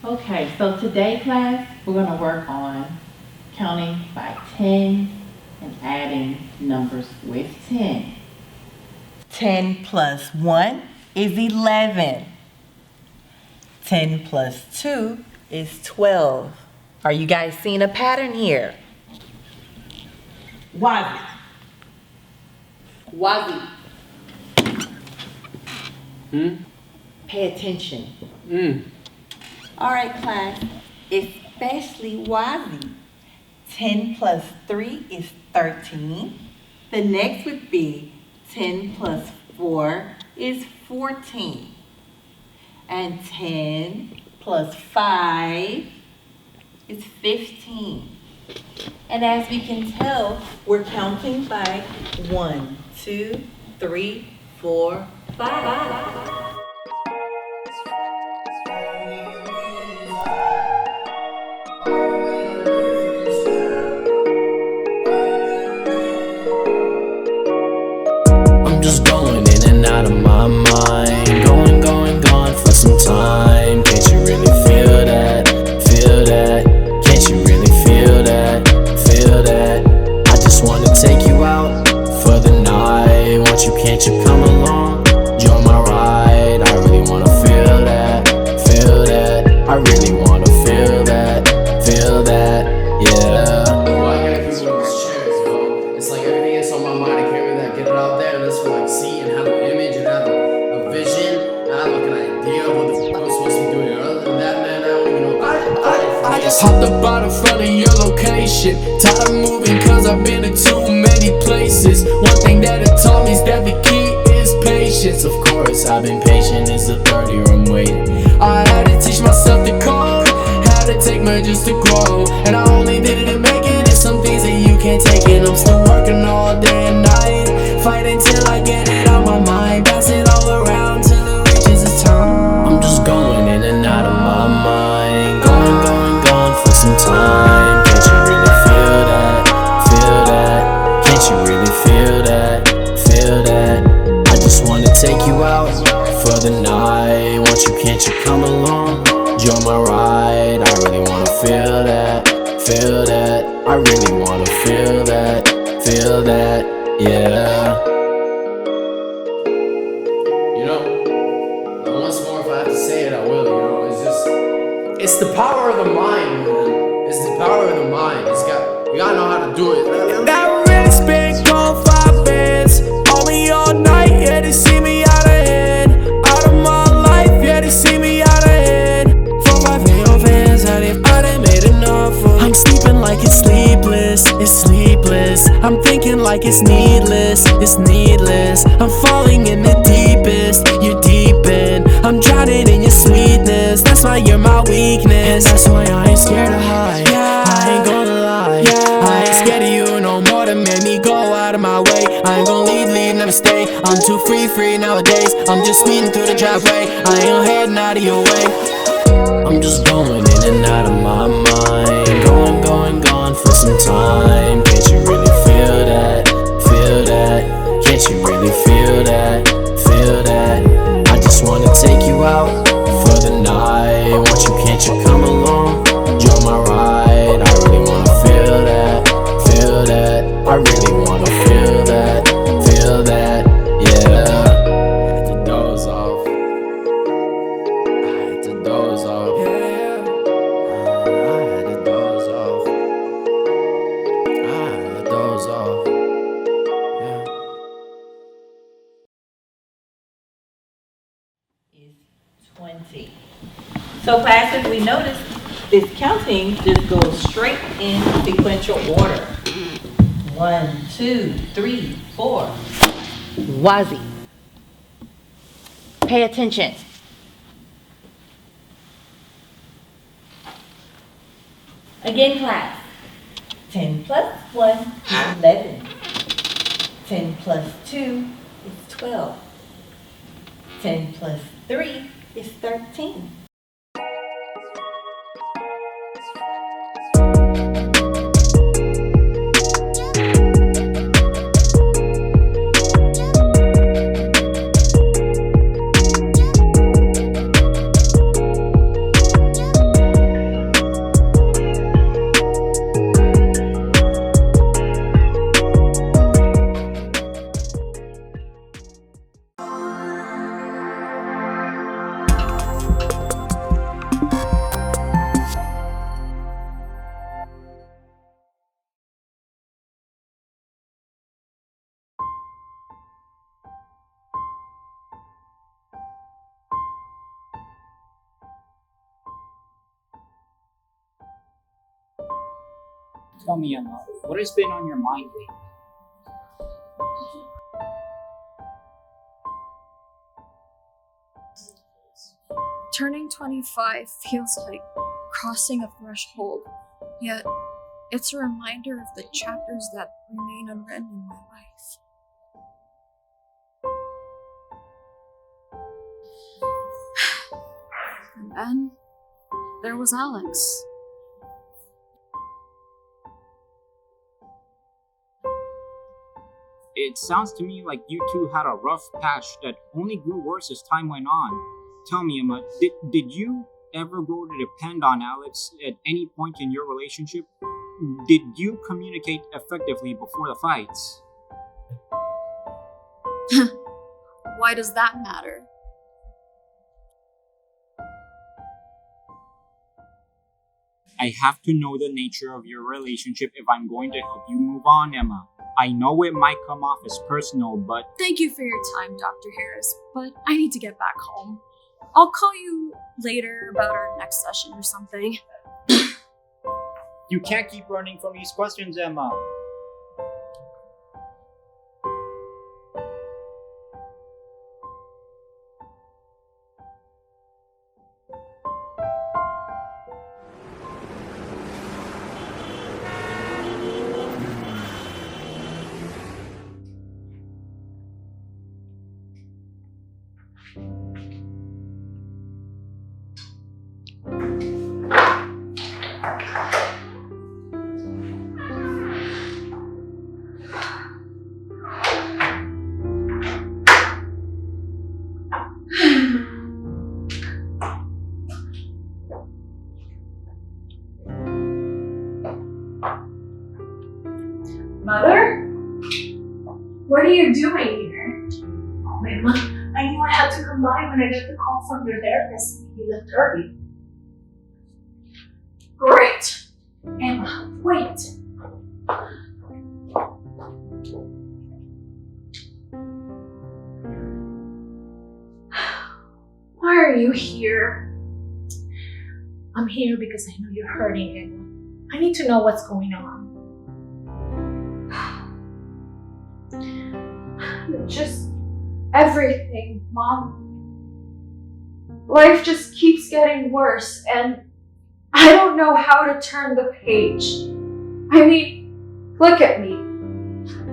Okay, so today, class, we're going to work on counting by 10 and adding numbers with 10. 10 plus 1 is 11. 10 plus 2 is 12. Are you guys seeing a pattern here? Wazi. Wazi. Pay attention. All right, class, especially Wazi. 10 plus 3 is 13. The next would be 10 plus 4 is 14. And 10 plus 5 is 15. And as we can tell, we're counting by 1, 2, 3, 4, 5. I'm just going in and out of my mind, gone for some time. Can't you really feel that? Feel that? Can't you really feel that? Feel that? I just wanna take you out for the night. Want you, can't you come along? Join my ride. I really wanna feel that. Feel that? I really wanna feel that. Feel that? Yeah. Why I gotta keep moving these chairs, yo? It's like everything is on my mind. I can't really get it out there. Let's feel like see and have an image and have a vision. And have like an idea of what the fuck I'm supposed to be doing. Other than that, man, I don't even know. I just hopped up out in front of your location. Tired of moving cause I've been to too many places. One thing that it taught me is that the key is patience. Of course, I've been patient, it's the third year I'm waiting. I had to teach myself the code, had to take measures to grow. And I only did it to make it. There's some things that you can't take it. I'm still working all day and night, fighting till I get it out my mind. Pass it all around till it reaches its time. I'm just going in and out of my mind, gone for some time. Can't you really feel that? Feel that? Can't you really feel that? Feel that? I just wanna take you out for the night. Want you, can't you come along? Join my ride. I really wanna feel that. Feel that? I really wanna feel that. Feel that? Yeah. You know, once more, if I have to say it, I will. You know, it's the power of the mind, man. It's the power of the mind. You gotta know how to do it. That wrist been gone 5 bands on me all night, yeah, they see me out of hand. Out of my life, yeah, they see me out of hand. 4-5 AO fans, I done made enough of. I'm sleeping like it's sleepless, it's sleepless. I'm thinking like it's needless, it's needless. I'm falling in the deepest, you're deep in. I'm drowning in your sweetness, that's why you're my weakness. That's why I ain't scared to hide, I ain't gonna lie. I ain't scared of you no more to make me go out of my way. I ain't gonna leave, never stay. I'm too free nowadays. I'm just speeding through the driveway. I ain't heading out of your way. I'm just going in and out of my mind, gone for some time. Can't you really feel that? Feel that? Can't you really feel that? Feel that? I just wanna take you out for the night. Want you, can't you come along? Join my ride. I really wanna feel that. Feel that? I really wanna feel that. Feel that? Yeah. I had to doze off. I had to doze off. I had to doze off. I had to doze off. Yeah. Is 20. So class, if we notice, this counting just goes straight in sequential order. 1, 2, 3, 4. Wazi. Pay attention. Again, class. 10 plus 1 is 11. 10 plus 2 is 12. 10 plus 3 is 13. Tell me, Emma, what has been on your mind lately? Turning 25 feels like crossing a threshold, yet it's a reminder of the chapters that remain unwritten in my life. And then there was Alex. It sounds to me like you two had a rough patch that only grew worse as time went on. Tell me, Emma, did you ever grow to depend on Alex at any point in your relationship? Did you communicate effectively before the fights? Why does that matter? I have to know the nature of your relationship if I'm going to help you move on, Emma. I know it might come off as personal, but Thank you for your time, Dr. Harris, but I need to get back home. I'll call you later about our next session or something. you can't keep running from these questions, Emma. Mother? What are you doing here? Oh, Emma, I knew I had to come by when I got the call from your therapist and you left early. Great. Emma, wait. Why are you here? I'm here because I know you're hurting, Emma. I need to know what's going on. Just everything, Mom. Life just keeps getting worse, and I don't know how to turn the page. I mean, look at me.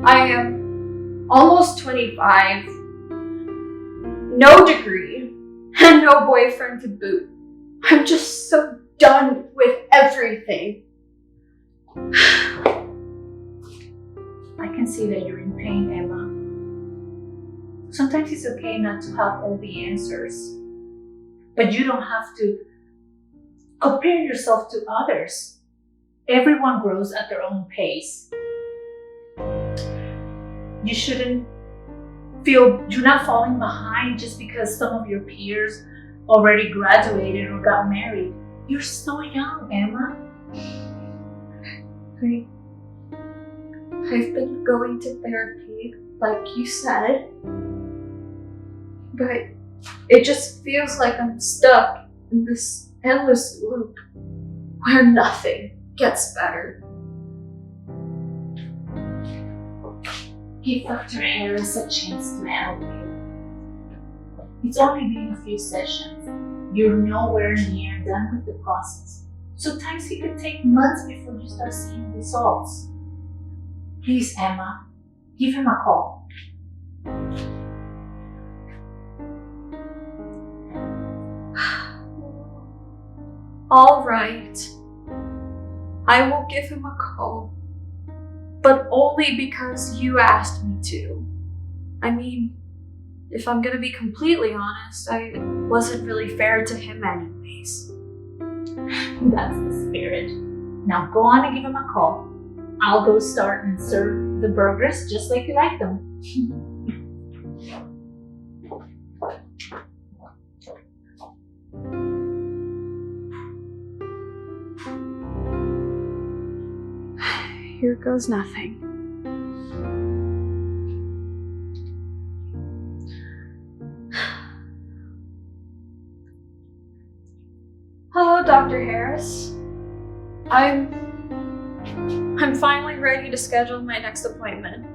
I am almost 25, no degree, and no boyfriend to boot. I'm just so done with everything. I can see that you're in pain, Emma. Sometimes it's okay not to have all the answers, but you don't have to compare yourself to others. Everyone grows at their own pace. You shouldn't feel you're not falling behind just because some of your peers already graduated or got married. You're so young, Emma. I've been going to therapy, like you said, but it just feels like I'm stuck in this endless loop where nothing gets better. Give Dr. Harris a chance to help you. It's only been a few sessions. You're nowhere near done with the process. Sometimes it could take months before you start seeing results. Please, Emma, give him a call. All right. I will give him a call, but only because you asked me to. I mean, if I'm gonna be completely honest, I wasn't really fair to him anyways. That's the spirit. Now go on and give him a call. I'll go start and serve the burgers just like you like them. Here goes nothing. Hello, Dr. Harris. I'm I'm finally ready to schedule my next appointment.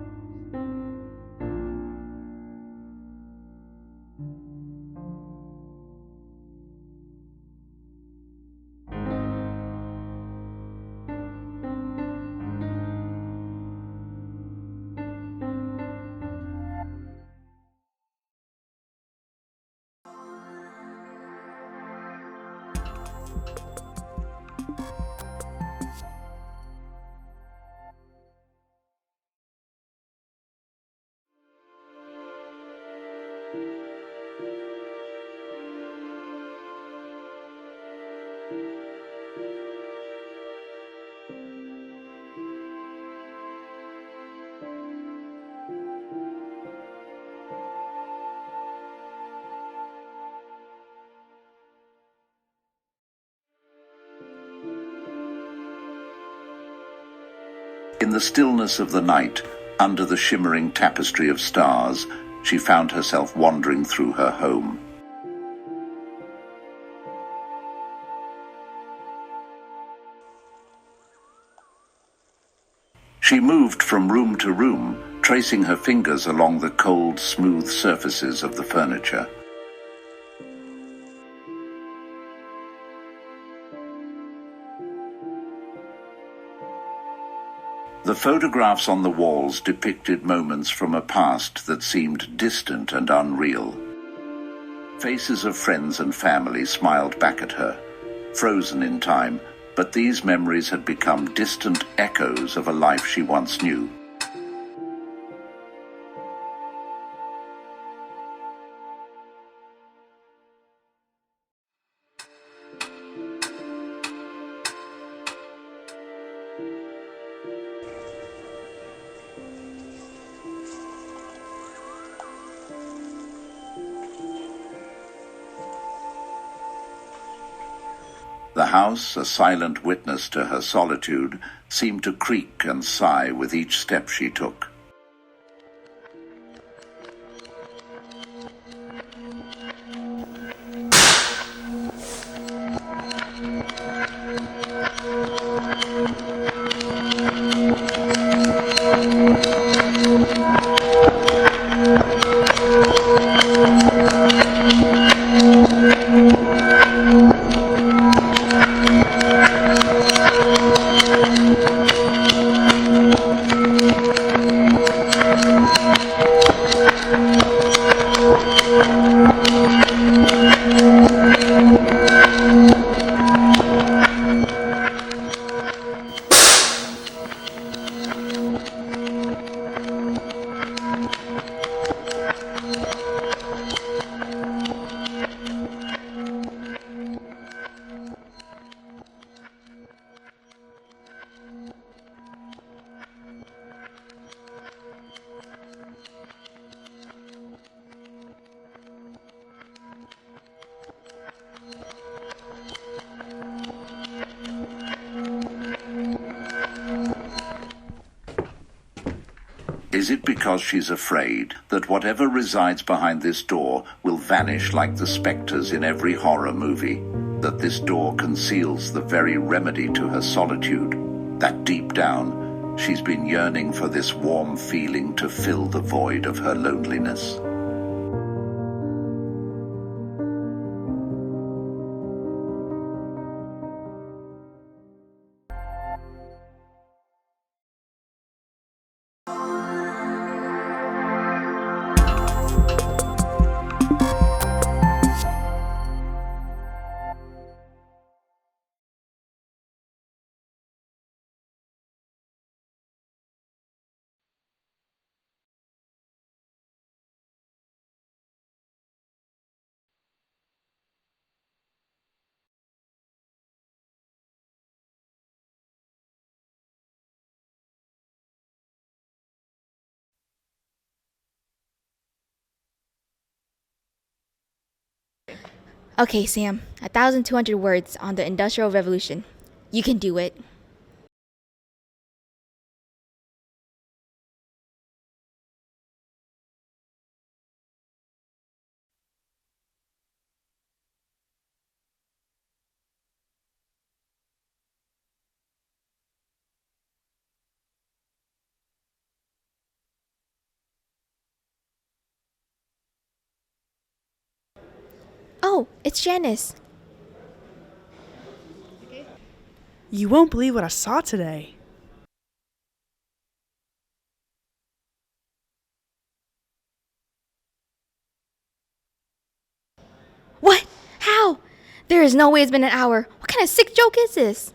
In the stillness of the night, under the shimmering tapestry of stars, she found herself wandering through her home. She moved from room to room, tracing her fingers along the cold, smooth surfaces of the furniture. The photographs on the walls depicted moments from a past that seemed distant and unreal. Faces of friends and family smiled back at her, frozen in time, but these memories had become distant echoes of a life she once knew. The house, a silent witness to her solitude, seemed to creak and sigh with each step she took. Is it because she's afraid that whatever resides behind this door will vanish like the specters in every horror movie? That this door conceals the very remedy to her solitude? That deep down, she's been yearning for this warm feeling to fill the void of her loneliness? Okay, Sam, 1,200 words on the Industrial Revolution. You can do it. Oh, it's Janice. You won't believe what I saw today. What? How? There is no way it's been an hour. What kind of sick joke is this?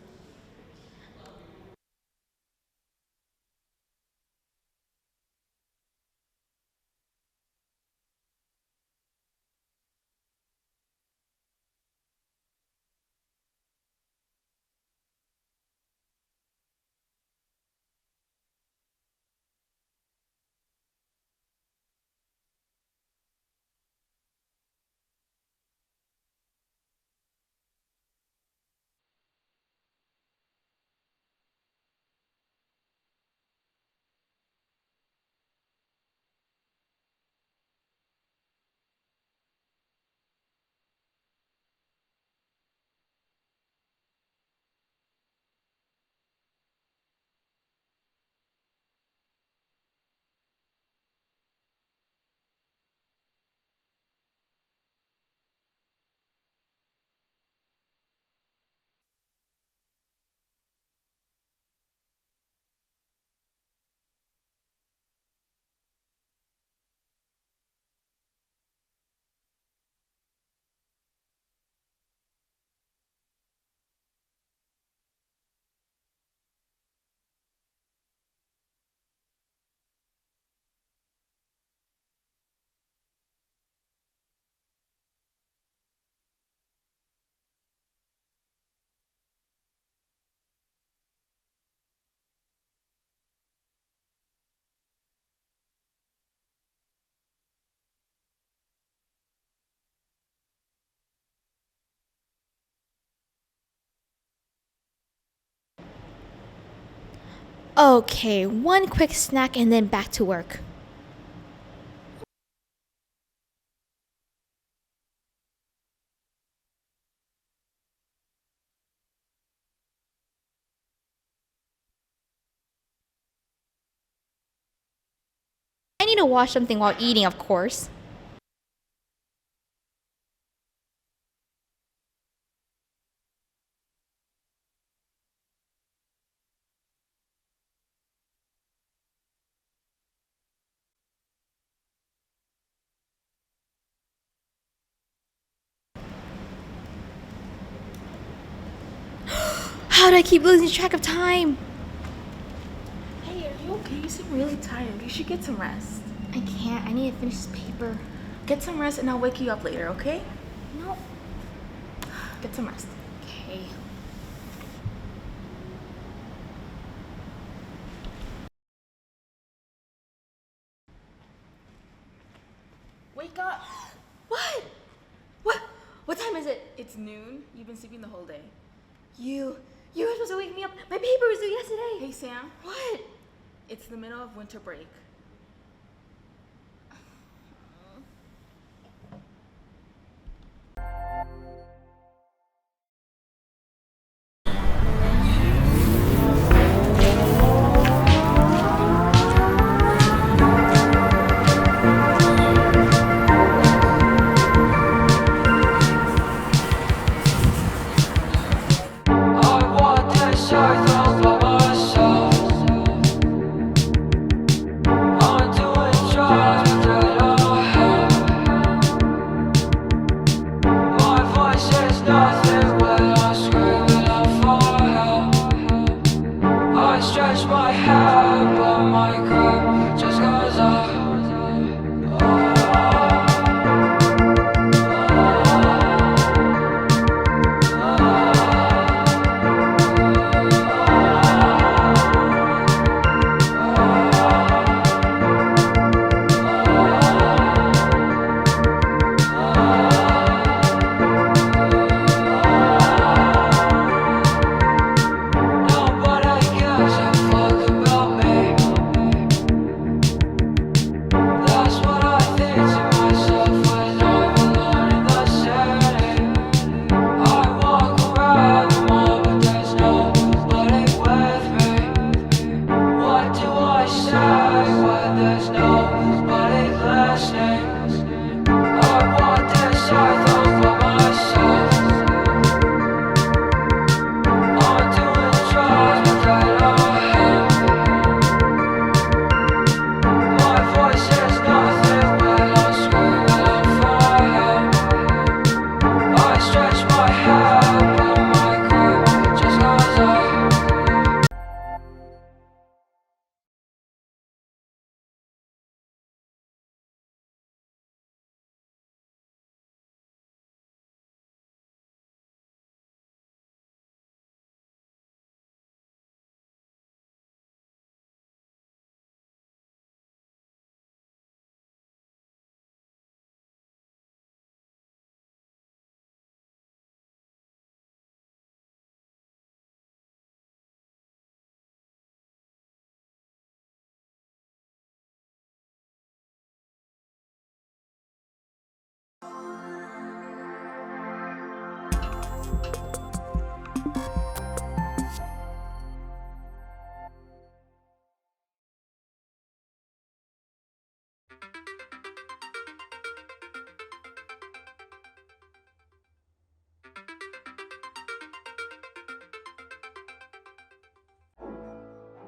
Okay, one quick snack and then back to work. I need to wash something while eating, of course. How do I keep losing track of time? Hey, are you okay? You seem really tired. You should get some rest. I can't. I need to finish this paper. Get some rest and I'll wake you up later, okay? No. Get some rest. Okay. Wake up! What? What time is it? It's noon. You've been sleeping the whole day. You were supposed to wake me up. My paper was due yesterday. Hey, Sam. What? It's the middle of winter break. I want to show for myself.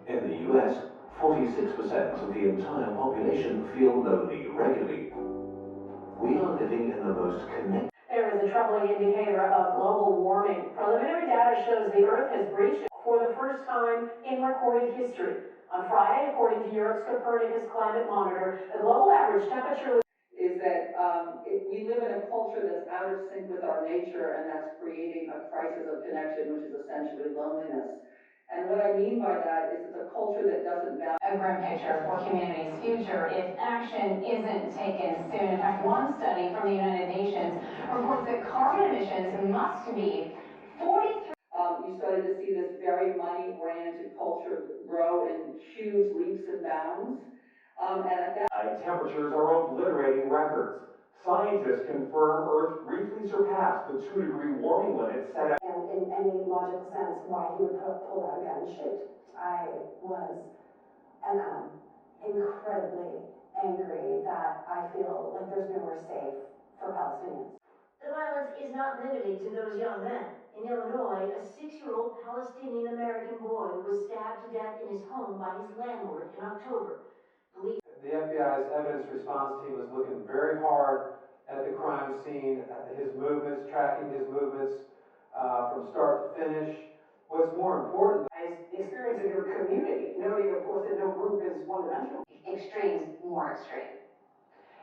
In the US, 46% of the entire population feel lonely regularly. We are living in the most connected. There is a troubling indicator about global warming. Preliminary data shows the Earth has breached it for the first time in recorded history. On Friday, according to Europe's Copernicus Climate Monitor, the global average temperature was is that we live in a culture that's out of sync with our nature, and that's creating a crisis of connection, which is essentially loneliness. And what I mean by that is it's a culture that doesn't value a grim picture for humanity's future if action isn't taken soon. In fact, one study from the United Nations reports that carbon emissions must be 43. You started to see this very money-oriented culture grow in huge leaps and bounds. And at that Temperatures are obliterating records. Scientists confirm Earth briefly surpassed the 2-degree warming limit set out. And in any logical sense, why he would pull out a gun and shoot. I was and am incredibly angry that I feel like there's nowhere safe for Palestinians. The violence is not limited to those young men. In Illinois, a 6-year-old Palestinian-American boy was stabbed to death in his home by his landlord in October. The FBI's evidence response team was looking very hard at the crime scene, his movements, tracking his movements from start to finish. What's more important is the experience of your community, noting, of course, that no group is one-dimensional. Extremes more extreme.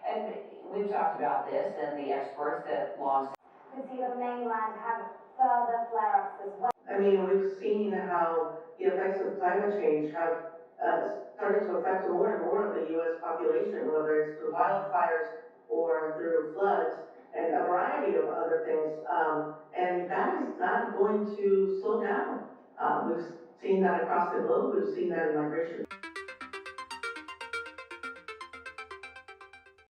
And we've talked about this, and the experts that long could see the mainland have further flare-ups as well. I mean, we've seen how the effects of climate change have started to affect more and more of the U.S. population, whether it's through wildfires or through floods and a variety of other things. And that is not going to slow down. We've seen that across the globe. We've seen that in migration.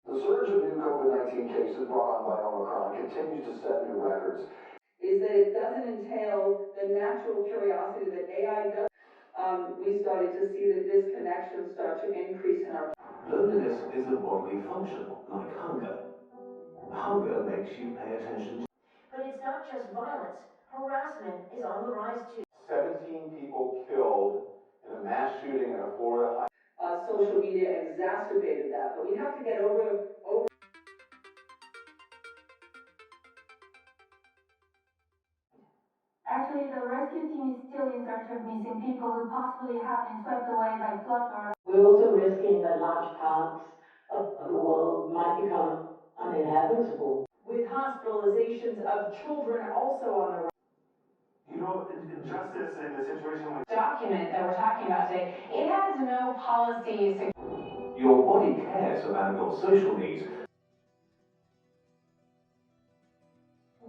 The surge of new COVID-19 cases brought on by Omicron continues to set new records. Is that it doesn't entail the natural curiosity that AI does. We started to see the disconnection start to increase in our. Loneliness is a bodily function, like hunger. Hunger makes you pay attention to. But it's not just violence. Harassment is on the rise too. 17 people killed in a mass shooting at a Florida high. Social media exacerbated that, but we have to get over. Actually, the rescue team is still in search of missing people who possibly have been swept away by floods or. We're also risking that large parts of the world might become uninhabitable. With hospitalizations of children also on the rise. You know, justice in a situation like Document that we're talking about today, it has no policies. your body cares about your social needs.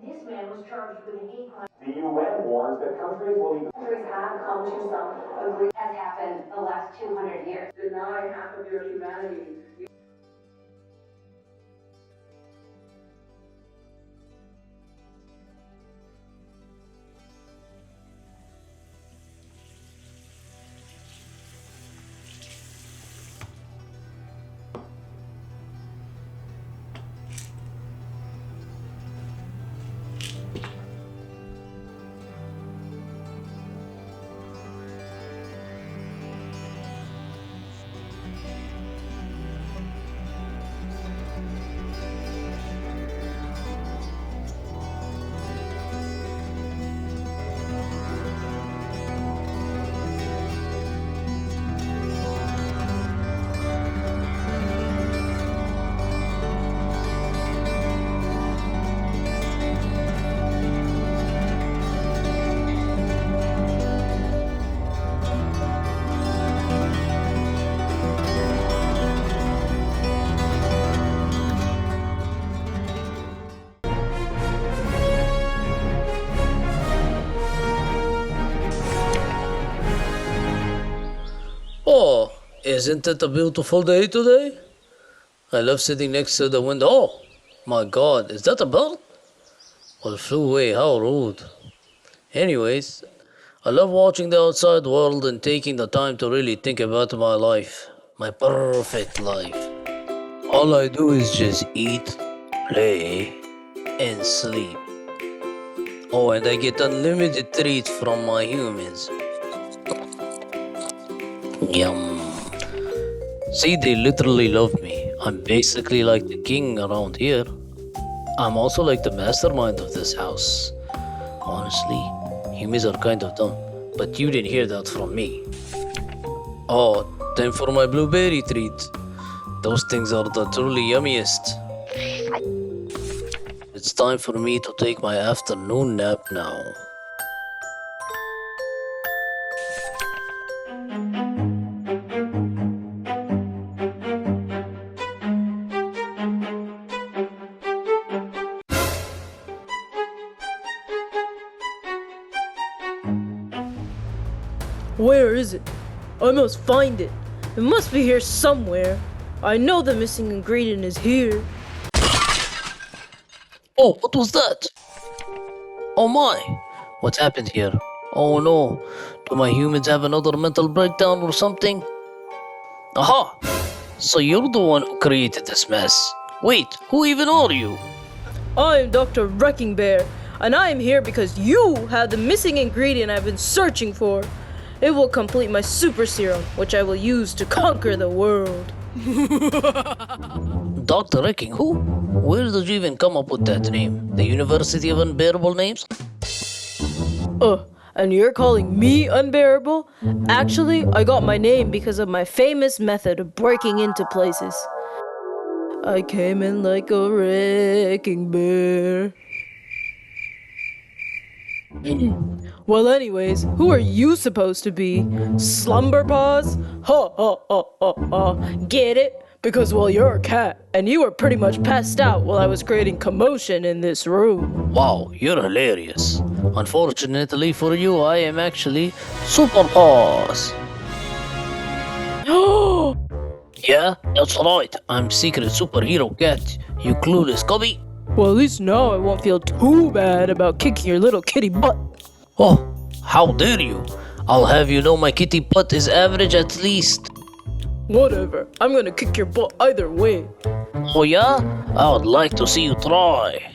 This man was charged with a hate crime. The UN warns that countries will need. countries have come to some agreement has happened the last 200 years. Deny half of your humanity. Oh, isn't it a beautiful day today? I love sitting next to the window. Oh, my God, is that a bird? Well, flew away, how rude. Anyways, I love watching the outside world and taking the time to really think about my life. My perfect life. All I do is just eat, play, and sleep. Oh, and I get unlimited treats from my humans. Yum. See, they literally love me. I'm basically like the king around here. I'm also like the mastermind of this house. Honestly, humans are kind of dumb, but you didn't hear that from me. Oh, time for my blueberry treat. Those things are the truly yummiest. It's time for me to take my afternoon nap now. Where is it? I must find it. It must be here somewhere. I know the missing ingredient is here. Oh, what was that? Oh my! What happened here? Oh no! Do my humans have another mental breakdown or something? Aha! So you're the one who created this mess. Wait, who even are you? I am Dr. Wrecking Bear, and I am here because you have the missing ingredient I've been searching for. It will complete my super serum, which I will use to conquer the world. Dr. Wrecking, who? Where did you even come up with that name? The University of Unbearable Names? And you're calling me unbearable? Actually, I got my name because of my famous method of breaking into places. I came in like a wrecking bear. Well, anyways, who are you supposed to be? Slumber paws? Ha ha ha ha ha. Get it? Because, well, you're a cat, and you were pretty much passed out while I was creating commotion in this room. Wow, you're hilarious. Unfortunately for you, I am actually Super Paws. Yeah, that's right. I'm secret superhero cat. You clueless cubby. Well, at least now I won't feel too bad about kicking your little kitty butt. Oh, how dare you? I'll have you know my kitty butt is average at least. Whatever, I'm gonna kick your butt either way. Oh yeah? I would like to see you try.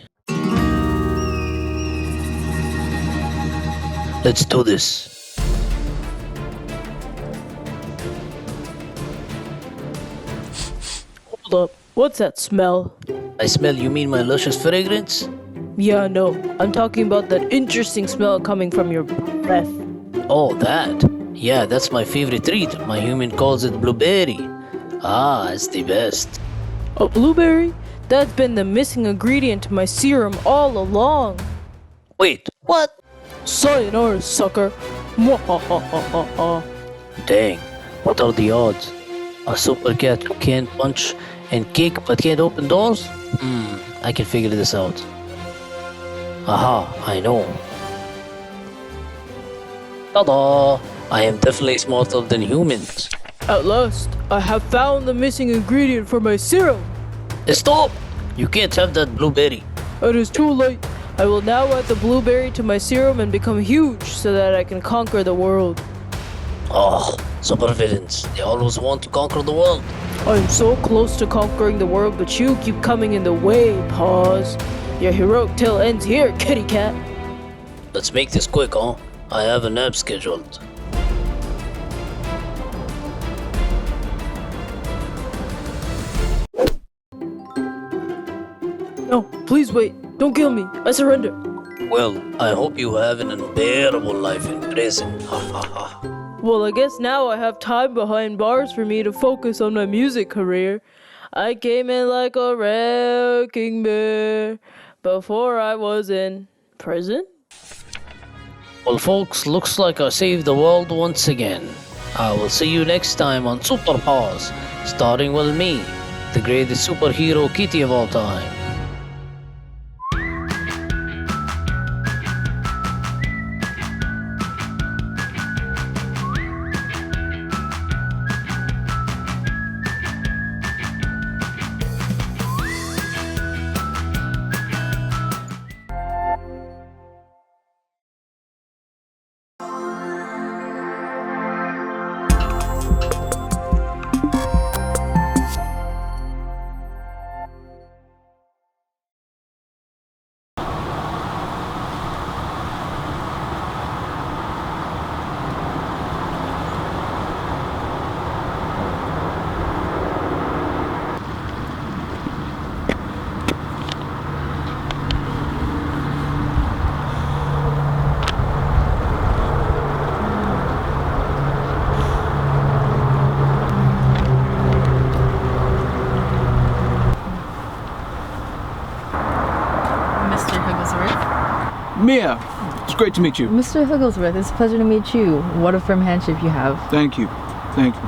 Let's do this. Hold up, what's that smell? I smell, you mean my luscious fragrance? Yeah, no, I'm talking about that interesting smell coming from your breath. Oh, that? Yeah, that's my favorite treat. My human calls it blueberry. Ah, it's the best. A blueberry? That's been the missing ingredient to my serum all along. Wait, what? Sayonara, sucker. Mwahahahaha. Dang, what are the odds? A super cat who can't punch and kick but can't open doors? I can figure this out. Aha, I know. Ta-da! I am definitely smarter than humans. At last, I have found the missing ingredient for my serum. Stop! You can't have that blueberry. It is too late. I will now add the blueberry to my serum and become huge so that I can conquer the world. Oh, supervillains. They always want to conquer the world. I am so close to conquering the world, but you keep coming in the way, Paws. Your heroic tale ends here, kitty cat. Let's make this quick, huh? I have a nap scheduled. No, please wait. Don't kill me. I surrender. Well, I hope you have an unbearable life in prison. Ha ha ha. Well, I guess now I have time behind bars for me to focus on my music career. I came in like a wrecking bear before I was in prison. Well, folks, looks like I saved the world once again. I will see you next time on Super Paws, starting with me, the greatest superhero kitty of all time. Mia, it's great to meet you. Mr. Higglesworth, it's a pleasure to meet you. What a firm handshake you have. Thank you. Thank you.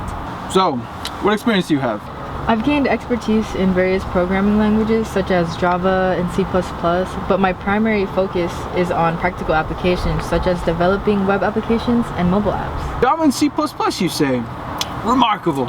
So, what experience do you have? I've gained expertise in various programming languages such as Java and C++, but my primary focus is on practical applications such as developing web applications and mobile apps. Java and C++, you say? Remarkable.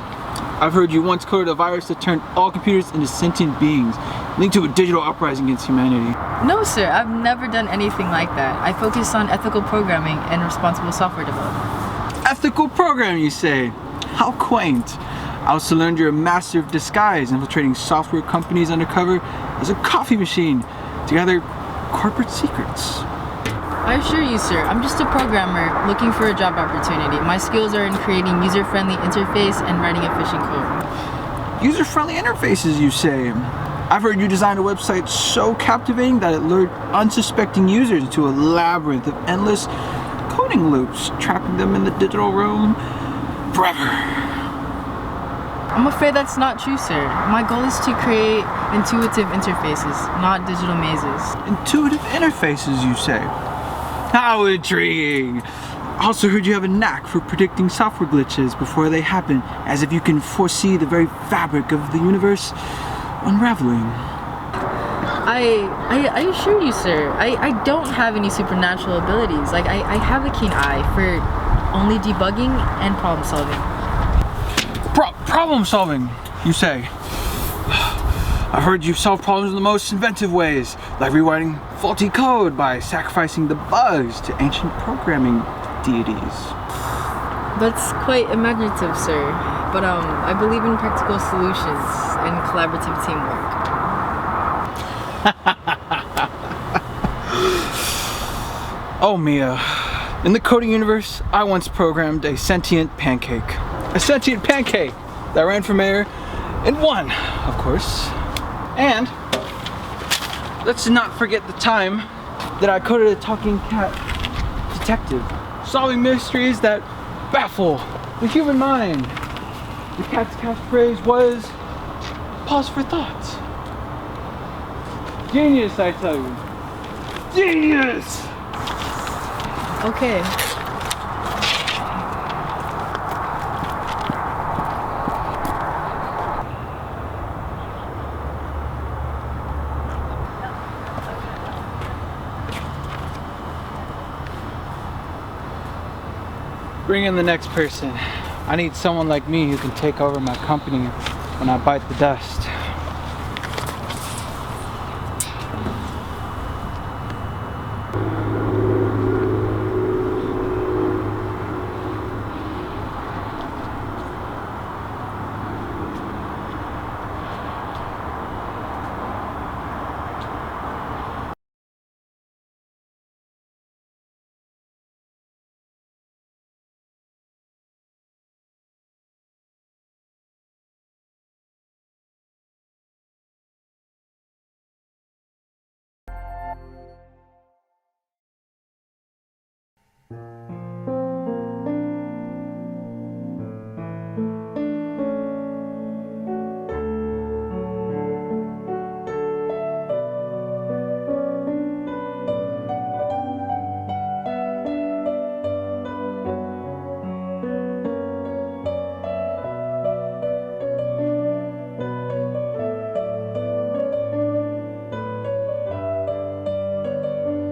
I've heard you once coded a virus that turned all computers into sentient beings, linked to a digital uprising against humanity. No, sir, I've never done anything like that. I focus on ethical programming and responsible software development. Ethical programming, you say? How quaint. I also learned you're a master of disguise, infiltrating software companies undercover as a coffee machine to gather corporate secrets. I assure you, sir, I'm just a programmer looking for a job opportunity. My skills are in creating user-friendly interface and writing efficient code. User-friendly interfaces, you say? I've heard you designed a website so captivating that it lured unsuspecting users into a labyrinth of endless coding loops, trapping them in the digital realm forever. I'm afraid that's not true, sir. My goal is to create intuitive interfaces, not digital mazes. Intuitive interfaces, you say? How intriguing! I also heard you have a knack for predicting software glitches before they happen, as if you can foresee the very fabric of the universe unraveling. I assure you, sir, I don't have any supernatural abilities. Like, I have a keen eye for only debugging and problem solving. Problem solving, you say? I've heard you solve problems in the most inventive ways, like rewriting faulty code by sacrificing the bugs to ancient programming deities. That's quite imaginative, sir. But I believe in practical solutions and collaborative teamwork. Oh, Mia. In the coding universe, I once programmed a sentient pancake. A sentient pancake that ran from air and won, of course. And let's not forget the time that I coded a talking cat detective, solving mysteries that baffle the human mind. The cat's catchphrase was, pause for thought. Genius, I tell you. Genius! Okay. Bring in the next person. I need someone like me who can take over my company when I bite the dust.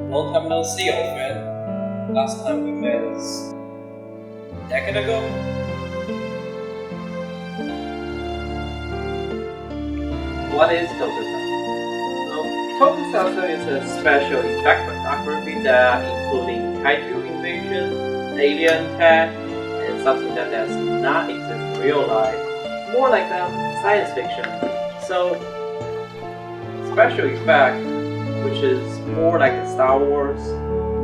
Long time no see, old friend. Last time we met is a decade ago. What is tokusatsu? Tokusatsu is a special effect photography that including kaiju invasion, alien attack, and something that does not exist in real life. More like science fiction. So, special effect, which is more like a Star Wars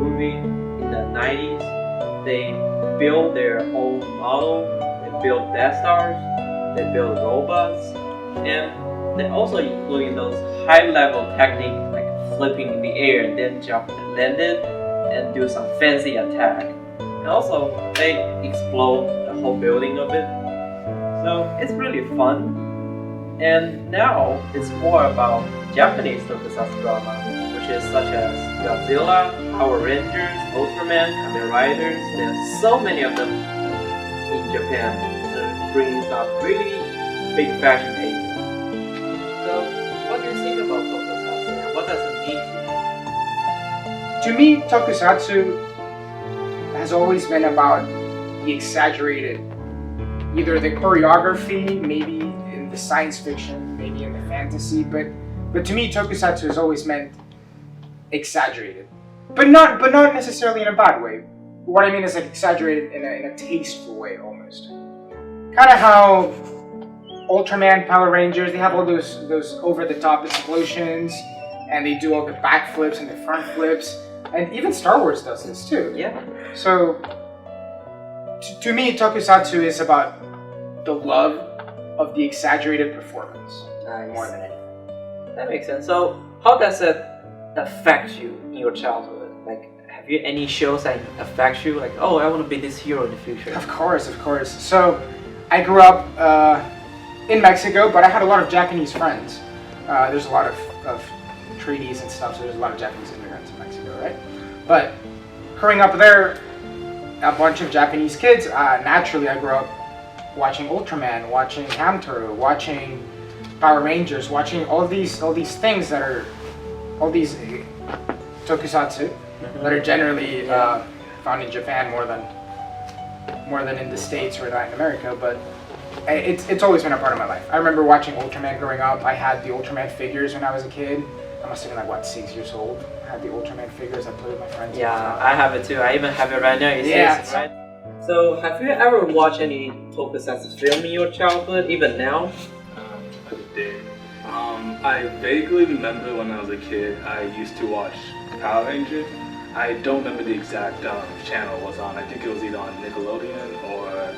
movie in the 90s. They build their own model, they build Death Stars, they build robots, and they also including those high-level techniques like flipping in the air and then jump and land it and do some fancy attack. And also, they explode the whole building of it. So it's really fun. And now it's more about Japanese tokusatsu drama, which is such as Godzilla, Power Rangers, Ultraman, Kamen Riders. There are so many of them in Japan. It brings up really big fashion area. So, what do you think about tokusatsu and what does it mean to you? To me, tokusatsu has always been about the exaggerated. Either the choreography, maybe in the science fiction, maybe in the fantasy, but to me, tokusatsu has always meant exaggerated, but not necessarily in a bad way. What I mean is like exaggerated in a tasteful way, almost. Kind of how Ultraman, Power Rangers, they have all those over the top explosions, and they do all the backflips and the front flips, and even Star Wars does this too. Yeah. So to me, tokusatsu is about the love of the exaggerated performance more than anything. That makes sense. So, how does it affect you in your childhood? Like, have you any shows that affect you? Like, oh, I want to be this hero in the future. Of course. So, I grew up in Mexico, but I had a lot of Japanese friends. There's a lot of treaties and stuff, so there's a lot of Japanese immigrants in Mexico, right? But growing up there, a bunch of Japanese kids, naturally I grew up watching Ultraman, watching Hamtaro, watching Power Rangers, watching all these things that are all these tokusatsu that are generally found in Japan more than in the States or Latin America, but it's always been a part of my life. I remember watching Ultraman growing up. I had the Ultraman figures when I was a kid. I must have been like 6 years old. I had the Ultraman figures. I played with my friends. Yeah, I have it too. I even have it right now. You see it, right? So, have you ever watched any tokusatsu film in your childhood, even now? I did. I vaguely remember when I was a kid, I used to watch Power Rangers. I don't remember the exact channel it was on. I think it was either on Nickelodeon or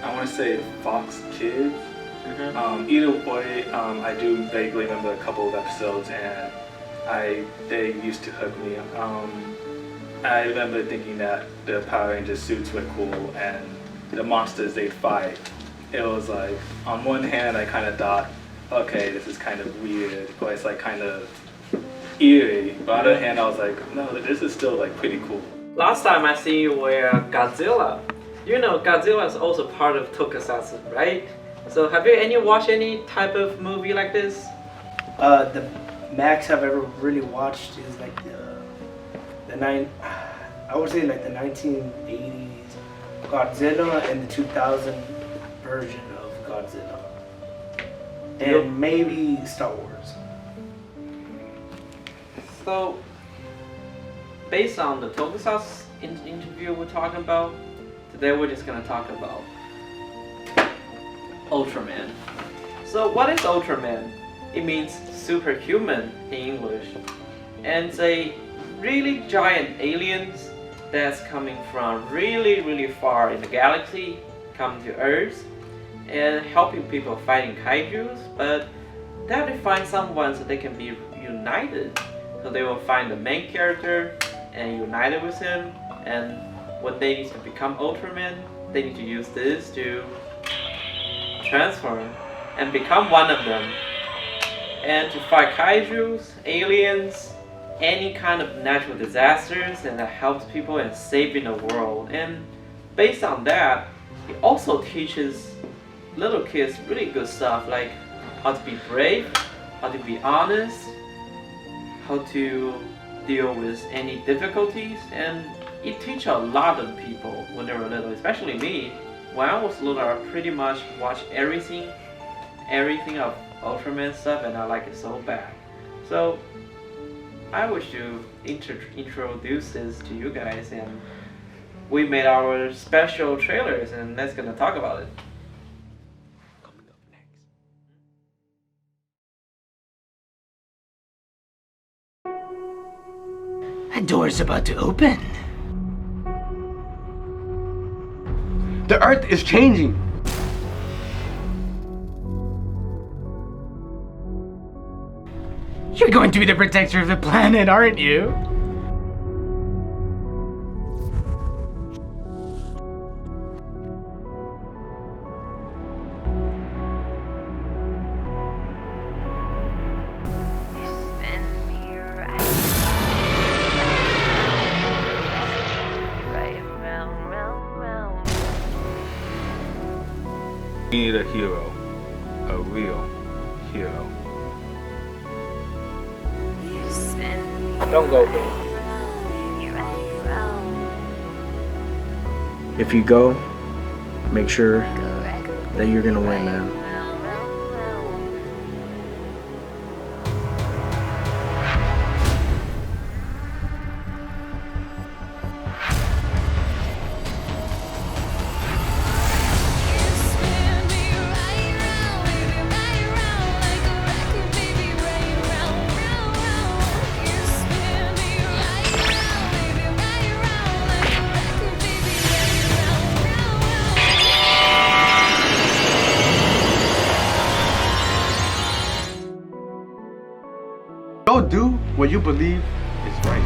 I want to say Fox Kids. Either way, I do vaguely remember a couple of episodes, and they used to hook me. I remember thinking that the Power Ranger suits were cool, and the monsters they'd fight. It was like, on one hand, I kind of thought, okay, this is kind of weird, or it's like kind of eerie. But on the other hand, I was like, no, this is still like pretty cool. Last time I see you were Godzilla. You know, Godzilla is also part of tokusatsu, right? So have you watched any type of movie like this? The max I've ever really watched is like I would say like the 1980s Godzilla and the 2000 version of Godzilla. And maybe Star Wars. So, based on the tokusatsu interview we're talking about, today we're just gonna talk about Ultraman. So what is Ultraman? It means superhuman in English. And it's a really giant aliens that's coming from really far in the galaxy, coming to Earth and helping people fighting kaijus, but they have to find someone so they can be united. So they will find the main character and unite it with him, and when they need to become Ultraman, they need to use this to transform and become one of them, and to fight kaijus, aliens, any kind of natural disasters, and that helps people in saving the world. And based on that, it also teaches little kids really good stuff like how to be brave, how to be honest, how to deal with any difficulties, and it teaches a lot of people when they were little, especially me. When I was little, I pretty much watched everything of Ultraman stuff, and I like it so bad. So I wish to introduce this to you guys, and we made our special trailers, and let's gonna talk about it. That door's about to open. The Earth is changing. You're going to be the protector of the planet, aren't you? We need a hero. A real hero. Don't go big. If you go, make sure that you're gonna win, man. Go do what you believe is right.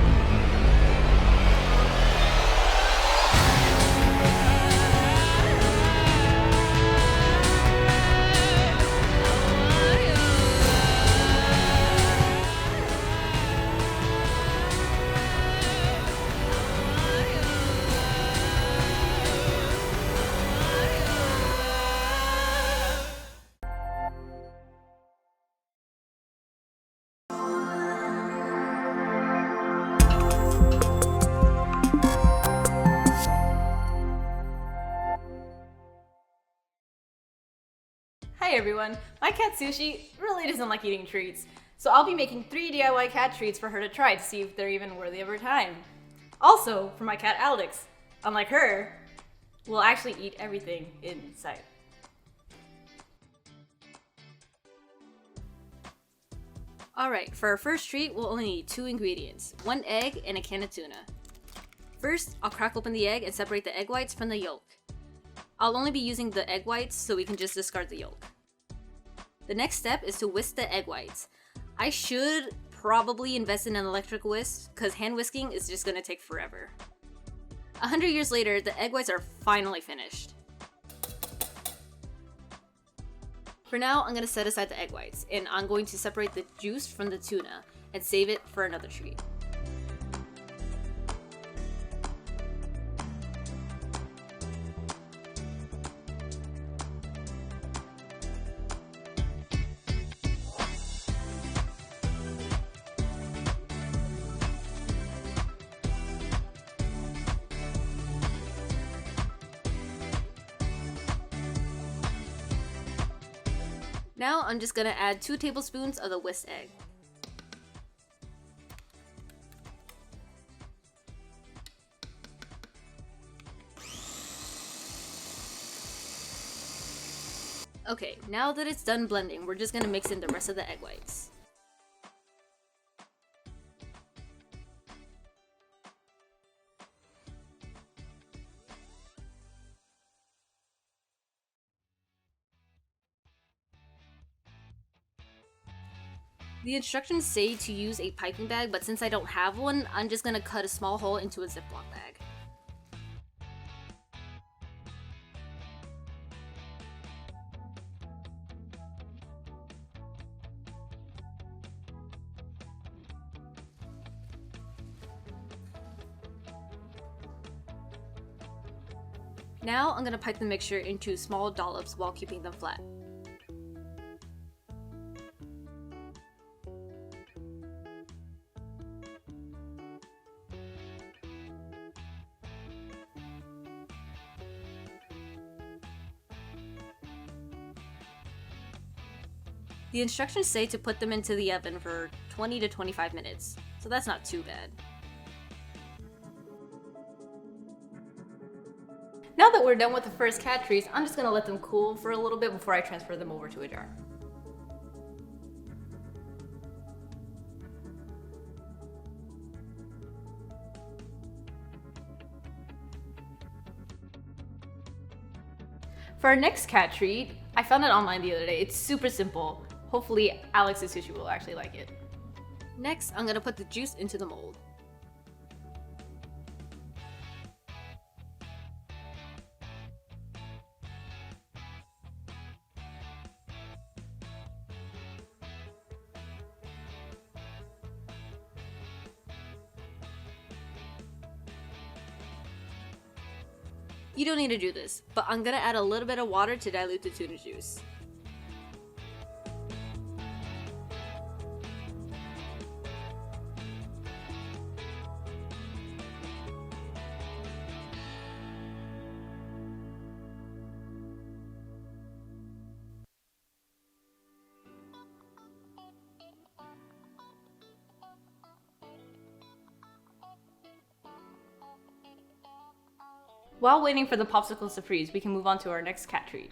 Hi everyone, my cat Sushi really doesn't like eating treats, so I'll be making 3 DIY cat treats for her to try to see if they're even worthy of her time. Also, for my cat Alex, unlike her, will actually eat everything in sight. Alright, for our first treat, we'll only need 2 ingredients, 1 egg and a can of tuna. First, I'll crack open the egg and separate the egg whites from the yolk. I'll only be using the egg whites, so we can just discard the yolk. The next step is to whisk the egg whites. I should probably invest in an electric whisk, because hand whisking is just gonna take forever. 100 years later, the egg whites are finally finished. For now, I'm gonna set aside the egg whites, and I'm going to separate the juice from the tuna, and save it for another treat. Now I'm just gonna add 2 tablespoons of the whisked egg. Okay, now that it's done blending, we're just gonna mix in the rest of the egg whites. The instructions say to use a piping bag, but since I don't have one, I'm just gonna cut a small hole into a Ziploc bag. Now I'm gonna pipe the mixture into small dollops while keeping them flat. The instructions say to put them into the oven for 20 to 25 minutes, so that's not too bad. Now that we're done with the first cat treats, I'm just gonna let them cool for a little bit before I transfer them over to a jar. For our next cat treat, I found it online the other day. It's super simple. Hopefully Alex's Sushi will actually like it. Next, I'm gonna put the juice into the mold. You don't need to do this, but I'm gonna add a little bit of water to dilute the tuna juice. While waiting for the popsicles to freeze, we can move on to our next cat treat.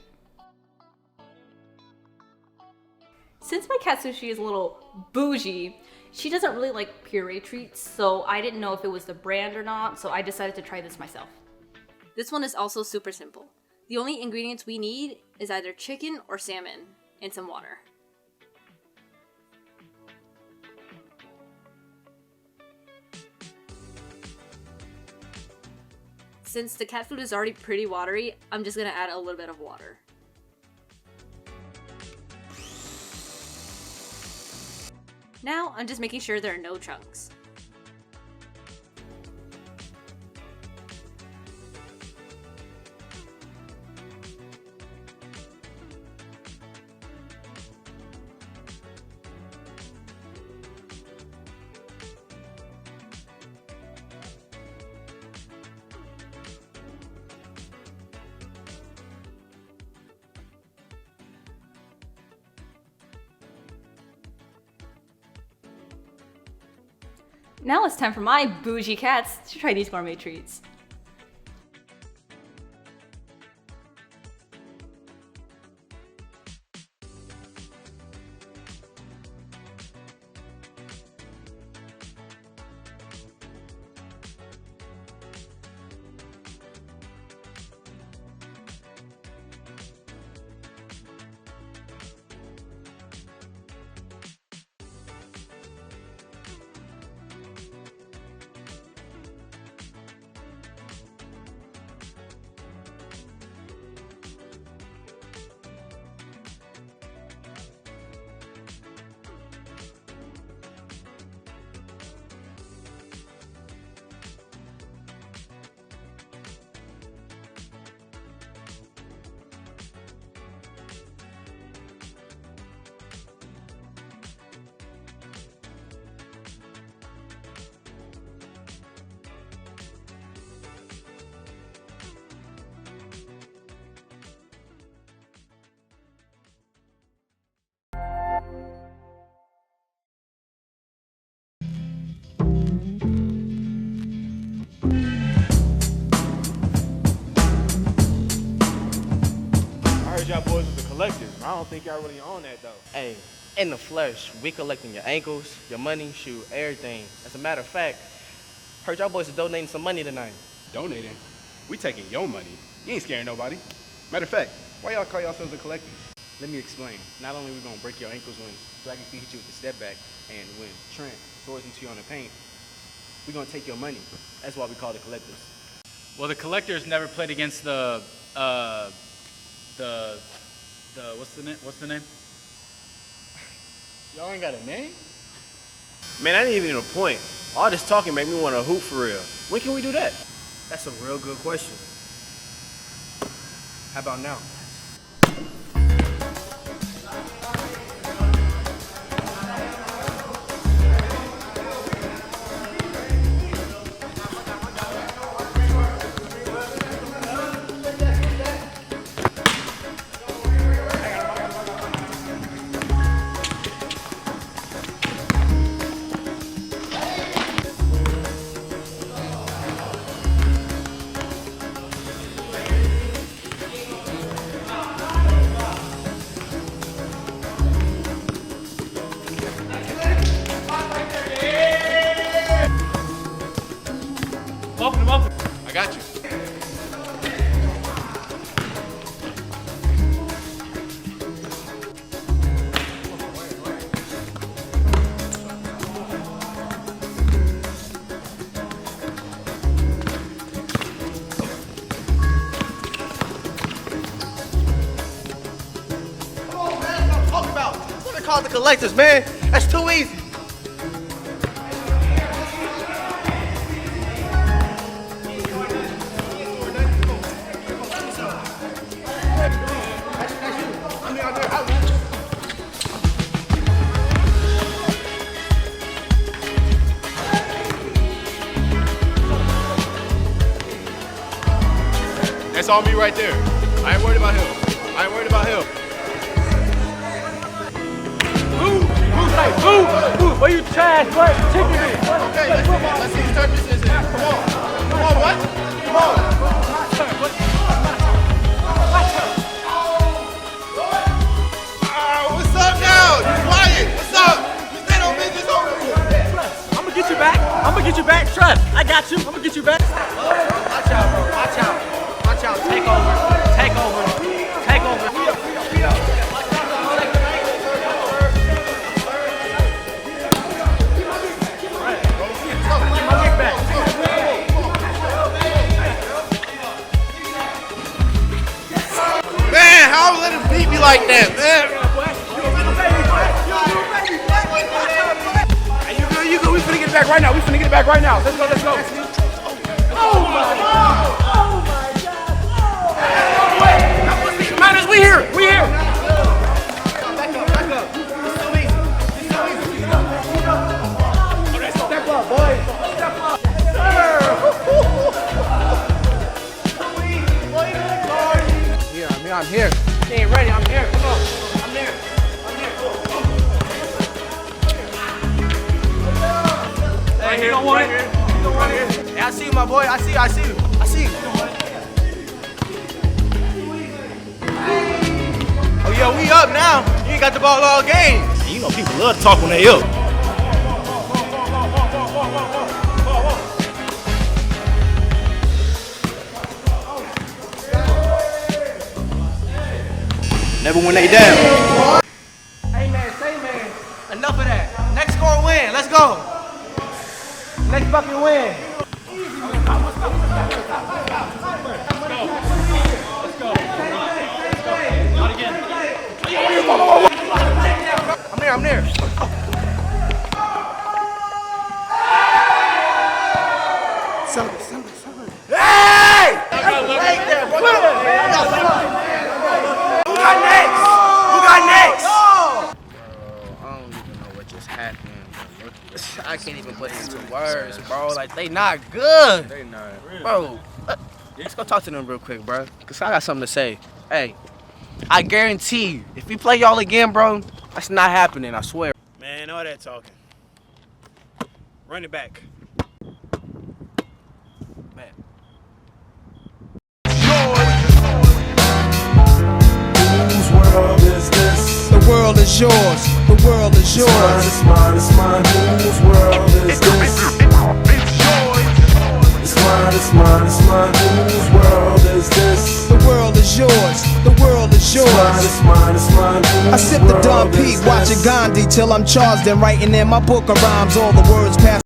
Since my cat Sushi is a little bougie, she doesn't really like puree treats, so I didn't know if it was the brand or not, so I decided to try this myself. This one is also super simple. The only ingredients we need is either chicken or salmon and some water. Since the cat food is already pretty watery, I'm just gonna add a little bit of water. Now, I'm just making sure there are no chunks. Now it's time for my bougie cats to try these gourmet treats. Y'all boys was the collectors. I don't think y'all really own that though. Hey, in the flesh, we collecting your ankles, your money, shoot, everything. As a matter of fact, heard y'all boys are donating some money tonight. Donating? We taking your money. You ain't scaring nobody. Matter of fact, why y'all call yourselves the collectors? Let me explain. Not only we gonna break your ankles when Dragon Feet hit you with the step back, and when Trent throws into you on the paint, we gonna take your money. That's why we call the collectors. Well, the collectors never played against the what's the name? Y'all ain't got a name? Man, I didn't even get a point. All this talking make me want to hoop for real. When can we do that? That's a real good question. How about now? I got you. Come on, man, that's what I'm talking about. That's what they call the collectors, man. That's too easy. That's all me right there. I ain't worried about him. I ain't worried about him. Boo! Where you trash, boy? Okay, let's see his turn business in. Come on, what? Come on. What's up now? You quiet. What's up? You stand on business over here. I'm gonna get you back. Trust. I got you. I'm gonna get you back. Watch out, bro. Watch out. Take over. Man, how let him beat me like that, man? Hey, you good. We finna get it back right now. Let's go. Oh my God. Miners, we here. Back up. Step up, boy. I'm here. She ain't ready. I'm here. Come on. I'm here. Hey, you don't want it? Hey, I see you, my boy. I see you. Oh, yo, we up now. You ain't got the ball all game. You know people love to talk when they up. Never when they down. Hey, man. Enough of that. Next score win. Let's go. Next fucking win. I'm there. Hey! Who got next? Bro, I don't even know what just happened. I can't even put it into words, bro. Like, they not good. They not. Bro, let's go talk to them real quick, bro. Because I got something to say. Hey, I guarantee you, if we play y'all again, bro, that's not happening, I swear. Man, all that talking. Run it back. Whose world is this? The world is yours. The world is yours. It's mine. Whose world is this? It's mine. Whose world is this? The world is yours. The world is yours. It's mine. I sip the Don Pete, watching Gandhi till I'm charged and writing in my book of rhymes all the words past.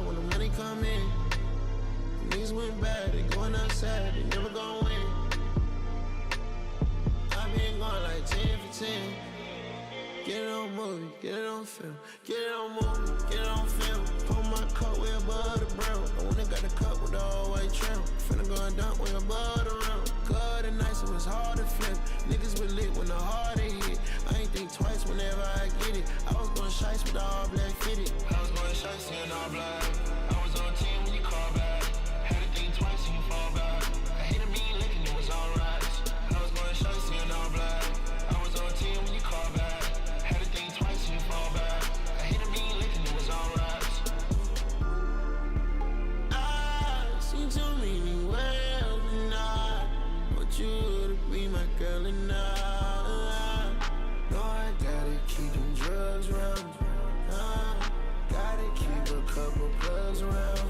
When the money come in, niggas went bad, they going outside, they never gon' win. I been going like 10 for 10. Get it on movie, get it on film, get it on movie, get it on film. Pull my coat way above the brown. I wanna got the cup with the all white trim. Finna go and dunk way above the rim. Good and nice. so it's hard to flip. Niggas were lit when the heart ain't hit. I ain't think twice whenever I get it. I was going shice with the all black fitted. I was going shice in all black. I was on 10 when you call back. Had to think twice and you fall back. I hate a mean licking, it was alright. I was going shice in all black. I was on 10 when you call back. Had to think twice and you fall back. I hate a mean licking, it was alright. I seen too many worlds and I want you to be my girl and I know I gotta keep them drugs around. Gotta keep a couple plugs around.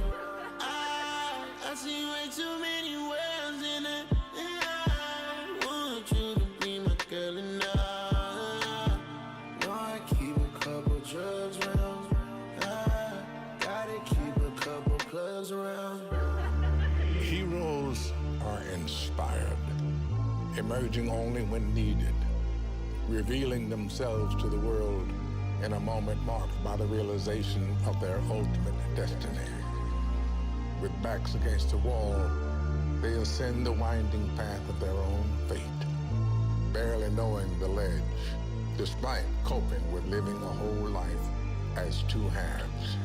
I see way too many worlds in it. I want you to be my girl and I know I keep a couple drugs around. Gotta keep a couple plugs around. Heroes are inspired, emerging only when needed, revealing themselves to the world in a moment marked by the realization of their ultimate destiny. With backs against the wall, they ascend the winding path of their own fate, barely knowing the ledge, despite coping with living a whole life as two halves.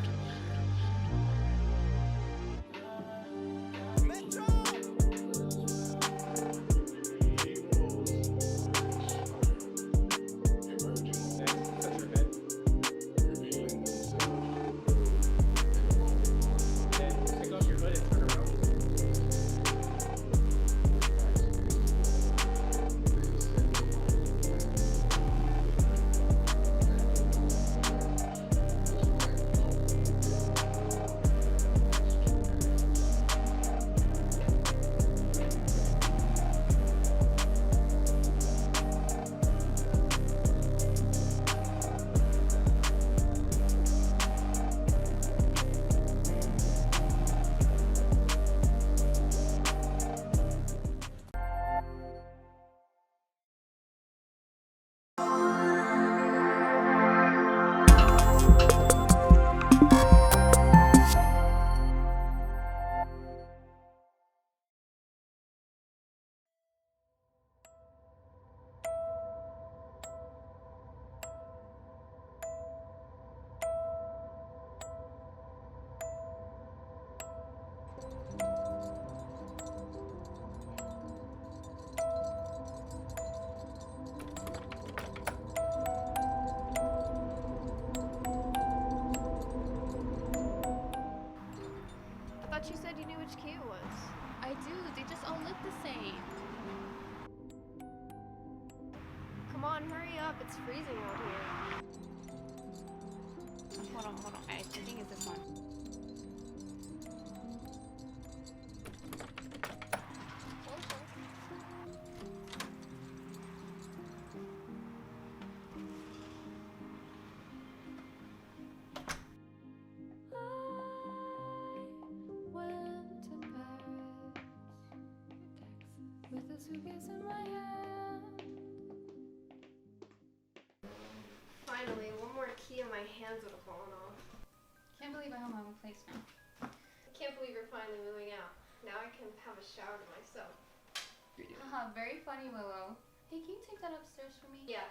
I thought you said you knew which key it was. I do, they just all look the same. Come on, hurry up, it's freezing out here. Hold on. I think it's this one. With a suitcase in my hand. Finally, one more key and my hands would have fallen off. Can't believe I have my own place now. I can't believe you're finally moving out. Now I can have a shower to myself. Haha, very funny, Willow. Hey, can you take that upstairs for me? Yeah.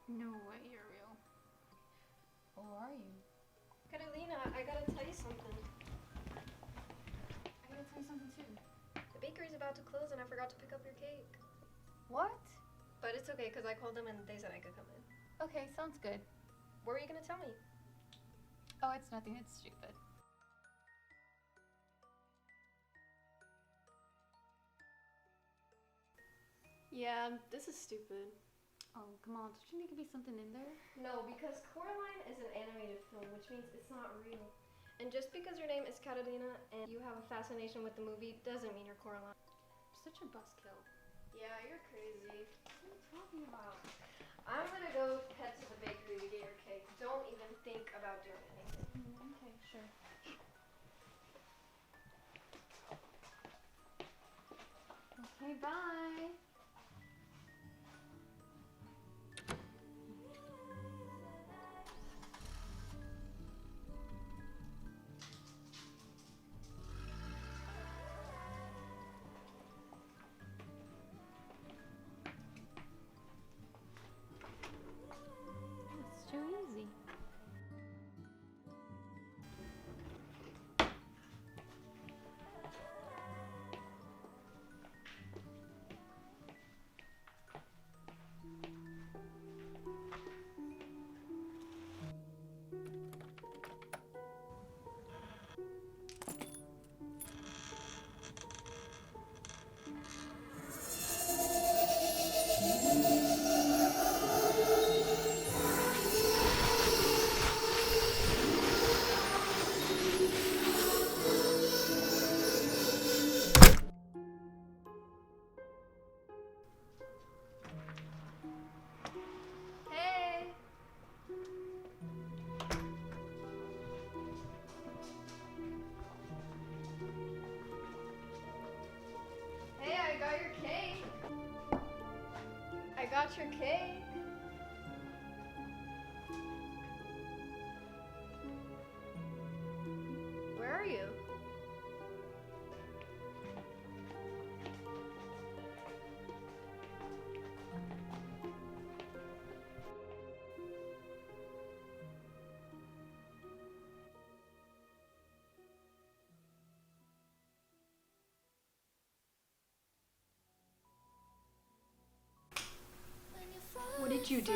No way you're real. Who are you? Catalina, I gotta tell you something. I gotta tell you something too. The bakery's about to close and I forgot to pick up your cake. What? But it's okay because I called them and they said I could come in. Okay, sounds good. What were you gonna tell me? Oh, it's nothing, it's stupid. Yeah, this is stupid. Oh, come on, don't you think it could be something in there? No, because Coraline is an animated film, which means it's not real. And just because your name is Catalina and you have a fascination with the movie doesn't mean you're Coraline. Such a buzzkill. Yeah, you're crazy. What are you talking about? I'm gonna go head to the bakery to get your cake. Don't even think about doing anything. Okay, sure. Okay, bye. It's too easy. Hey! Hey, I got your cake. I got your cake. Where are you? What did you do?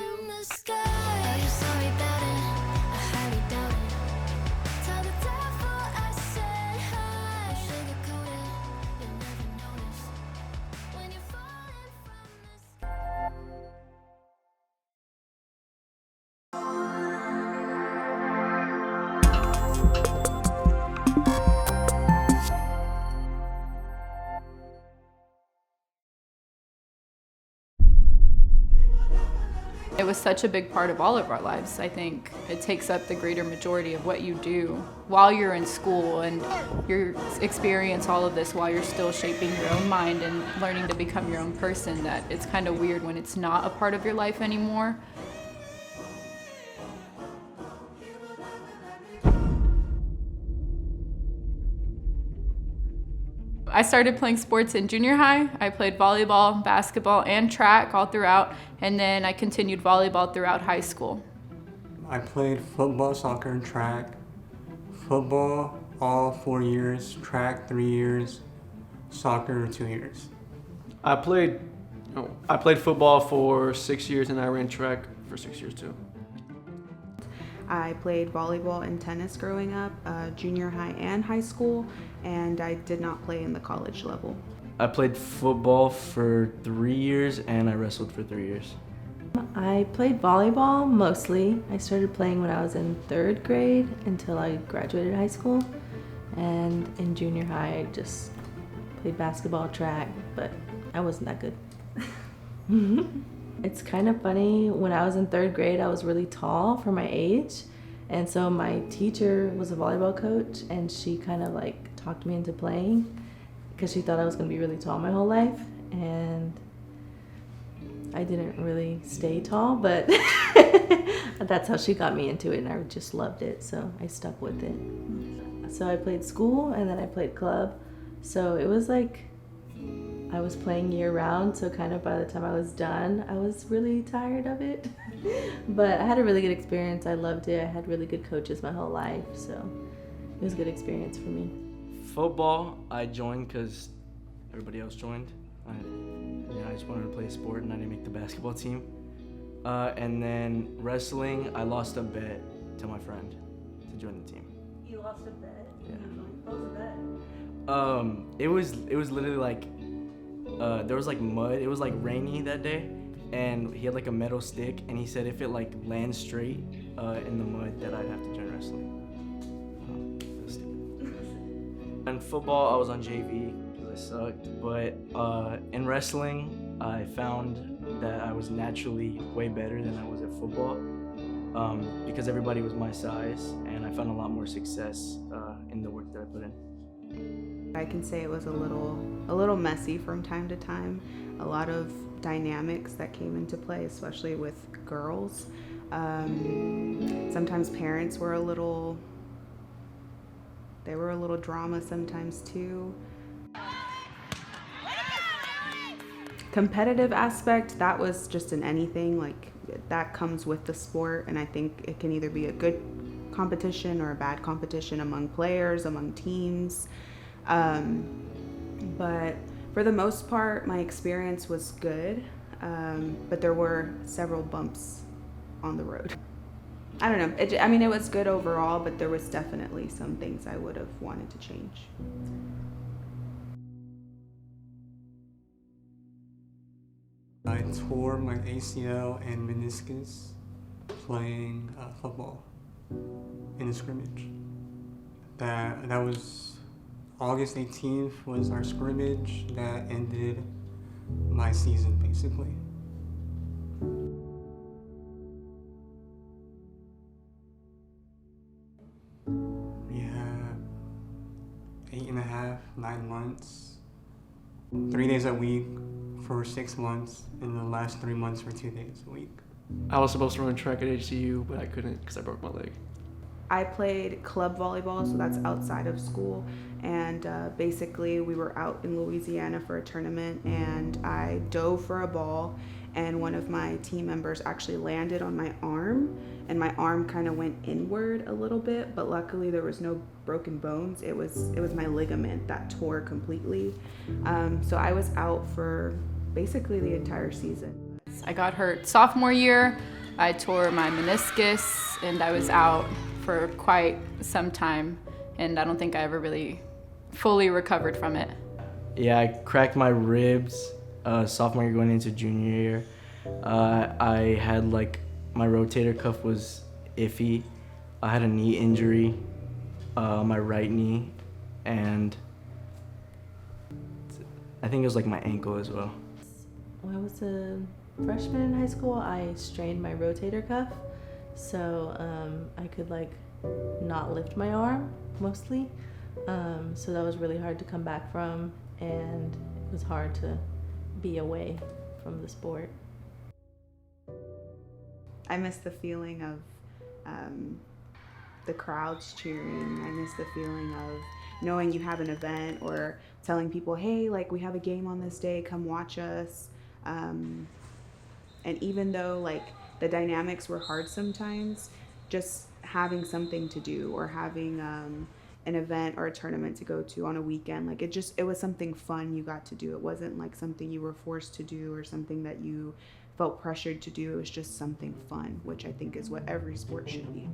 It was such a big part of all of our lives. I think it takes up the greater majority of what you do while you're in school, and you experience all of this while you're still shaping your own mind and learning to become your own person, that it's kind of weird when it's not a part of your life anymore. I started playing sports in junior high. I played volleyball, basketball, and track all throughout, and then I continued volleyball throughout high school. I played football, soccer, and track. Football, all 4 years. Track, 3 years. Soccer, 2 years. I played football for 6 years and I ran track for 6 years too. I played volleyball and tennis growing up, junior high and high school, and I did not play in the college level. I played football for 3 years and I wrestled for 3 years. I played volleyball mostly. I started playing when I was in 3rd grade until I graduated high school. And in junior high, I just played basketball, track, but I wasn't that good. It's kind of funny, when I was in 3rd grade, I was really tall for my age. And so my teacher was a volleyball coach, and she kind of like talked me into playing because she thought I was going to be really tall my whole life. And I didn't really stay tall, but that's how she got me into it, and I just loved it, so I stuck with it. So I played school, and then I played club. So it was like I was playing year round, so kind of by the time I was done, I was really tired of it. But I had a really good experience. I loved it. I had really good coaches my whole life, so it was a good experience for me. Football, I joined because everybody else joined. I just wanted to play a sport and I didn't make the basketball team. And then wrestling, I lost a bet to my friend to join the team. You lost a bet? Yeah. What was the bet? It was literally like, there was like mud. It was like rainy that day, and he had like a metal stick, and he said if it like lands straight in the mud, that I'd have to join wrestling. That was stupid. In football, I was on JV because I sucked, but in wrestling, I found that I was naturally way better than I was at football because everybody was my size, and I found a lot more success in the work that I put in. I can say it was a little messy from time to time. A lot of dynamics that came into play, especially with girls. Sometimes parents were a little drama sometimes too. Competitive aspect, that was just in anything, like that comes with the sport, and I think it can either be a good competition or a bad competition among players, among teams. But for the most part, my experience was good, but there were several bumps on the road. I don't know, it was good overall, but there was definitely some things I would have wanted to change. I tore my ACL and meniscus playing football in a scrimmage. That was August 18th was our scrimmage that ended my season basically. Yeah, 8.5, 9 months, 3 days a week for 6 months, and the last 3 months for 2 days a week. I was supposed to run track at HCU, but I couldn't because I broke my leg. I played club volleyball, so that's outside of school, and basically we were out in Louisiana for a tournament, and I dove for a ball, and one of my team members actually landed on my arm, and my arm kind of went inward a little bit, but luckily there was no broken bones. It was my ligament that tore completely. So I was out for basically the entire season. I got hurt sophomore year. I tore my meniscus, and I was out for quite some time, and I don't think I ever really fully recovered from it. Yeah, I cracked my ribs sophomore year going into junior year. I had my rotator cuff was iffy. I had a knee injury, my right knee, and I think it was my ankle as well. When I was a freshman in high school, I strained my rotator cuff, so I could not lift my arm mostly. So that was really hard to come back from, and it was hard to be away from the sport. I miss the feeling of the crowds cheering. I miss the feeling of knowing you have an event or telling people, hey, we have a game on this day, come watch us. And even though the dynamics were hard sometimes, just having something to do or having an event or a tournament to go to on a weekend, it was something fun you got to do. It wasn't something you were forced to do or something that you felt pressured to do. It was just something fun, which I think is what every sport should be.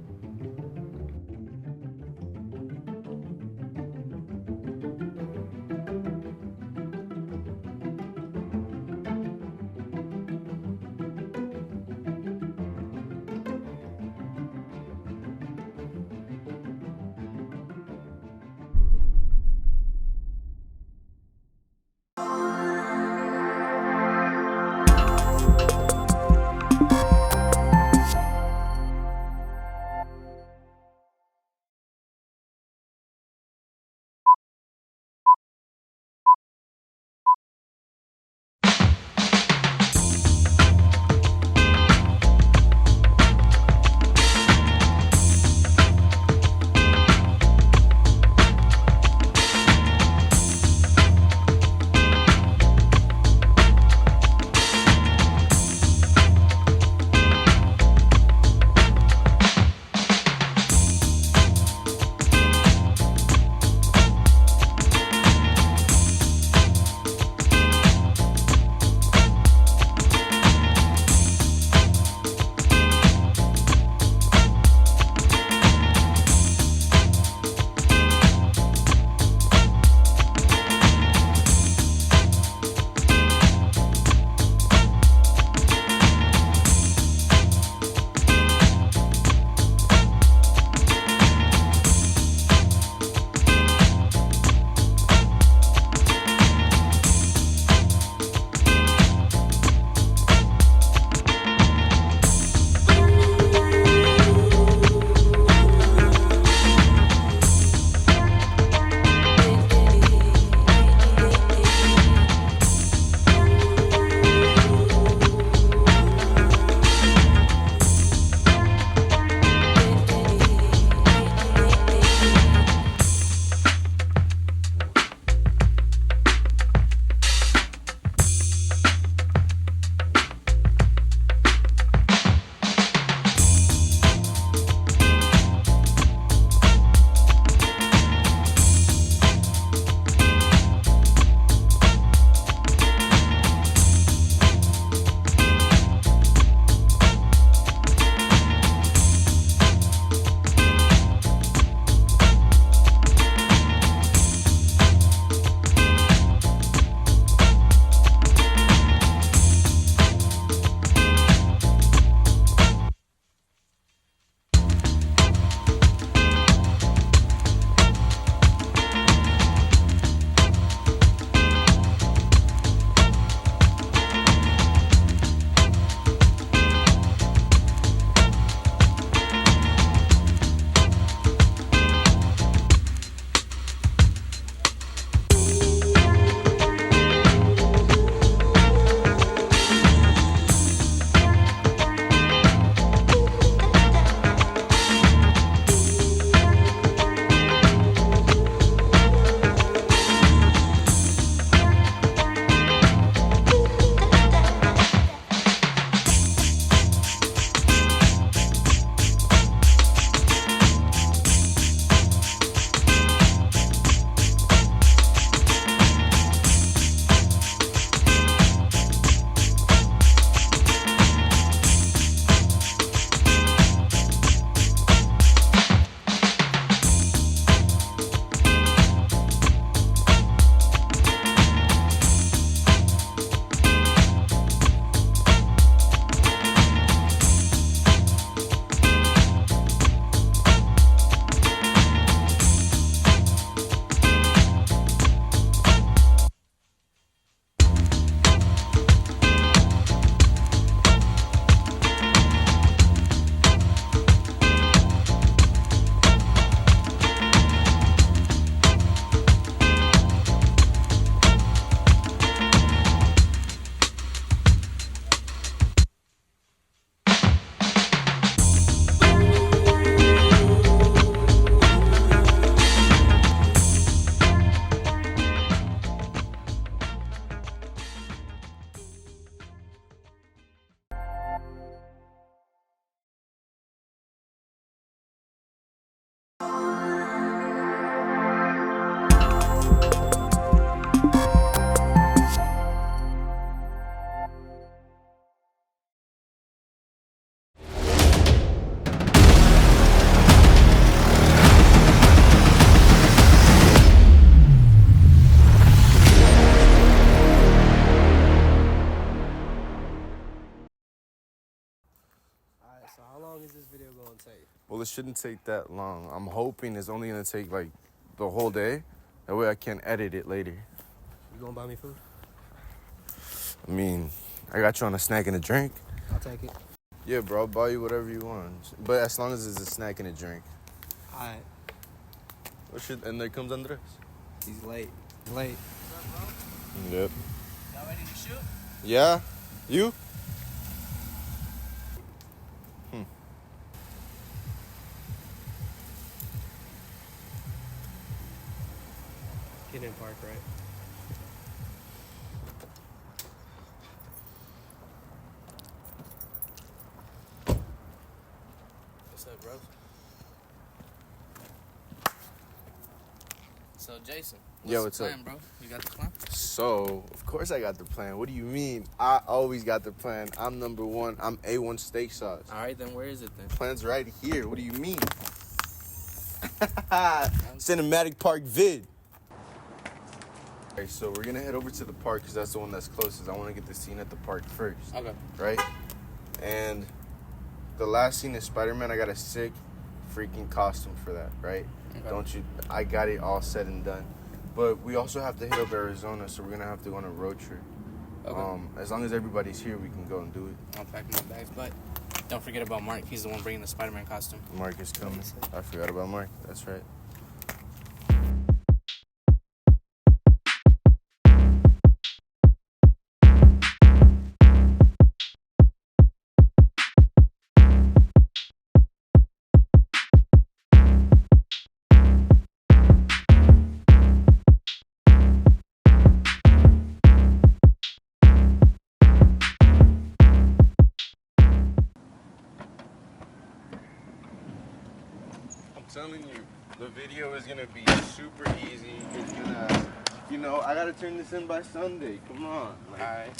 Well, it shouldn't take that long. I'm hoping it's only gonna take like the whole day. That way I can edit it later. You gonna buy me food? I mean, I got you on a snack and a drink. I'll take it. Yeah, bro, I'll buy you whatever you want. But as long as it's a snack and a drink. Alright. Oh shit, and there comes Andres. He's late. Late. Yep. Y'all ready to shoot? Yeah? You? Get in park, right? What's up, bro? So, Jason, Yeah, what's the plan, up? bro? You got the plan? So, of course I got the plan. What do you mean? I always got the plan. I'm number one. I'm A1 steak sauce. All right, then where is it then? Plan's right here. What do you mean? Cinematic Park vid. Okay, so we're gonna head over to the park because that's the one that's closest. I want to get the scene at the park first. Okay. Right? And the last scene is Spider-Man. I got a sick freaking costume for that, right? Okay. Don't you? I got it all said and done. But we also have to hit up Arizona, so we're gonna have to go on a road trip. Okay. As long as everybody's here, we can go and do it. I'll pack my bags, but don't forget about Mark. He's the one bringing the Spider-Man costume. Mark is coming. I forgot about Mark. That's right. I'm telling you, the video is gonna be super easy. It's gonna, I gotta turn this in by Sunday. Come on. Like, all right.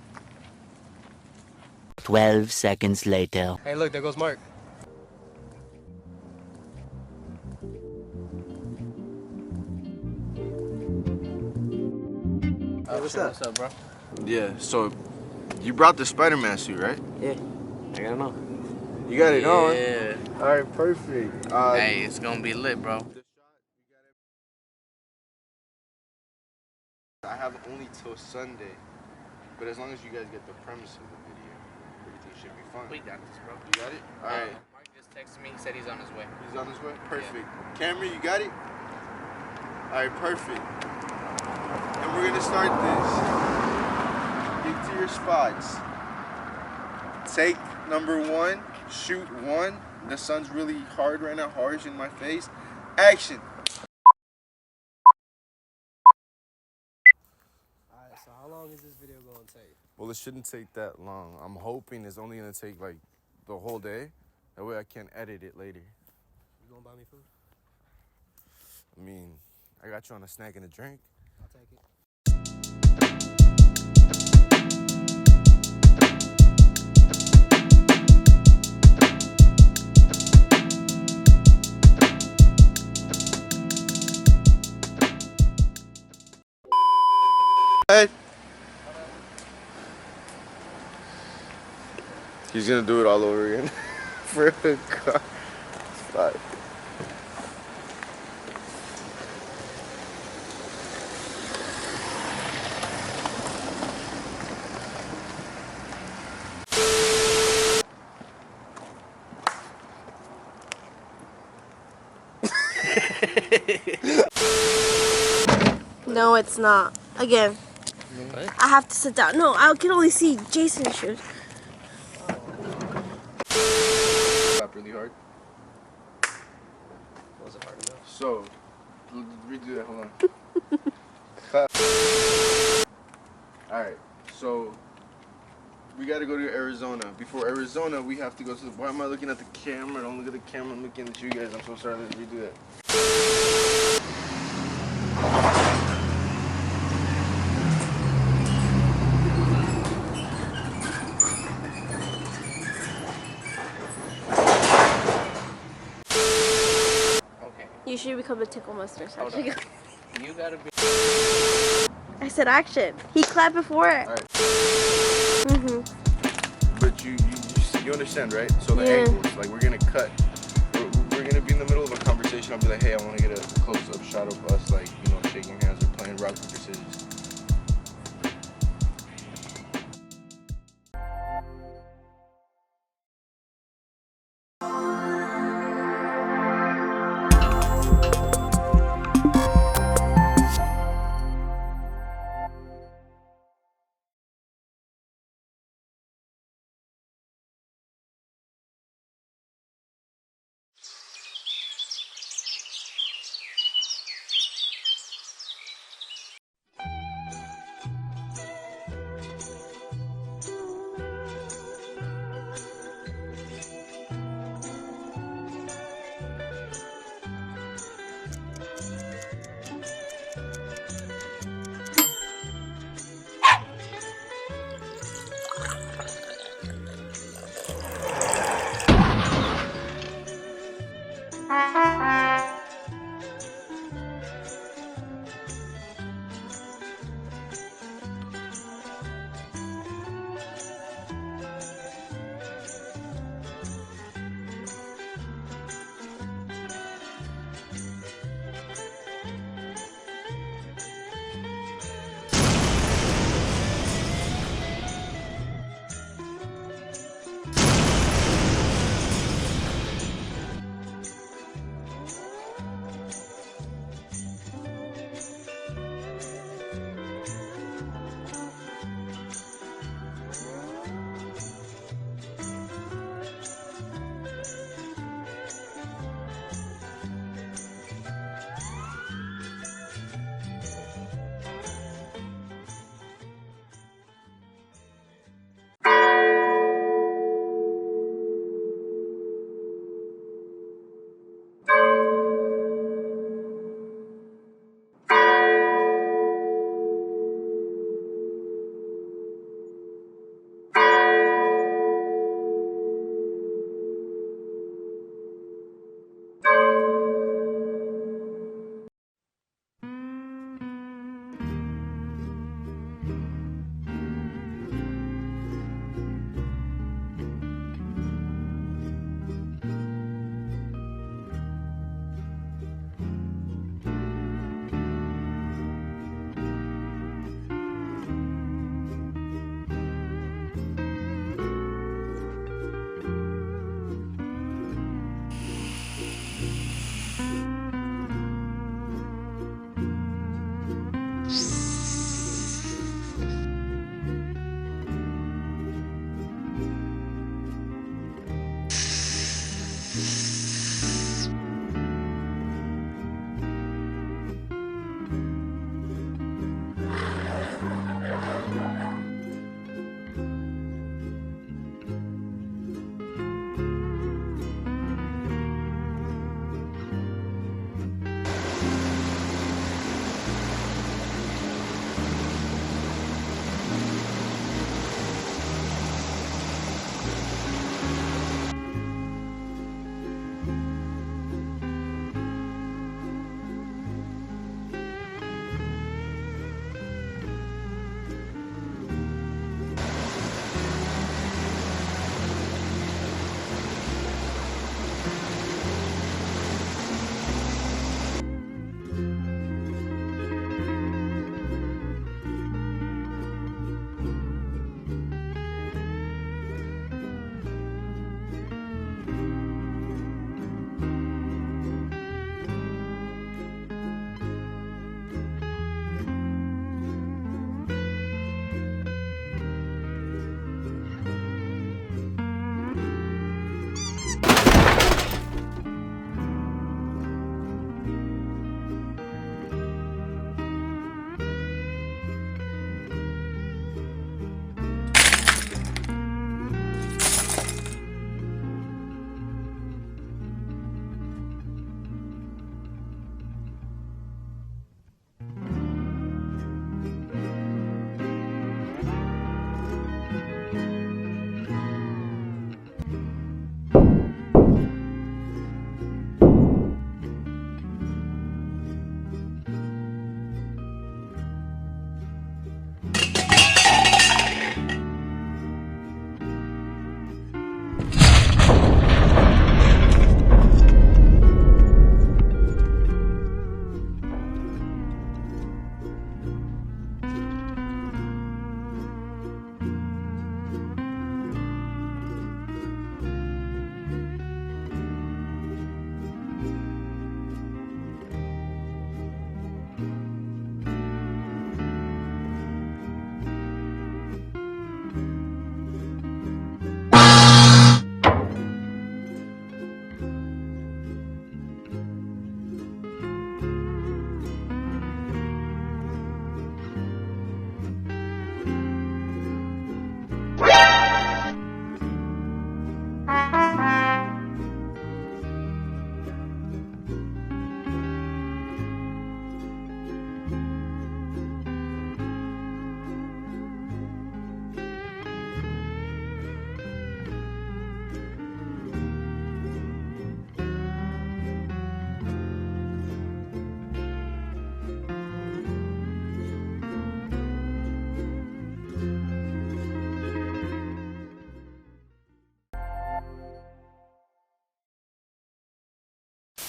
12 seconds later. Hey, look, there goes Mark. What's up? What's up, bro? Yeah. So, you brought the Spider-Man suit, right? Yeah. I gotta know. You got it on. Yeah. All right. Perfect. Hey, it's gonna be lit, bro. I have only till Sunday, but as long as you guys get the premise of the video, everything should be fine. We got this, bro. You got it? All right. Mark just texted me. He said he's on his way. He's on his way? Perfect. Cameron, you got it? All right, perfect. And we're going to start this. Get to your spots. Take number 1, shoot 1. The sun's really hard right now, harsh in my face. Action. Alright, so how long is this video gonna take? Well, it shouldn't take that long. I'm hoping it's only going to take like the whole day. That way I can edit it later. You gonna buy me food? I mean, I got you on a snack and a drink. I'll take it. Hey. He's gonna do it all over again for a car spot. No, it's not. Again. What? I have to sit down. No, I can only see Jason's shoes. Clap really hard. Was it hard enough? So, redo that. Hold on. Clap. All right. So, we got to go to Arizona. Before Arizona, we have to go to the. Why am I looking at the camera? Don't look at the camera. I'm looking at you guys. I'm so sorry. Let's redo that. You should become a tickle monster. So Hold on. You gotta be. I said action. He clapped before it. All right. Mm-hmm. But you understand, right? So the Yeah. angles, like we're gonna cut. We're gonna be in the middle of a conversation, I'll be like, hey, I want to get a close-up shot of us, like, you know, shaking hands or playing rock, paper, scissors.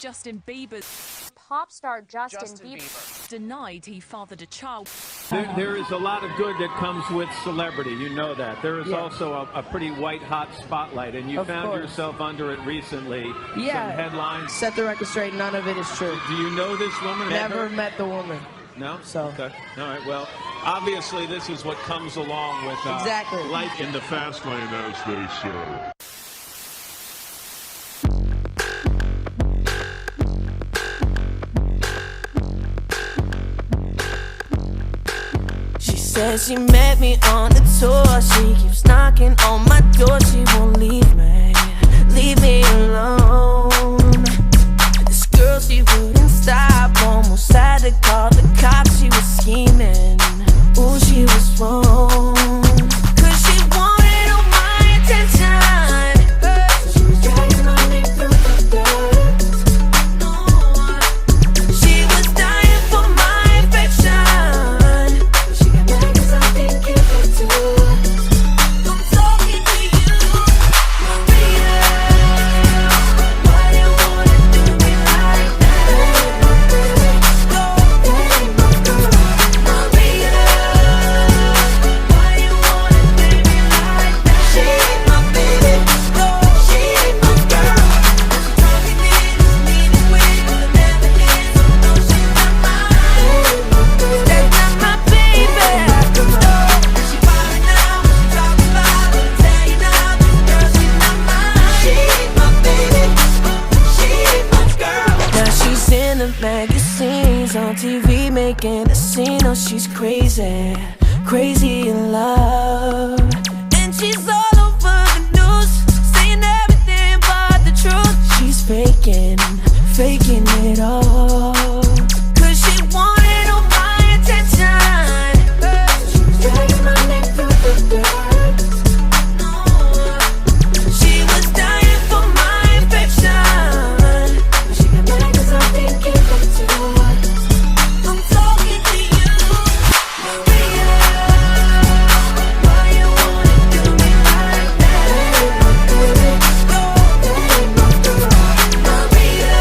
Justin Bieber's pop star Justin Bieber denied he fathered a child. There is a lot of good that comes with celebrity. You know that. There is Yeah. also a pretty white hot spotlight, and you Of found course. yourself under it recently. Yeah. Some headlines. Set the record straight. None of it is true. Do you know this woman? Never met the woman. No? So. Okay. All right. Well, obviously, this is what comes along with Exactly. life in the fast lane, as they say. She says she met me on the tour. She keeps knocking on my door. She won't leave me alone. This girl, she wouldn't stop. Almost had to call the cops. She was scheming. Ooh, she was wrong. 'Cause she wanted all my attention. She was dragging my name through the dirt. She was dying for my affection. She got mad 'cause I didn't give it to her. I'm talking to you, Maria. Why you wanna do me like that? Go, hey, my girl, Maria. Why you wanna do me like that? She ain't my baby, no, she ain't my girl. She talking this, need it with, but I never did, so no, she's not mine. That's not my baby, no. She ballin' now, she talking about it, tell you now, this girl, she's not mine. She ain't my baby, she ain't my girl. Now she's in the magazines, on TV, making a scene. Oh, she's crazy, crazy in love. And she's all over the news, saying everything but the truth. She's faking it all. 'Cause she wanted all my attention. She was dragging my name through the dirt. She was dying for my affection. She got mad 'cause I didn't give it to her. I'm talking to you, Maria. Why you wanna do me like that? Go, hey, my girl, Maria.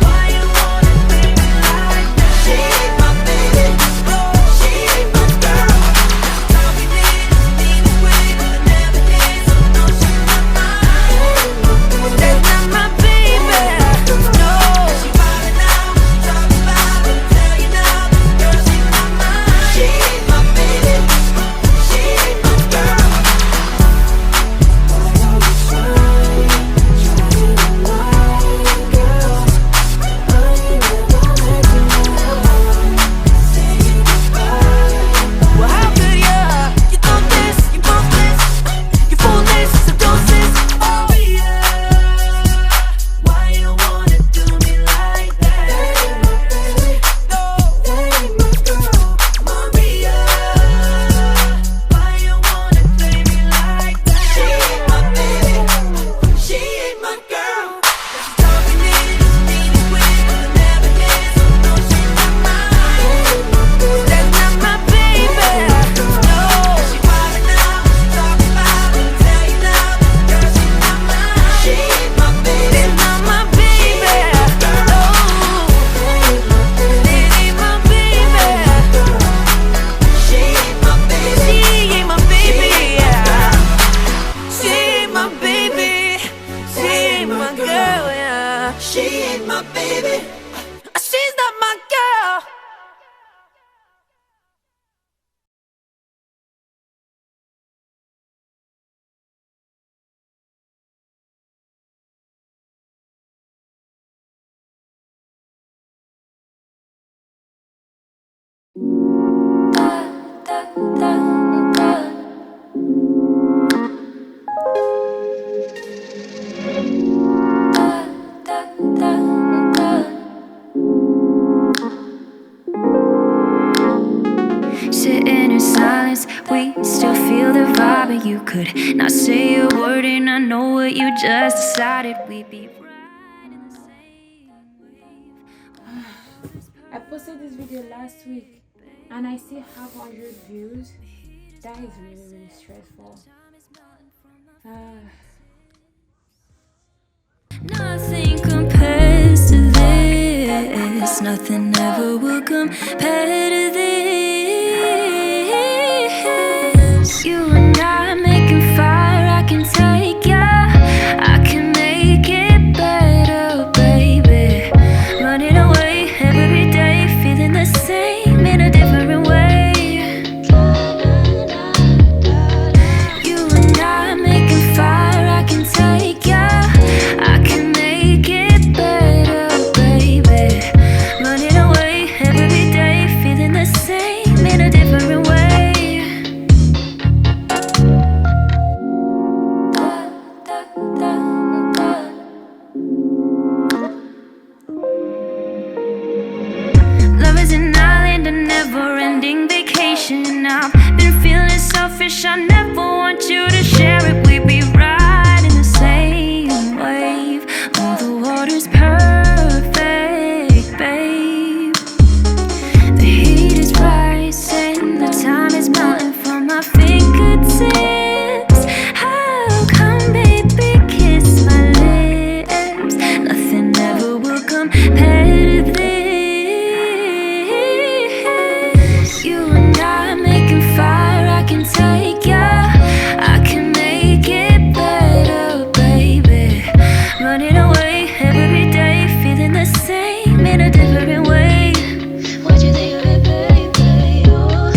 Why you wanna do me like that? She ain't my baby, no, she ain't my girl. Talking this, need it with, but I never did, so no, she's not mine. That's not my baby, no. She ballin' now, she talking about it, tell you now, this girl, she's not mine. She ain't my baby, she ain't my girl. Well, how could ya? You thought this, you bought this, you fool this, so don't this. Oh yeah, why you wanna do me like that? No, that ain't my girl, Maria. Why you wanna play me like that? She ain't my baby, she ain't my girl. She's talking this, need it with, but I never did, so no, she's not mine. That's not my baby, no. She ballin' now, she talking about it, tell you now, this girl, she's not mine. She ain't my baby, that's not my baby, no. This ain't my baby. She ain't my baby, she ain't my baby, yeah. She ain't my baby, she ain't my girl, yeah. She ain't my baby, she's not my girl. Sitting in silence, we still feel the vibe, but you could not say a word, and I know what you just decided. We'd be right in the same wave. I posted this video last week and I see half 100 views. That is really, really stressful. Nothing compares. 'cause nothing ever will compare to this. You and I making fire, I can take ya. I can make it better, baby. Running away every day, feeling the same in a different way. You and I making fire, I can take ya. I can make it better, baby. Running away every day, feeling the same in a different way. Love is an island, a never-ending vacation. I've been feeling selfish, I never want you to share it. We be riding the same wave. Oh, the water's perfect, babe. The heat is rising, the time is melting from my fingertips. How come, baby, kiss my lips? Nothing ever will compare to this. You and I making fire, I can take ya. I can make it better, baby. Running away every day, feeling the same in a different way. What you think of it, baby? Oh.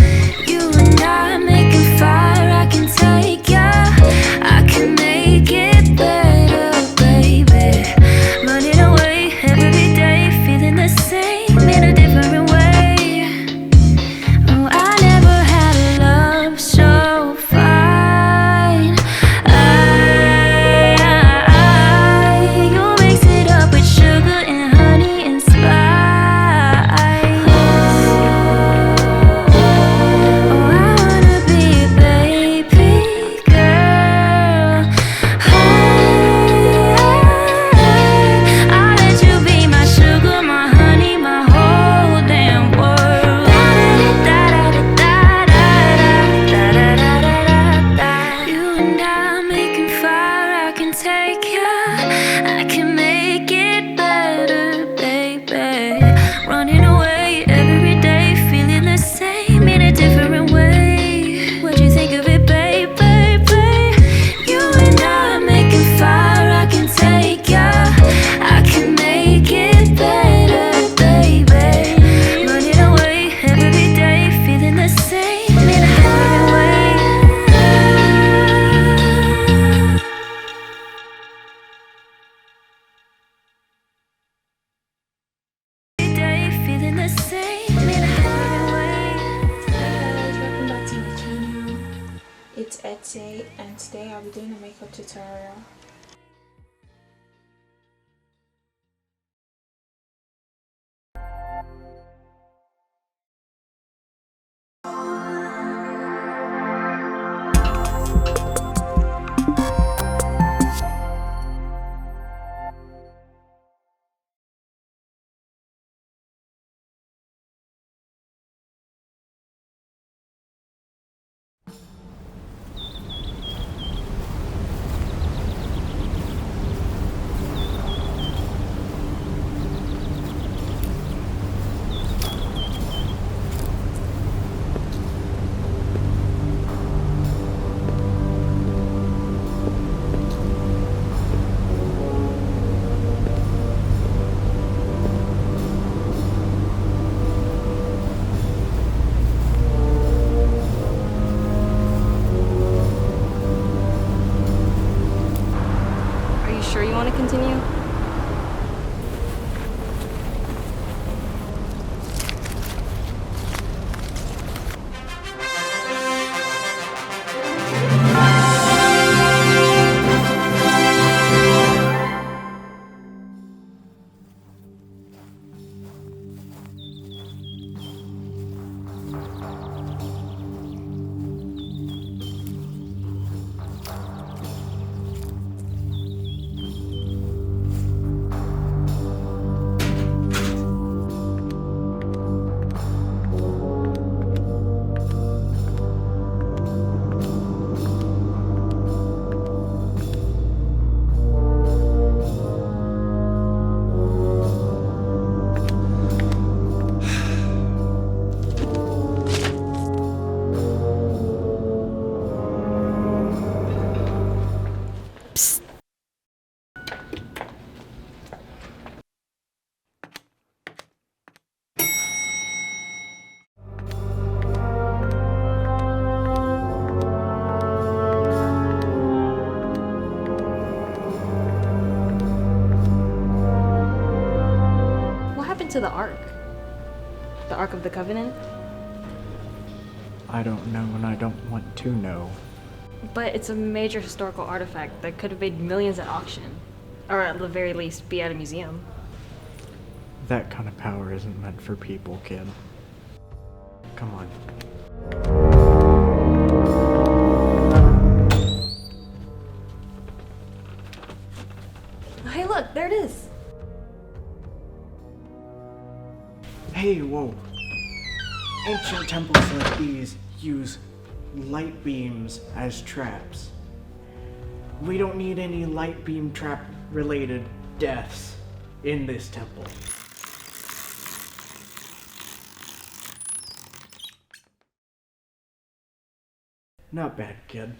You and I making fire, I can take ya. I can make it better, baby. Running away every day, feeling the same in a different way. Oh, I never had a love so fine. You mix it up with sugar and honey and spice. Oh, I wanna be a baby girl. I'll let you be my sugar, my honey, my whole damn world. You and I making fire, I can take ya. I can make it better, baby. Running away every day, feeling the same in a different way. What you think of it, baby? You and I making fire, I can take ya. I can make it better, baby. Running away every day, feeling the same in a different way. Every day, feeling the same in a different way. Guys, welcome back to my channel. It's Etsy, and today I'll be doing a makeup tutorial. to the Ark? The Ark of the Covenant? I don't know, and I don't want to know. But it's a major historical artifact that could have made millions at auction. Or at the very least, be at a museum. That kind of power isn't meant for people, kid. Come on. Hey, look, there it is. Hey, whoa. Ancient temples like these use light beams as traps. We don't need any light beam trap related deaths in this temple. Not bad, kid.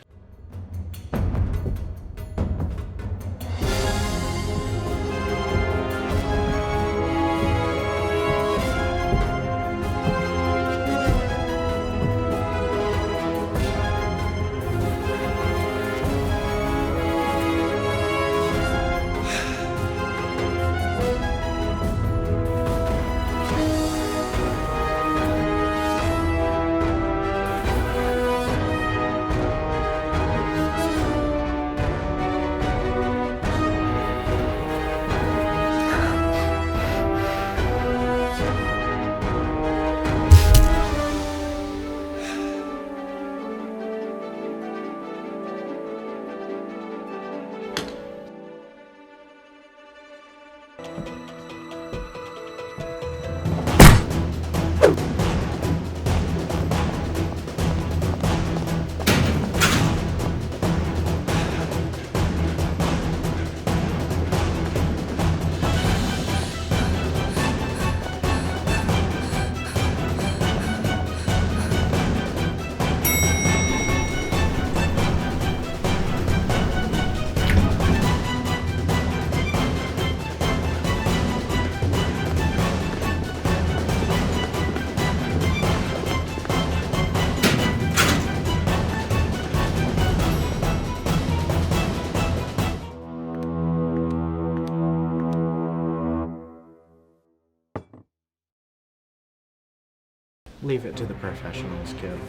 Leave it to the professionals, kid.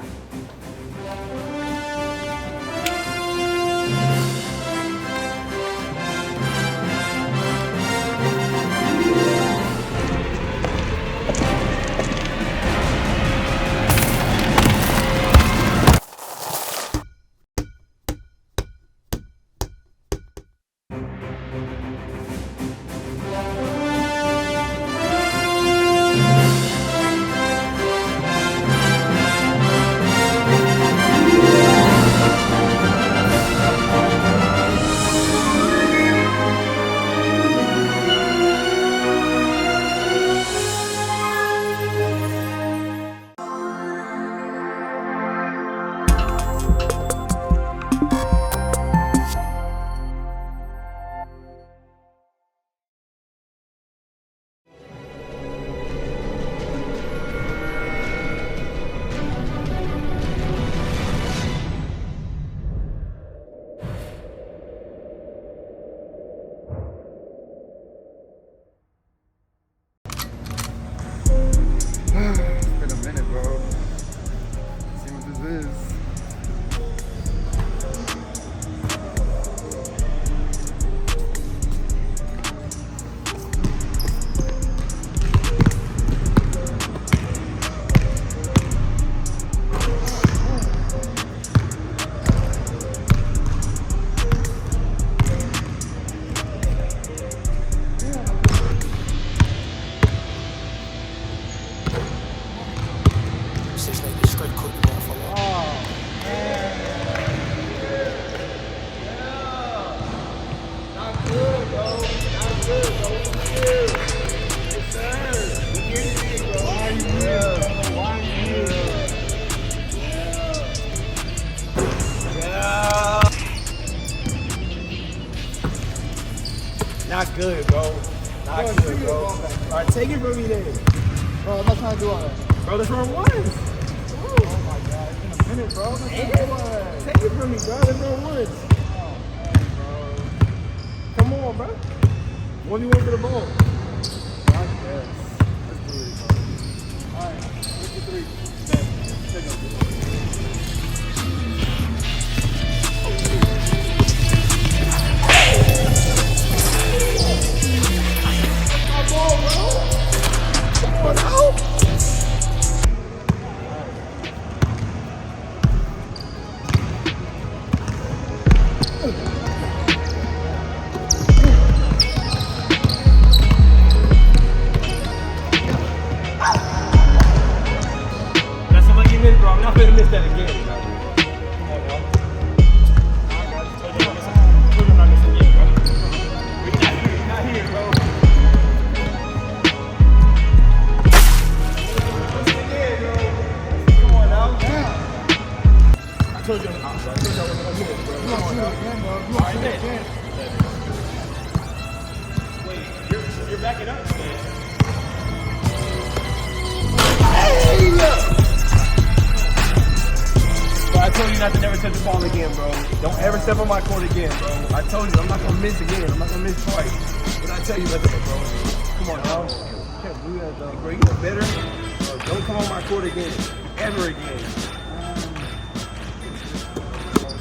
It's been a minute, bro. Let's see what this is. Not good, bro. Not good, bro. Alright, take it from me then. Bro, I'm not trying to do all that. Bro, that's wrong ones. Oh my god, it's been a minute, bro. Take it from me, bro. That's wrong ones. Oh, man, bro. Come on, bro. What do you want for the ball? I guess. Alright, 53. Take it. That's something you missed, bro. I'm not gonna miss that again, bro. Come on, bro. We're not missing again, bro. We're not here, bro. Come on now. I told you I wasn't gonna miss, bro. Come on now. All right, man. Wait, you're backing up, man. Bro, I told you not to never touch the ball again, bro. Don't ever step on my court again, bro. I told you I'm not gonna miss again. I'm not gonna miss twice. What I tell you about that, bro? Come on, now. You can't do that, though, bro. You know better. Bro, don't come on my court again. Ever again.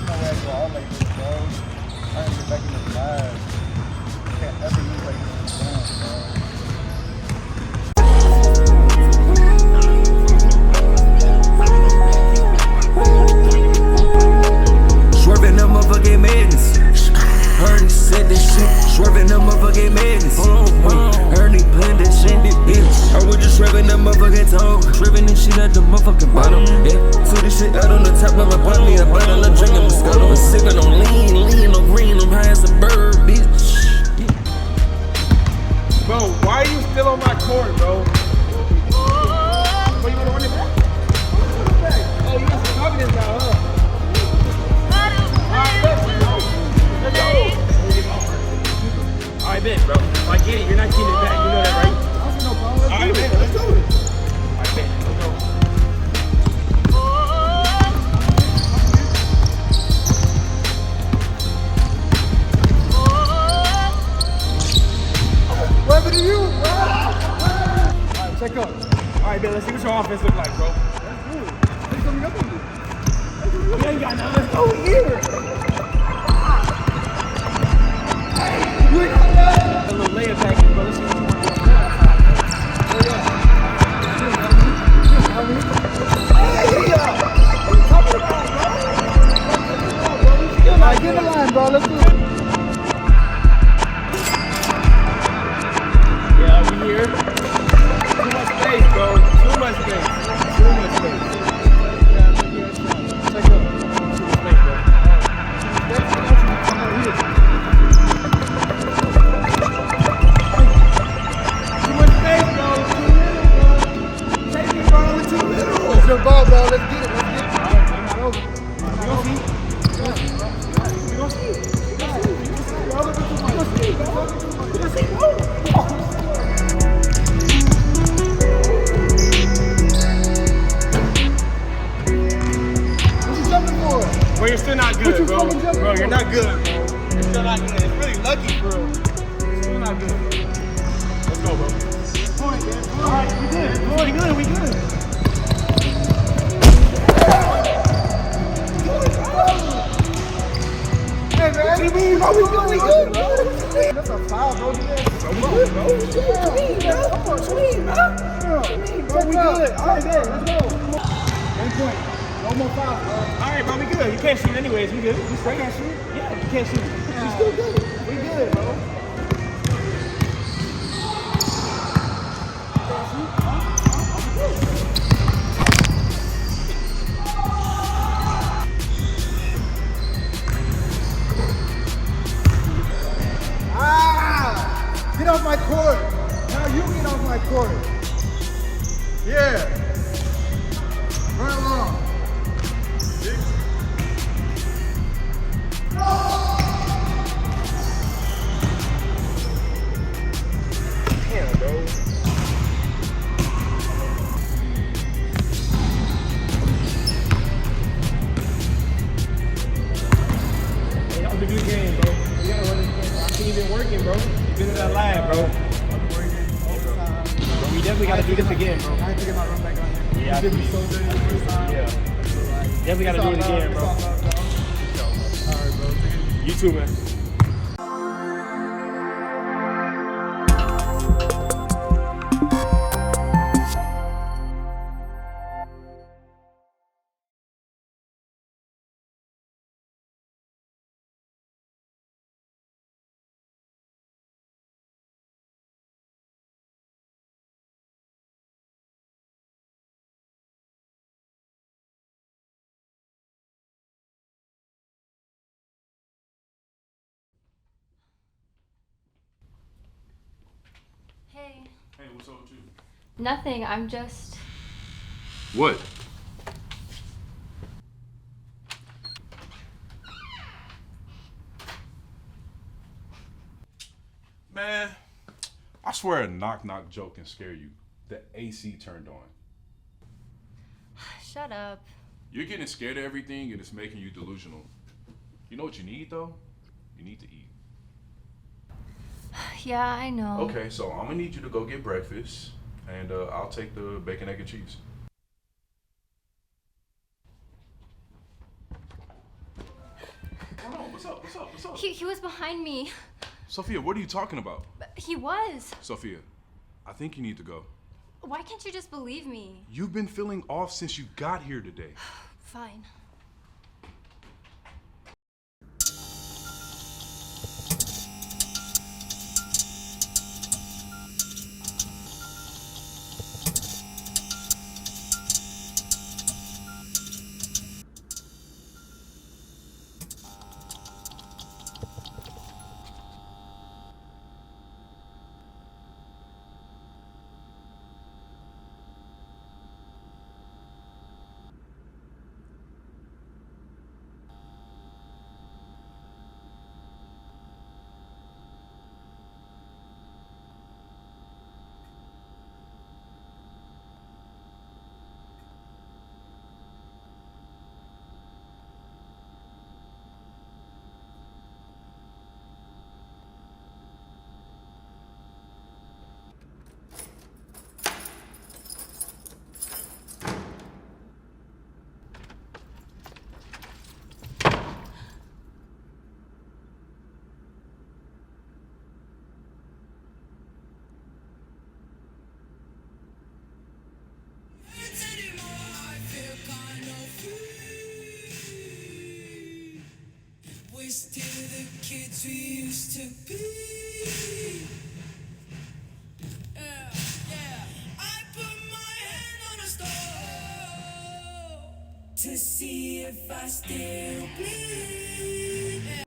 No way, bro. I'll like this, bro. I ain't get back in the class. I can't ever lose like this again, bro. Swerving the motherfucking madness. Heard he said this shit. Swerving the motherfucking madness. Heard he planned that shit. Yeah. I was just swerving the motherfucking toe. Swerving this shit at the motherfucking bottom. Yeah. So this shit out on the top. I'ma pop me a bottle of drink. I'm Moscato. I'm sipping on lean on green. I'm high as a bird, bitch. Bro, why are you still on my court, bro? What, you wanna run it back? Oh, you got some confidence now, huh? Alright, bet, bro. I get it. You're not getting it back. You know that, right? I don't see no problem. Alright, bet. Let's do it. Alright, bet. Let's go. What happened to you, bro? Alright, check up. Alright, bet. Let's see what your offense look like, bro. Let's do it. Let's coming up with you. We ain't got nothing. Let's go here. A little layup package, bro. Let's see what you want to do. Alright, get in the line, bro. Let's do it. Yeah, we here. Too much space, bro. Too much space. Too much space. Check up. Too much space, bro. It's your ball, bro. Let's get it. Let's get it. Alright, over. We gon' see. We gon' see. We gon' see, bro. What you jumping for? Bro, you're still not What good, you bro. fucking jumping Bro, for? you're not good, bro. You're still not good. It's really lucky, bro. You're still not good. Let's go, bro. Point, man. Alright, we good. We good. We good. Hey, man. What do you mean, bro? We good, bro. That's a foul, bro. Bro, we good, bro. What you mean, bro? What you mean, bro? Bro, we good. All right, man. Let's go. 1 point. No more foul, bro. Alright, bro, we good. You can't shoot anyways. We good. We I straight. can't shoot. Yeah, you can't shoot. We still good. We good, bro. Get off my court. Now you get off my court. Yeah. Run along. Damn, bro. Hey, that was a good game, bro. We gotta run this game. I think you've been working, bro. You've been in that lab, bro. Bro, we definitely gotta do this again, bro. I have to get my run back. You did me so good the first time. Yeah. Definitely gotta do it again, bro. Alright, bro. You too, man. Hey. Hey, what's up with you? Nothing. I'm just. What? Man, I swear a knock-knock joke can scare you. The AC turned on. Shut up. You're getting scared of everything and it's making you delusional. You know what you need, though? You need to eat. Yeah, I know. Okay, so I'm gonna need you to go get breakfast, and I'll take the bacon, egg, and cheese. Hold on, what's up, what's up, what's up? He was behind me. Sophia, what are you talking about? He was. Sophia, I think you need to go. Why can't you just believe me? You've been feeling off since you got here today. Fine. Still the kids we used to be. Yeah. I put my hand on a stove to see if I still bleed.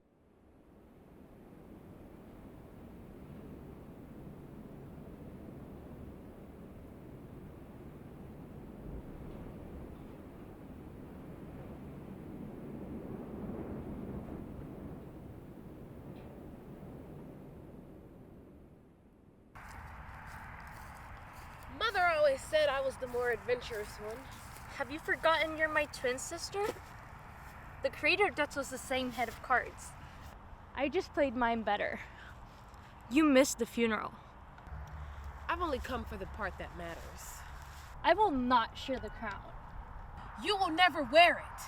Mother always said I was the more adventurous one. Have you forgotten you're my twin sister? The creator deck was the same head of cards. I just played mine better. You missed the funeral. I've only come for the part that matters. I will not share the crown. You will never wear it.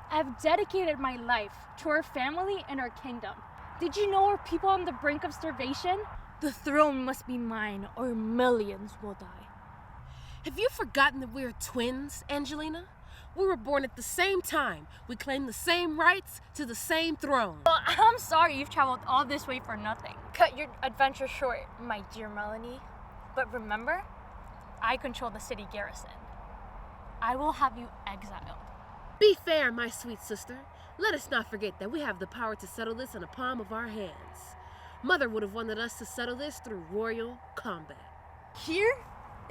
I've dedicated my life to our family and our kingdom. Did you know we're people on the brink of starvation? The throne must be mine or millions will die. Have you forgotten that we're twins, Angelina? We were born at the same time. We claim the same rights to the same throne. Well, I'm sorry you've traveled all this way for nothing. Cut your adventure short, my dear Melanie. But remember, I control the city garrison. I will have you exiled. Be fair, my sweet sister. Let us not forget that we have the power to settle this in the palm of our hands. Mother would have wanted us to settle this through royal combat. Here?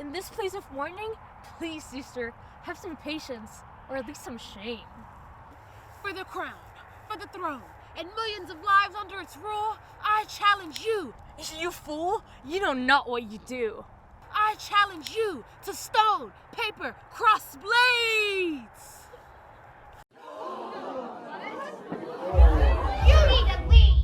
In this place of mourning? Please, sister, have some patience, or at least some shame. For the crown, for the throne, and millions of lives under its rule, I challenge you. You fool! You know not what you do. I challenge you to stone, paper, cross blades! You need to leave!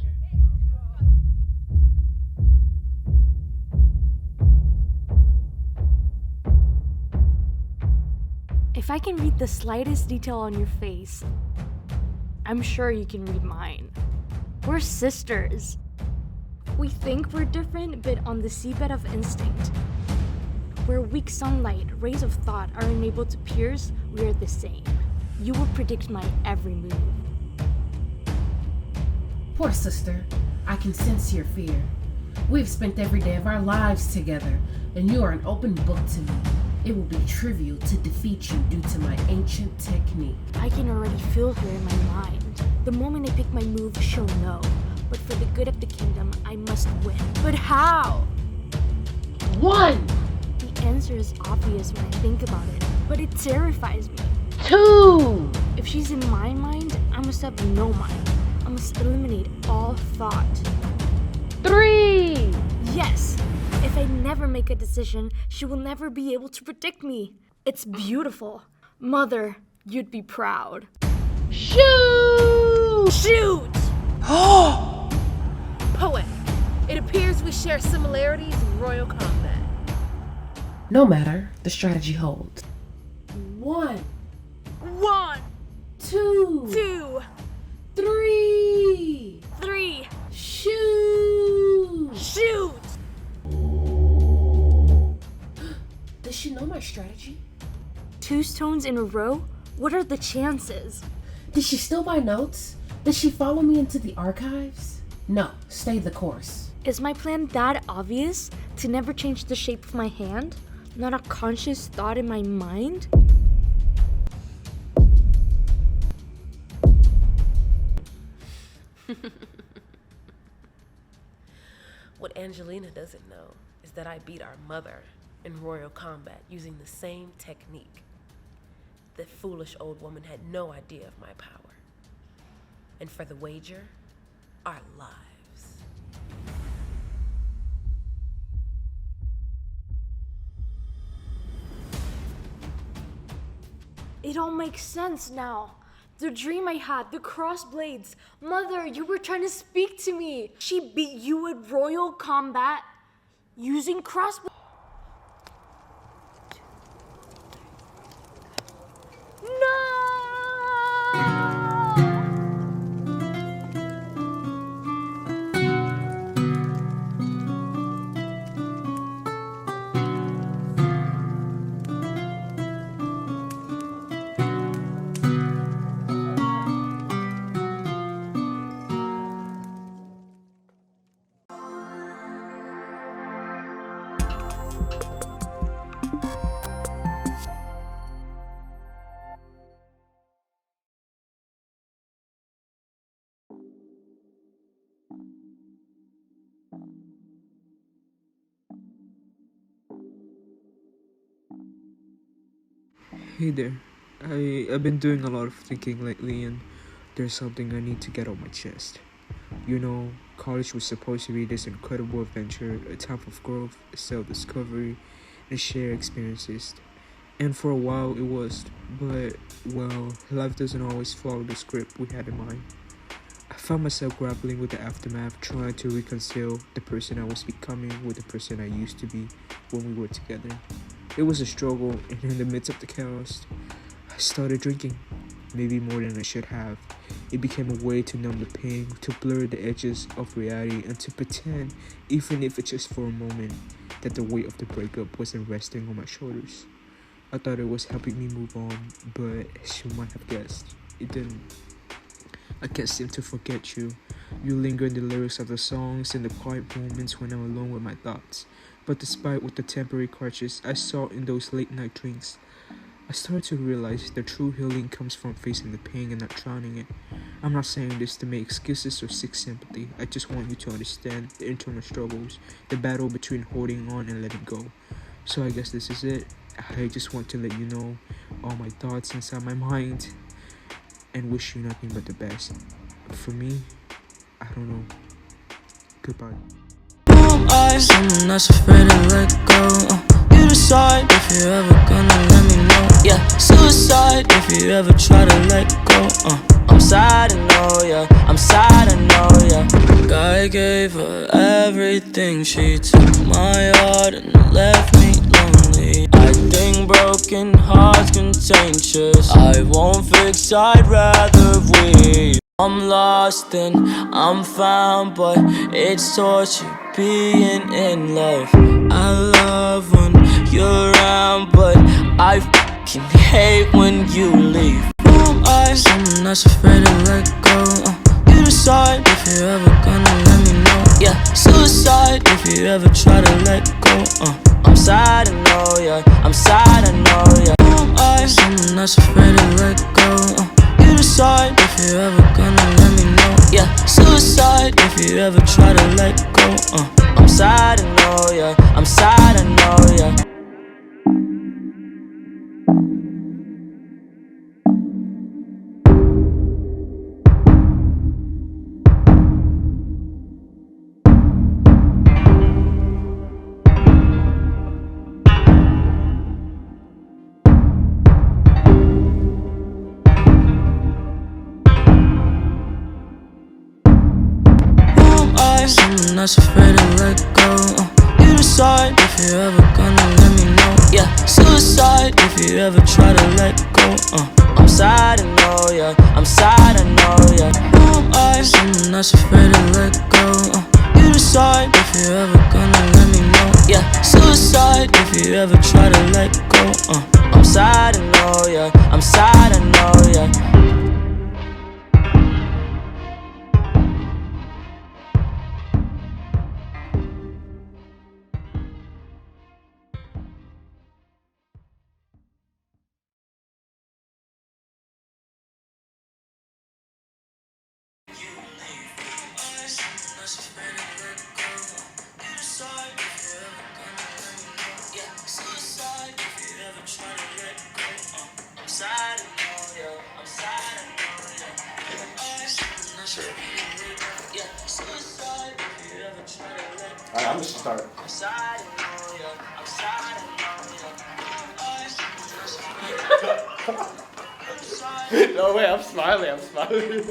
If I can read the slightest detail on your face, I'm sure you can read mine. We're sisters. We think we're different, but on the seabed of instinct, where weak sunlight, rays of thought are unable to pierce, we're the same. You will predict my every move. Poor sister, I can sense your fear. We've spent every day of our lives together, and you are an open book to me. It will be trivial to defeat you due to my ancient technique. I can already feel her in my mind. The moment I pick my move, she'll know. But for the good of the kingdom, I must win. But how? 1! The answer is obvious when I think about it, but it terrifies me. 2! If she's in my mind, I must have no mind. I must eliminate all thought. 3! Yes! If I never make a decision, she will never be able to predict me. It's beautiful. Mother, you'd be proud. Shoot! Shoot! Poet, it appears we share similarities in royal combat. No matter, the strategy holds. 1, 1, 2, 2, 3. 3. Shoot! Shoot! Does she know my strategy? 2 stones in a row? What are the chances? Did she steal my notes? Did she follow me into the archives? No, stay the course. Is my plan that obvious? To never change the shape of my hand? Not a conscious thought in my mind? What Angelina doesn't know is that I beat our mother in royal combat using the same technique. The foolish old woman had no idea of my power. And for the wager, our lives. It all makes sense now. The dream I had, the cross blades. Mother, you were trying to speak to me. She beat you at royal combat using crossblades. Hey there. I've been doing a lot of thinking lately, and there's something I need to get off my chest. You know, college was supposed to be this incredible adventure, a time of growth, self-discovery, and shared experiences. And for a while it was, but, well, life doesn't always follow the script we had in mind. I found myself grappling with the aftermath, trying to reconcile the person I was becoming with the person I used to be when we were together. It was a struggle, and in the midst of the chaos, I started drinking. Maybe more than I should have. It became a way to numb the pain, to blur the edges of reality, and to pretend, even if it's just for a moment, that the weight of the breakup wasn't resting on my shoulders. I thought it was helping me move on, but as you might have guessed, it didn't. I can't seem to forget you. You linger in the lyrics of the songs, in the quiet moments when I'm alone with my thoughts. But despite what the temporary crutches I saw in those late night drinks, I started to realize the true healing comes from facing the pain and not drowning it. I'm not saying this to make excuses or seek sympathy. I just want you to understand the internal struggles, the battle between holding on and letting go. So I guess this is it. I just want to let you know all my thoughts inside my mind and wish you nothing but the best. For me, I don't know. Goodbye. Someone that's afraid to let go. You decide if you're ever gonna let me know. Yeah, suicide if you ever try to let go. I'm sad, I know, yeah. I'm sad, I know, yeah. Guy gave her everything. She took my heart and left me lonely. me. I think broken hearts contagious. I won't fix, I'd rather weep. I'm lost and I'm found, but it's torture being in love. I love when you're around, but I fucking hate when you leave. Who am I? Someone that's afraid to let go. You decide if you're ever gonna let me know. Yeah, suicide if you ever try to let go. I'm sad, I know, yeah. I'm sad, I know, yeah. Who am I? Someone that's afraid to let go. You decide if you're ever gonna let me know. Yeah, suicide if you ever try to let go. I'm sad, I know, yeah. I'm sad, I know, yeah. Someone that's afraid to let go. You decide if you're ever gonna let me know. Yeah, suicide if you ever try to let go. I'm sad, I know, yeah. I'm sad, I know, yeah. Who am I? Someone that's afraid to let go. You decide if you're ever gonna let me know. Yeah, suicide if you ever try to let go. I'm sad, I know, yeah. I'm sad, I know, yeah. Alright, I'm just gonna start. No way, I'm smiling, I'm smiling.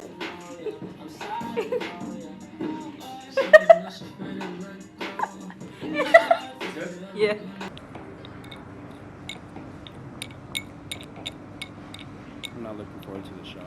Yeah. I'm not looking forward to the show.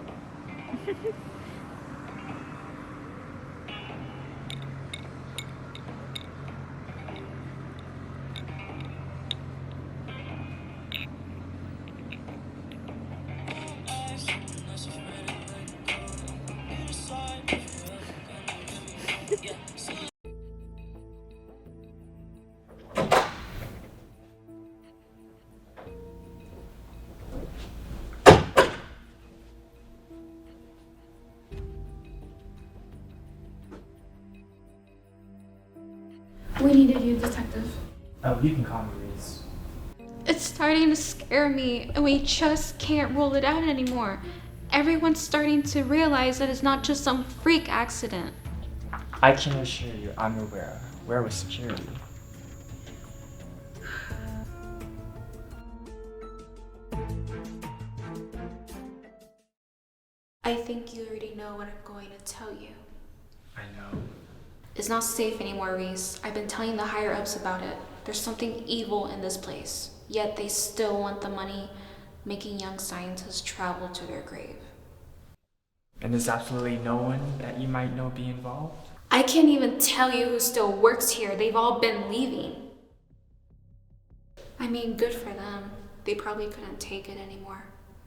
We needed you, detective. Oh, you can call me Reese. It's starting to scare me, and we just can't rule it out anymore. Everyone's starting to realize that it's not just some freak accident. I can assure you, I'm aware. Where was security? I think you already know what I'm going to tell you. I know. It's not safe anymore, Reese. I've been telling the higher ups about it. There's something evil in this place, yet they still want the money, making young scientists travel to their grave. And there's absolutely no one that you might know be involved? I can't even tell you who still works here. They've all been leaving. I mean, good for them. They probably couldn't take it anymore.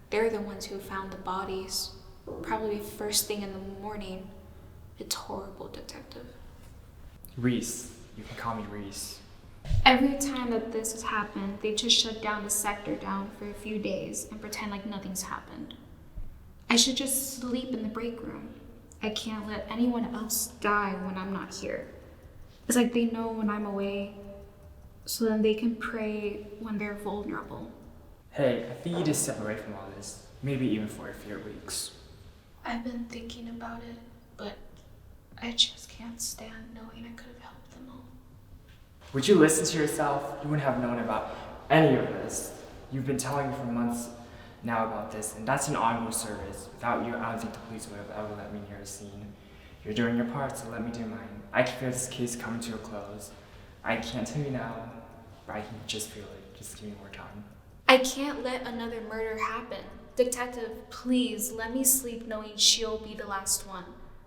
They're the ones who found the bodies. Probably first thing in the morning. It's horrible, detective. Reese. You can call me Reese. Every time that this has happened, they just shut down the sector down for a few days and pretend like nothing's happened. I should just sleep in the break room. I can't let anyone else die when I'm not here. It's like they know when I'm away, so then they can pray when they're vulnerable. Hey, I think you just step away from all this. Maybe even for a few weeks. I've been thinking about it, but I just can't stand knowing I could have helped them all. Would you listen to yourself? You wouldn't have known about any of this. You've been telling me for months now about this, and that's an honorable service. Without you, I don't think the police would have ever let me near the scene. You're doing your part, so let me do mine. I can feel this case coming to a close. I can't tell you now, but I can just feel it. Just give me more time. I can't let another murder happen. Detective, please let me sleep knowing she'll be the last one.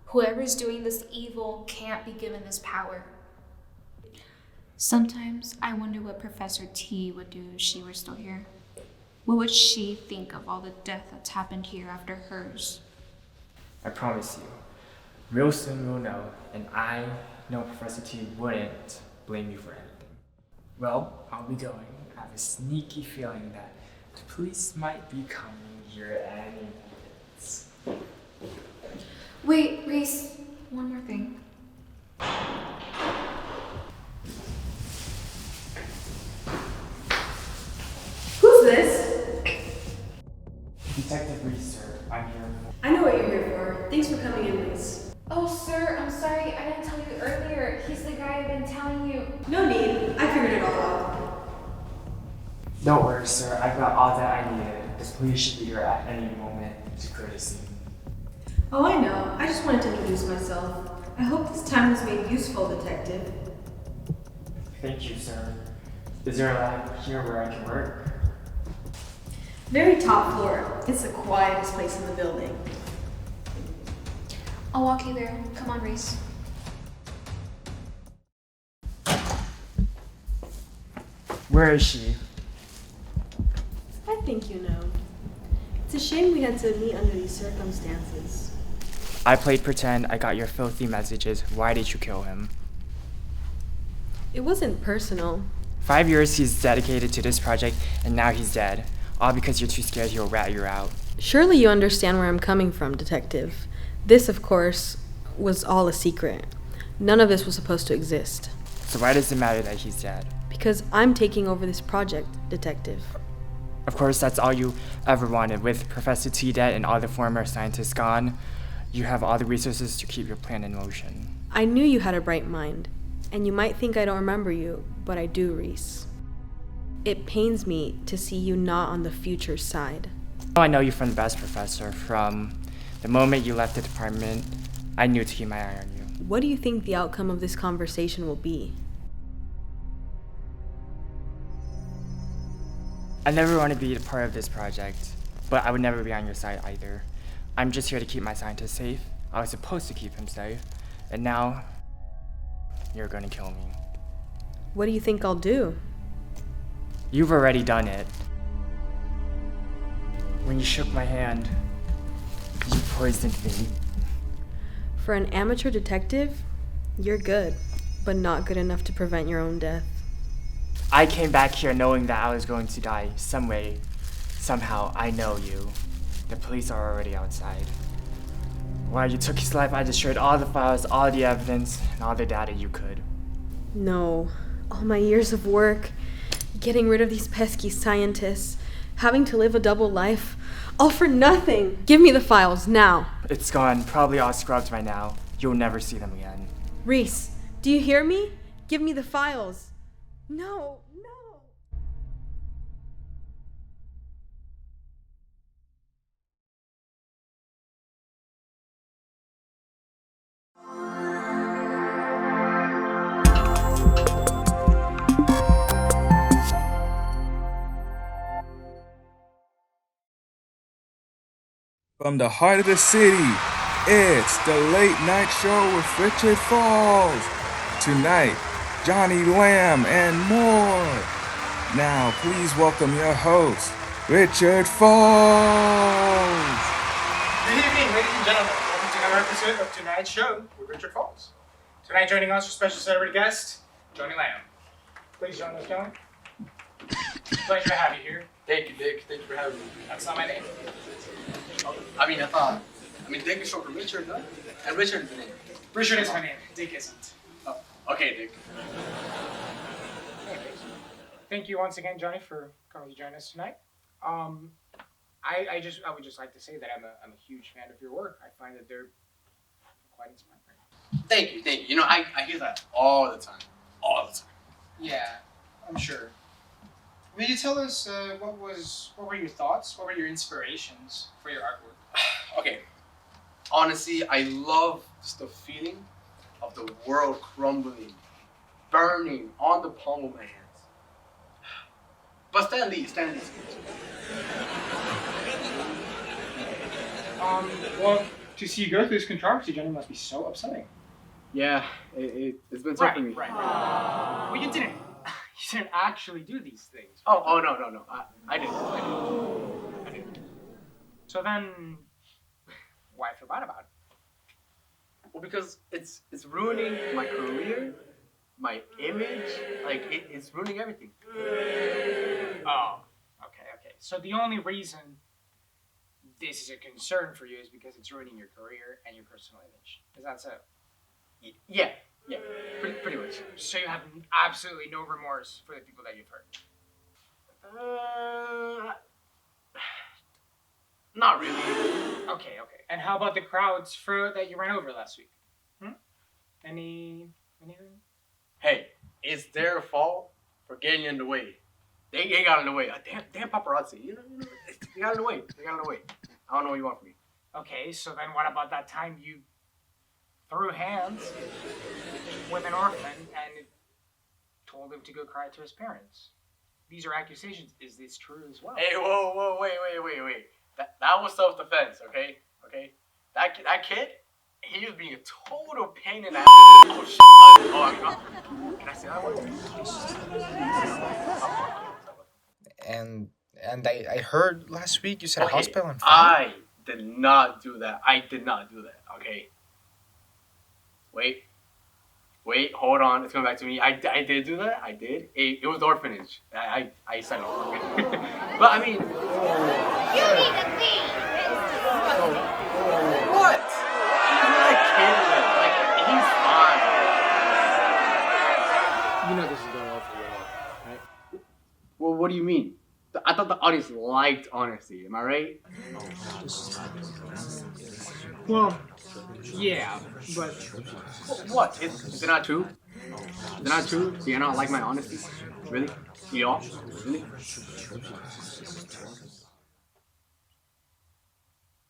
Whoever's doing this evil can't be given this power. Sometimes I wonder what Professor T would do if she were still here. What would she think of all the death that's happened here after hers? I promise you, real soon we'll know, and I know Professor T wouldn't blame you for anything. Well, I'll be going. I have a sneaky feeling that the police might be coming here any minute. Wait, Reese, one more thing. Who's this? Detective Reese, sir. I'm here. I know what you're here for. Thanks for coming in, Reese. Oh, sir, I'm sorry. I didn't tell you earlier. He's the guy I've been telling you. No need. I figured it all out. Don't worry, sir. I've got all that I needed. The police should be here at any moment to clear the scene. Oh, I know. I just wanted to introduce myself. I hope this time was made useful, Detective. Thank you, sir. Is there a lab here where I can work? Very top floor. It's the quietest place in the building. I'll walk you there. Come on, Reese. Where is she? I think you know. It's a shame we had to meet under these circumstances. I played pretend. I got your filthy messages. Why did you kill him? It wasn't personal. 5 years he's dedicated to this project, and now he's dead. All because you're too scared he'll rat you out. Surely you understand where I'm coming from, Detective. This, of course, was all a secret. None of this was supposed to exist. So why does it matter that he's dead? Because I'm taking over this project, Detective. Of course, that's all you ever wanted. With Professor T dead and all the former scientists gone, you have all the resources to keep your plan in motion. I knew you had a bright mind, and you might think I don't remember you, but I do, Reese. It pains me to see you not on the future side. I know you from the best, Professor. From the moment you left the department, I knew to keep my eye on you. What do you think the outcome of this conversation will be? I never want to be a part of this project, but I would never be on your side either. I'm just here to keep my scientist safe. I was supposed to keep him safe, and now you're gonna kill me. What do you think I'll do? You've already done it. When you shook my hand, you poisoned me. For an amateur detective, you're good, but not good enough to prevent your own death. I came back here knowing that I was going to die some way. Somehow, I know you. The police are already outside. While you took his life, I destroyed all the files, all the evidence, and all the data you could. No. All my years of work, getting rid of these pesky scientists, having to live a double life, all for nothing. Give me the files, now. It's gone, probably all scrubbed by now. You'll never see them again. Reese, do you hear me? Give me the files. No, no. From the heart of the city, it's the Late Night Show with Richard Falls. Tonight, Johnny Lamb and more. Now, please welcome your host, Richard Falls. Good evening, ladies and gentlemen. Welcome to another episode of Tonight's Show with Richard Falls. Tonight, joining us, our special celebrity guest, Johnny Lamb. Please join us, Johnny. Pleasure to have you here. Thank you, Dick. Thank you for having me. That's not my name. Dick is short for Richard, no? And Richard is the name. Richard is my name. Dick isn't. Oh, okay, Dick. Anyways, thank you once again, Johnny, for coming to join us tonight. I would just like to say that I'm a huge fan of your work. I find that they're quite inspiring. Thank you. You know, I hear that all the time. Yeah, I'm sure. Will you tell us what were your thoughts? What were your inspirations for your artwork? Okay. Honestly, I love just the feeling of the world crumbling, burning on the palm of my hands. But Stan Lee. Well, to see you go through this controversy, Johnny, must be so upsetting. Yeah, it's been tough for me. Right. Well, you didn't actually do these things. Oh no. I didn't. So then, why feel bad about it? Well, because it's ruining my career, my image. Like it's ruining everything. Oh, okay. So the only reason this is a concern for you is because it's ruining your career and your personal image. Is that so? Yeah, pretty much. So you have absolutely no remorse for the people that you've hurt? Not really. Okay. And how about the crowds that you ran over last week? Anything? Hey, it's their fault for getting in the way. They got in the way. Damn paparazzi. You know, they got in the way. I don't know what you want from me. Okay, so then what about that time you threw hands with an orphan and told him to go cry to his parents? These are accusations. Is this true as well? Hey, whoa, wait. That was self-defense, okay? That kid, he was being a total pain in the ass. Oh, shit. Can I say that one? And I heard last week you said a hospital and I did not do that. Okay? Wait, hold on. It's coming back to me. I did do that. I did. It was orphanage. I said no. But I mean... You need to think. What? He's not a kid. Like, he's fine. You know this is going on for you, right? Well, what do you mean? I thought the audience liked honesty. Am I right? Well, yeah, but... What? Is it not true? Is it not true? Do you not like my honesty? Really? Do y'all? Really?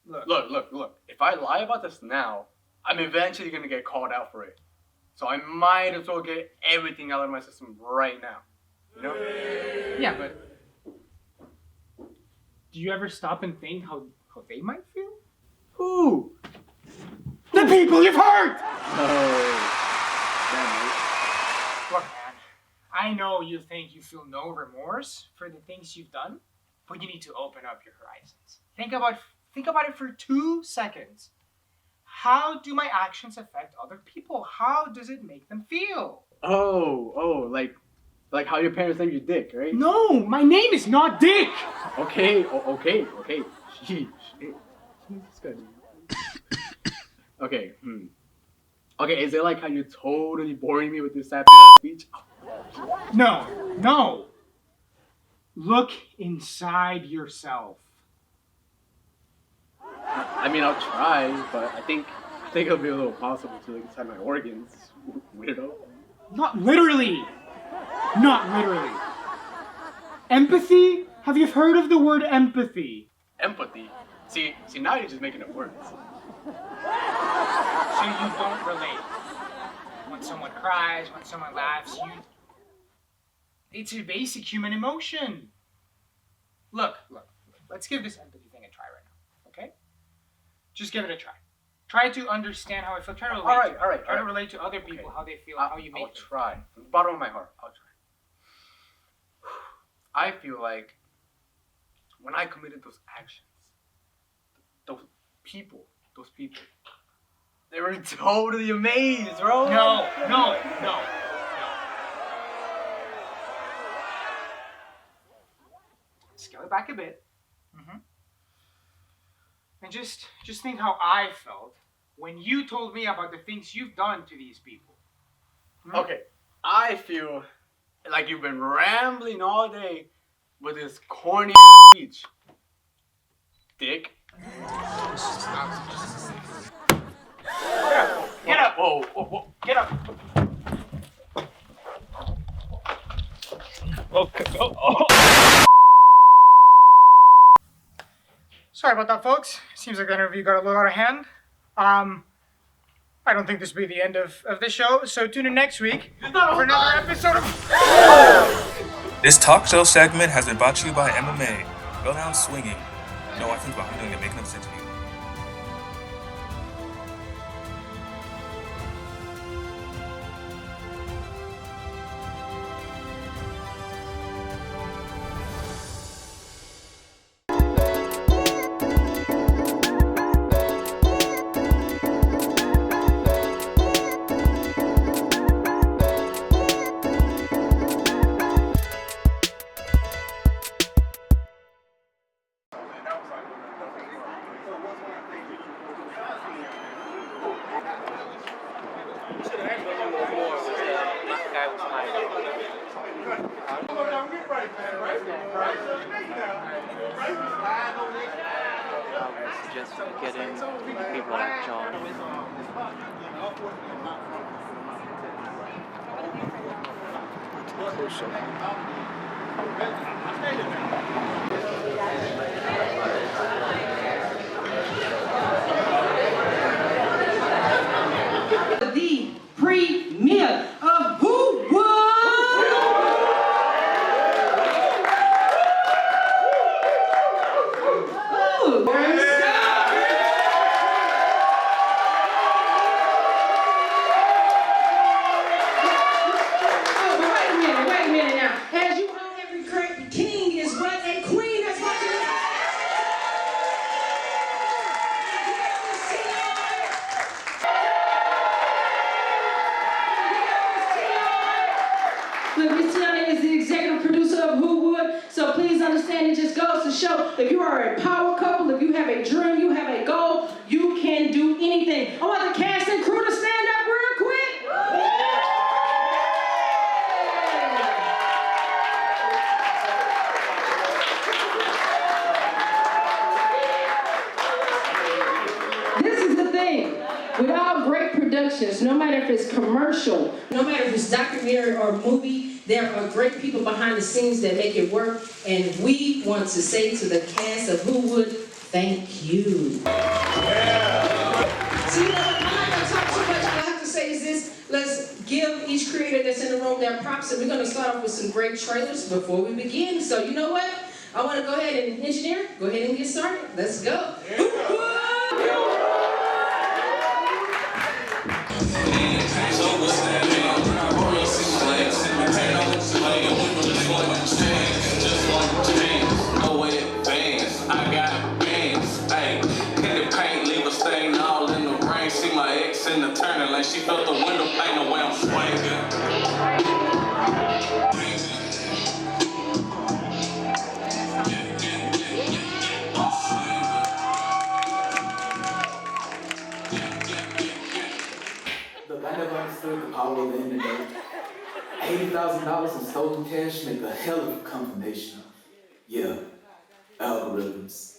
Look. If I lie about this now, I'm eventually going to get called out for it. So I might as well get everything out of my system right now. You know? Yeah, but... Do you ever stop and think how they might feel? Who? The people you've hurt! Look, man, I know you think you feel no remorse for the things you've done, but you need to open up your horizons. Think about it for 2 seconds. How do my actions affect other people? How does it make them feel? Oh, like how your parents named you Dick, right? No, my name is not Dick! Okay. Sheesh. Okay, Okay, is it like how you're totally boring me with this sappy speech? No. Look inside yourself. I mean, I'll try, but I think it'll be a little possible to look inside my organs, weirdo. Not literally. Empathy? Have you heard of the word empathy? Empathy? See, now you're just making up words. So you don't relate. When someone cries, when someone laughs, it's a basic human emotion. Look, let's give this empathy thing a try right now, okay? Just give it a try. Try to understand how I feel. Try to relate. Try to relate to other people, how they feel, how you make them. I'll try. From the bottom of my heart, I'll try. I feel like when I committed those actions, those people, they were totally amazed, bro. No. Scale it back a bit. And just think how I felt when you told me about the things you've done to these people. Okay, I feel like you've been rambling all day with this corny speech. Dick. Get up! Whoa. Get up! Okay. Sorry about that, folks. Seems like the interview got a little out of hand. I don't think this will be the end of this show, so tune in next week for another episode of... This talk show segment has been brought to you by MMA. Go down swinging. No, I think what I'm doing it making no sense to me. Just getting people like John. The premiere of Who Would? Wait a minute now. As you all have recurred, king is what a queen is what you Look, Miss Tiana is the executive producer of Who Would, so please understand it just goes to show if you are a power couple, if you have a dream, you have a goal, you can do anything. I want the cast and crew to stand up real quick. This is the thing. With all great productions, no matter if it's commercial, no matter if it's documentary or movie, there are great people behind the scenes that make it work. And we want to say to the cast of Who Would, thank you. So, you know, I'm not going to talk too much. All I have to say is this. Let's give each creator that's in the room their props. And we're going to start off with some great trailers before we begin. So, you know what? I want to go ahead and engineer. Go ahead and get started. Let's go. I got bands, ayy. Hit the paint, leave a stain all in the rain. See my ex in the turning lane. She felt the window pane the way I'm swinging. Look, I never understood the power of the internet. $80,000 in stolen cash make a hell of a combination. Yeah, algorithms.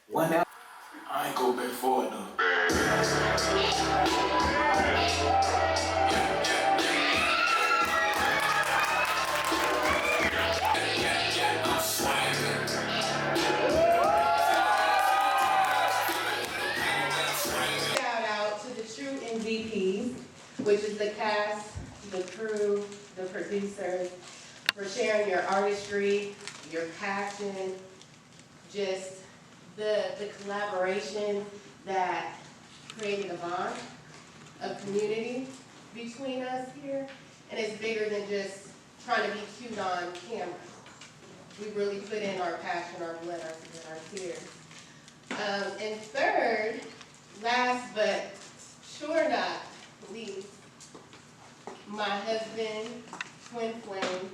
One out. I ain't go back forward though. Shout out to the true MVPs, which is the cast, the crew, the producers, for sharing your artistry, your passion, just the collaboration that created a bond of community between us here. And it's bigger than just trying to be cute on camera. We really put in our passion, our blood, our sweat, our tears. And third, last but sure not least, my husband, twin flame.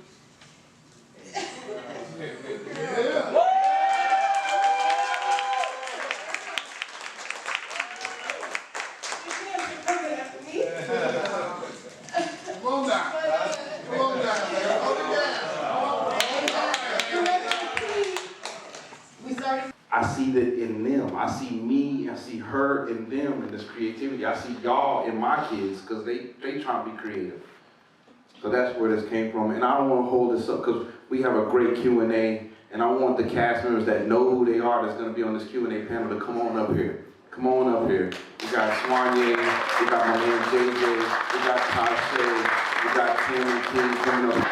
I see that in them. I see me, I see her in them, in this creativity. I see y'all in my kids, because they trying to be creative. So that's where this came from. And I don't want to hold this up, because we have a great Q&A, and I want the cast members that know who they are that's going to be on this Q&A panel to come on up here. Come on up here. We got Swanye, we got my man JJ, we got Tasha, we got Tim and King coming up.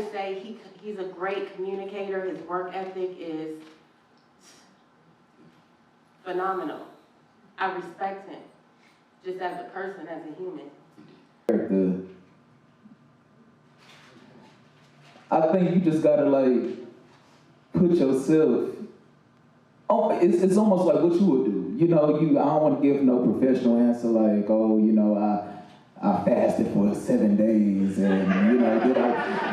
just say he's a great communicator. His work ethic is phenomenal. I respect him, just as a person, as a human. I think you just gotta like put yourself. Oh, it's almost like what you would do. You know, I don't want to give no professional answer like, oh, I fasted for 7 days, and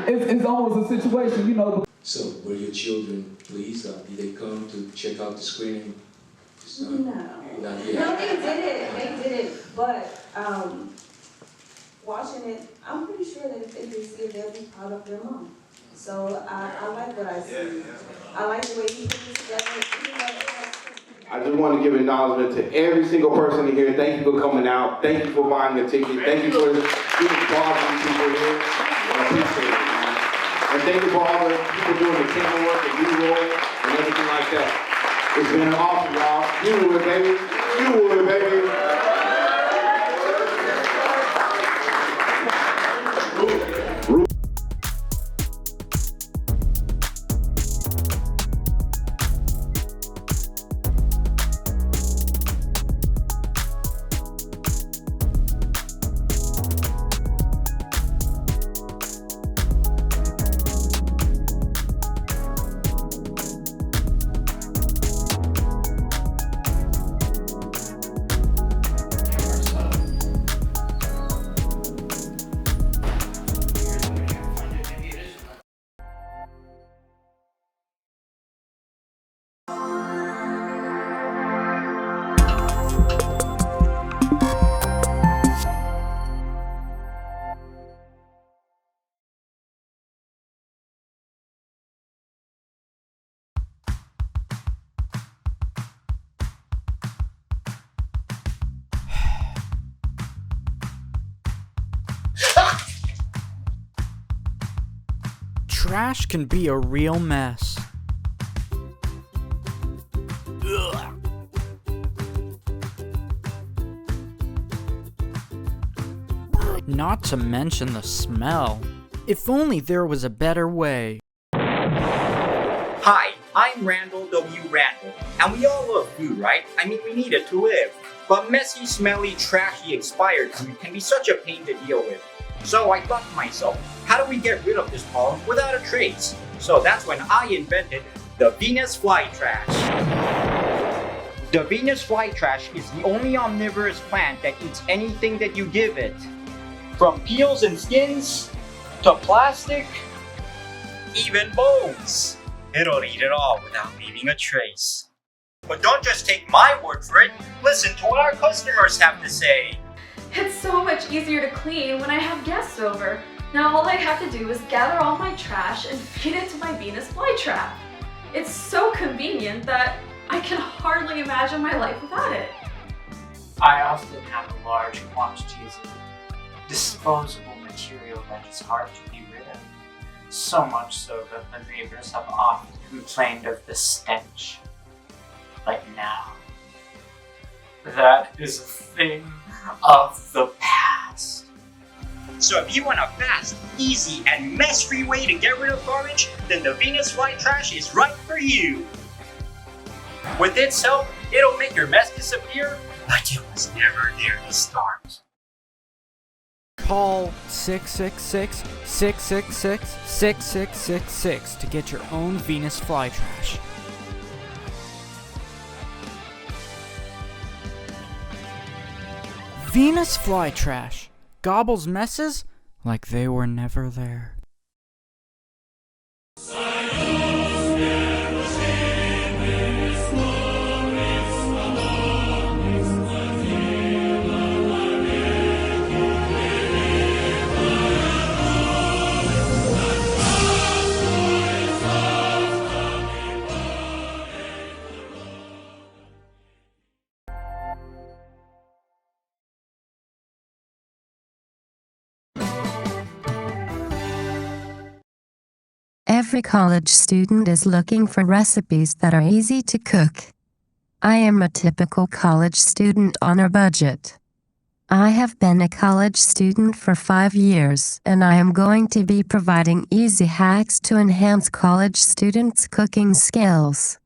it's almost a situation, So, were your children pleased? Did they come to check out the screening? No. Not yet. No, they did it, but watching it, I'm pretty sure that if they do see it, they'll be proud of their mom. So I like what I see. I like the way he put it together. I just want to give acknowledgement to every single person in here. Thank you for coming out. Thank you for buying a ticket. Thank you for being quality people here. I appreciate it, man. And thank you for all the people doing the camera work, the B-roll, and everything like that. It's been awesome, y'all. You would, baby. You would, baby. Trash can be a real mess. Ugh. Not to mention the smell. If only there was a better way. Hi, I'm Randall W. Randall, and we all love food, right? I mean, we need it to live. But messy, smelly, trashy, expired food can be such a pain to deal with. So I thought to myself, how do we get rid of this problem without a trace? So that's when I invented the Venus flytrash. The Venus flytrash is the only omnivorous plant that eats anything that you give it. From peels and skins, to plastic, even bones. It'll eat it all without leaving a trace. But don't just take my word for it, listen to what our customers have to say. It's so much easier to clean when I have guests over. Now all I have to do is gather all my trash and feed it to my Venus flytrap. It's so convenient that I can hardly imagine my life without it. I often have large quantities of disposable material that is hard to be rid of. So much so that the neighbors have often complained of the stench. But now, that is a thing of the past. So if you want a fast, easy, and mess-free way to get rid of garbage, then the Venus flytrash is right for you. With its help, it'll make your mess disappear like it was never there to start. Call 666-666-6666 to get your own Venus flytrash. Venus flytrash gobbles messes like they were never there. Every college student is looking for recipes that are easy to cook. I am a typical college student on a budget. I have been a college student for 5 years, and I am going to be providing easy hacks to enhance college students' cooking skills.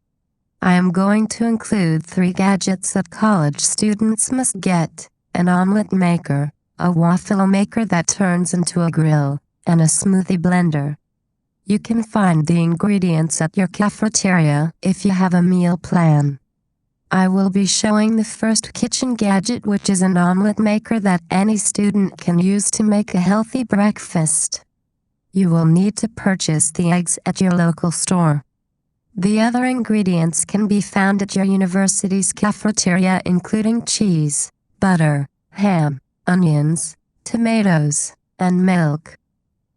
I am going to include 3 gadgets that college students must get: an omelet maker, a waffle maker that turns into a grill, and a smoothie blender. You can find the ingredients at your cafeteria if you have a meal plan. I will be showing the first kitchen gadget, which is an omelet maker that any student can use to make a healthy breakfast. You will need to purchase the eggs at your local store. The other ingredients can be found at your university's cafeteria, including cheese, butter, ham, onions, tomatoes, and milk.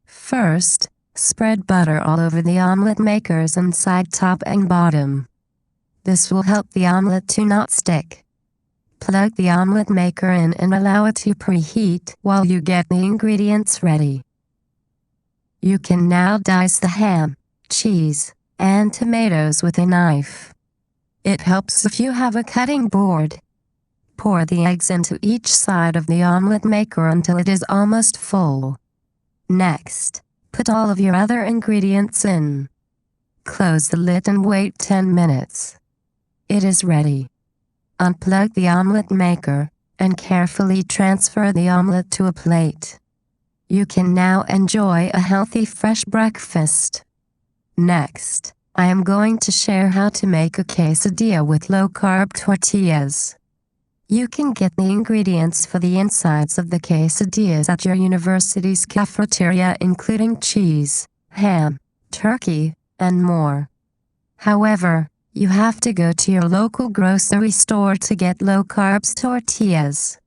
First, spread butter all over the omelet maker's inside, top and bottom. This will help the omelet to not stick. Plug the omelet maker in and allow it to preheat while you get the ingredients ready. You can now dice the ham, cheese, and tomatoes with a knife. It helps if you have a cutting board. Pour the eggs into each side of the omelet maker until it is almost full. Next, put all of your other ingredients in. Close the lid and wait 10 minutes. It is ready. Unplug the omelet maker and carefully transfer the omelet to a plate. You can now enjoy a healthy, fresh breakfast. Next, I am going to share how to make a quesadilla with low-carb tortillas. You can get the ingredients for the insides of the quesadillas at your university's cafeteria, including cheese, ham, turkey, and more. However, you have to go to your local grocery store to get low-carb tortillas.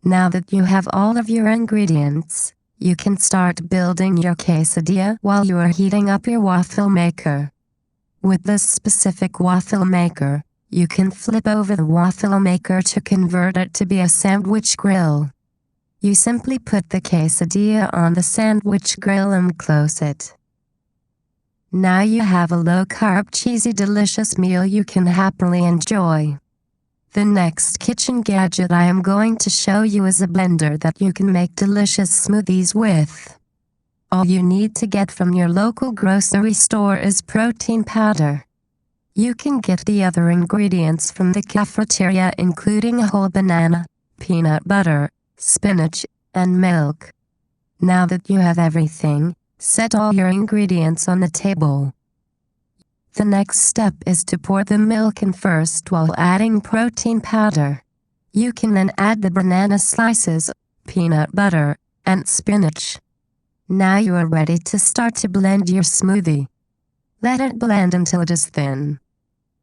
Now that you have all of your ingredients, you can start building your quesadilla while you are heating up your waffle maker. With this specific waffle maker, you can flip over the waffle maker to convert it to be a sandwich grill. You simply put the quesadilla on the sandwich grill and close it. Now you have a low-carb, cheesy, delicious meal you can happily enjoy. The next kitchen gadget I am going to show you is a blender that you can make delicious smoothies with. All you need to get from your local grocery store is protein powder. You can get the other ingredients from the cafeteria, including a whole banana, peanut butter, spinach, and milk. Now that you have everything, set all your ingredients on the table. The next step is to pour the milk in first while adding protein powder. You can then add the banana slices, peanut butter, and spinach. Now you are ready to start to blend your smoothie. Let it blend until it is thin.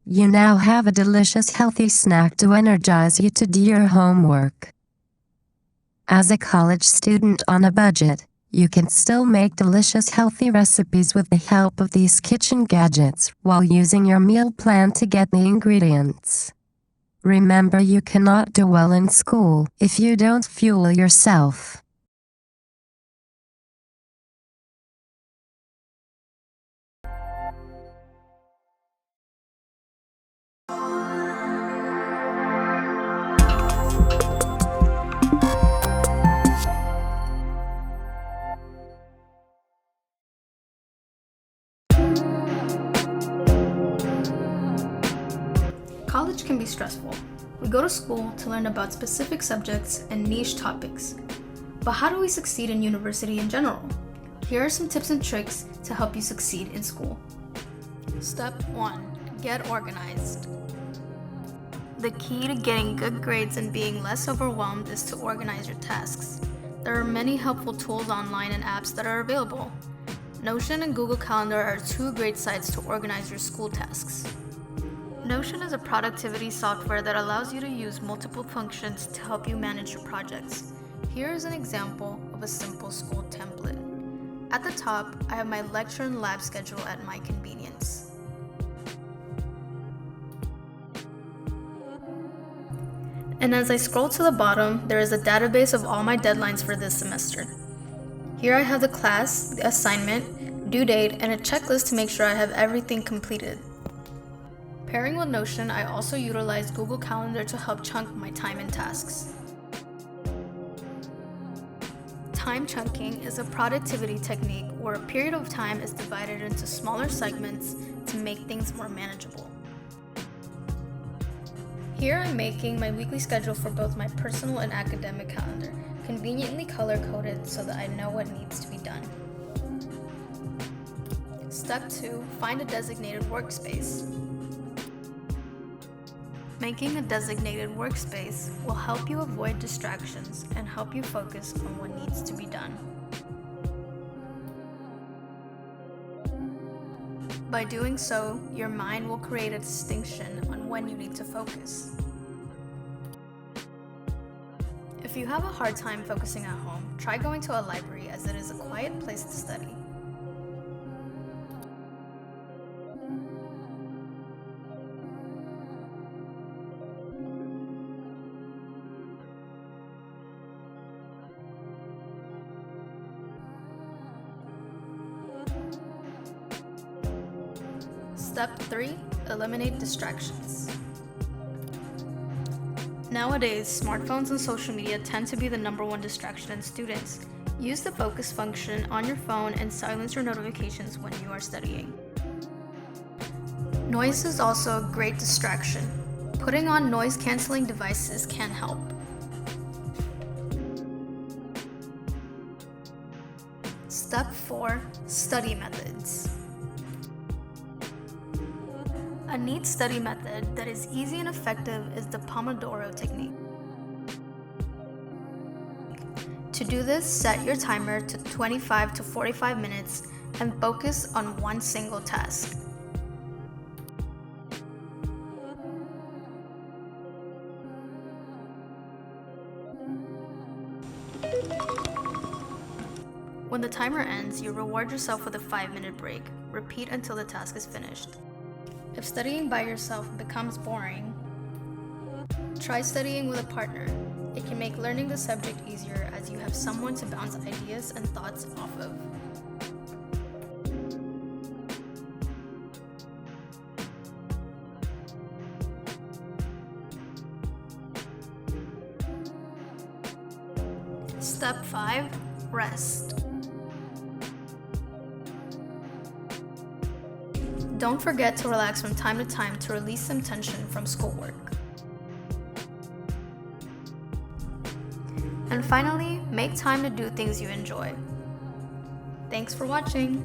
You now have a delicious, healthy snack to energize you to do your homework. As a college student on a budget, you can still make delicious, healthy recipes with the help of these kitchen gadgets while using your meal plan to get the ingredients. Remember, you cannot do well in school if you don't fuel yourself. College can be stressful. We go to school to learn about specific subjects and niche topics. But how do we succeed in university in general? Here are some tips and tricks to help you succeed in school. Step 1. Get organized. The key to getting good grades and being less overwhelmed is to organize your tasks. There are many helpful tools online and apps that are available. Notion and Google Calendar are 2 great sites to organize your school tasks. Notion is a productivity software that allows you to use multiple functions to help you manage your projects. Here is an example of a simple school template. At the top, I have my lecture and lab schedule at my convenience. And as I scroll to the bottom, there is a database of all my deadlines for this semester. Here I have the class, the assignment, due date, and a checklist to make sure I have everything completed. Pairing with Notion, I also utilize Google Calendar to help chunk my time and tasks. Time chunking is a productivity technique where a period of time is divided into smaller segments to make things more manageable. Here I'm making my weekly schedule for both my personal and academic calendar, conveniently color-coded so that I know what needs to be done. Step 2, find a designated workspace. Making a designated workspace will help you avoid distractions and help you focus on what needs to be done. By doing so, your mind will create a distinction on when you need to focus. If you have a hard time focusing at home, try going to a library as it is a quiet place to study. Step 3, eliminate distractions. Nowadays, smartphones and social media tend to be the #1 distraction in students. Use the focus function on your phone and silence your notifications when you are studying. Noise is also a great distraction. Putting on noise-canceling devices can help. Step 4, study methods. A neat study method that is easy and effective is the Pomodoro technique. To do this, set your timer to 25 to 45 minutes and focus on one single task. When the timer ends, you reward yourself with a 5-minute break. Repeat until the task is finished. If studying by yourself becomes boring, try studying with a partner. It can make learning the subject easier as you have someone to bounce ideas and thoughts off of. Step 5, rest. Don't forget to relax from time to time to release some tension from schoolwork. And finally, make time to do things you enjoy. Thanks for watching!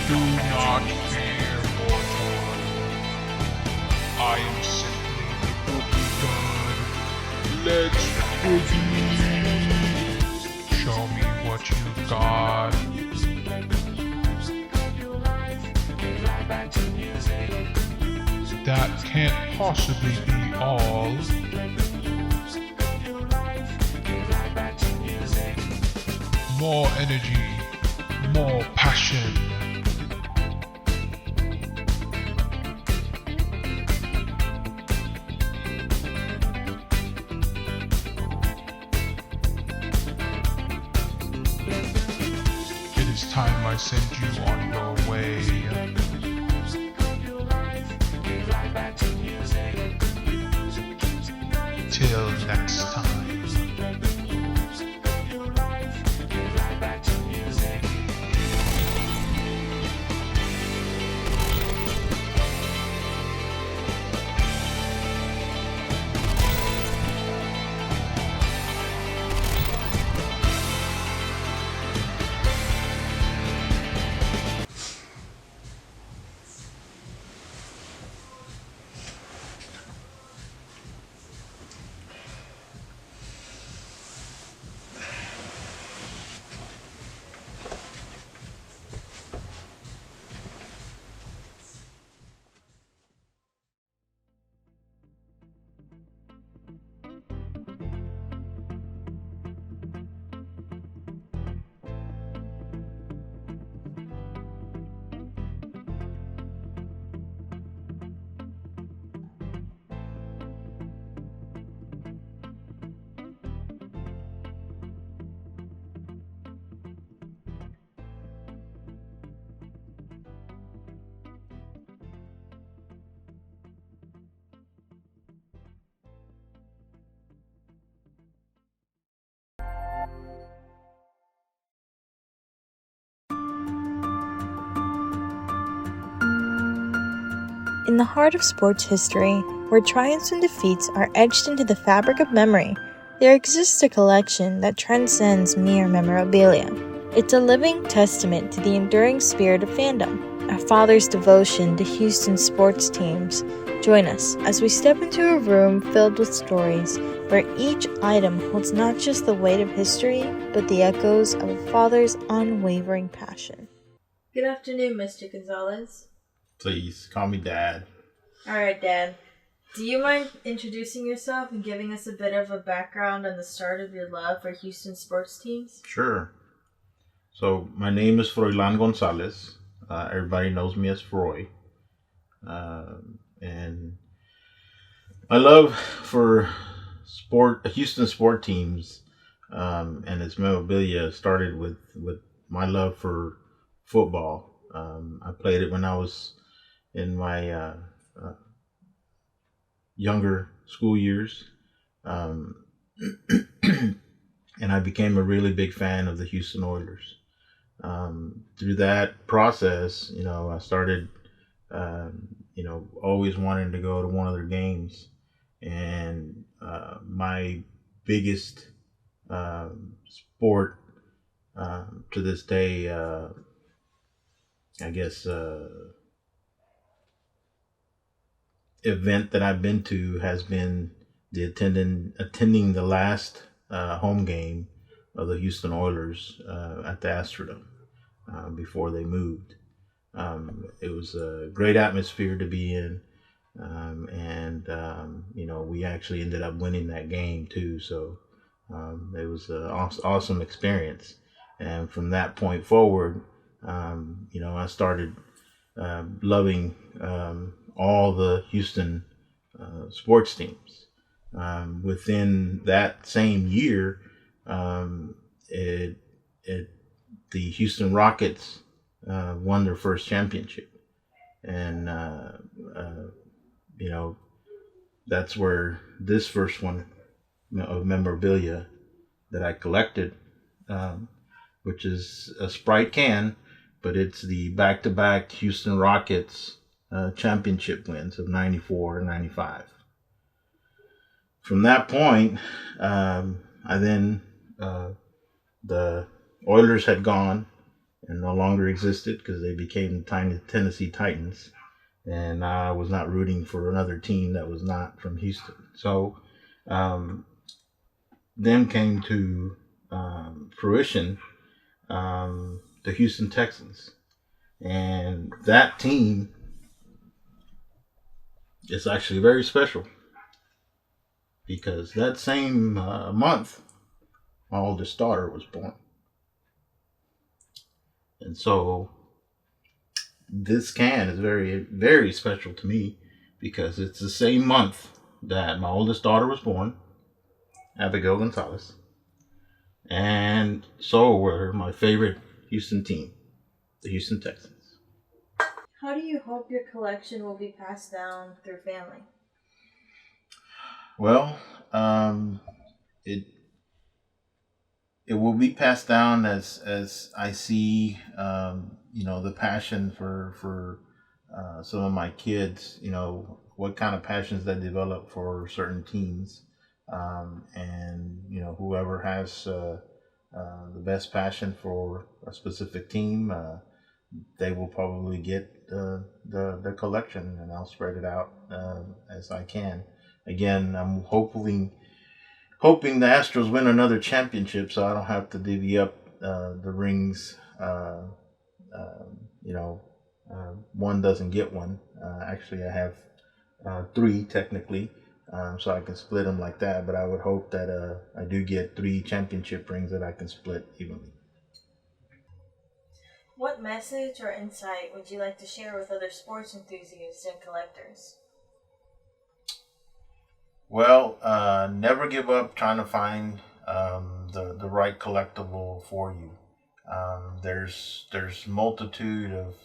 Do not fear, mortal. I am simply the cookie god. Let's begin. Show me what you've got. That can't possibly be all. More energy, more passion. It is time I send you on your way. Till next time. In the heart of sports history, where triumphs and defeats are etched into the fabric of memory, there exists a collection that transcends mere memorabilia. It's a living testament to the enduring spirit of fandom, a father's devotion to Houston sports teams. Join us as we step into a room filled with stories where each item holds not just the weight of history, but the echoes of a father's unwavering passion. Good afternoon, Mr. Gonzalez. Please, call me Dad. Alright, Dad. Do you mind introducing yourself and giving us a bit of a background on the start of your love for Houston sports teams? Sure. So, my name is Froilan Gonzalez. Everybody knows me as Froy. And my love for Houston sport teams and its memorabilia started with my love for football. I played it when I was in my younger school years. And I became a really big fan of the Houston Oilers. Through that process, I started, always wanting to go to one of their games. And my biggest sport to this day, I guess, event that I've been to has been attending the last home game of the Houston Oilers at the Astrodome before they moved. It was a great atmosphere to be in, and we actually ended up winning that game too. So it was an awesome experience. And from that point forward, I started loving all the Houston sports teams. Within that same year, the Houston Rockets won their first championship, and that's where this first one of memorabilia that I collected, which is a Sprite can, but it's the back-to-back Houston Rockets championship wins of 94 and 95. From that point, the Oilers had gone and no longer existed because they became the Tennessee Titans, and I was not rooting for another team that was not from Houston. So then came to fruition the Houston Texans, and that team is actually very special because that same month my oldest daughter was born. And so this can is very, very special to me because it's the same month that my oldest daughter was born, Abigail Gonzalez, and so were my favorite Houston team, the Houston Texans. How do you hope your collection will be passed down through family? Well, it will be passed down as I see, the passion for some of my kids, what kind of passions they develop for certain teams. And whoever has the best passion for a specific team, they will probably get the collection, and I'll spread it out as I can. Again, I'm hoping the Astros win another championship, so I don't have to divvy up the rings. One doesn't get one. Actually, I have 3 technically, so I can split them like that. But I would hope that I do get 3 championship rings that I can split evenly. What message or insight would you like to share with other sports enthusiasts and collectors? Well, never give up trying to find the right collectible for you. There's multitude of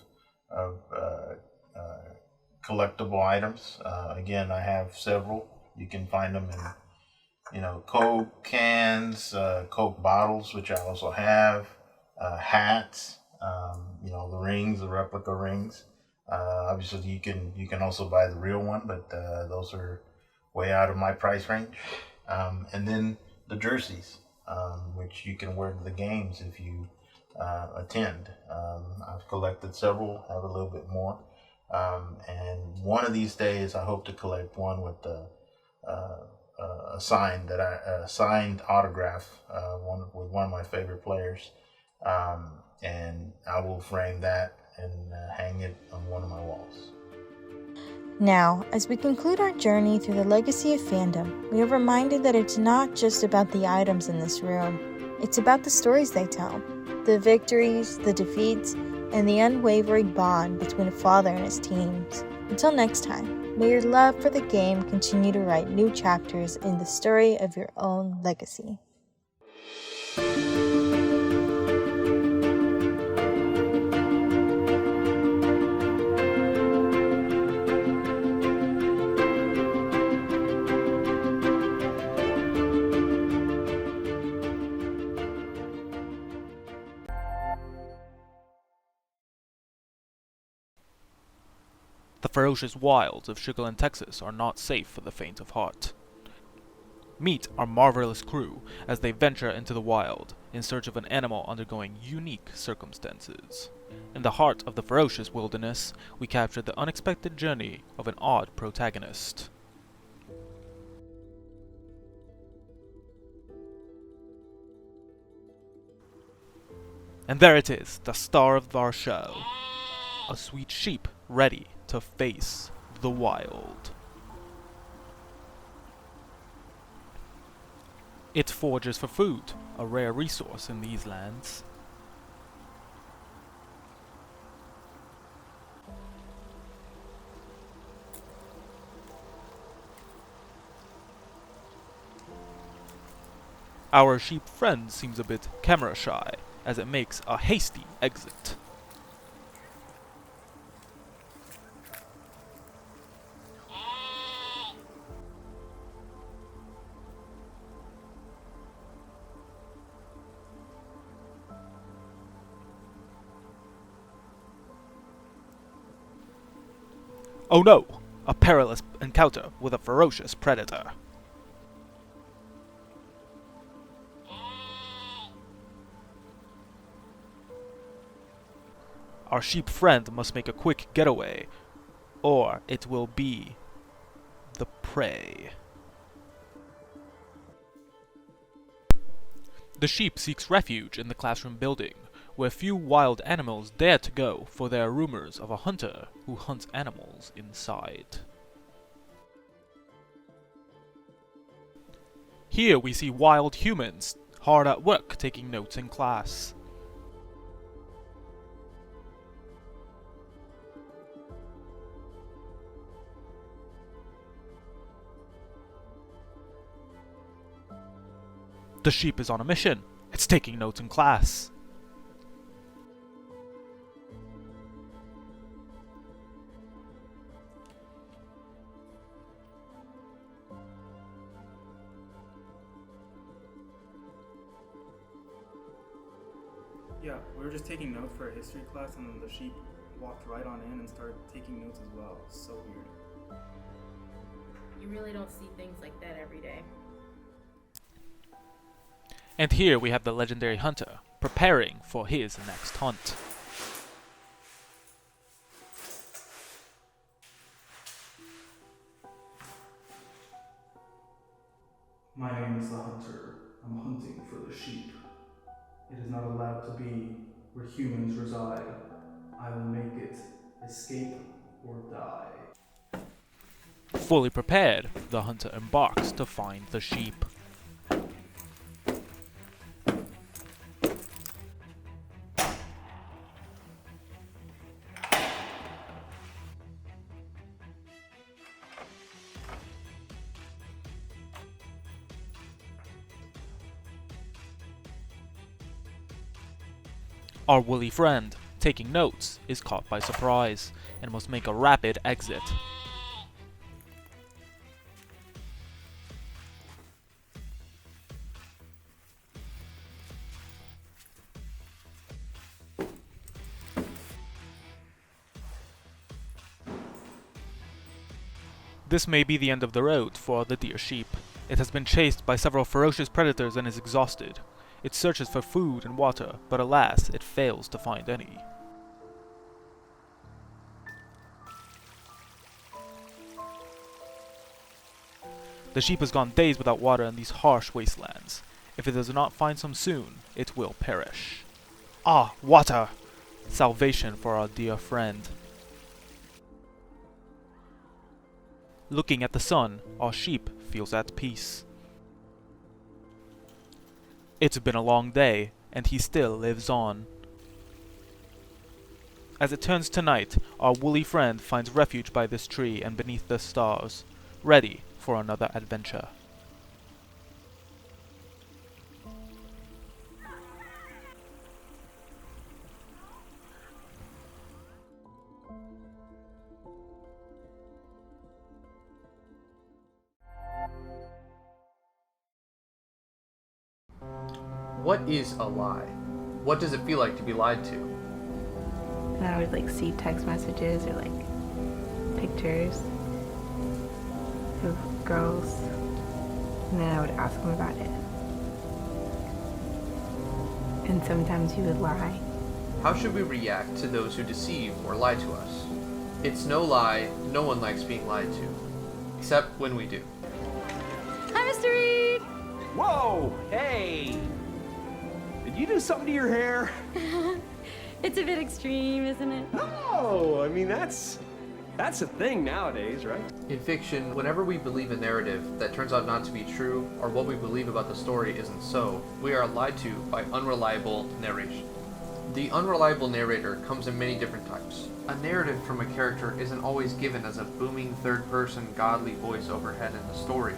collectible items. Again, I have several. You can find them in Coke cans, Coke bottles, which I also have, hats, the rings, the replica rings. Obviously, you can also buy the real one, but those are way out of my price range. And then the jerseys, which you can wear to the games if you attend. I've collected several, have a little bit more. And one of these days, I hope to collect one with a signed autograph, with one of my favorite players. And I will frame that and hang it on one of my walls. Now, as we conclude our journey through the legacy of fandom, we are reminded that it's not just about the items in this room. It's about the stories they tell, the victories, the defeats, and the unwavering bond between a father and his teams. Until next time, may your love for the game continue to write new chapters in the story of your own legacy. The ferocious wilds of Sugar Land, Texas are not safe for the faint of heart. Meet our marvelous crew as they venture into the wild in search of an animal undergoing unique circumstances. In the heart of the ferocious wilderness, we capture the unexpected journey of an odd protagonist. And there it is, the star of our show. A sweet sheep ready to face the wild. It forages for food, a rare resource in these lands. Our sheep friend seems a bit camera shy, as it makes a hasty exit. Oh no! A perilous encounter with a ferocious predator. Our sheep friend must make a quick getaway, or it will be the prey. The sheep seeks refuge in the classroom building, where few wild animals dare to go, for there are rumors of a hunter who hunts animals inside. Here we see wild humans, hard at work taking notes in class. The sheep is on a mission. It's taking notes in class. Yeah, we were just taking notes for a history class, and then the sheep walked right on in and started taking notes as well. So weird. You really don't see things like that every day. And here we have the legendary hunter, preparing for his next hunt. My name is the hunter. I'm hunting for the sheep. It is not allowed to be where humans reside. I will make it escape or die. Fully prepared, the hunter embarks to find the sheep. Our woolly friend, taking notes, is caught by surprise and must make a rapid exit. This may be the end of the road for the dear sheep. It has been chased by several ferocious predators and is exhausted. It searches for food and water, but alas, it fails to find any. The sheep has gone days without water in these harsh wastelands. If it does not find some soon, it will perish. Ah, water! Salvation for our dear friend. Looking at the sun, our sheep feels at peace. It's been a long day, and he still lives on. As it turns to night, our woolly friend finds refuge by this tree and beneath the stars, ready for another adventure. What is a lie? What does it feel like to be lied to? And I would see text messages or pictures of girls, and then I would ask them about it. And sometimes he would lie. How should we react to those who deceive or lie to us? It's no lie, no one likes being lied to. Except when we do. Hi, Mr. Reed! Whoa! Hey! Did you do something to your hair? It's a bit extreme, isn't it? No, I mean, that's a thing nowadays, right? In fiction, whenever we believe a narrative that turns out not to be true, or what we believe about the story isn't so, we are lied to by unreliable narration. The unreliable narrator comes in many different types. A narrative from a character isn't always given as a booming third-person godly voice overhead in the story.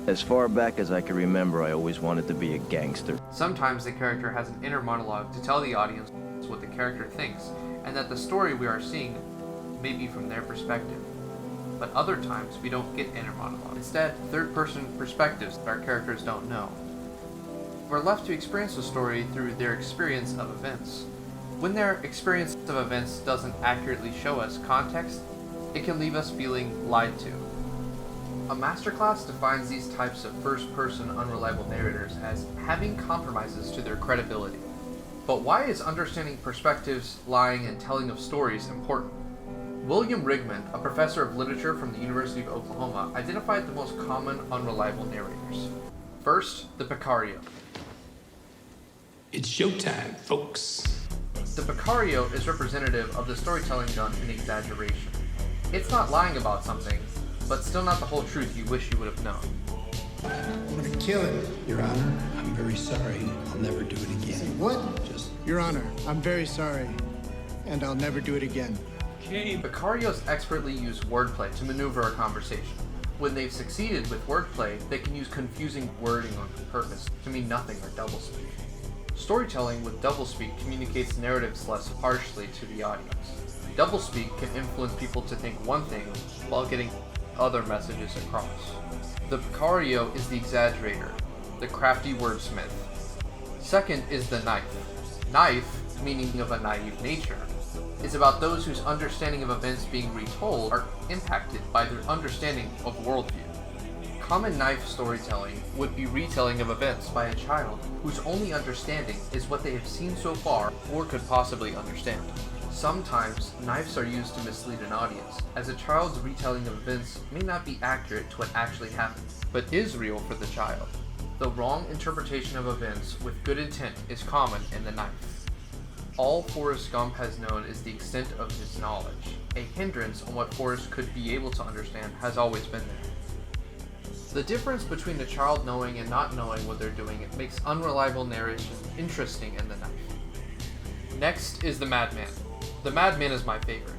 As far back as I can remember, I always wanted to be a gangster. Sometimes the character has an inner monologue to tell the audience what the character thinks, and that the story we are seeing may be from their perspective. But other times we don't get inner monologue. Instead, third-person perspectives that our characters don't know. We're left to experience the story through their experience of events. When their experience of events doesn't accurately show us context, it can leave us feeling lied to. A masterclass defines these types of first-person unreliable narrators as having compromises to their credibility. But why is understanding perspectives, lying, and telling of stories important? William Rigman, a professor of literature from the University of Oklahoma, identified the most common unreliable narrators. First, the Picario. It's showtime, folks. The Picario is representative of the storytelling done in exaggeration. It's not lying about something, but still not the whole truth you wish you would have known. I'm gonna kill it. Your Honor, I'm very sorry. I'll never do it again. What? Your Honor, I'm very sorry, and I'll never do it again. Picarios expertly use wordplay to maneuver a conversation. When they've succeeded with wordplay, they can use confusing wording on purpose to mean nothing or doublespeak. Storytelling with doublespeak communicates narratives less harshly to the audience. Doublespeak can influence people to think one thing while getting other messages across. The Picario is the exaggerator, the crafty wordsmith. Second is the knife. Knife, meaning of a naive nature, is about those whose understanding of events being retold are impacted by their understanding of worldview. Common knife storytelling would be retelling of events by a child whose only understanding is what they have seen so far or could possibly understand. Sometimes, knives are used to mislead an audience, as a child's retelling of events may not be accurate to what actually happened, but is real for the child. The wrong interpretation of events with good intent is common in the knife. All Forrest Gump has known is the extent of his knowledge. A hindrance on what Forrest could be able to understand has always been there. The difference between a child knowing and not knowing what they're doing makes unreliable narration interesting in the knife. Next is the madman. The madman is my favorite.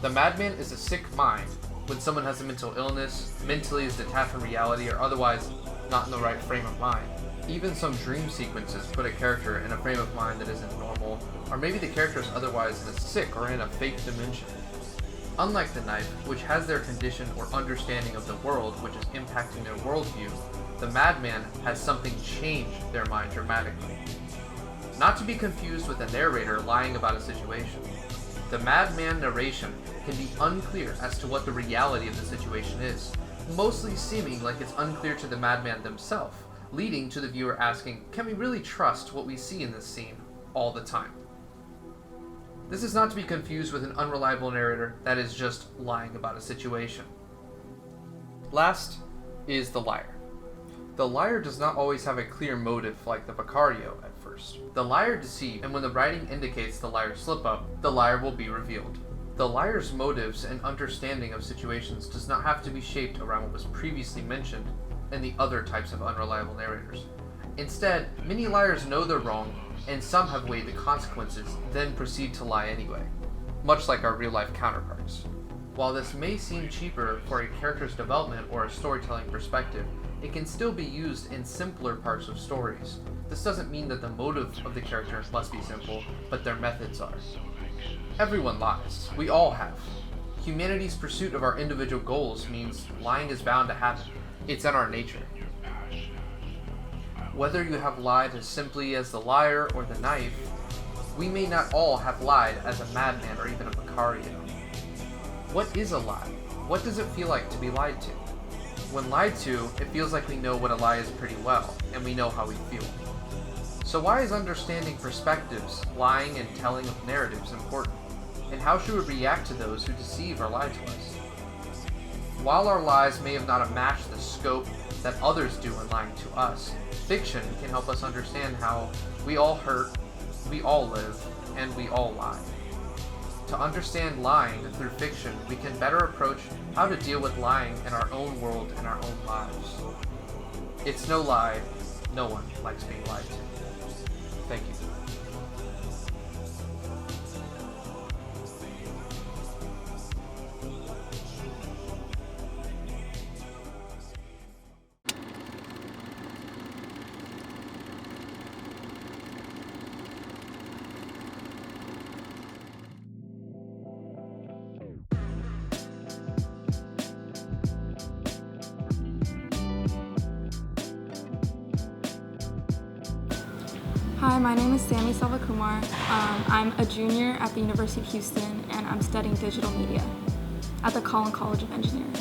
The madman is a sick mind when someone has a mental illness, mentally is detached from reality, or otherwise not in the right frame of mind. Even some dream sequences put a character in a frame of mind that isn't normal, or maybe the character is otherwise in a sick or in a fake dimension. Unlike the knife, which has their condition or understanding of the world which is impacting their worldview, the madman has something change their mind dramatically. Not to be confused with a narrator lying about a situation. The madman narration can be unclear as to what the reality of the situation is, mostly seeming like it's unclear to the madman themselves, leading to the viewer asking, can we really trust what we see in this scene all the time? This is not to be confused with an unreliable narrator that is just lying about a situation. Last is the liar. The liar does not always have a clear motive like the Picario at first. The liar deceives, and when the writing indicates the liar's slip-up, the liar will be revealed. The liar's motives and understanding of situations does not have to be shaped around what was previously mentioned in the other types of unreliable narrators. Instead, many liars know they're wrong, and some have weighed the consequences, then proceed to lie anyway, much like our real-life counterparts. While this may seem cheaper for a character's development or a storytelling perspective, it can still be used in simpler parts of stories. This doesn't mean that the motive of the character must be simple, but their methods are. Everyone lies. We all have. Humanity's pursuit of our individual goals means lying is bound to happen. It's in our nature. Whether you have lied as simply as the liar or the knife, we may not all have lied as a madman or even a Picario. What is a lie? What does it feel like to be lied to? When lied to, it feels like we know what a lie is pretty well, and we know how we feel. So why is understanding perspectives, lying, and telling of narratives important? And how should we react to those who deceive or lie to us? While our lives may have not matched the scope that others do in lying to us, fiction can help us understand how we all hurt, we all live, and we all lie. To understand lying through fiction, we can better approach how to deal with lying in our own world and our own lives. It's no lie, no one likes being lied to. Thank you. Hi, my name is Sammy Selvakumar. I'm a junior at the University of Houston, and I'm studying digital media at the Collin College of Engineering.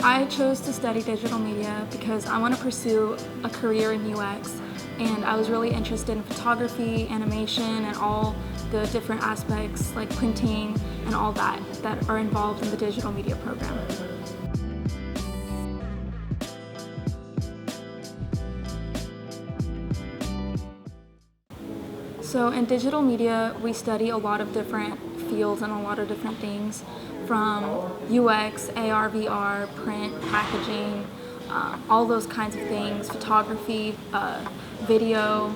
I chose to study digital media because I want to pursue a career in UX, and I was really interested in photography, animation, and all the different aspects like printing and all that are involved in the digital media program. So in digital media, we study a lot of different fields and a lot of different things, from UX, AR, VR, print, packaging, all those kinds of things, photography, video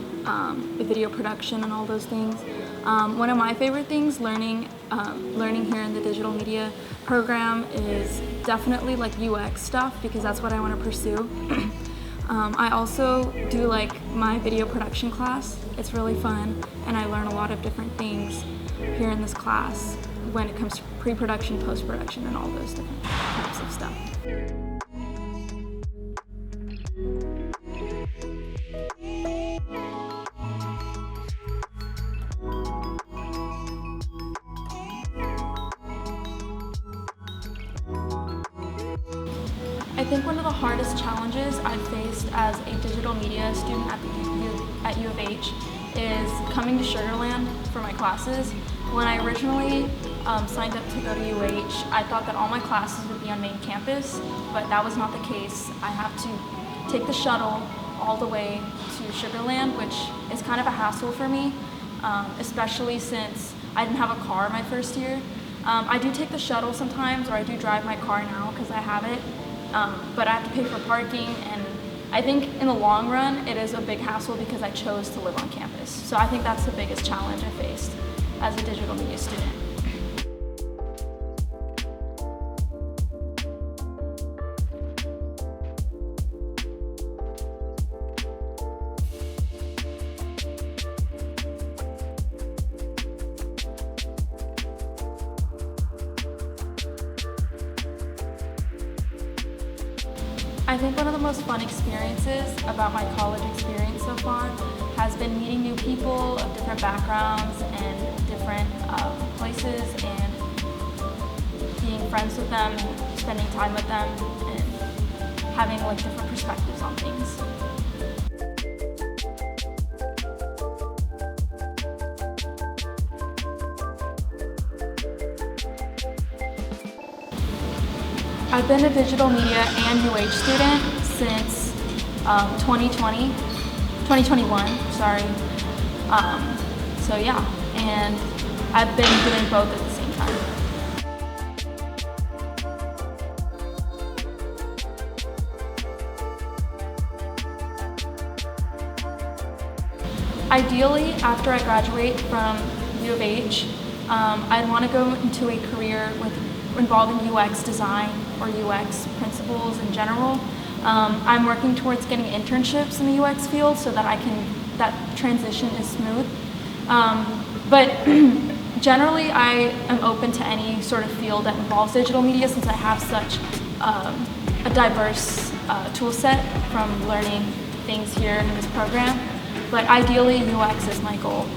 production, and all those things. One of my favorite things learning here in the digital media program is definitely like UX stuff, because that's what I want to pursue. I also do like my video production class. It's really fun, and I learn a lot of different things here in this class when it comes to pre-production, post-production, and all those different types of stuff. I think one of the hardest challenges I've faced as a digital media student at U of H is coming to Sugarland for my classes. When I originally signed up to go to UH, I thought that all my classes would be on main campus, but that was not the case. I have to take the shuttle all the way to Sugarland, which is kind of a hassle for me, especially since I didn't have a car my first year. I do take the shuttle sometimes, or I do drive my car now because I have it. But I have to pay for parking, and I think in the long run it is a big hassle because I chose to live on campus. So I think that's the biggest challenge I faced as a digital media student. I think one of the most fun experiences about my college experience so far has been meeting new people of different backgrounds and different places, and being friends with them, spending time with them, and having like different perspectives on things. I've been a digital media and UH student since 2021, sorry. So yeah, and I've been doing both at the same time. Ideally, after I graduate from U of H, I'd want to go into a career involving UX design or UX principles in general. I'm working towards getting internships in the UX field so that that transition is smooth. But generally, I am open to any sort of field that involves digital media, since I have such a diverse tool set from learning things here in this program. But ideally, UX is my goal.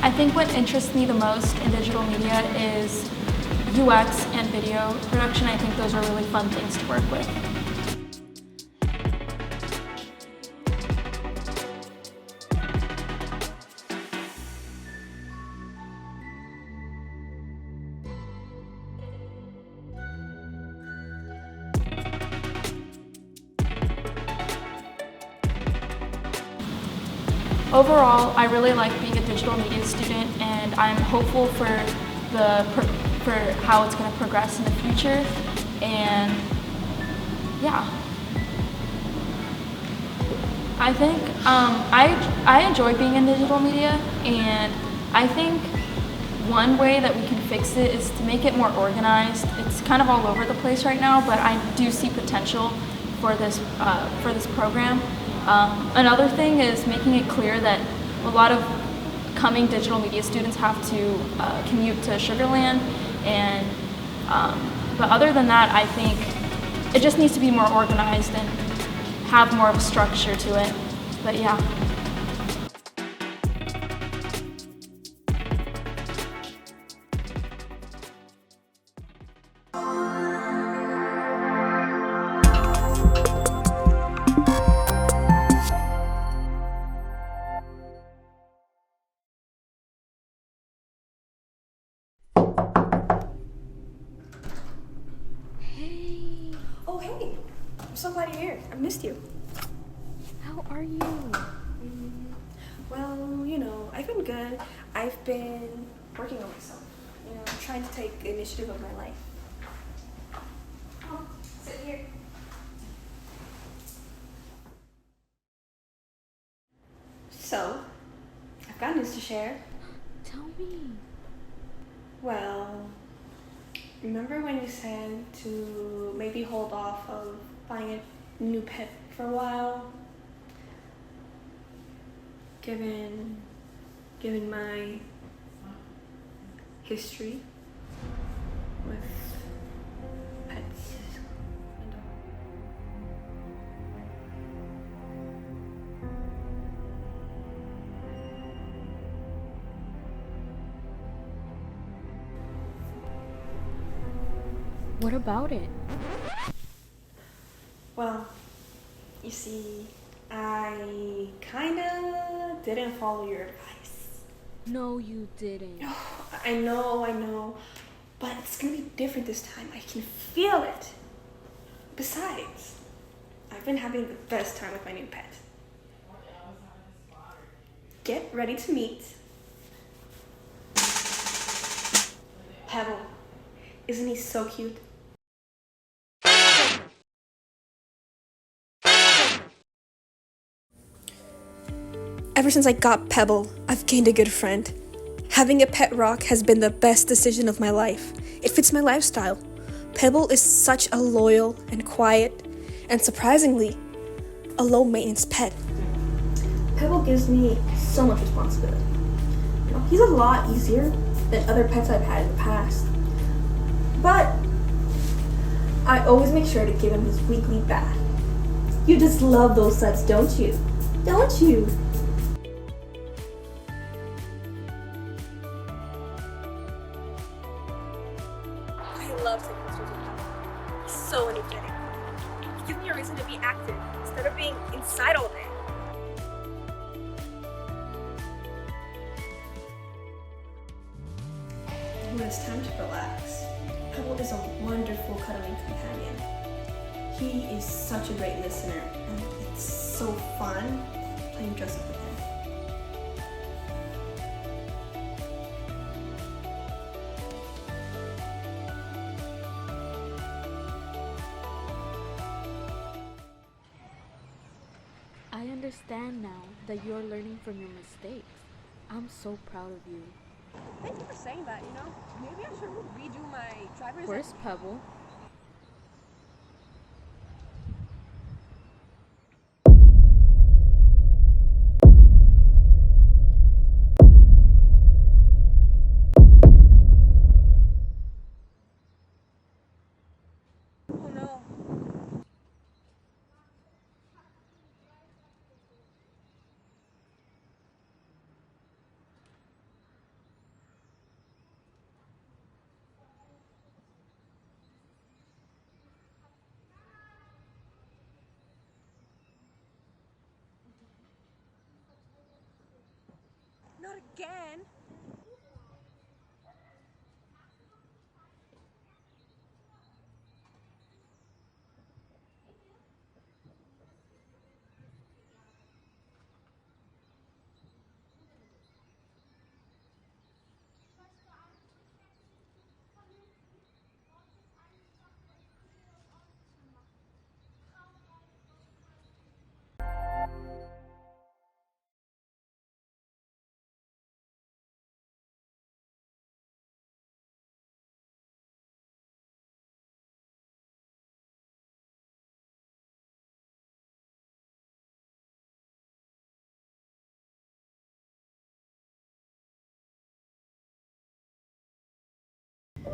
I think what interests me the most in digital media is UX and video production. I think those are really fun things to work with. Overall, I really like being a digital media student, and I'm hopeful for how it's going to progress in the future. And yeah, I think I enjoy being in digital media, and I think one way that we can fix it is to make it more organized. It's kind of all over the place right now, but I do see potential for this program. Another thing is making it clear that a lot of coming digital media students have to commute to Sugar Land, and but other than that, I think it just needs to be more organized and have more of a structure to it. But yeah. Oh, hey. I'm so glad you're here. I missed you. How are you? Well, you know, I've been good. I've been working on myself. You know, trying to take the initiative of my life. Oh, sit here. So, I've got news to share. Tell me. Well, remember when you said to maybe hold off of buying a new pet for a while? Given my history with pets and all. What about it? Well, you see, I kinda didn't follow your advice. No, you didn't. I know, but it's gonna be different this time. I can feel it. Besides, I've been having the best time with my new pet. Get ready to meet Pebble. Isn't he so cute? Ever since I got Pebble, I've gained a good friend. Having a pet rock has been the best decision of my life. It fits my lifestyle. Pebble is such a loyal and quiet, and surprisingly, a low-maintenance pet. Pebble gives me so much responsibility. You know, he's a lot easier than other pets I've had in the past. But I always make sure to give him his weekly bath. You just love those sights, don't you? Don't you? I love taking pictures with him. He's so energetic. He gives me a reason to be active instead of being inside all day. When it's time to relax, Pebble is a wonderful cuddling companion. He is such a great listener, and it's so fun playing dress up with him. I understand now that you're learning from your mistakes. I'm so proud of you. Thank you for saying that, you know? Maybe I should redo my driver's Where's Pebble? Oh no. Not again.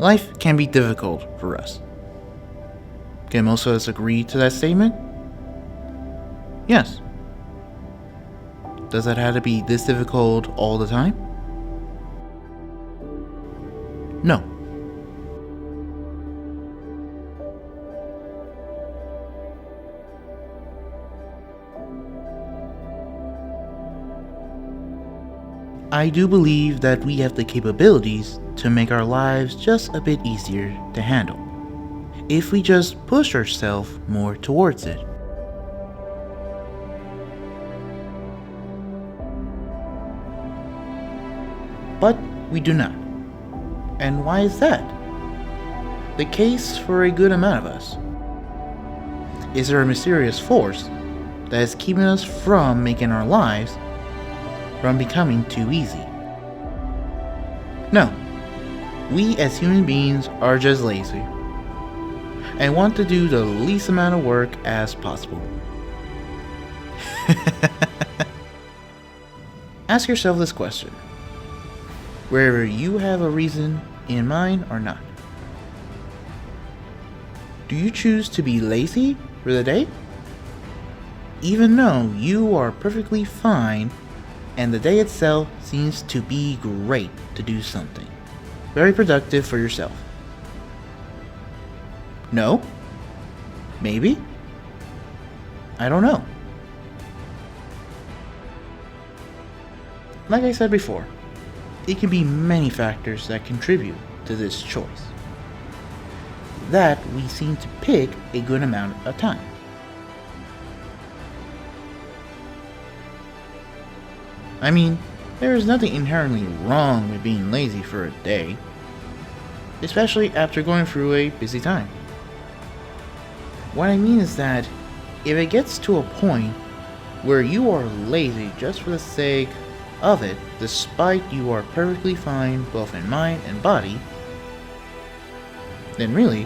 life can be difficult for us. Can most of us agree to that statement? Yes. Does it have to be this difficult all the time? No. I do believe that we have the capabilities to make our lives just a bit easier to handle, if we just push ourselves more towards it. But we do not. And why is that? The case for a good amount of us. Is there a mysterious force that is keeping us from making our lives from becoming too easy? No. We as human beings are just lazy and want to do the least amount of work as possible. Ask yourself this question, whether you have a reason in mind or not. Do you choose to be lazy for the day, even though you are perfectly fine and the day itself seems to be great to do something very productive for yourself? No? Maybe? I don't know. Like I said before, it can be many factors that contribute to this choice that we seem to pick a good amount of time. I mean, there is nothing inherently wrong with being lazy for a day, especially after going through a busy time. What I mean is that if it gets to a point where you are lazy just for the sake of it, despite you are perfectly fine both in mind and body, then really,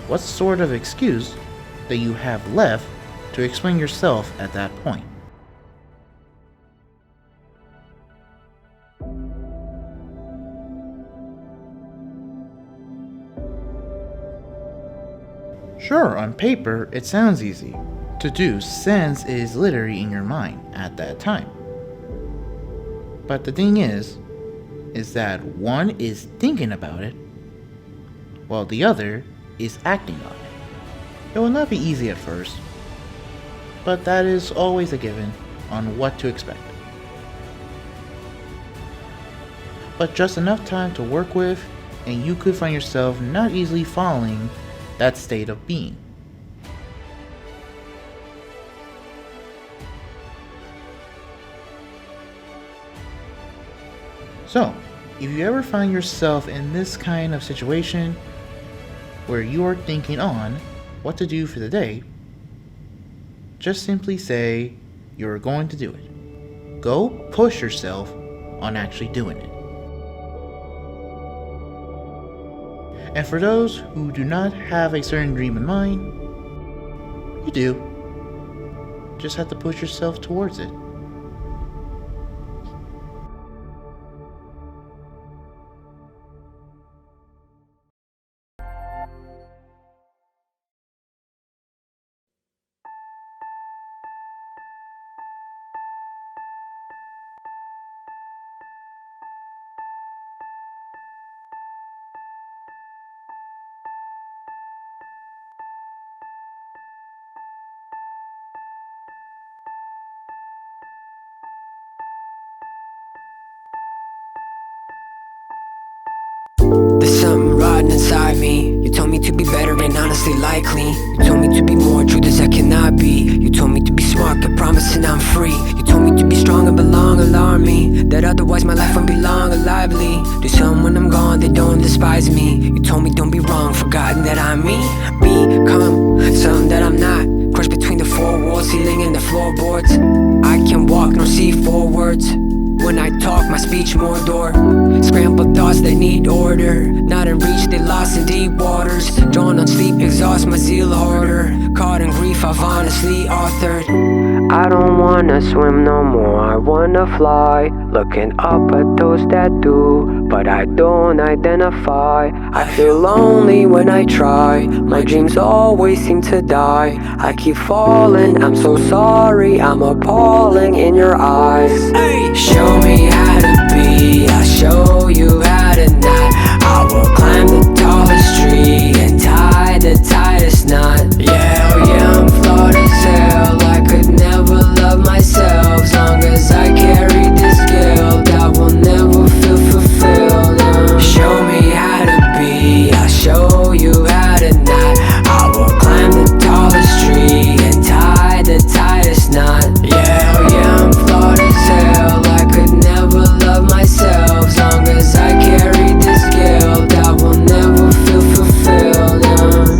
what sort of excuse that you have left to explain yourself at that point? Sure, on paper, it sounds easy to do since it is literally in your mind at that time. But the thing is that one is thinking about it, while the other is acting on it. It will not be easy at first, but that is always a given on what to expect. But just enough time to work with, and you could find yourself not easily following that state of being. So, if you ever find yourself in this kind of situation where you are thinking on what to do for the day, just simply say you're going to do it. Go push yourself on actually doing it. And for those who do not have a certain dream in mind, you do. Just have to push yourself towards it. There's something rotten inside me. You told me to be better and honestly likely. You told me to be more true as I cannot be. You told me to be smart, but promising I'm free. You told me to be strong and belong, alarm me, that otherwise my life won't be long or lively. To some when I'm gone, they don't despise me. You told me don't be wrong, forgotten that I'm me. Become something that I'm not. Crushed between the four walls, ceiling and the floorboards. I can walk nor see forwards. When I talk, my speech more door. Scrambled thoughts that need order. Not in reach, they lost in deep waters. Drawn on sleep, exhaust my zeal harder. Caught in grief, I've honestly authored. I don't wanna swim no more, I wanna fly. Looking up at those that do. but I don't identify. I feel lonely when I try. My dreams always seem to die. I keep falling, I'm so sorry. I'm appalling in your eyes. Show me how to be, I'll show you how to not. I will climb the tallest tree and tie the tightest knot. Yeah, oh yeah, I'm flawed as hell. I could never love myself. As long as I carry this guilt, I will never feel fulfilled. Show me how to be, I'll show you how to not. I will climb the tallest tree and tie the tightest knot. Yeah, oh yeah, I'm flawed as hell. I could never love myself. As long as I carry this guilt, I will never feel fulfilled.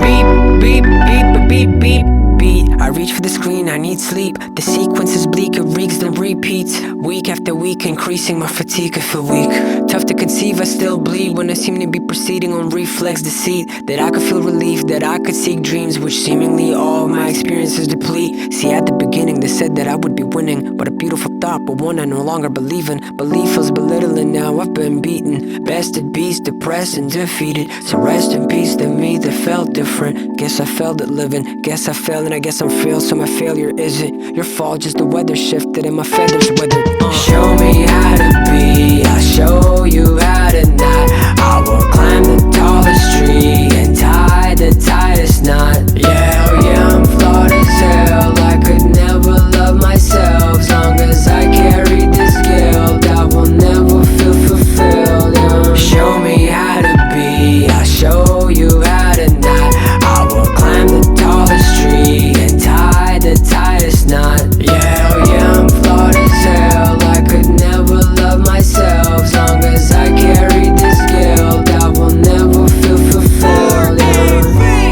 Beep, beep, beep, beep, beep, beep. I reach for the screen, I need sleep. The sequence is bleak, it reeks and repeats. Week after week, increasing my fatigue, I feel weak. Tough to conceive, I still bleed when I seem to be proceeding on reflex deceit. That I could feel relief, that I could seek dreams, which seemingly all my experiences deplete. See, at the beginning they said that I would be winning, but a beautiful thought, but one I no longer believe in. Belief feels belittling now, I've been beaten. Bested beast, depressed and defeated. So rest in peace to me that felt different. Guess I failed at living, guess I failed and I guess I'm failed. So my failure isn't your fault, just the weather shifted and my feathers weathered. Show me how to be, I'll show you how to not. I will climb the tallest tree and tie the tightest knot. Yeah, oh yeah, I'm flawed as hell. I could never love myself. As long as I carry this guilt, I will never feel fulfilled. Show me how to be, I'll show you how to not. I will climb the tallest tree and tie the tightest knot. Yeah, oh yeah, I'm flawed as hell. I could never love myself. As long as I carry this guilt, I will never feel fulfilled.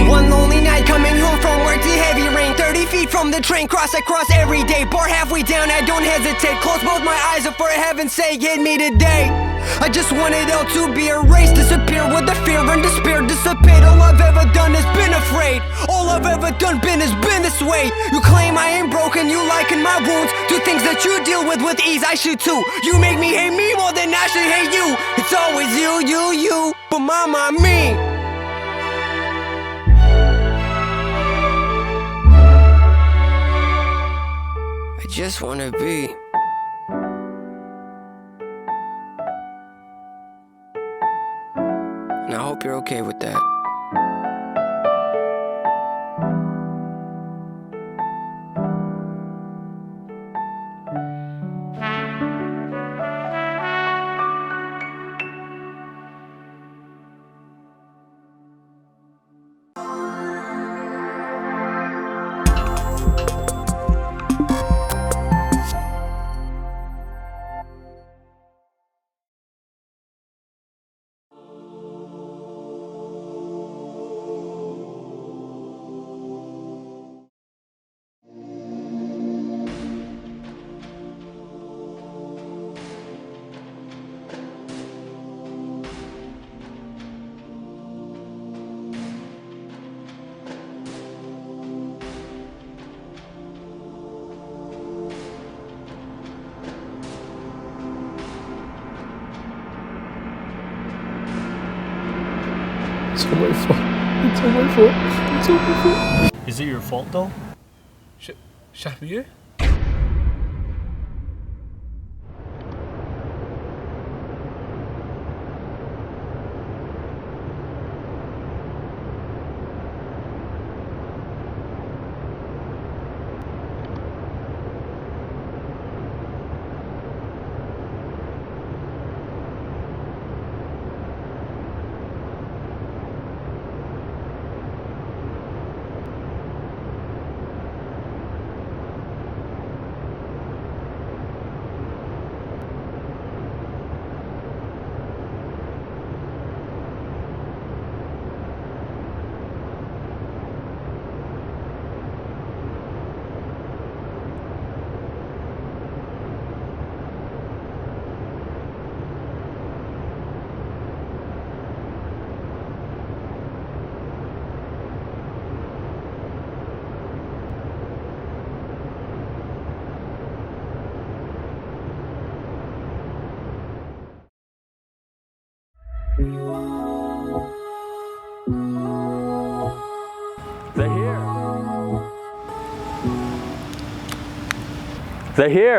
One lonely night coming home from work, the heavy rain, 30 feet from the train, I cross every day. Bar halfway down, I don't hesitate. Close both my eyes up for heaven's sake, hit me today. I just want it all to be erased, disappear with the fear and despair dissipate. All I've ever done is been afraid. All I've ever done has been this way. You claim I ain't broken, you liken my wounds to things that you deal with ease. I should too. You make me hate me more than I should hate you. It's always you, but mama, me. I just wanna be. And I hope you're okay with that. It's all my fault. It's all my fault. It's all my fault. Is it your fault though? Shahir? Zahir,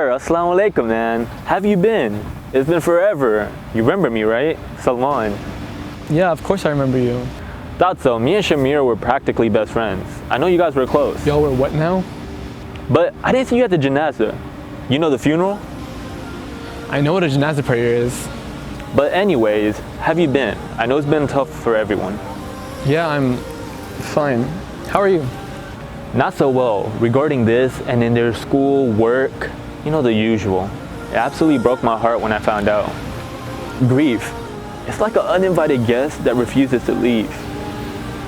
assalamu alaikum, man. Have you been? It's been forever. You remember me, right? Salman. Yeah, of course I remember you. Thought so. Me and Shamir were practically best friends. I know you guys were close. Y'all were what now? But I didn't see you at the janazah. You know the funeral? I know what a janazah prayer is. But anyways, have you been? I know it's been tough for everyone. Yeah, I'm fine. How are you? Not so well. Regarding this and in their school, work, you know, the usual. It absolutely broke my heart when I found out. Grief. It's like an uninvited guest that refuses to leave.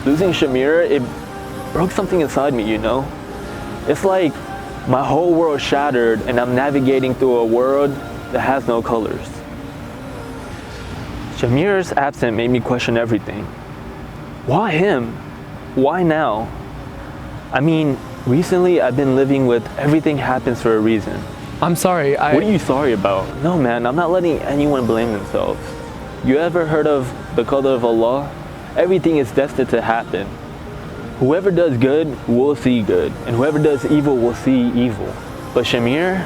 Losing Shamir, it broke something inside me, you know? It's like my whole world shattered and I'm navigating through a world that has no colors. Shamir's absence made me question everything. Why him? Why now? I mean, recently I've been living with everything happens for a reason. I'm sorry, What are you sorry about? No man, I'm not letting anyone blame themselves. You ever heard of the qadr of Allah? Everything is destined to happen. Whoever does good will see good, and whoever does evil will see evil. But Shamir,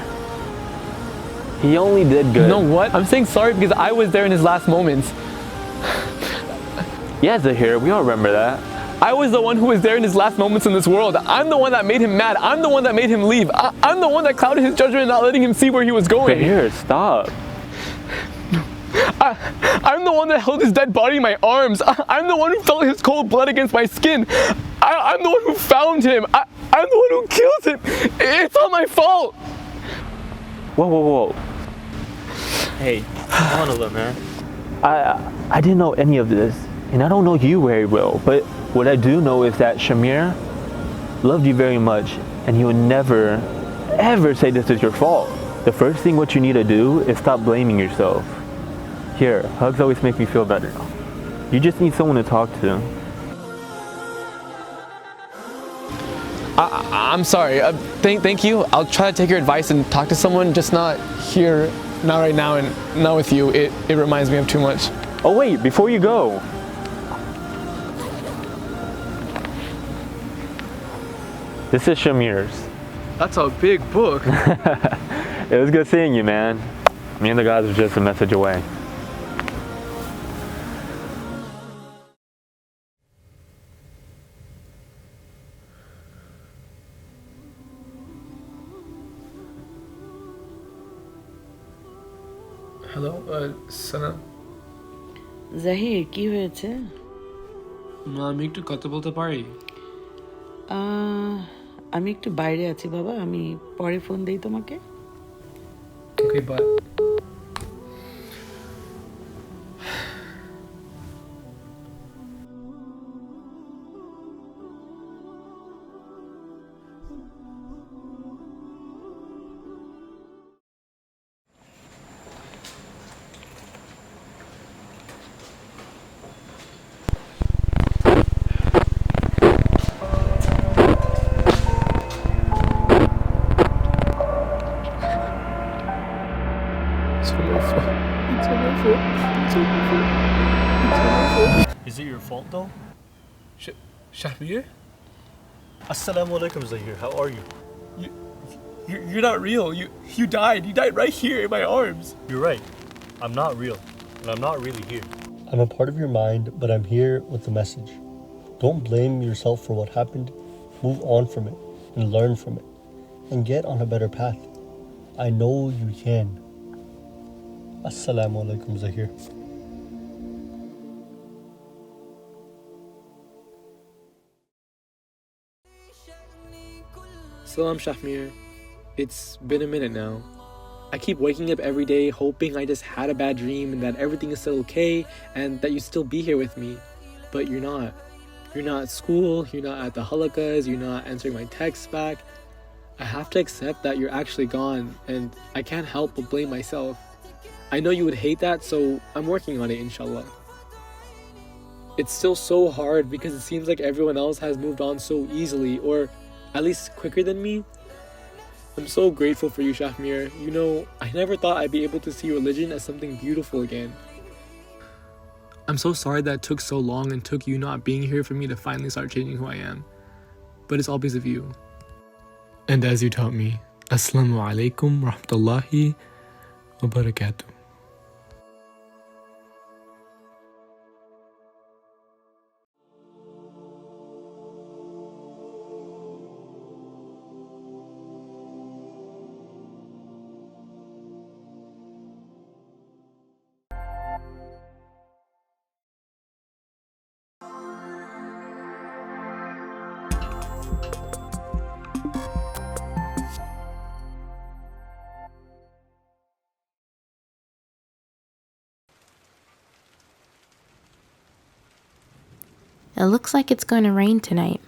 he only did good. You know what? I'm saying sorry because I was there in his last moments. Yeah, Zahir, we all remember that. I was the one who was there in his last moments in this world. I'm the one that made him mad. I'm the one that made him leave. I'm the one that clouded his judgment, not letting him see where he was going. Zahir, stop. I'm the one that held his dead body in my arms. I'm the one who felt his cold blood against my skin. I'm the one who found him. I'm the one who killed him. It's all my fault. Whoa, whoa, whoa. Hey, come on, man. I didn't know any of this, and I don't know you very well, but what I do know is that Shamir loved you very much, and he would never, ever say this is your fault. The first thing what you need to do is stop blaming yourself. Here, hugs always make me feel better. You just need someone to talk to. I'm sorry. Thank you. I'll try to take your advice and talk to someone, just not here, not right now, and not with you. It reminds me of too much. Oh wait, before you go. This is Shamir's. That's a big book. It was good seeing you, man. Me and the guys are just a message away. Hello Sana Zahir কি হয়েছে? আমি একটু কথা বলতে পারি? আমি একটু বাইরে আছি বাবা, আমি পরে ফোন দেই তোমাকে। Okay bye. Is it your fault though? Shahmir? Assalamu alaikum, Zahir. How are you? You're not real. You died. You died right here in my arms. You're right. I'm not real. And I'm not really here. I'm a part of your mind, but I'm here with a message. Don't blame yourself for what happened. Move on from it and learn from it. And get on a better path. I know you can. Assalamu alaikum, Zahir. Salam Shahmir. It's been a minute now. I keep waking up every day hoping I just had a bad dream and that everything is still okay and that you still be here with me. But you're not. You're not at school, you're not at the halakas, you're not answering my texts back. I have to accept that you're actually gone and I can't help but blame myself. I know you would hate that, so I'm working on it, inshallah. It's still so hard because it seems like everyone else has moved on so easily, or at least quicker than me. I'm so grateful for you, Shahmir. You know, I never thought I'd be able to see religion as something beautiful again. I'm so sorry that it took so long and took you not being here for me to finally start changing who I am. But it's all because of you. And as you taught me, Assalamu alaikum rahmatullahi wa barakatuh. It looks like it's going to rain tonight.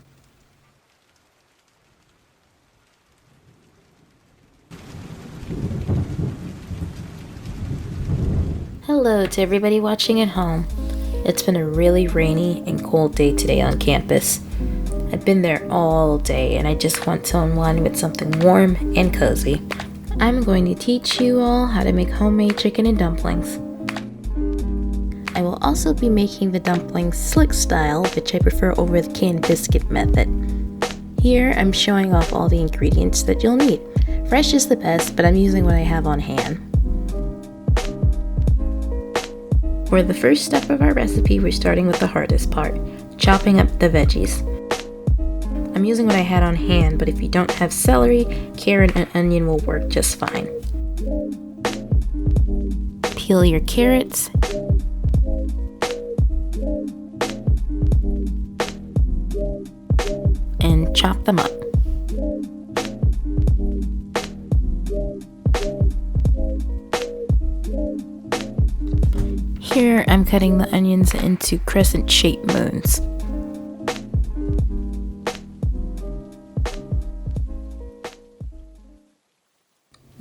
Hello to everybody watching at home. It's been a really rainy and cold day today on campus. I've been there all day and I just want to unwind with something warm and cozy. I'm going to teach you all how to make homemade chicken and dumplings. I will also be making the dumplings slick style, which I prefer over the canned biscuit method. Here I'm showing off all the ingredients that you'll need. Fresh is the best, but I'm using what I have on hand. For the first step of our recipe, we're starting with the hardest part, chopping up the veggies. I'm using what I had on hand, but if you don't have celery, carrot and onion will work just fine. Peel your carrots. And chop them up. Here I'm cutting the onions into crescent-shaped moons.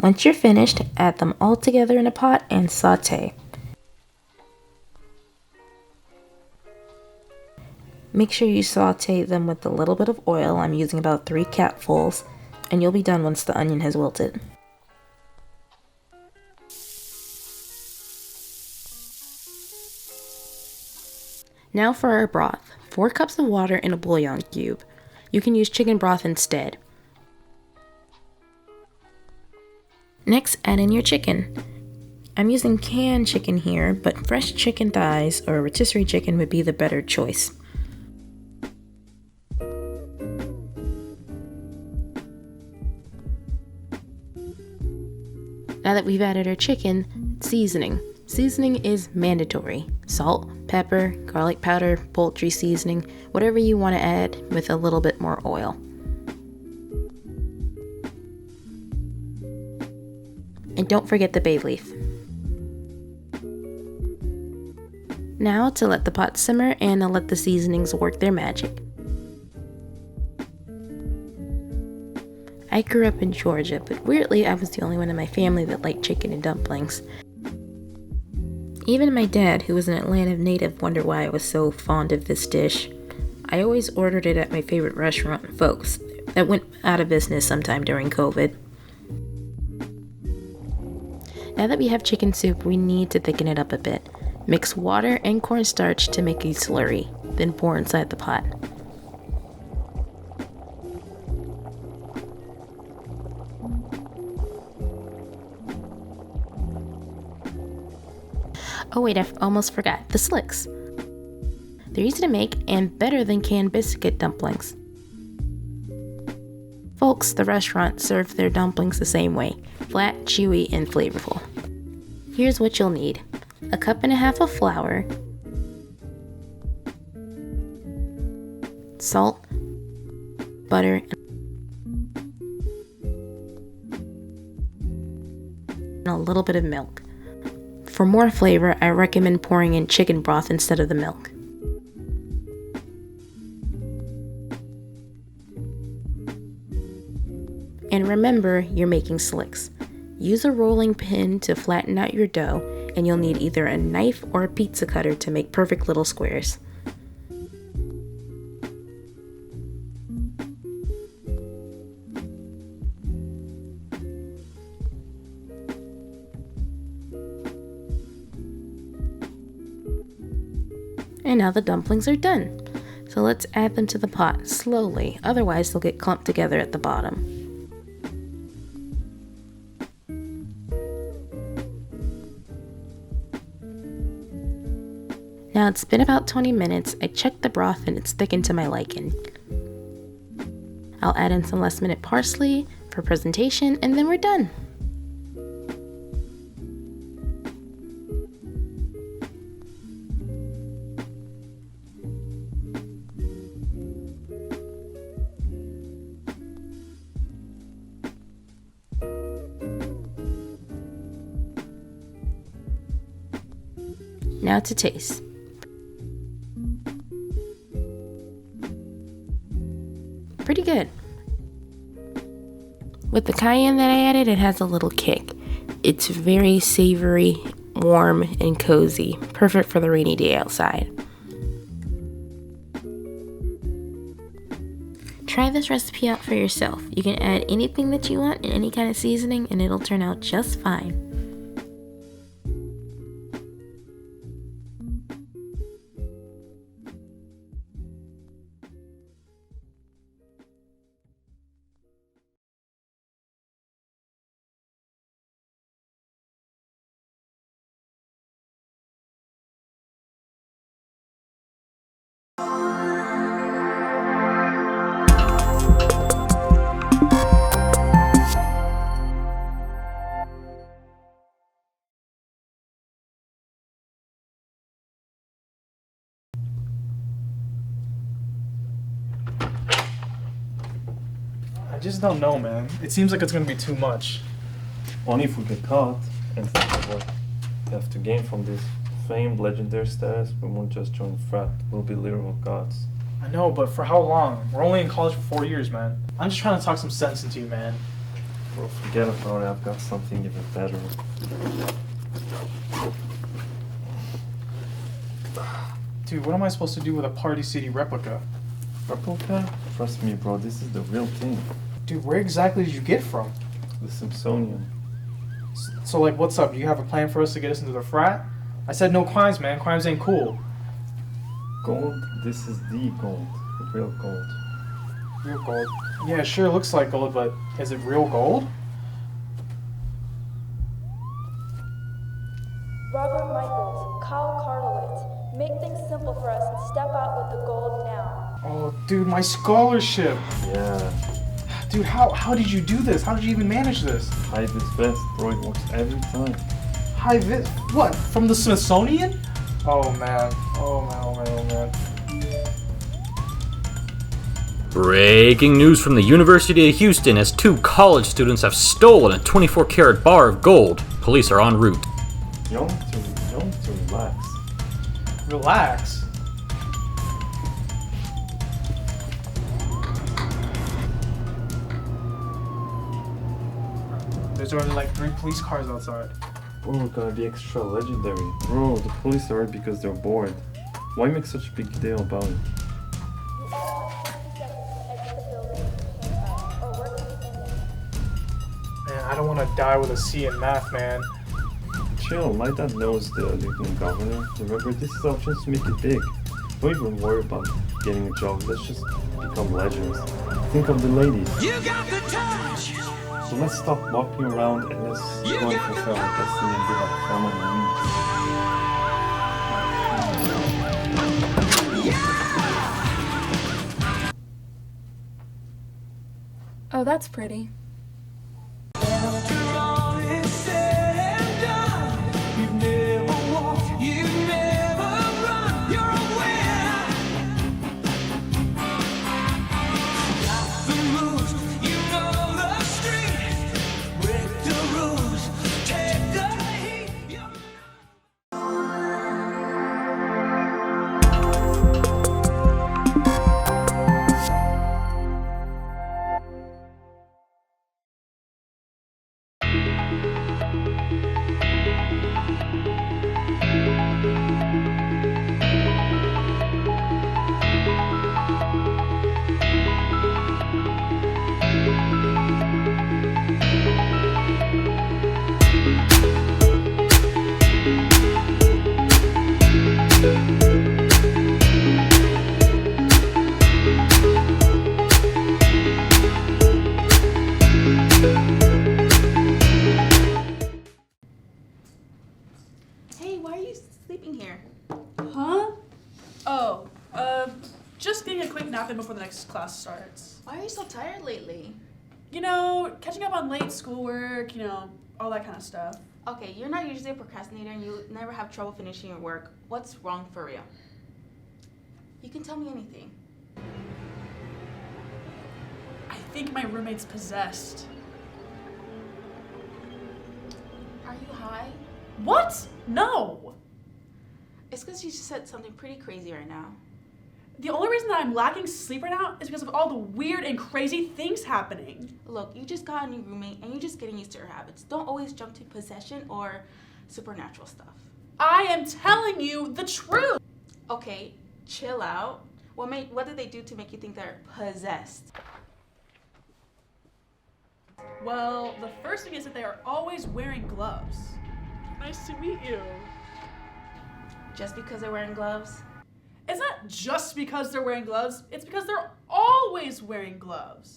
Once you're finished, add them all together in a pot and saute. Make sure you saute them with a little bit of oil. I'm using about 3 capfuls, and you'll be done once the onion has wilted. Now for our broth. 4 cups of water in a bouillon cube. You can use chicken broth instead. Next, add in your chicken. I'm using canned chicken here, but fresh chicken thighs or rotisserie chicken would be the better choice. Now that we've added our chicken, seasoning. Seasoning is mandatory. Salt, pepper, garlic powder, poultry seasoning, whatever you want to add with a little bit more oil. And don't forget the bay leaf. Now to let the pot simmer and let the seasonings work their magic. I grew up in Georgia, but weirdly I was the only one in my family that liked chicken and dumplings. Even my dad, who was an Atlanta native, wondered why I was so fond of this dish. I always ordered it at my favorite restaurant, Folks, that went out of business sometime during COVID. Now that we have chicken soup, we need to thicken it up a bit. Mix water and cornstarch to make a slurry, then pour inside the pot. Oh wait, I almost forgot, the slicks. They're easy to make and better than canned biscuit dumplings. Folks, the restaurant, served their dumplings the same way, flat, chewy, and flavorful. Here's what you'll need. 1.5 cups of flour, salt, butter, and a little bit of milk. For more flavor, I recommend pouring in chicken broth instead of the milk. And remember, you're making slicks. Use a rolling pin to flatten out your dough, and you'll need either a knife or a pizza cutter to make perfect little squares. And now the dumplings are done. So let's add them to the pot slowly, otherwise they'll get clumped together at the bottom. Now it's been about 20 minutes. I checked the broth and it's thickened to my liking. I'll add in some last minute parsley for presentation and then we're done. Now to taste. Pretty good. With the cayenne that I added, it has a little kick. It's very savory, warm, and cozy. Perfect for the rainy day outside. Try this recipe out for yourself. You can add anything that you want and any kind of seasoning and it'll turn out just fine. I just don't know, man. It seems like it's gonna be too much. Only if we get caught and think of what we have to gain from this famed legendary status, we won't just join frat, we'll be literal gods. I know, but for how long? We're only in college for 4 years, man. I'm just trying to talk some sense into you, man. Bro, forget about it, I've got something even better. Dude, what am I supposed to do with a Party City replica? Replica? Trust me, bro, this is the real thing. Dude, where exactly did you get it from? The Smithsonian. So, like, what's up? Do you have a plan for us to get us into the frat? I said no crimes, man. Crimes ain't cool. Gold? This is the gold. The real gold. Real gold? Yeah, sure looks like gold, but is it real gold? Robert Michaels, Kyle Karlowitz, make things simple for us and step out with the gold now. Oh, dude, my scholarship. Yeah. Dude, how did you do this? How did you even manage this? High vis vest, bro, it works every time. High vis? What? From the Smithsonian? Oh man. Oh man, oh man, oh man. Breaking news from the University of Houston as 2 college students have stolen a 24-karat bar of gold. Police are en route. You don't need to relax. Relax? There's already like 3 police cars outside. Bro, we're gonna be extra legendary. Bro, the police are here because they're bored. Why make such a big deal about it? Man, I don't want to die with a C in math, man. Chill, my dad knows the lieutenant governor. Remember, this is our chance to make it big. Don't even worry about getting a job. Let's just become legends. Think of the ladies. You got the touch! So let's stop walking around and let's go and fulfill our destiny and give our family wings. Oh, that's pretty. sleeping here? Huh? Oh, just getting a quick nap in before the next class starts. Why are you so tired lately? You know, catching up on late schoolwork, all that kind of stuff. Okay, you're not usually a procrastinator and you never have trouble finishing your work. What's wrong for real? You can tell me anything. I think my roommate's possessed. Are you high? What? No! It's because you just said something pretty crazy right now. The only reason that I'm lacking sleep right now is because of all the weird and crazy things happening. Look, you just got a new roommate and you're just getting used to her habits. Don't always jump to possession or supernatural stuff. I am telling you the truth! Okay, chill out. What did they do to make you think they're possessed? Well, the first thing is that they are always wearing gloves. Nice to meet you. Just because they're wearing gloves? It's not just because they're wearing gloves, it's because they're always wearing gloves.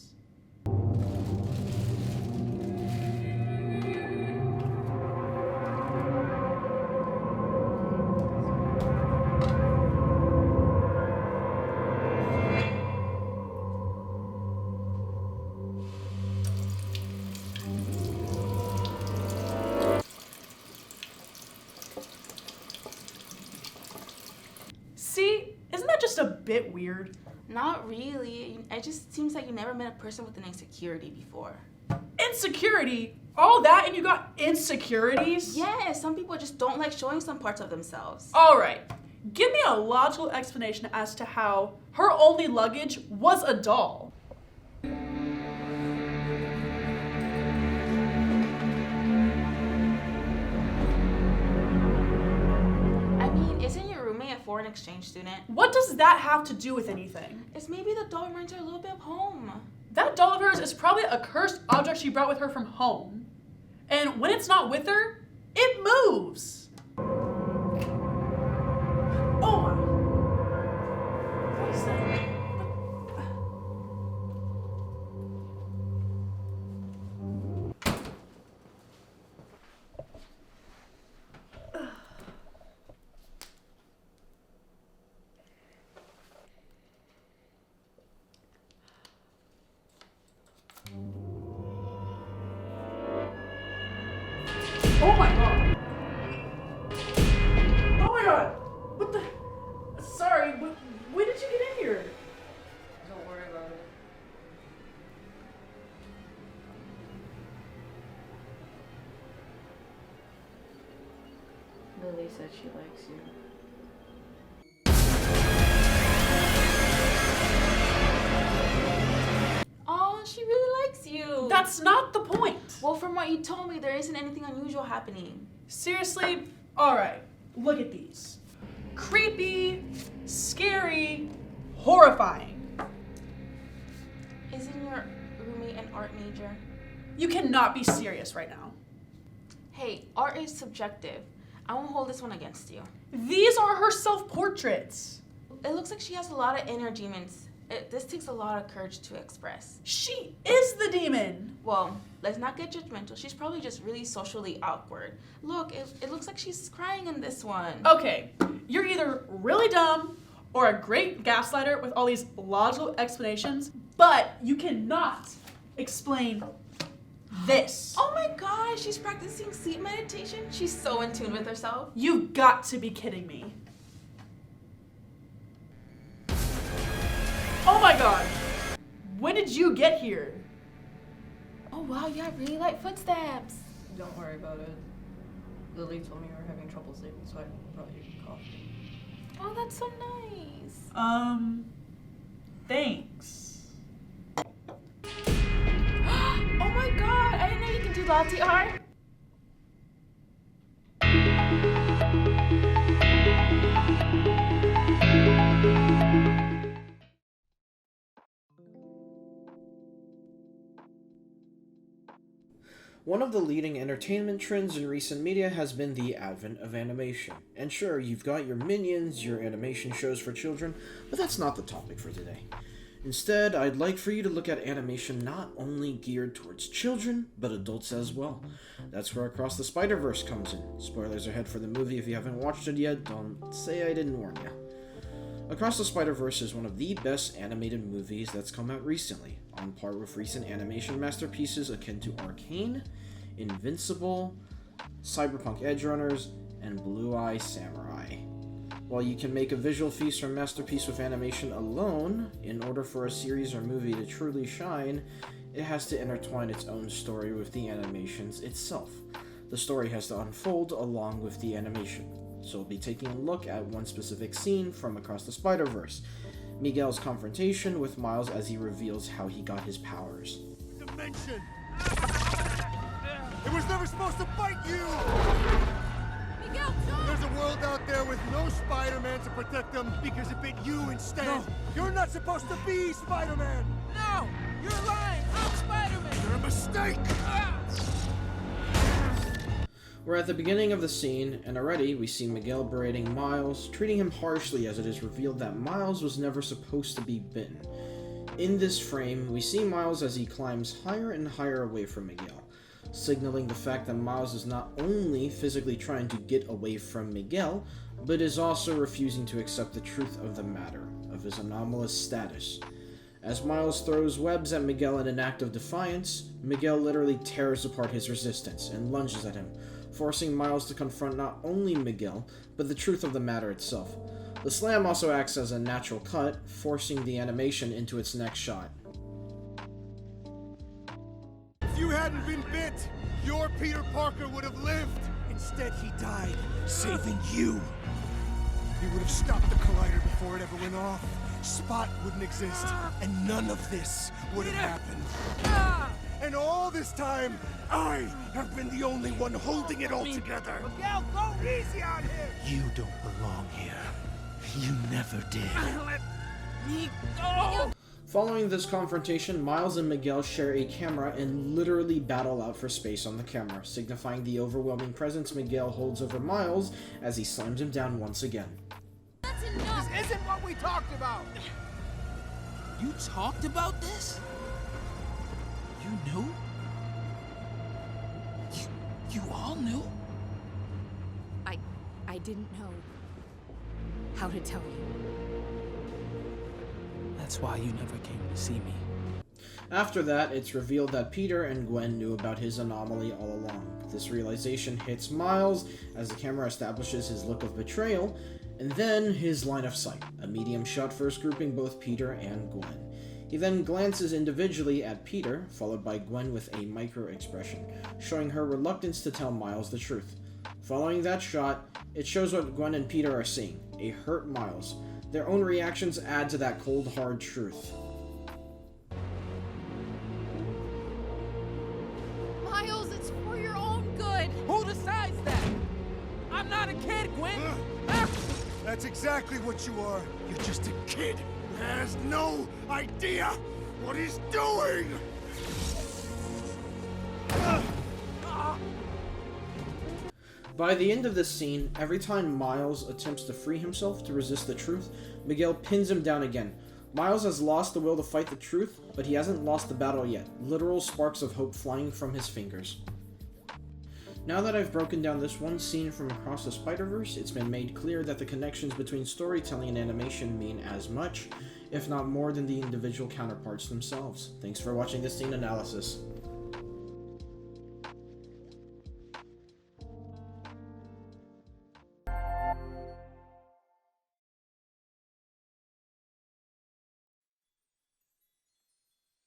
See, isn't that just a bit weird? Not really. It just seems like you never met a person with an insecurity before. Insecurity? All that and you got insecurities? Yeah, some people just don't like showing some parts of themselves. All right, give me a logical explanation as to how her only luggage was a doll. Isn't your roommate a foreign exchange student? What does that have to do with anything? It's maybe the doll reminds her a little bit of home. That doll of hers is probably a cursed object she brought with her from home. And when it's not with her, it moves. Oh my. What is that? Oh my god! Oh my god! What the? Sorry, when did you get in here? Don't worry about it. Lily said she likes you. Oh, she really likes you. That's not the point. Well, from what you told me, there isn't anything unusual happening. Seriously? Alright, look at these. Creepy, scary, horrifying. Isn't your roommate an art major? You cannot be serious right now. Hey, art is subjective. I won't hold this one against you. These are her self-portraits. It looks like she has a lot of inner demons. This takes a lot of courage to express. She is the demon. Well, let's not get judgmental. She's probably just really socially awkward. Look, it looks like she's crying in this one. Okay, you're either really dumb or a great gaslighter with all these logical explanations, but you cannot explain this. Oh my gosh, she's practicing sleep meditation. She's so in tune with herself. You've got to be kidding me. Oh my god! When did you get here? Oh wow, you have really light footsteps. Don't worry about it. Lily told me you were having trouble sleeping, so I brought you coffee. Oh, that's so nice. Thanks. Oh my god, I didn't know you can do latte art. One of the leading entertainment trends in recent media has been the advent of animation. And sure, you've got your Minions, your animation shows for children, but that's not the topic for today. Instead, I'd like for you to look at animation not only geared towards children, but adults as well. That's where Across the Spider-Verse comes in. Spoilers ahead for the movie if you haven't watched it yet, don't say I didn't warn you. Across the Spider-Verse is one of the best animated movies that's come out recently, on par with recent animation masterpieces akin to Arcane, Invincible, Cyberpunk Edgerunners, and Blue Eye Samurai. While you can make a visual feast from masterpiece with animation alone, in order for a series or movie to truly shine, it has to intertwine its own story with the animations itself. The story has to unfold along with the animation. So we'll be taking a look at one specific scene from Across the Spider-Verse, Miguel's confrontation with Miles as he reveals how he got his powers. Dimension! It was never supposed to fight you! Miguel, jump! There's a world out there with no Spider-Man to protect them because it bit you instead. No. You're not supposed to be Spider-Man! No! You're lying! I'm Spider-Man! You're a mistake! We're at the beginning of the scene, and already we see Miguel berating Miles, treating him harshly as it is revealed that Miles was never supposed to be bitten. In this frame, we see Miles as he climbs higher and higher away from Miguel, signaling the fact that Miles is not only physically trying to get away from Miguel, but is also refusing to accept the truth of the matter, of his anomalous status. As Miles throws webs at Miguel in an act of defiance, Miguel literally tears apart his resistance and lunges at him, forcing Miles to confront not only Miguel, but the truth of the matter itself. The slam also acts as a natural cut, forcing the animation into its next shot. If you hadn't been bit, your Peter Parker would have lived. Instead, he died, saving you. He would have stopped the collider before it ever went off. Spot wouldn't exist, and none of this would have happened. And all this time, I have been the only one holding it all together. Miguel, go easy on him! You don't belong here. You never did. Let me go! Following this confrontation, Miles and Miguel share a camera and literally battle out for space on the camera, signifying the overwhelming presence Miguel holds over Miles as he slams him down once again. That's enough! This isn't what we talked about! You talked about this? You knew? You all knew? I didn't know how to tell you. That's why you never came to see me. After that, it's revealed that Peter and Gwen knew about his anomaly all along. This realization hits Miles as the camera establishes his look of betrayal, and then his line of sight, a medium shot first grouping both Peter and Gwen. He then glances individually at Peter, followed by Gwen with a micro-expression, showing her reluctance to tell Miles the truth. Following that shot, it shows what Gwen and Peter are seeing, a hurt Miles. Their own reactions add to that cold, hard truth. Miles, it's for your own good! Who decides that? I'm not a kid, Gwen! That's exactly what you are. You're just a kid who has no idea what he's doing! By the end of this scene, every time Miles attempts to free himself to resist the truth, Miguel pins him down again. Miles has lost the will to fight the truth, but he hasn't lost the battle yet, literal sparks of hope flying from his fingers. Now that I've broken down this one scene from Across the Spider-Verse, it's been made clear that the connections between storytelling and animation mean as much, if not more, than the individual counterparts themselves. Thanks for watching this scene analysis.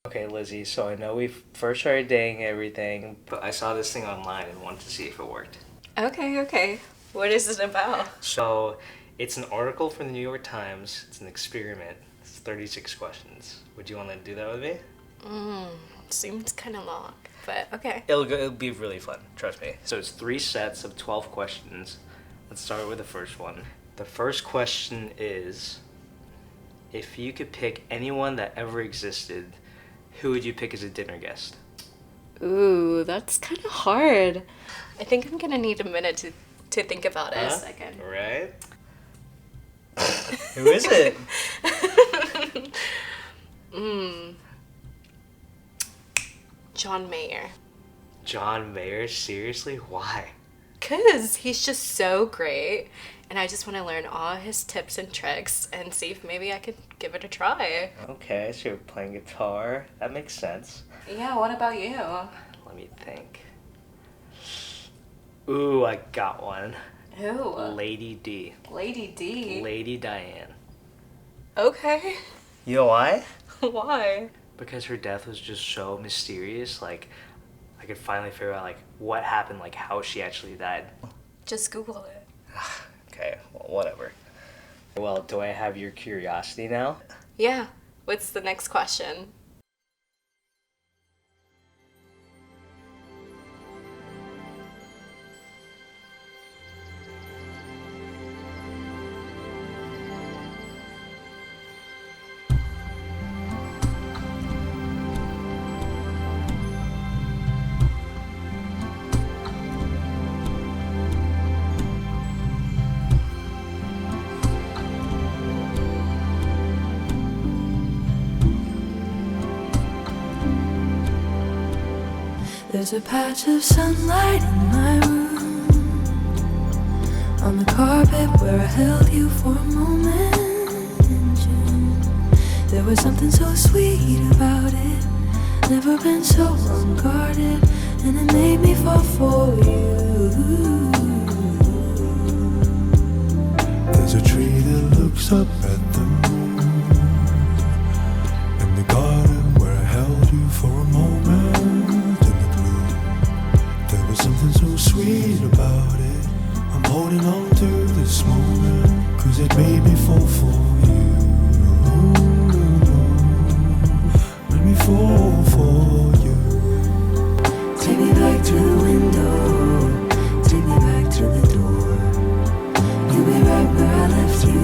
Okay, Lizzie, so I know we first started dating and everything, but I saw this thing online and wanted to see if it worked. Okay. What is it about? So, it's an article from the New York Times. It's an experiment. It's 36 questions. Would you want to do that with me? Seems kind of long, but okay. It'll be really fun, trust me. So it's 3 sets of 12 questions. Let's start with the first one. The first question is, if you could pick anyone that ever existed, who would you pick as a dinner guest? Ooh, that's kind of hard. I think I'm gonna need a minute to think about it a second. Right? Who is it? John Mayer. John Mayer? Seriously? Why? Cause he's just so great, and I just want to learn all his tips and tricks and see if maybe I could give it a try. Okay, so you're playing guitar. That makes sense. Yeah, what about you? Let me think. Ooh, I got one. Who? Lady D. Lady D? Lady Diane. Okay. You know why? Why? Because her death was just so mysterious. Like, I could finally figure out, like, what happened, like, how she actually died. Just Google it. Okay, well, whatever. Well, do I have your curiosity now? Yeah. What's the next question? There's a patch of sunlight in my room, on the carpet where I held you for a moment in June. There was something so sweet about it, never been so unguarded, and it made me fall for you. There's a tree that looks up at the moon, in the garden where I held you for a moment. There was something so sweet about it. I'm holding on to this moment, 'cause it made me fall for you. Made me fall for you. Take me back to the window, take me back to the door. You'll be right where I left you,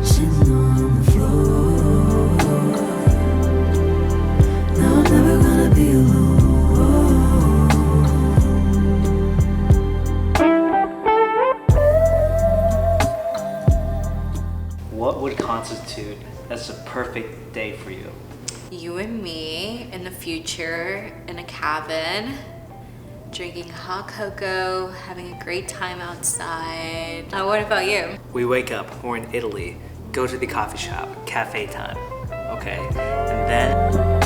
sitting on the floor. Now I'm never gonna be alone. What would constitute as a perfect day for you? You and me in the future in a cabin, drinking hot cocoa, having a great time outside. What about you? We wake up, we're in Italy, go to the coffee shop, cafe time, okay? And then...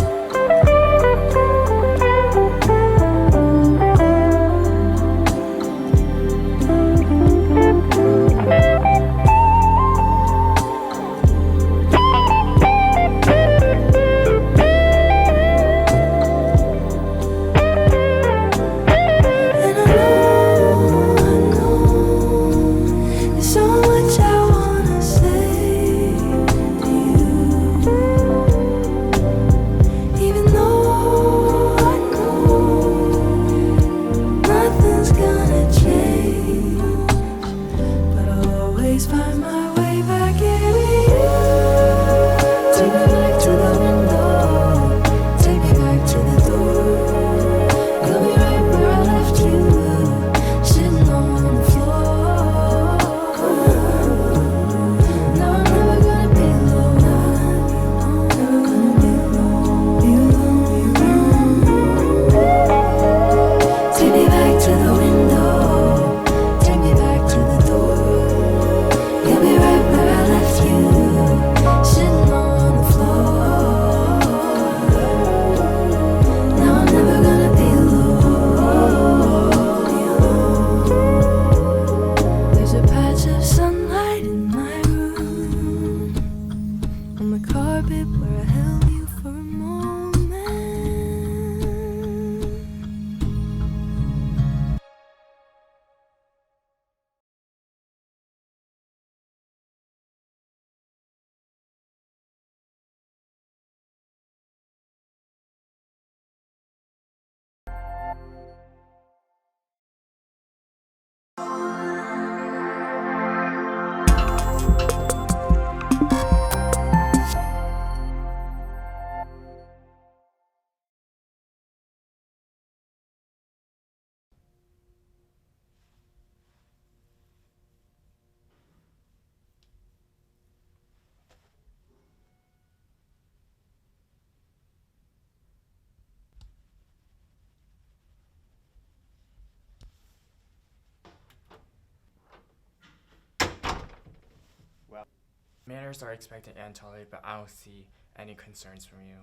Manners are expected and tolerated, but I don't see any concerns from you.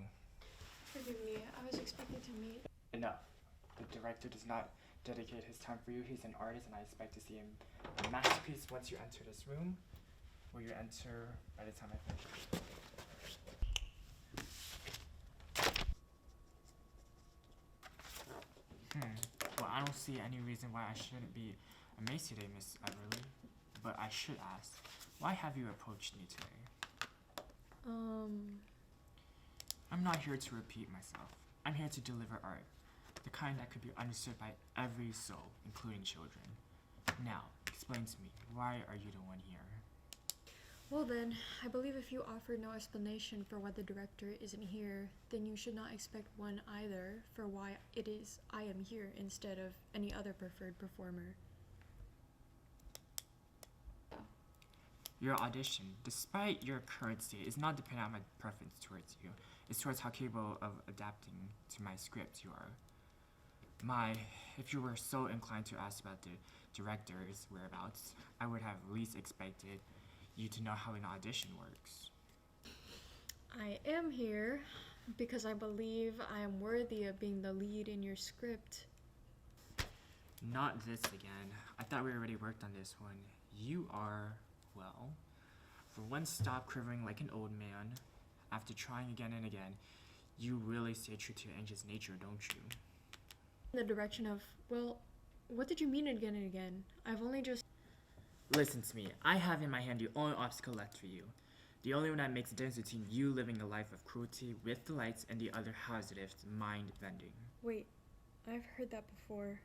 Forgive me, I was expecting to meet. Enough. The director does not dedicate his time for you. He's an artist, and I expect to see him a masterpiece once you enter this room. Will you enter by the time I finish? Well, I don't see any reason why I shouldn't be amazed today, Miss Everly. But I should ask, why have you approached me today? I'm not here to repeat myself. I'm here to deliver art, the kind that could be understood by every soul, including children. Now, explain to me, why are you the one here? Well then, I believe if you offered no explanation for why the director isn't here, then you should not expect one either for why it is I am here instead of any other preferred performer. Your audition, despite your current state, is not dependent on my preference towards you. It's towards how capable of adapting to my script you are. If you were so inclined to ask about the director's whereabouts, I would have at least expected you to know how an audition works. I am here because I believe I am worthy of being the lead in your script. Not this again. I thought we already worked on this one. You are, well, for one, stop quivering like an old man. After trying again and again, you really stay true to your anxious nature, don't you? In the direction of, well, what did you mean again and again? I've only just... Listen to me. I have in my hand the only obstacle left for you. The only one that makes a difference between you living a life of cruelty with delights and the other hazardous mind-bending. Wait, I've heard that before.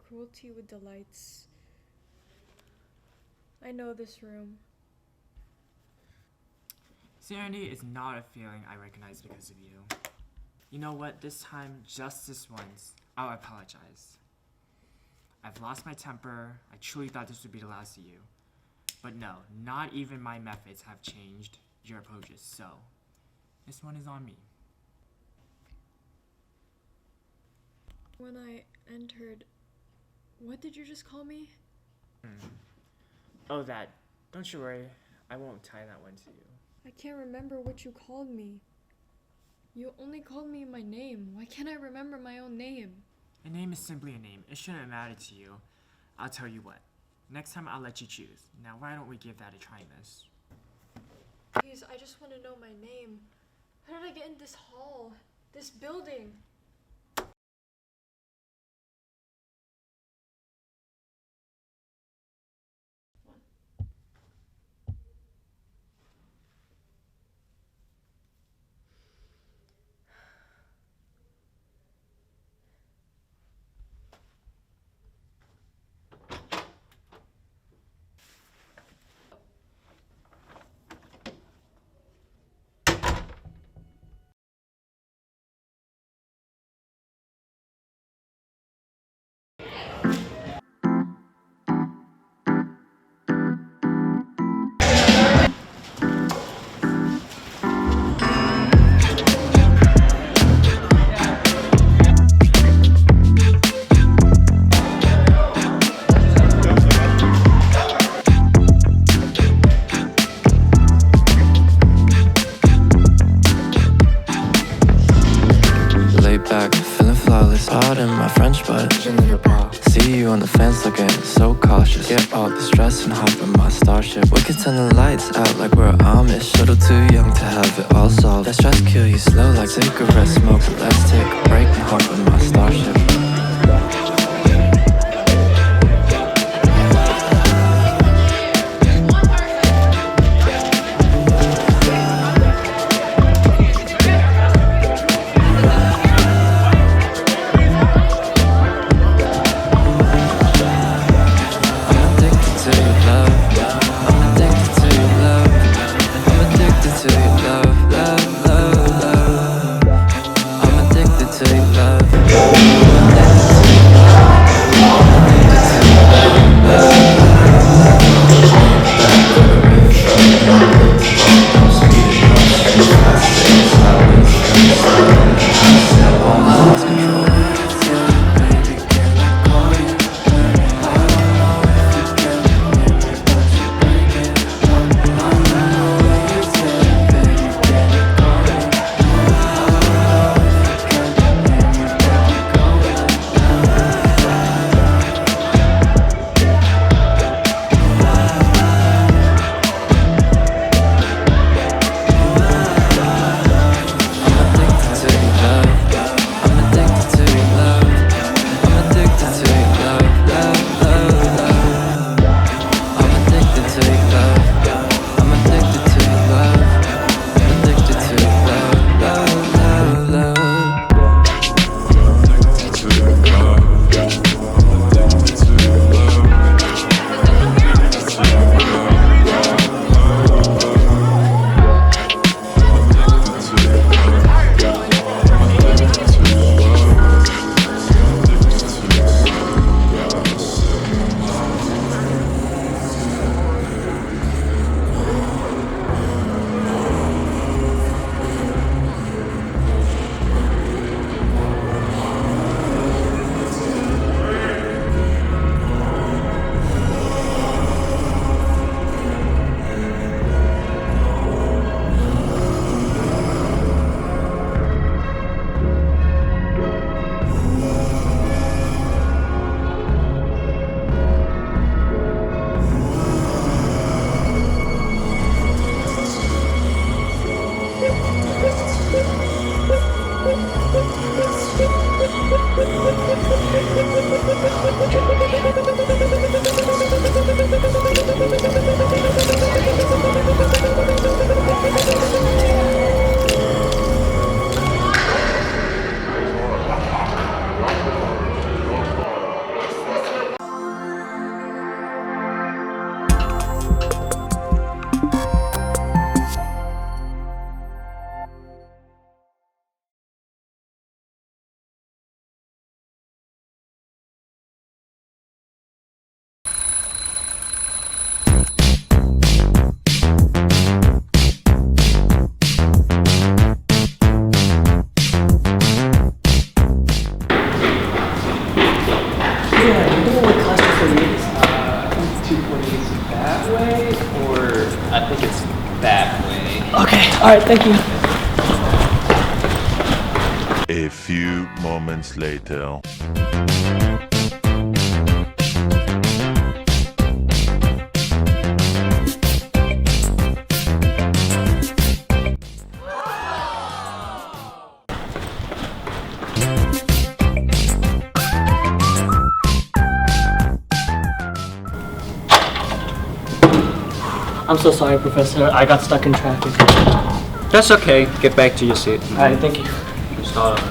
Cruelty with delights. I know this room. Serenity is not a feeling I recognize because of you. You know what? This time, just this once, I'll apologize. I've lost my temper. I truly thought this would be the last of you. But no, not even my methods have changed your approaches, so this one is on me. When I entered, what did you just call me? Oh, that. Don't you worry. I won't tie that one to you. I can't remember what you called me. You only called me my name. Why can't I remember my own name? A name is simply a name. It shouldn't matter to you. I'll tell you what. Next time I'll let you choose. Now why don't we give that a try, miss? Please, I just want to know my name. How did I get in this hall? This building? In my French butt. See you on the fence looking so cautious. Get all this stress and hop in my starship. We can turn the lights out like we're Amish. Little too young to have it all solved. That stress kill you slow like cigarette smoke. Let's take a break and hop in my starship. I'm addicted to your love. Alright, thank you. A few moments later. I'm so sorry, Professor. I got stuck in traffic. That's okay. Get back to your seat. Alright, thank you. Start.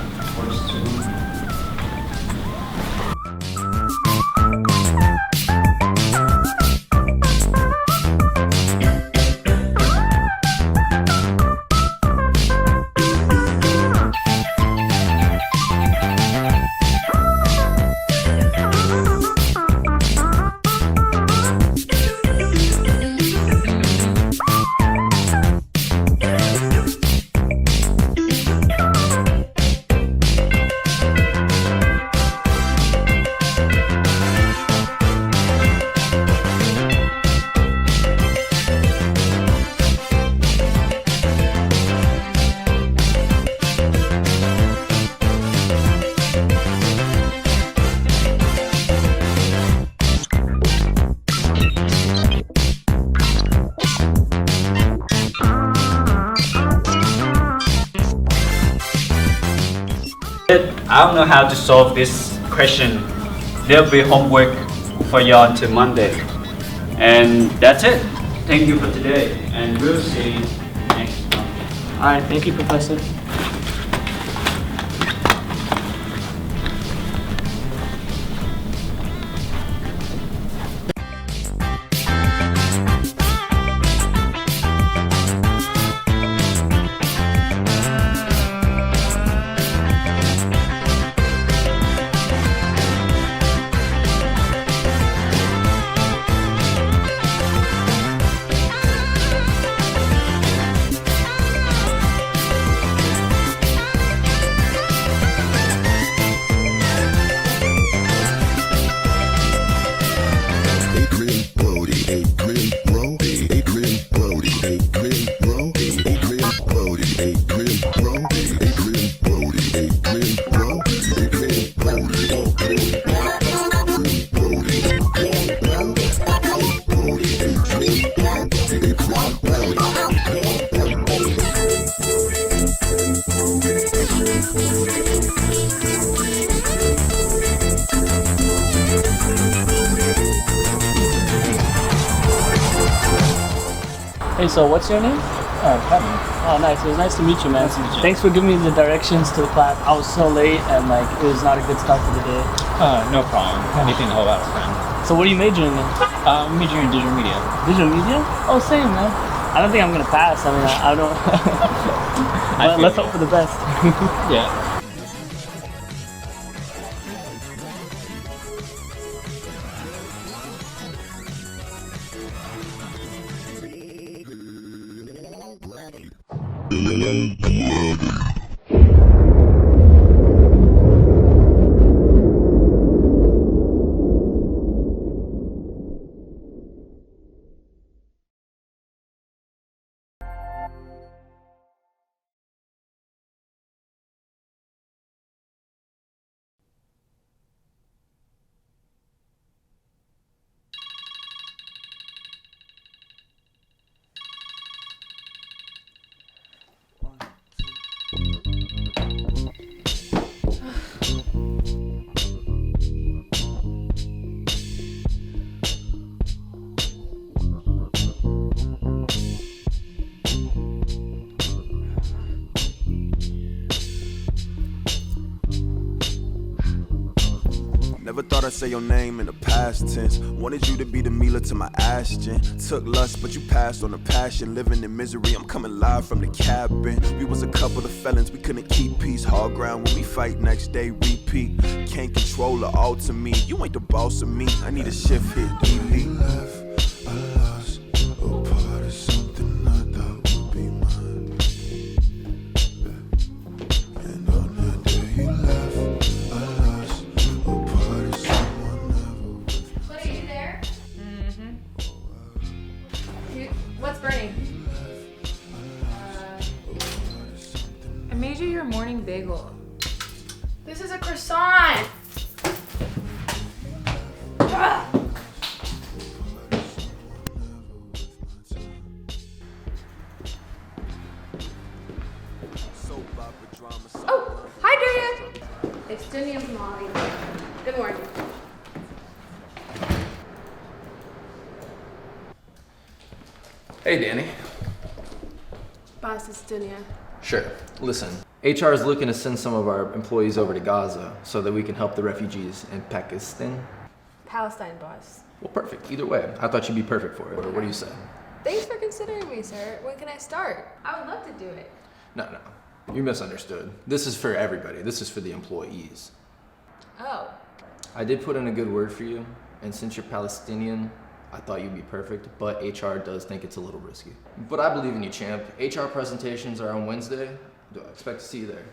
I don't know how to solve this question. There'll be homework for you until Monday. And that's it. Thank you for today. And we'll see you next month. Alright, thank you, Professor. Hey, so what's your name? Kevin. Oh, nice. It was nice to meet you, man. Nice to meet you. Thanks for giving me the directions to the class. I was so late and like it was not a good start to the day. No problem. Anything to help out a friend. So what are you majoring in? I'm majoring in digital media. Digital media? Oh, same, man. I don't think I'm gonna pass. I mean, I don't. But let's hope for the best. Yeah. thought I'd say your name in the past tense. Wanted you to be the Mila to my Ashton. Took lust, but you passed on the passion. Living in misery, I'm coming live from the cabin. We was a couple of felons, we couldn't keep peace. Hard ground when we fight, next day repeat. Can't control or alter me. You ain't the boss of me. I need a shift hit, delete. I lost a part of something I thought would be mine. And on that day you left, I lost a part of someone never with. Buddy, are you there? Mm-hmm. What's burning? I made you your morning bagel. This is a croissant! Ugh. Oh, hi Daria! It's Jenny and Molly. Good morning. Hey, Danny. Boss, it's Dunya. Sure. Listen, HR is looking to send some of our employees over to Gaza so that we can help the refugees in Pakistan. Palestine, boss. Well, perfect. Either way, I thought you'd be perfect for it. What do you say? Thanks for considering me, sir. When can I start? I would love to do it. No. You misunderstood. This is for everybody. This is for the employees. Oh. I did put in a good word for you, and since you're Palestinian, I thought you'd be perfect, but HR does think it's a little risky. But I believe in you, champ. HR presentations are on Wednesday. Do I expect to see you there?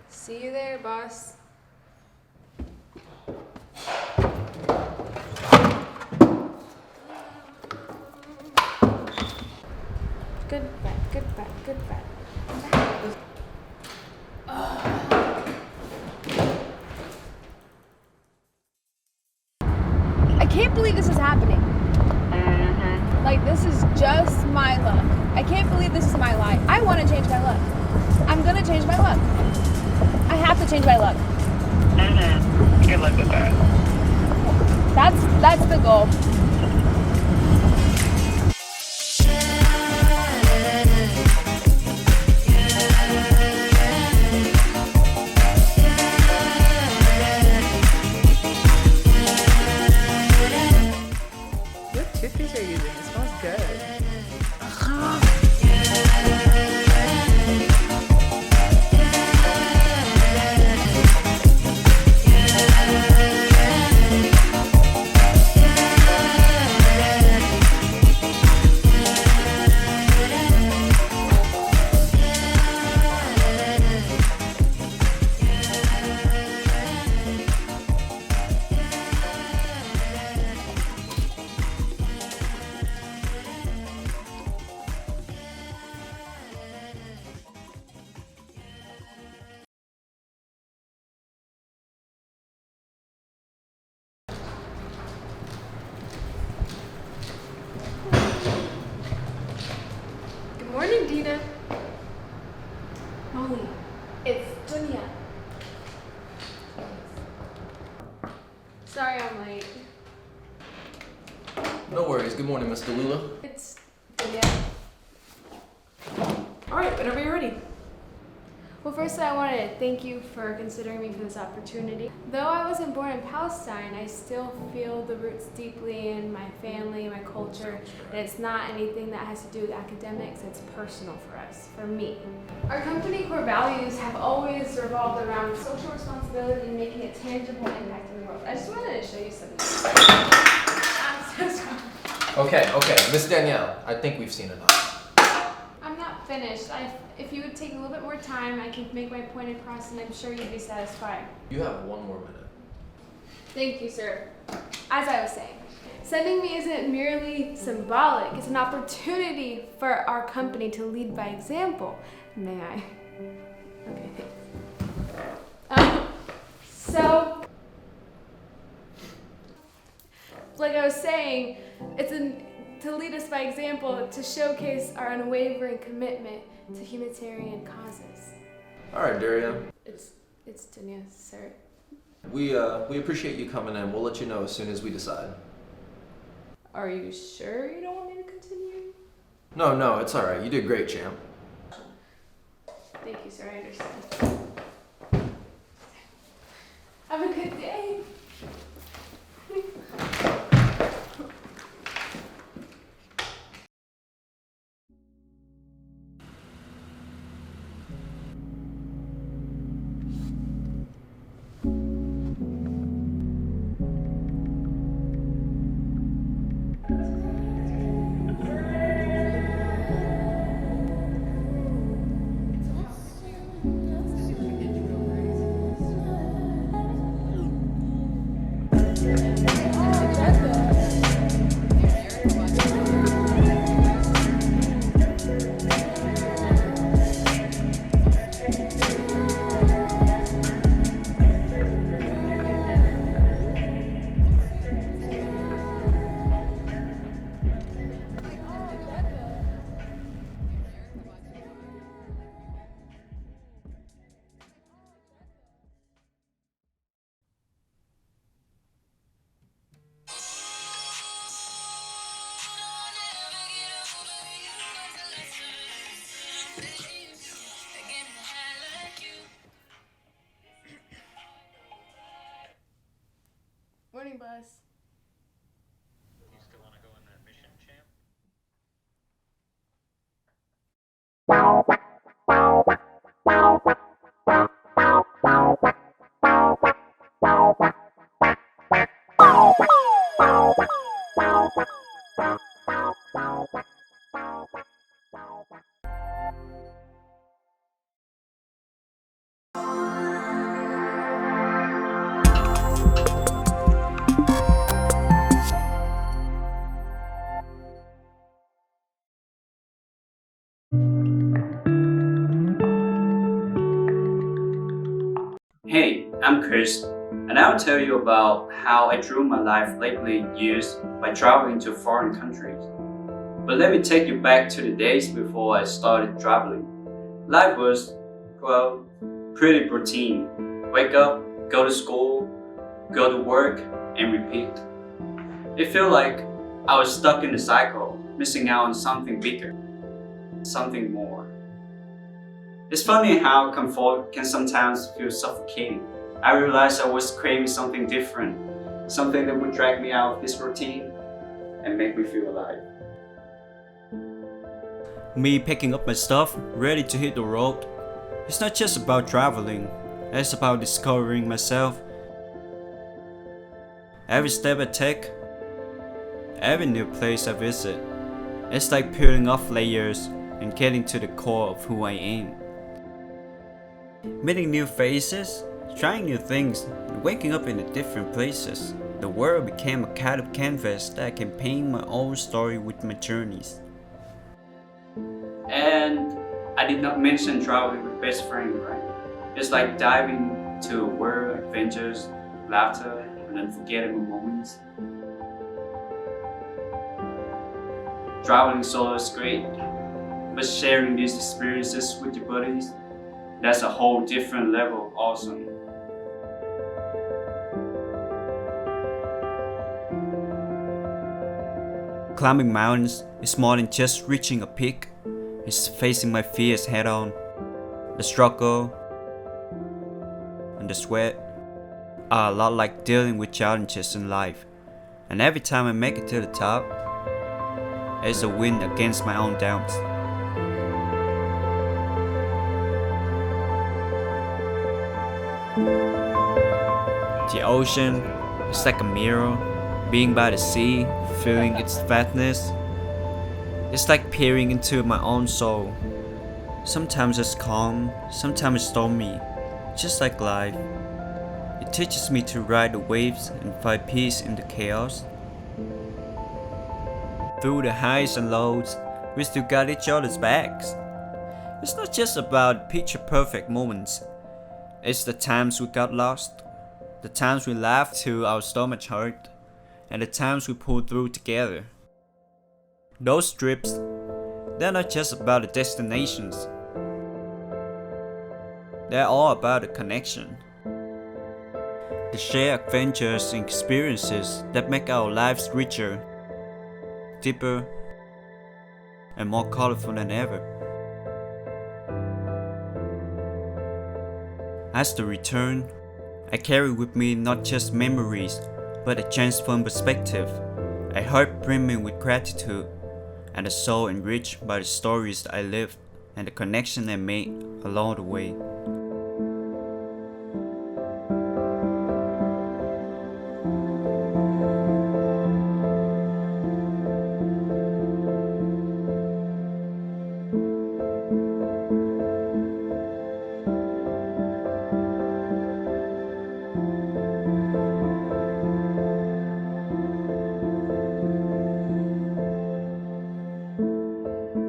See you there, boss. Good back, good back, good back. I can't believe this is happening. Like, this is just my luck. I can't believe this is my life. I want to change my luck. I'm gonna change my luck. I have to change my luck. Good luck with that. That's the goal. What toothpaste are you using? It smells good. Good morning, Dina. Molly, it's Dunya. Sorry I'm late. No worries. Good morning, Mr. Lula. It's Dunya. Alright, whenever you're ready. Well, first I wanted to thank you for considering me for this opportunity. Though I wasn't born in Palestine, I still feel the roots deeply in my family, my culture, and it's not anything that has to do with academics, it's personal for us, for me. Our company core values have always revolved around social responsibility and making a tangible impact in the world. I just wanted to show you something. I'm so sorry. Okay, Miss Danielle, I think we've seen enough. I'm not finished. If you would take a little bit more time, I can make my point across and I'm sure you'd be satisfied. You have 1 more minute. Thank you, sir. As I was saying, sending me isn't merely symbolic, it's an opportunity for our company to lead by example. May I? Okay, thanks. So, like I was saying, to lead us by example, to showcase our unwavering commitment to humanitarian causes. All right, Daria. It's Dunya, sir. We appreciate you coming in. We'll let you know as soon as we decide. Are you sure you don't want me to continue? No, it's all right. You did great, champ. Thank you, sir. I understand. Have a good day. Morning, bus. Hey, I'm Chris, and I'll tell you about how I drew my life lately years by traveling to foreign countries. But let me take you back to the days before I started traveling. Life was, well, pretty routine. Wake up, go to school, go to work, and repeat. It felt like I was stuck in the cycle, missing out on something bigger, something more. It's funny how comfort can sometimes feel suffocating. I realized I was craving something different, something that would drag me out of this routine and make me feel alive. Me picking up my stuff, ready to hit the road. It's not just about traveling, it's about discovering myself. Every step I take, every new place I visit, it's like peeling off layers and getting to the core of who I am. Meeting new faces, trying new things, and waking up in different places. The world became a kind of canvas that I can paint my own story with my journeys. And I did not mention traveling with best friends, right? It's like diving to a world of adventures, laughter, and unforgettable moments. Traveling solo is great, but sharing these experiences with your buddies, that's a whole different level of awesome. Climbing mountains is more than just reaching a peak. It's facing my fears head on. The struggle and the sweat are a lot like dealing with challenges in life. And every time I make it to the top, it's a win against my own doubts. The ocean is like a mirror. Being by the sea, feeling its fatness. It's like peering into my own soul. Sometimes it's calm, sometimes it's stormy, just like life. It teaches me to ride the waves and find peace in the chaos. Through the highs and lows, we still got each other's backs. It's not just about picture perfect moments. It's the times we got lost, the times we laughed till our stomach hurt, and the times we pulled through together. Those trips, they're not just about the destinations. They're all about the connection. The shared adventures and experiences that make our lives richer, deeper, and more colorful than ever. As the return, I carry with me not just memories, but a transformed perspective, a heart brimming with gratitude, and a soul enriched by the stories I lived and the connection I made along the way.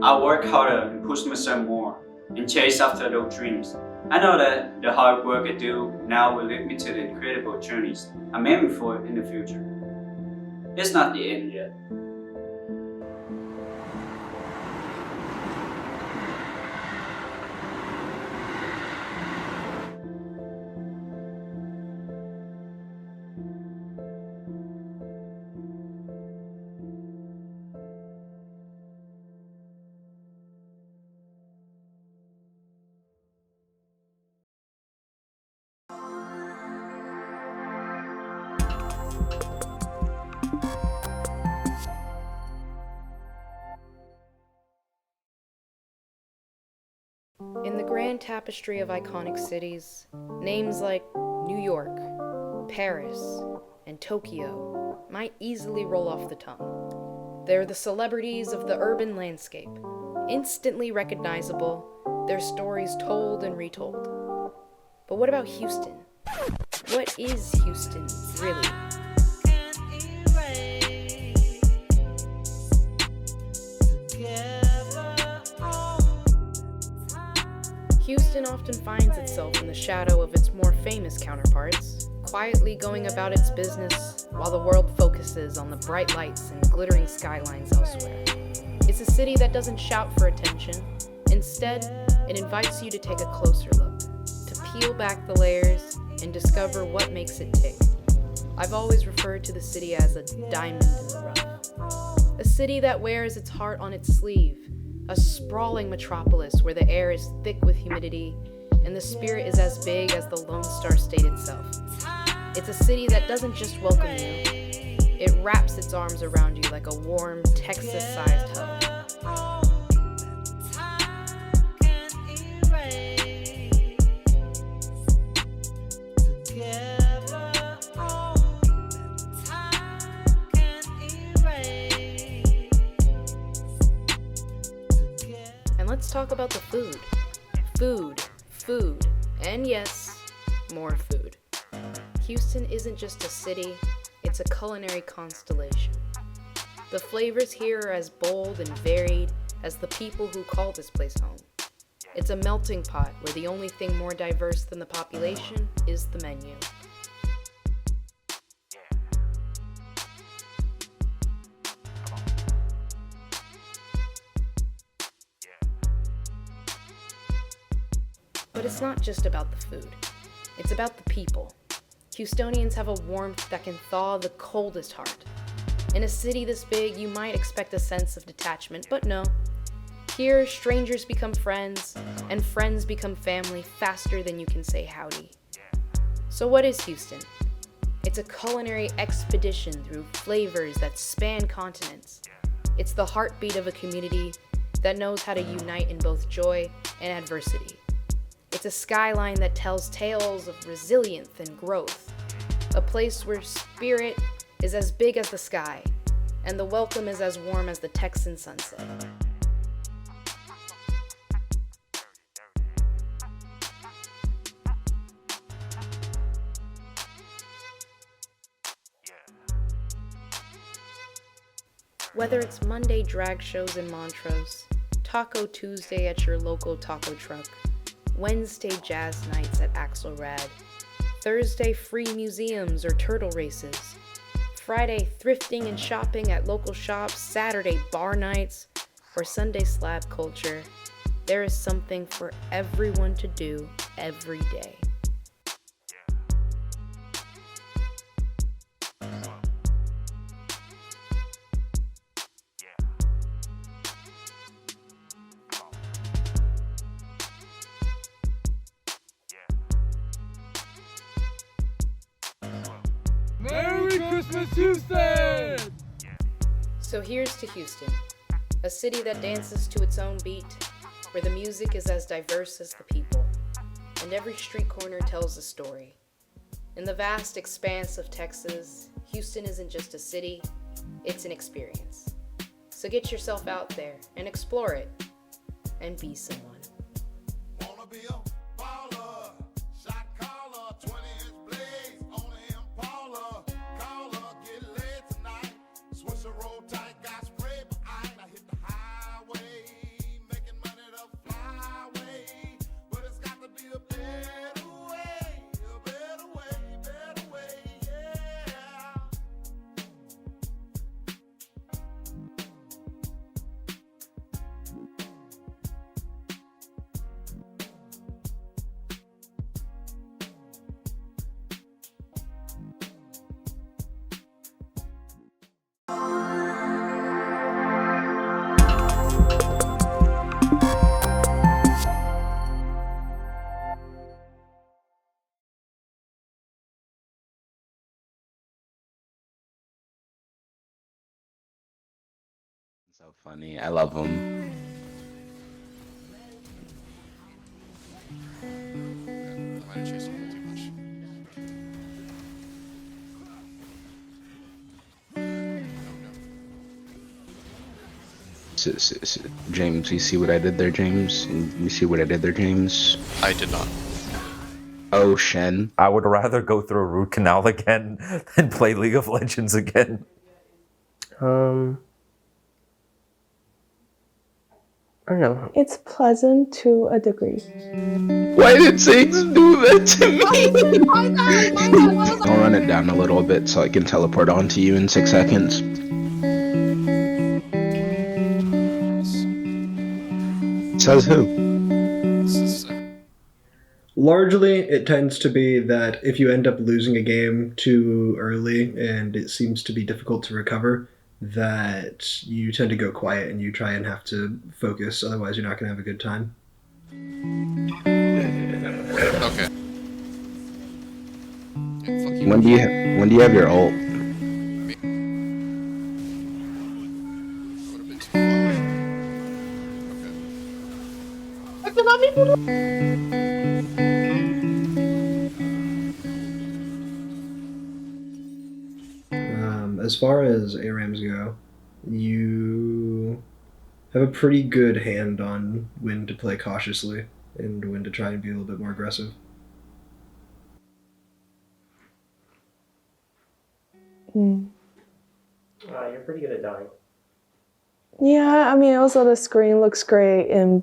I work harder and push myself more and chase after those dreams. I know that the hard work I do now will lead me to the incredible journeys I'm aiming for in the future. It's not the end yet. In the grand tapestry of iconic cities, names like New York, Paris, and Tokyo might easily roll off the tongue. They're the celebrities of the urban landscape, instantly recognizable, their stories told and retold. But what about Houston? What is Houston, really? Houston often finds itself in the shadow of its more famous counterparts, quietly going about its business while the world focuses on the bright lights and glittering skylines elsewhere. It's a city that doesn't shout for attention. Instead, it invites you to take a closer look, to peel back the layers and discover what makes it tick. I've always referred to the city as a diamond in the rough. A city that wears its heart on its sleeve. A sprawling metropolis where the air is thick with humidity and the spirit is as big as the Lone Star State itself. It's a city that doesn't just welcome you, it wraps its arms around you like a warm, Texas-sized hug. And let's talk about the food. Food, and yes, more food. Houston isn't just a city, it's a culinary constellation. The flavors here are as bold and varied as the people who call this place home. It's a melting pot where the only thing more diverse than the population is the menu. But it's not just about the food. It's about the people. Houstonians have a warmth that can thaw the coldest heart. In a city this big, you might expect a sense of detachment, but no. Here, strangers become friends, and friends become family faster than you can say howdy. So what is Houston? It's a culinary expedition through flavors that span continents. It's the heartbeat of a community that knows how to unite in both joy and adversity. It's a skyline that tells tales of resilience and growth. A place where spirit is as big as the sky, and the welcome is as warm as the Texan sunset. Whether it's Monday drag shows in Montrose, Taco Tuesday at your local taco truck, Wednesday jazz nights at Axelrad, Thursday free museums or turtle races, Friday thrifting and shopping at local shops, Saturday bar nights, or Sunday slab culture, there is something for everyone to do every day. Merry Christmas, Houston! So here's to Houston, a city that dances to its own beat, where the music is as diverse as the people, and every street corner tells a story. In the vast expanse of Texas, Houston isn't just a city, it's an experience. So get yourself out there and explore it, and be someone. So funny. I love him. James, you see what I did there, James? You see what I did there, James? I did not. Oh, Shen. I would rather go through a root canal again than play League of Legends again. I don't know. It's pleasant to a degree. Why did Ziggs do that to me? I'll run it down a little bit so I can teleport onto you in 6 seconds. Says who? Largely, it tends to be that if you end up losing a game too early and it seems to be difficult to recover, that you tend to go quiet and you try and have to focus, otherwise you're not going to have a good time. Okay. When do you have your ult? As far as ARAMs go, you have a pretty good hand on when to play cautiously and when to try and be a little bit more aggressive. Mm. You're pretty good at dying. Yeah, I mean, also the screen looks great and,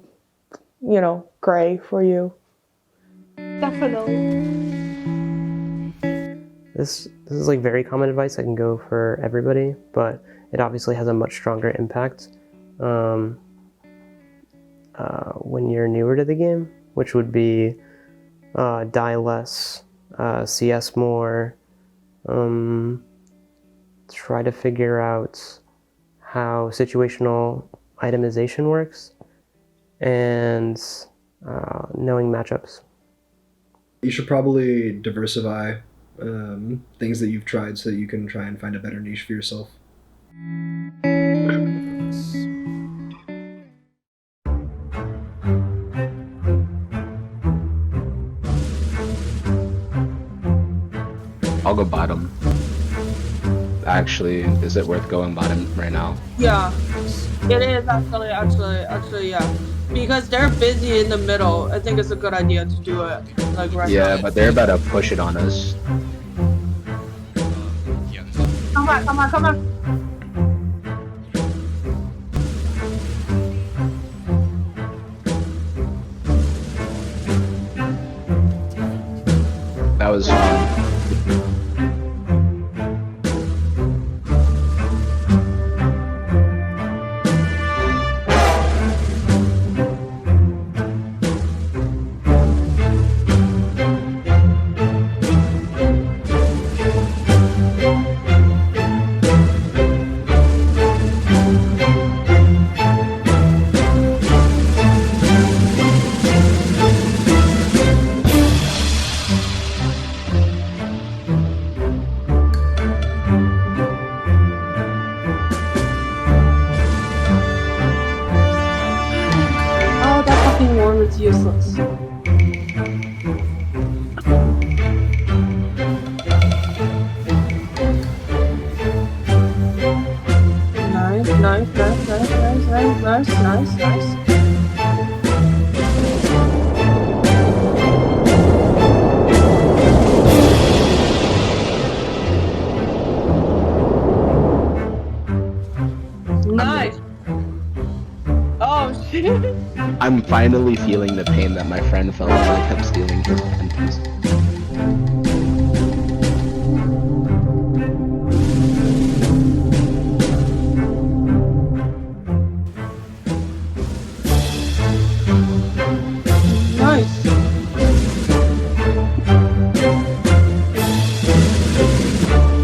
gray for you. Definitely. This is like very common advice that can go for everybody, but it obviously has a much stronger impact when you're newer to the game, which would be die less, CS more, try to figure out how situational itemization works, and knowing matchups. You should probably diversify things that you've tried so that you can try and find a better niche for yourself. I'll go bottom. Actually, is it worth going bottom right now? Yeah, it is actually, yeah. Because they're busy in the middle. I think it's a good idea to do it like right now. Yeah, but they're about to push it on us. Come on. That was fun. Oh, that fucking worm is useless. Nice. Nice. Oh shit. I'm finally feeling the pain that my friend felt when I kept stealing his pennies. Nice.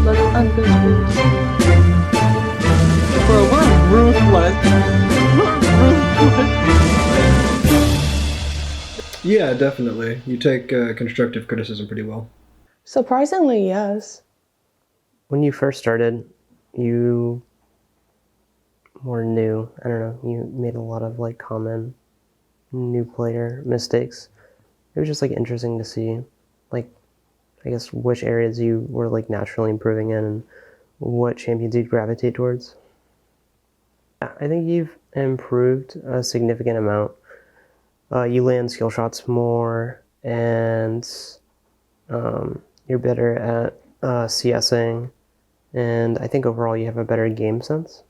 Let's end this please. Bro, we're ruthless. Yeah, definitely. You take constructive criticism pretty well. Surprisingly, yes. When you first started, you were new. I don't know, you made a lot of like common new player mistakes. It was just like interesting to see, like, I guess which areas you were like naturally improving in and what champions you'd gravitate towards. I think you've improved a significant amount. You land skill shots more, and you're better at CSing, and I think overall you have a better game sense.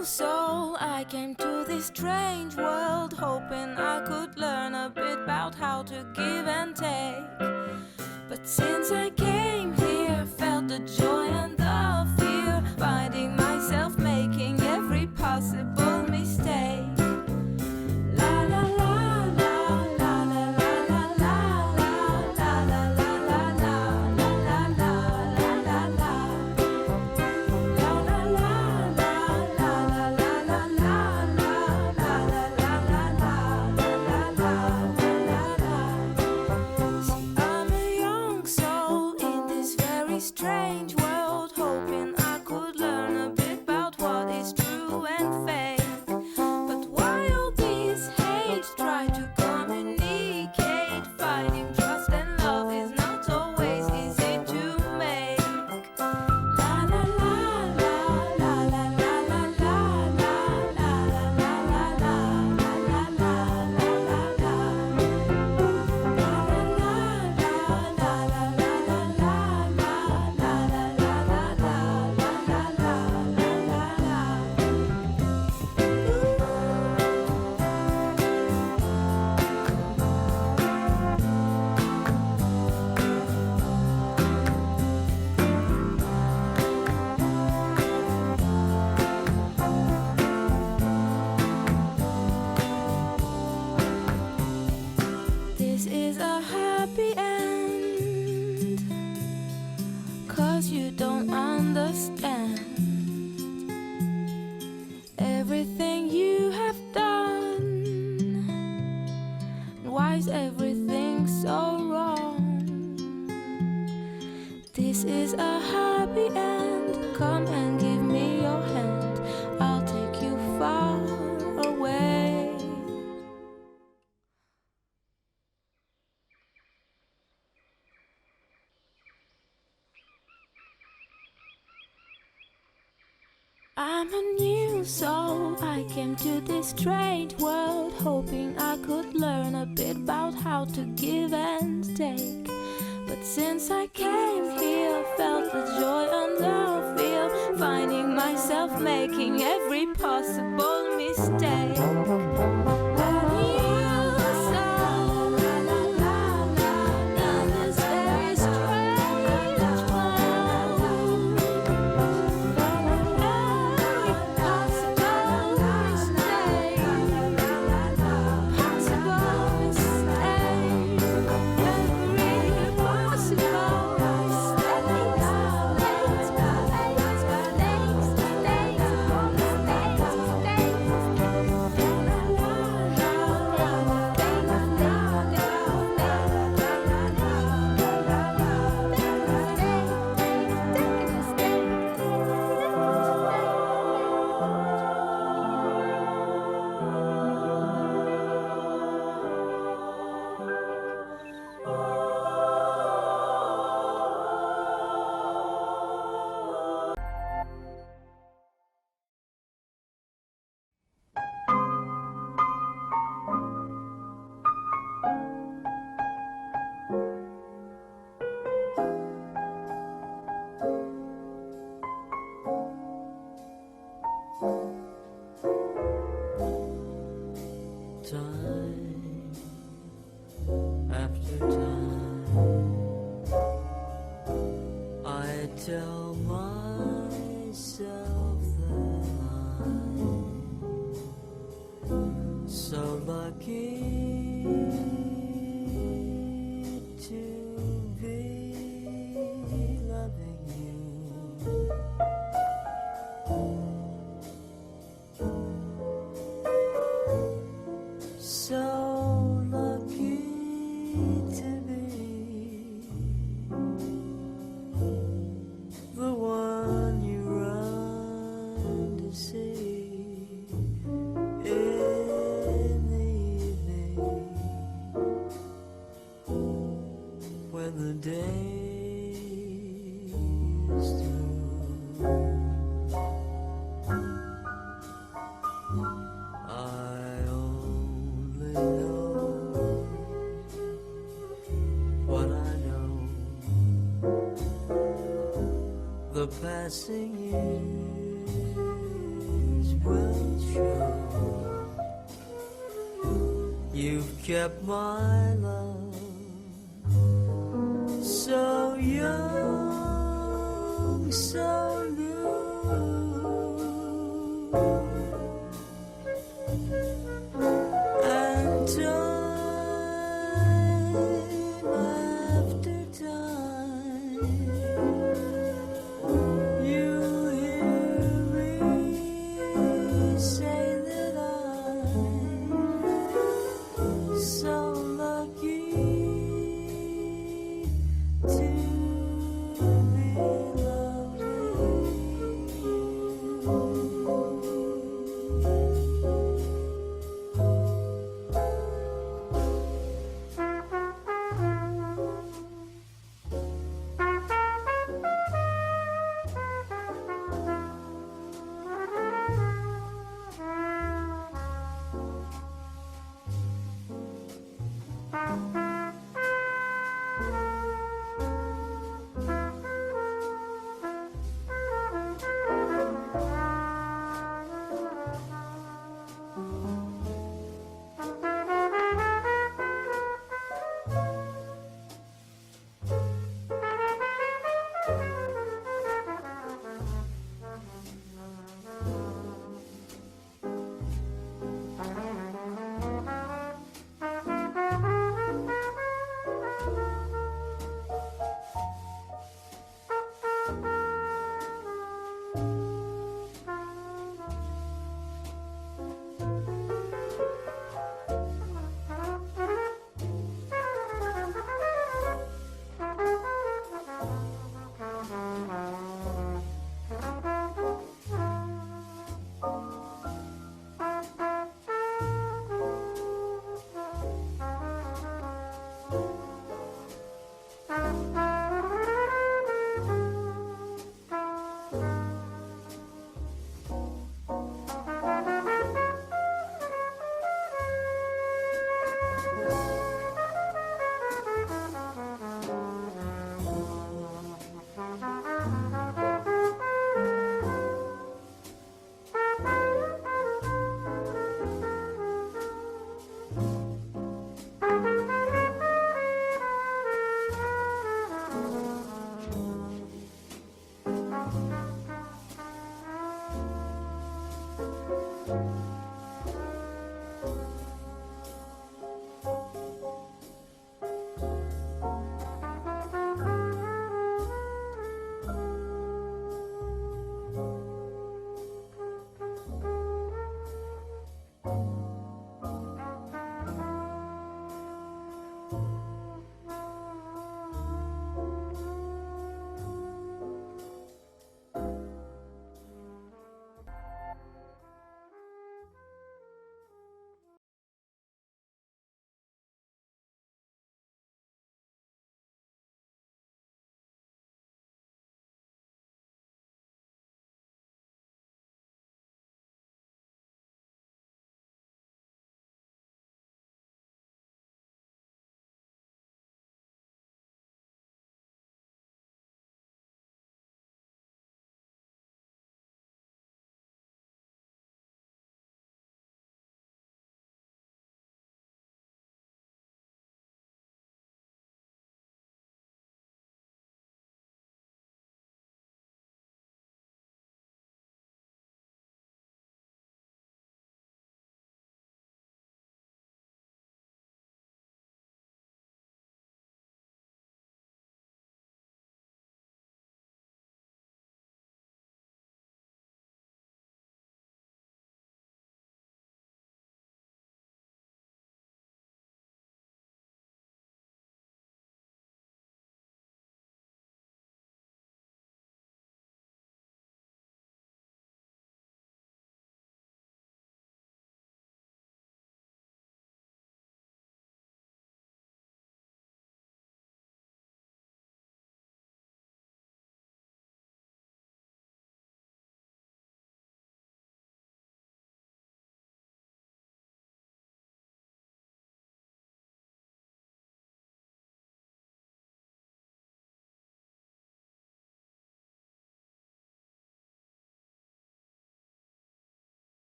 new soul. I came to this strange world hoping I could learn a bit about how to give and take. But since I came here, felt the joy and the fear, finding myself making every possible mistake. La la la la la la la la la la la la la la la la la la. Strange world, hoping I could learn a bit about what is true and fake. But why all these hate? Try to communicate. Finding trust and love is not always easy to make. La la la la la la la la la la la la la la la. This is a happy end, 'cause you don't understand everything you have done. Why is everything so wrong? This is a happy end. Come and give me your hand. I'll take you far away. I'm a new soul. I came to this strange world hoping I could learn a bit about how to give and take. But since I came here, felt the joy and the fear, finding myself making every possible mistake. A new soul, la la la la, in this very strange world. Time after time, I tell myself that I'm so lucky to be loving you. So lucky to be the one you run to see in the evening when the day is through. I only know what I know. The passing years will You've kept my love so young, so new. And time after time, you hear me say that I'm so lucky to be loved with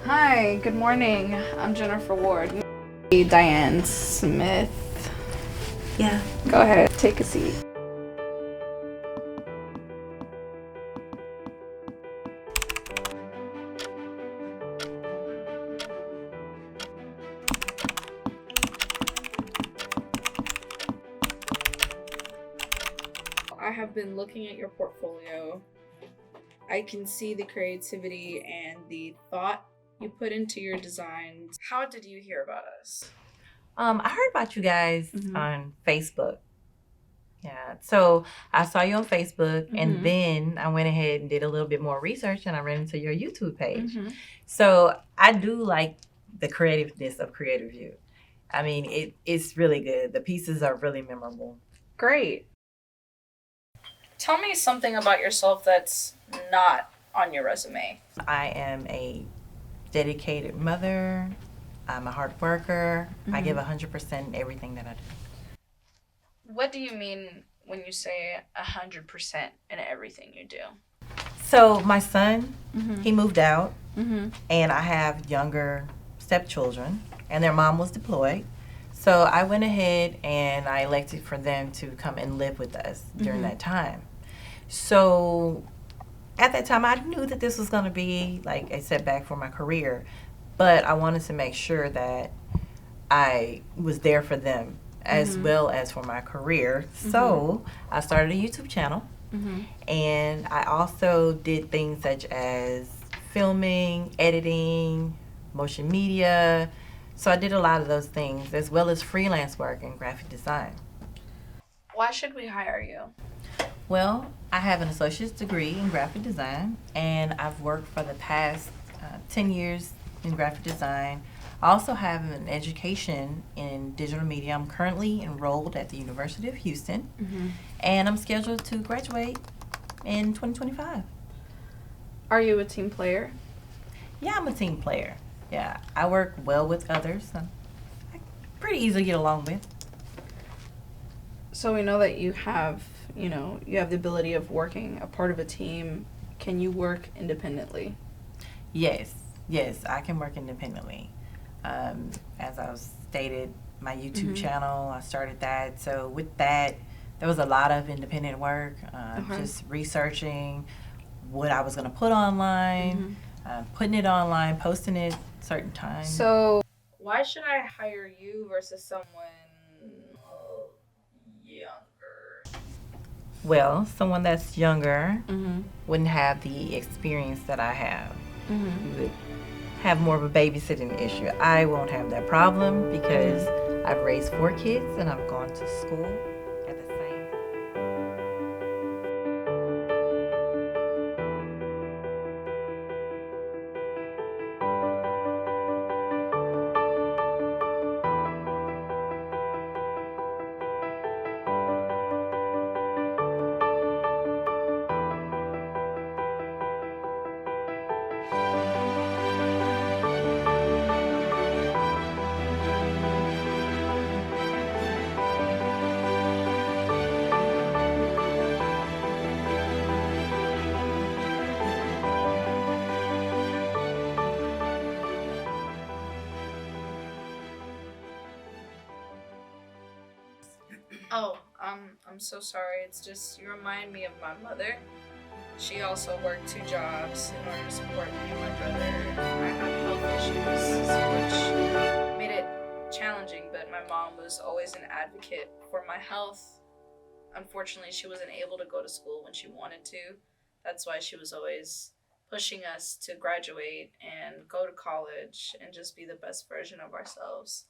Hi, good morning. I'm Jennifer Ward. Diane Smith. Yeah. Go ahead, take a seat. I have been looking at your portfolio. I can see the creativity and the thought you put into your designs. How did you hear about us? I heard about you guys on Facebook. Yeah, so I saw you on Facebook, and then I went ahead and did a little bit more research, and I ran into your YouTube page. So I do like the creativeness of Creative View. I mean, it's really good. The pieces are really memorable. Great. Tell me something about yourself that's not on your resume. I am a dedicated mother. I'm a hard worker. I give 100% in everything that I do. What do you mean when you say 100% in everything you do? So my son, he moved out, and I have younger stepchildren, and their mom was deployed. So I went ahead and I elected for them to come and live with us during that time. So at that time, I knew that this was going to be like a setback for my career, but I wanted to make sure that I was there for them as well as for my career. So I started a YouTube channel, and I also did things such as filming, editing, motion media. So I did a lot of those things, as well as freelance work and graphic design. Why should we hire you? Well, I have an associate's degree in graphic design, and I've worked for the past 10 years in graphic design. I also have an education in digital media. I'm currently enrolled at the University of Houston, and I'm scheduled to graduate in 2025. Are you a team player? Yeah, I'm a team player. Yeah, I work well with others. I pretty easy to get along with. So we know that you have the ability of working a part of a team. Can you work independently? Yes, I can work independently. As I was stated, my YouTube channel. I started that. So with that, there was a lot of independent work, just researching what I was going to put online, putting it online, posting it certain times. So, why should I hire you versus someone younger? Well, someone that's younger wouldn't have the experience that I have. You would have more of a babysitting issue. I won't have that problem because I've raised 4 kids and I've gone to school at the same. Oh, I'm so sorry. It's just you remind me of my mother. She also worked 2 jobs in order to support me and my brother. I had health issues, which made it challenging, but my mom was always an advocate for my health. Unfortunately, she wasn't able to go to school when she wanted to. That's why she was always pushing us to graduate and go to college and just be the best version of ourselves.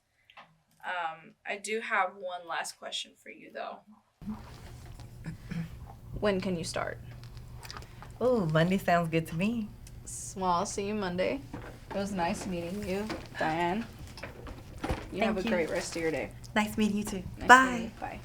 I do have one last question for you, though. When can you start? Oh, Monday sounds good to me. Well, I'll see you Monday. It was nice meeting you, Diane. You have a great rest of your day. Nice meeting you too. Nice Bye. meeting you. Bye.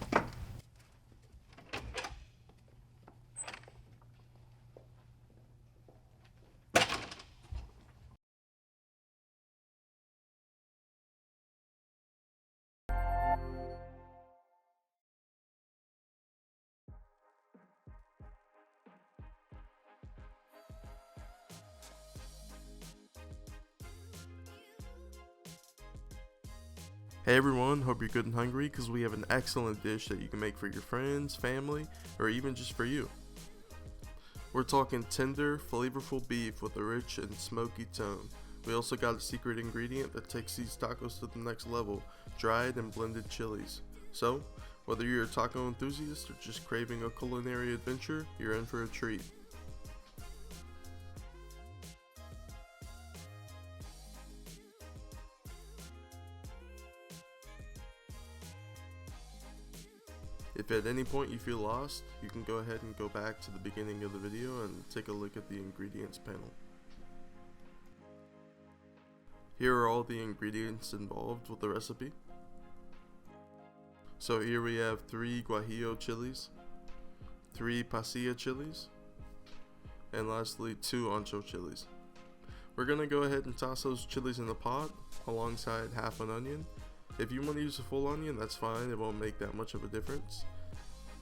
Hey everyone, hope you're good and hungry because we have an excellent dish that you can make for your friends, family, or even just for you. We're talking tender, flavorful beef with a rich and smoky tone. We also got a secret ingredient that takes these tacos to the next level, dried and blended chilies. So, whether you're a taco enthusiast or just craving a culinary adventure, you're in for a treat. If at any point you feel lost, you can go ahead and go back to the beginning of the video and take a look at the ingredients panel. Here are all the ingredients involved with the recipe. So here we have 3 guajillo chilies, 3 pasilla chilies, and lastly 2 ancho chilies. We're gonna go ahead and toss those chilies in the pot alongside half an onion. If you want to use a full onion, that's fine, it won't make that much of a difference.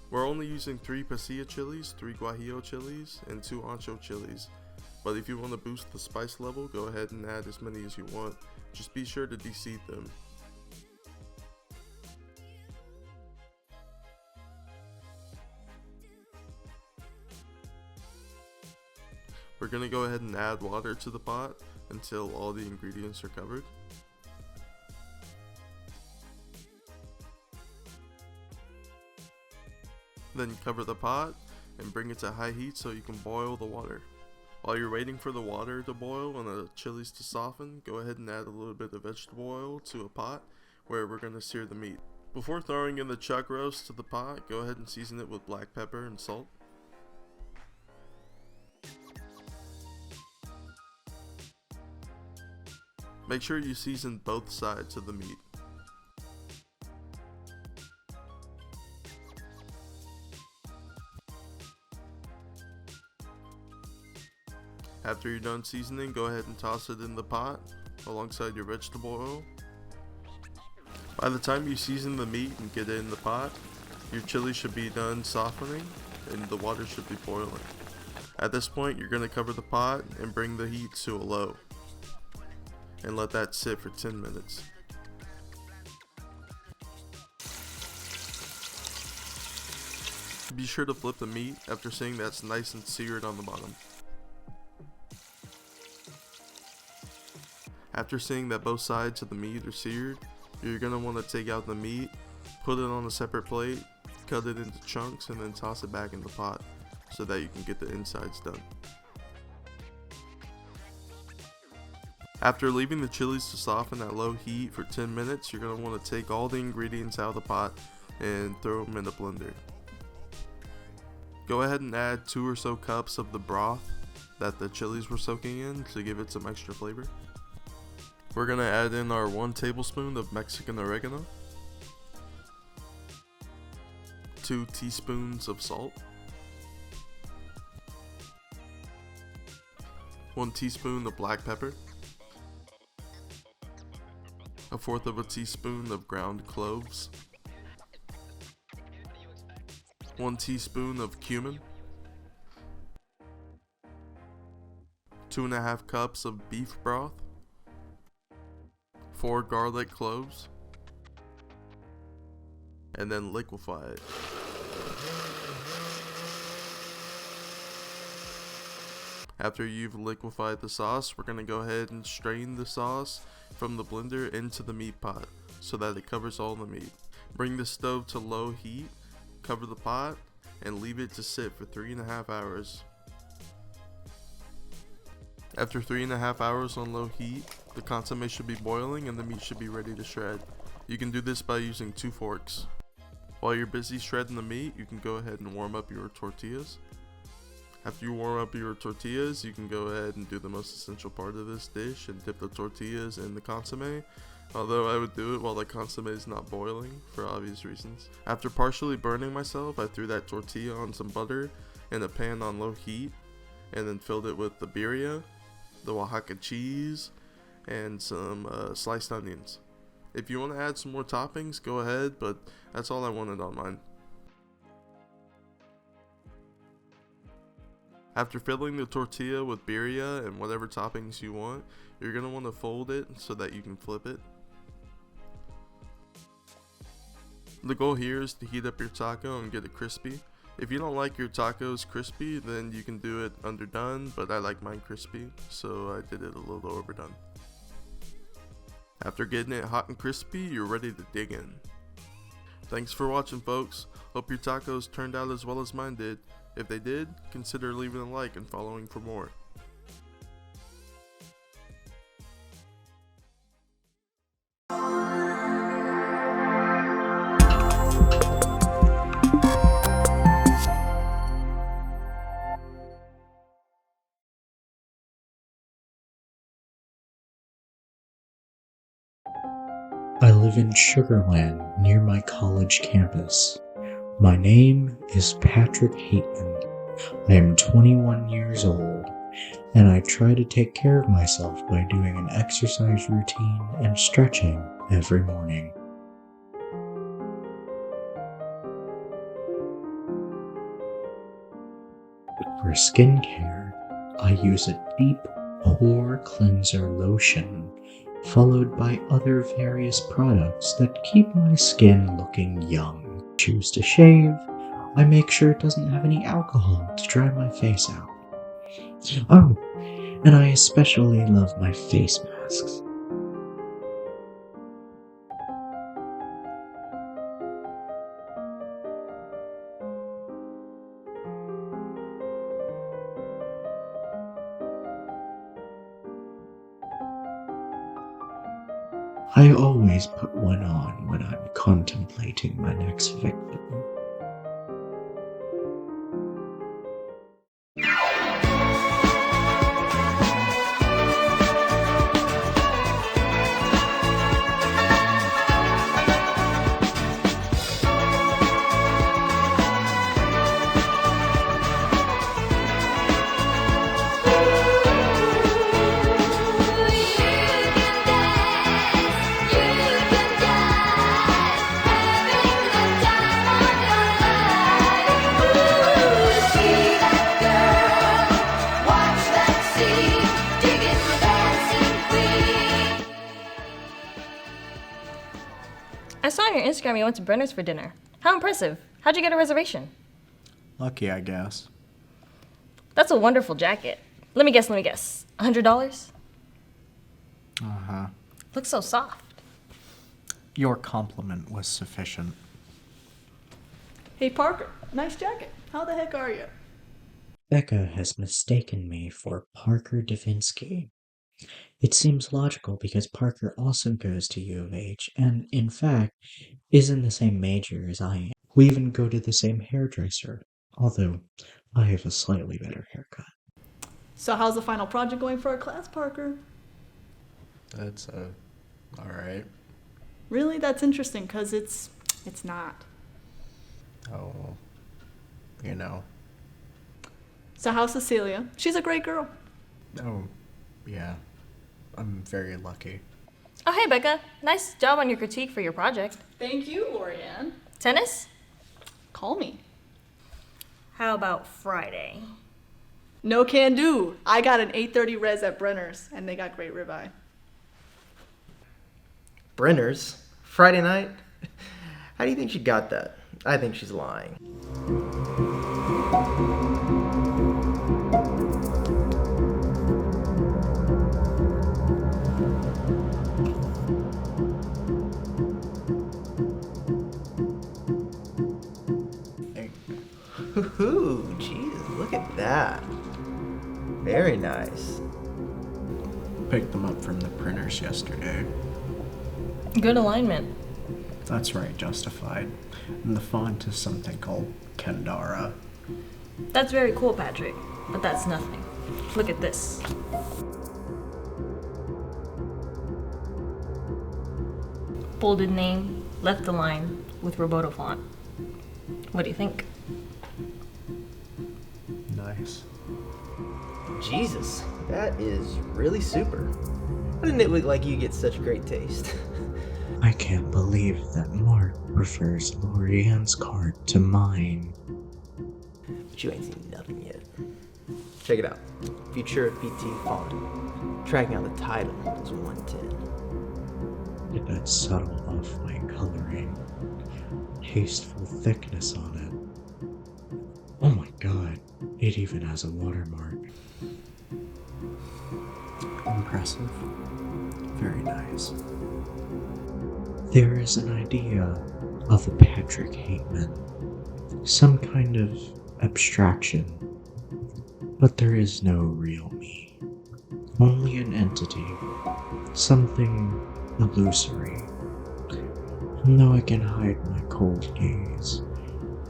We're only using 3 pasilla chilies, 3 guajillo chilies, and 2 ancho chilies. But if you want to boost the spice level, go ahead and add as many as you want. Just be sure to deseed them. We're going to go ahead and add water to the pot until all the ingredients are covered. Then cover the pot and bring it to high heat so you can boil the water. While you're waiting for the water to boil and the chilies to soften, go ahead and add a little bit of vegetable oil to a pot where we're going to sear the meat. Before throwing in the chuck roast to the pot, go ahead and season it with black pepper and salt. Make sure you season both sides of the meat. After you're done seasoning, go ahead and toss it in the pot alongside your vegetable oil. By the time you season the meat and get it in the pot, your chili should be done softening and the water should be boiling. At this point, you're going to cover the pot and bring the heat to a low and let that sit for 10 minutes. be sure to flip the meat after seeing that it's nice and seared on the bottom. After seeing that both sides of the meat are seared, you're going to want to take out the meat, put it on a separate plate, cut it into chunks, and then toss it back in the pot so that you can get the insides done. After leaving the chilies to soften at low heat for 10 minutes, you're going to want to take all the ingredients out of the pot and throw them in the blender. Go ahead and add 2 or so cups of the broth that the chilies were soaking in to give it some extra flavor. We're going to add in our 1 tablespoon of Mexican oregano, 2 teaspoons of salt, 1 teaspoon of black pepper, 1/4 of a teaspoon of ground cloves, 1 teaspoon of cumin, 2.5 cups of beef broth, 4 garlic cloves, and then liquefy it. After you've liquefied the sauce, we're going to go ahead and strain the sauce from the blender into the meat pot so that it covers all the meat. Bring the stove to low heat, cover the pot, and leave it to sit for 3.5 hours. After 3.5 hours on low heat, the consommé should be boiling and the meat should be ready to shred. You can do this by using 2 forks. While you're busy shredding the meat, you can go ahead and warm up your tortillas. After you warm up your tortillas, you can go ahead and do the most essential part of this dish and dip the tortillas in the consommé, although I would do it while the consommé is not boiling for obvious reasons. After partially burning myself, I threw that tortilla on some butter in a pan on low heat and then filled it with the birria, the Oaxaca cheese, and some sliced onions. If you want to add some more toppings, go ahead, but that's all I wanted on mine. After filling the tortilla with birria and whatever toppings you want, you're going to want to fold it so that you can flip it. The goal here is to heat up your taco and get it crispy. If you don't like your tacos crispy, then you can do it underdone, but I like mine crispy, so I did it a little overdone. After getting it hot and crispy, you're ready to dig in. Thanks for watching, folks. Hope your tacos turned out as well as mine did. If they did, consider leaving a like and following for more. I live in Sugarland near my college campus. My name is Patrick Hateman. I am 21 years old, and I try to take care of myself by doing an exercise routine and stretching every morning. For skincare, I use a deep pore cleanser lotion, followed by other various products that keep my skin looking young. Choose to shave, I make sure it doesn't have any alcohol to dry my face out. Oh, and I especially love my face masks. I always put one on when I'm contemplating my next victim. I saw on your Instagram you went to Brenner's for dinner. How impressive. How'd you get a reservation? Lucky, I guess. That's a wonderful jacket. Let me guess. $100? Uh-huh. Looks so soft. Your compliment was sufficient. Hey Parker, nice jacket. How the heck are you? Becca has mistaken me for Parker Davinsky. It seems logical because Parker also goes to U of H and, in fact, is in the same major as I am. We even go to the same hairdresser, although I have a slightly better haircut. So how's the final project going for our class, Parker? That's, alright. Really? That's interesting, because it's not. Oh, you know. So how's Cecilia? She's a great girl. Oh, yeah. I'm very lucky. Oh, hey, Becca. Nice job on your critique for your project. Thank you, Lorianne. Tennis? Call me. How about Friday? No can do. I got an 8:30 res at Brenner's, and they got great ribeye. Brenner's? Friday night? How do you think she got that? I think she's lying. Ooh, jeez, look at that. Very nice. Picked them up from the printers yesterday. Good alignment. That's right, justified. And the font is something called Kendara. That's very cool, Patrick. But that's nothing. Look at this. Bolded name, left align with Roboto font. What do you think? Nice. Jesus, that is really super. How did it look like you get such great taste? I can't believe that Mark prefers Lorianne's card to mine. But you ain't seen nothing yet. Check it out. Future BT font. Tracking out the title is 110. Get that subtle off-white coloring. Tasteful thickness on it. Oh my god, it even has a watermark. Impressive. Very nice. There is an idea of a Patrick Hateman, some kind of abstraction, but there is no real me, only an entity, something illusory. And though I can hide my cold gaze,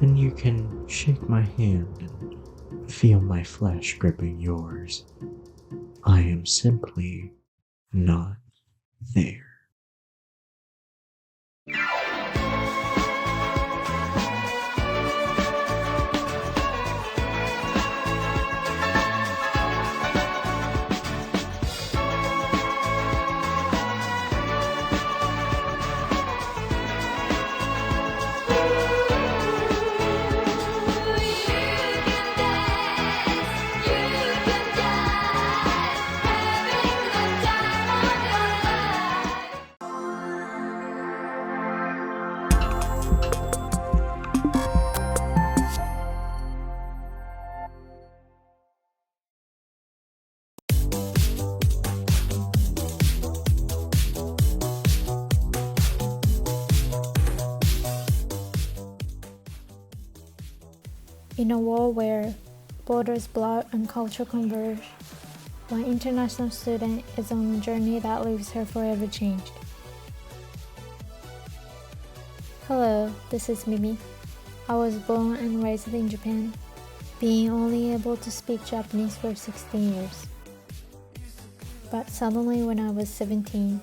and you can shake my hand and feel my flesh gripping yours, I am simply not there. In a world where borders blur and culture converge, one international student is on a journey that leaves her forever changed. Hello, this is Mimi. I was born and raised in Japan, being only able to speak Japanese for 16 years. But suddenly when I was 17,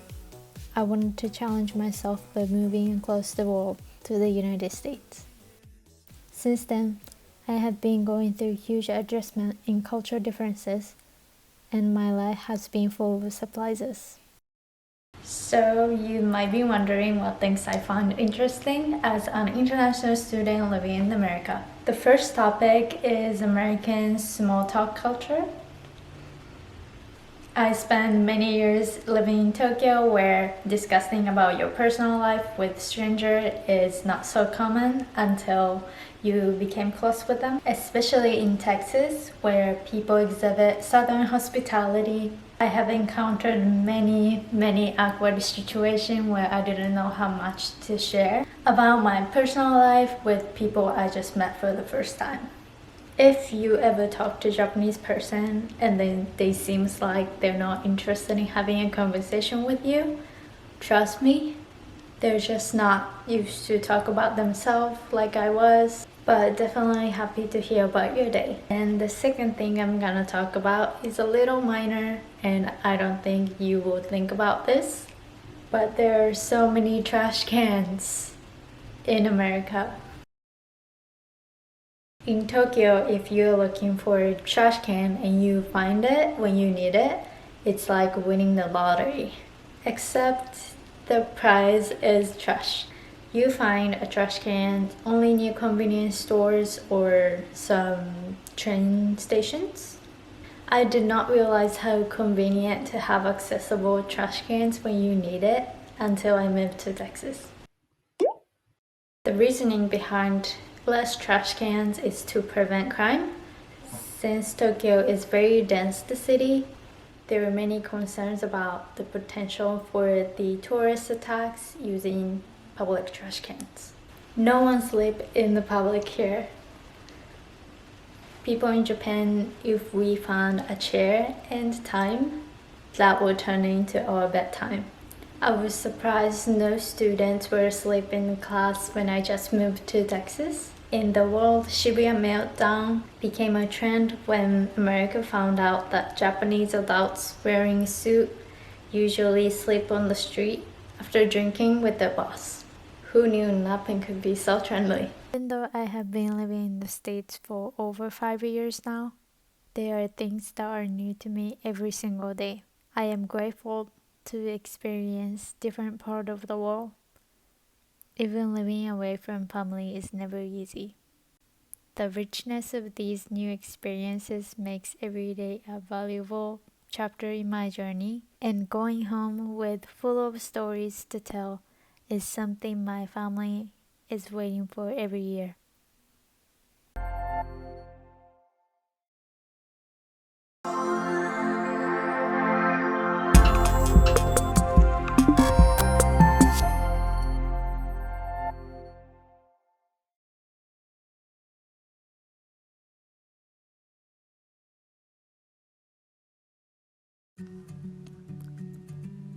I wanted to challenge myself by moving across the world to the United States. Since then, I have been going through huge adjustment in cultural differences, and my life has been full of surprises. So you might be wondering what things I find interesting as an international student living in America. The first topic is American small talk culture. I spent many years living in Tokyo where discussing about your personal life with stranger is not so common until you became close with them, especially in Texas where people exhibit southern hospitality. I have encountered many awkward situations where I didn't know how much to share about my personal life with people I just met for the first time. If you ever talk to a Japanese person and then they seems like they're not interested in having a conversation with you, trust me, they're just not used to talk about themselves like I was, but definitely happy to hear about your day. And the second thing I'm gonna talk about is a little minor and I don't think you will think about this, but there are so many trash cans in America. In Tokyo, if you're looking for a trash can and you find it when you need it, it's like winning the lottery. Except the prize is trash. You find a trash can only near convenience stores or some train stations. I did not realize how convenient to have accessible trash cans when you need it until I moved to Texas. The reasoning behind less trash cans is to prevent crime. Since Tokyo is very dense city, there are many concerns about the potential for the tourist attacks using public trash cans. No one sleeps in the public here. People in Japan, if we found a chair and time, that would turn into our bedtime. I was surprised no students were asleep in class when I just moved to Texas. In the world, Shibuya meltdown became a trend when America found out that Japanese adults wearing a suit usually sleep on the street after drinking with their boss. Who knew napping could be so trendy? Even though I have been living in the States for over 5 years now, there are things that are new to me every single day. I am grateful to experience different part of the world. Even living away from family is never easy. The richness of these new experiences makes every day a valuable chapter in my journey, and going home with full of stories to tell is something my family is waiting for every year.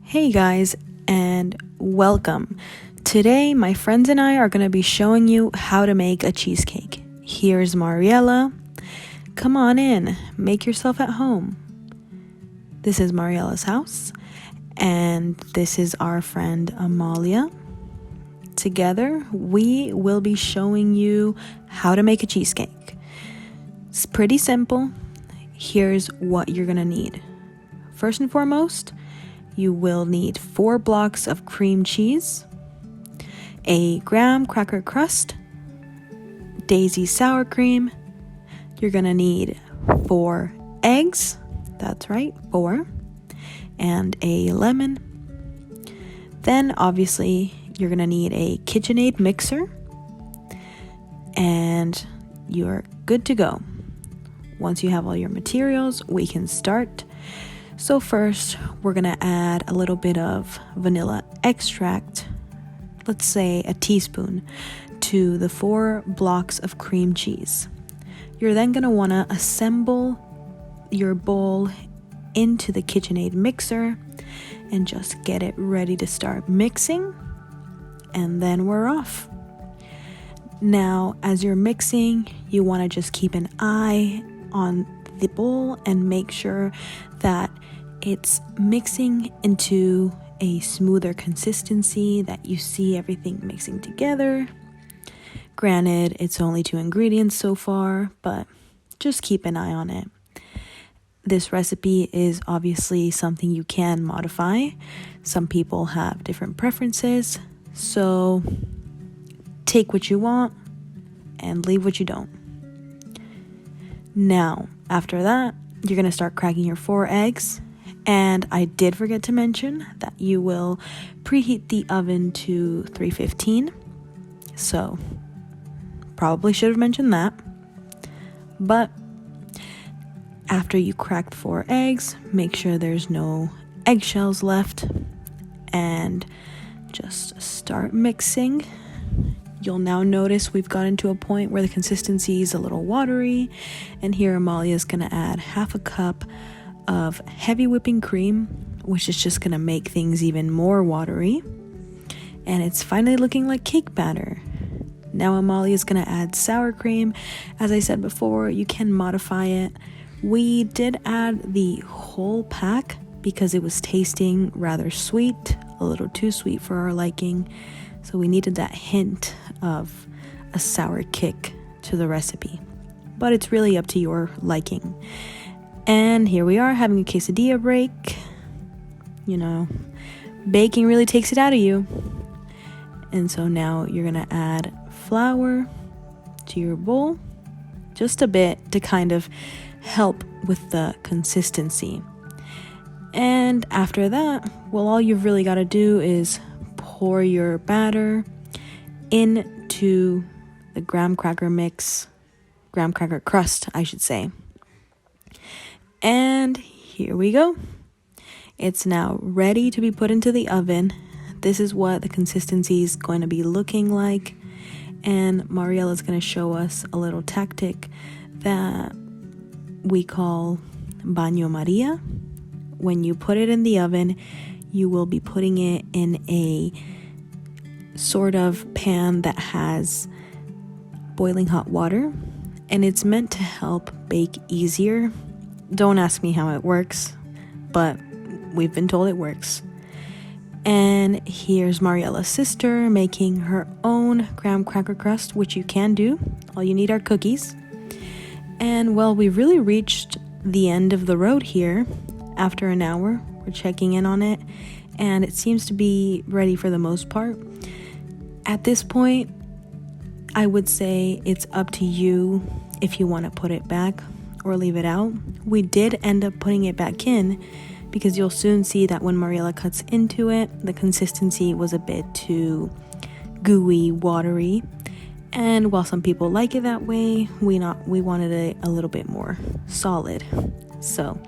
Hey guys, and welcome. Today, my friends and I are going to be showing you how to make a cheesecake. Here's Mariella. Come on in, make yourself at home. This is Mariella's house, and this is our friend Amalia. Together, we will be showing you how to make a cheesecake. It's pretty simple. Here's what you're going to need. First and foremost, you will need 4 blocks of cream cheese, a graham cracker crust, Daisy sour cream. You're gonna need 4 eggs, that's right, 4, and a lemon. Then obviously you're gonna need a KitchenAid mixer, and you're good to go. Once you have all your materials, we can start. So first, we're gonna add a little bit of vanilla extract, let's say a teaspoon, to the 4 blocks of cream cheese. You're then gonna wanna assemble your bowl into the KitchenAid mixer and just get it ready to start mixing, and then we're off. Now, as you're mixing, you wanna just keep an eye on the bowl and make sure that it's mixing into a smoother consistency, that you see everything mixing together. Granted, it's only 2 ingredients so far, but just keep an eye on it. This recipe is obviously something you can modify. Some people have different preferences, so take what you want and leave what you don't. Now, after that, you're gonna start cracking your 4 eggs, And I did forget to mention that you will preheat the oven to 315. So, probably should have mentioned that. But after you cracked 4 eggs, make sure there's no eggshells left and just start mixing. You'll now notice we've gotten to a point where the consistency is a little watery, and here Amalia is going to add half a cup of heavy whipping cream, which is just going to make things even more watery. And it's finally looking like cake batter. Now Amalia is going to add sour cream. As I said before, you can modify it. We did add the whole pack because it was tasting rather sweet, a little too sweet for our liking. So we needed that hint of a sour kick to the recipe. But it's really up to your liking. And here we are having a quesadilla break. You know, baking really takes it out of you. And so now you're going to add flour to your bowl, just a bit to kind of help with the consistency. And after that, well, all you've really got to do is pour your batter into the graham cracker crust, I should say. And here we go. It's now ready to be put into the oven. This is what the consistency is going to be looking like. And Mariella's going to show us a little tactic that we call Baño Maria. When you put it in the oven, you will be putting it in a sort of pan that has boiling hot water, and it's meant to help bake easier. Don't ask me how it works, but we've been told it works. And here's Mariella's sister making her own graham cracker crust, which you can do. All you need are cookies. And well, we've really reached the end of the road here. After an hour, we're checking in on it, and it seems to be ready for the most part. At this point, I would say it's up to you if you want to put it back or leave it out. We did end up putting it back in because you'll soon see that when Mariella cuts into it, the consistency was a bit too gooey, watery. And while some people like it that way, we wanted it a little bit more solid. So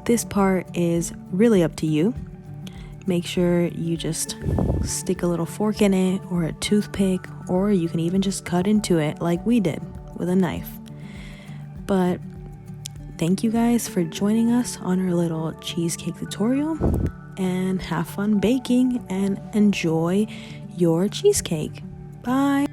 this part is really up to you. Make sure you just stick a little fork in it or a toothpick, or you can even just cut into it like we did with a knife. But thank you guys for joining us on our little cheesecake tutorial, and have fun baking and enjoy your cheesecake. Bye!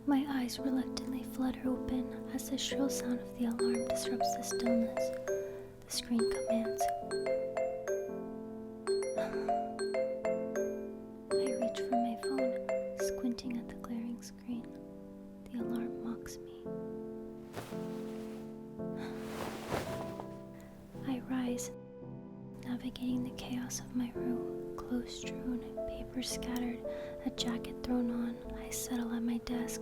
My eyes reluctantly flutter open as the shrill sound of the alarm disrupts the stillness. The screen commands. I reach for my phone, squinting at the glaring screen. The alarm mocks me. I rise, navigating the chaos of my room, clothes strewn, papers scattered, a jacket thrown on. I settle at my desk,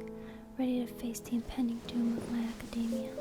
ready to face the impending doom of my academia.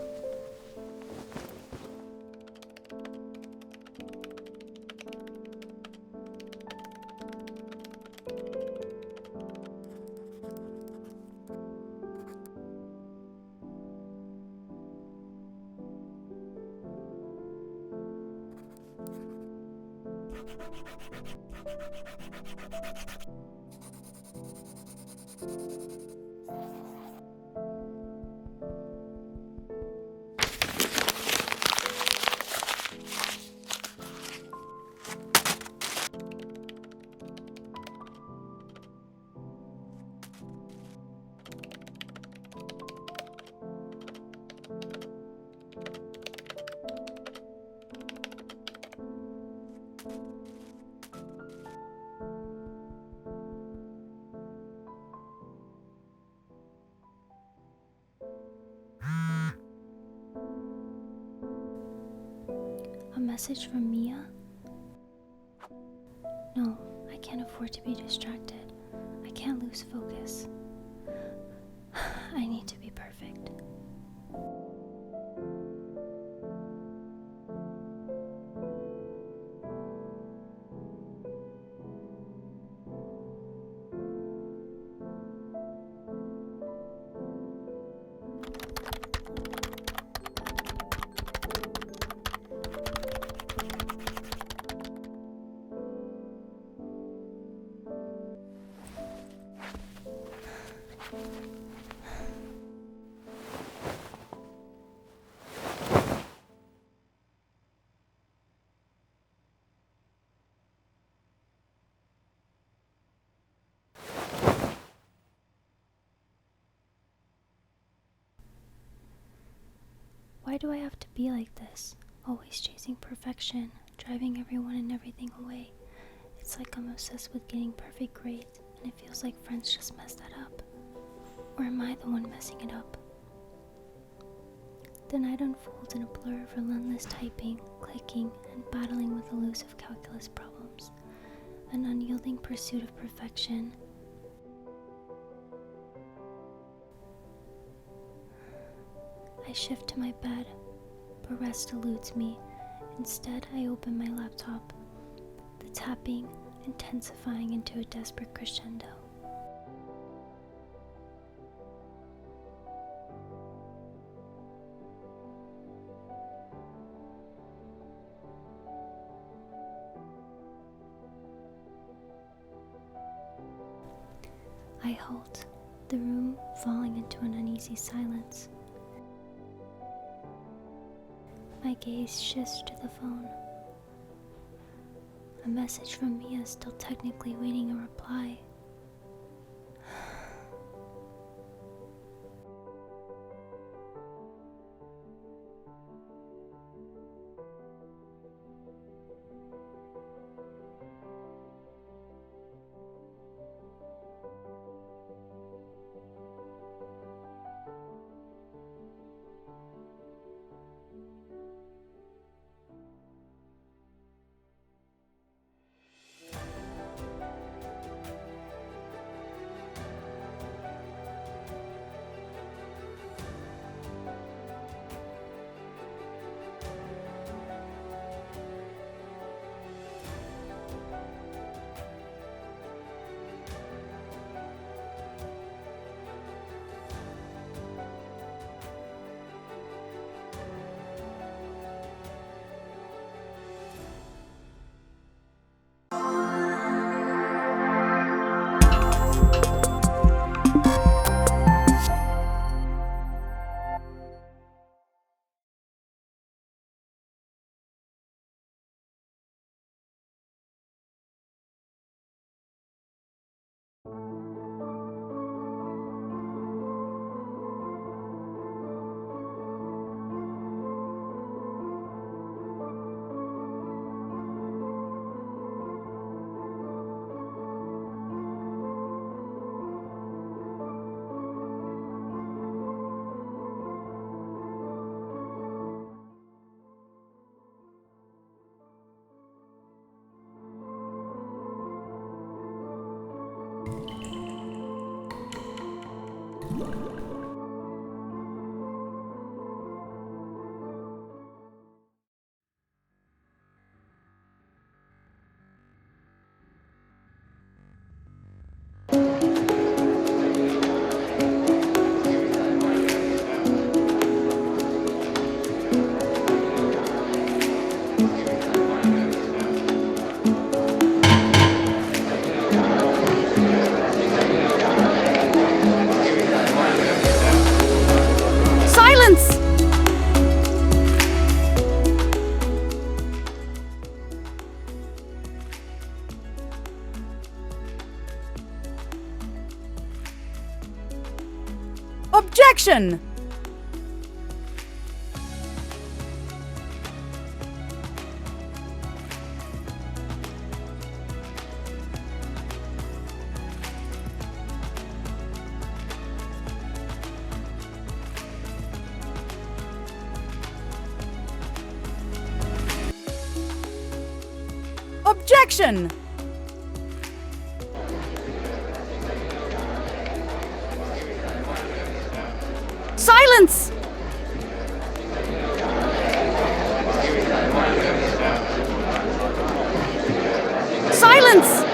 message from Mia? No, I can't afford to be distracted. I can't lose focus. I need to be perfect. Why do I have to be like this? Always chasing perfection, driving everyone and everything away. It's like I'm obsessed with getting perfect grades, and it feels like friends just mess that up. Or am I the one messing it up? The night unfolds in a blur of relentless typing, clicking, and battling with elusive calculus problems. An unyielding pursuit of perfection. I shift to my bed, but rest eludes me. Instead, I open my laptop, the tapping intensifying into a desperate crescendo. I halt, the room falling into an uneasy silence. My gaze shifts to the phone. A message from Mia is still technically waiting a reply. Objection! Attention! Silence! Silence!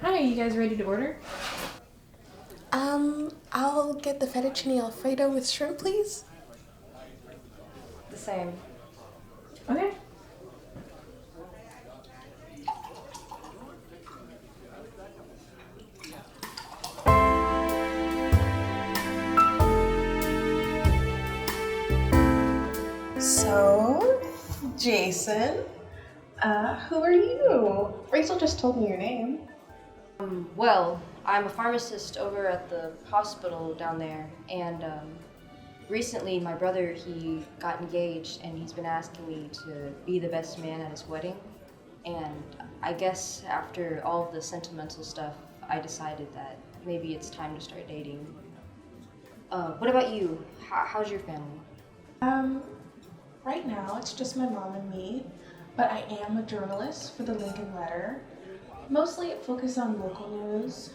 Hi, you guys ready to order? I'll get the fettuccine alfredo with shrimp, please. The same. Okay. So, Jason, who are you? Rachel just told me your name. Well, I'm a pharmacist over at the hospital down there, and recently my brother, he got engaged, and he's been asking me to be the best man at his wedding. And I guess after all of the sentimental stuff, I decided that maybe it's time to start dating. What about you? How's your family? Right now it's just my mom and me, but I am a journalist for the Lincoln Letter. Mostly it focuses on local news,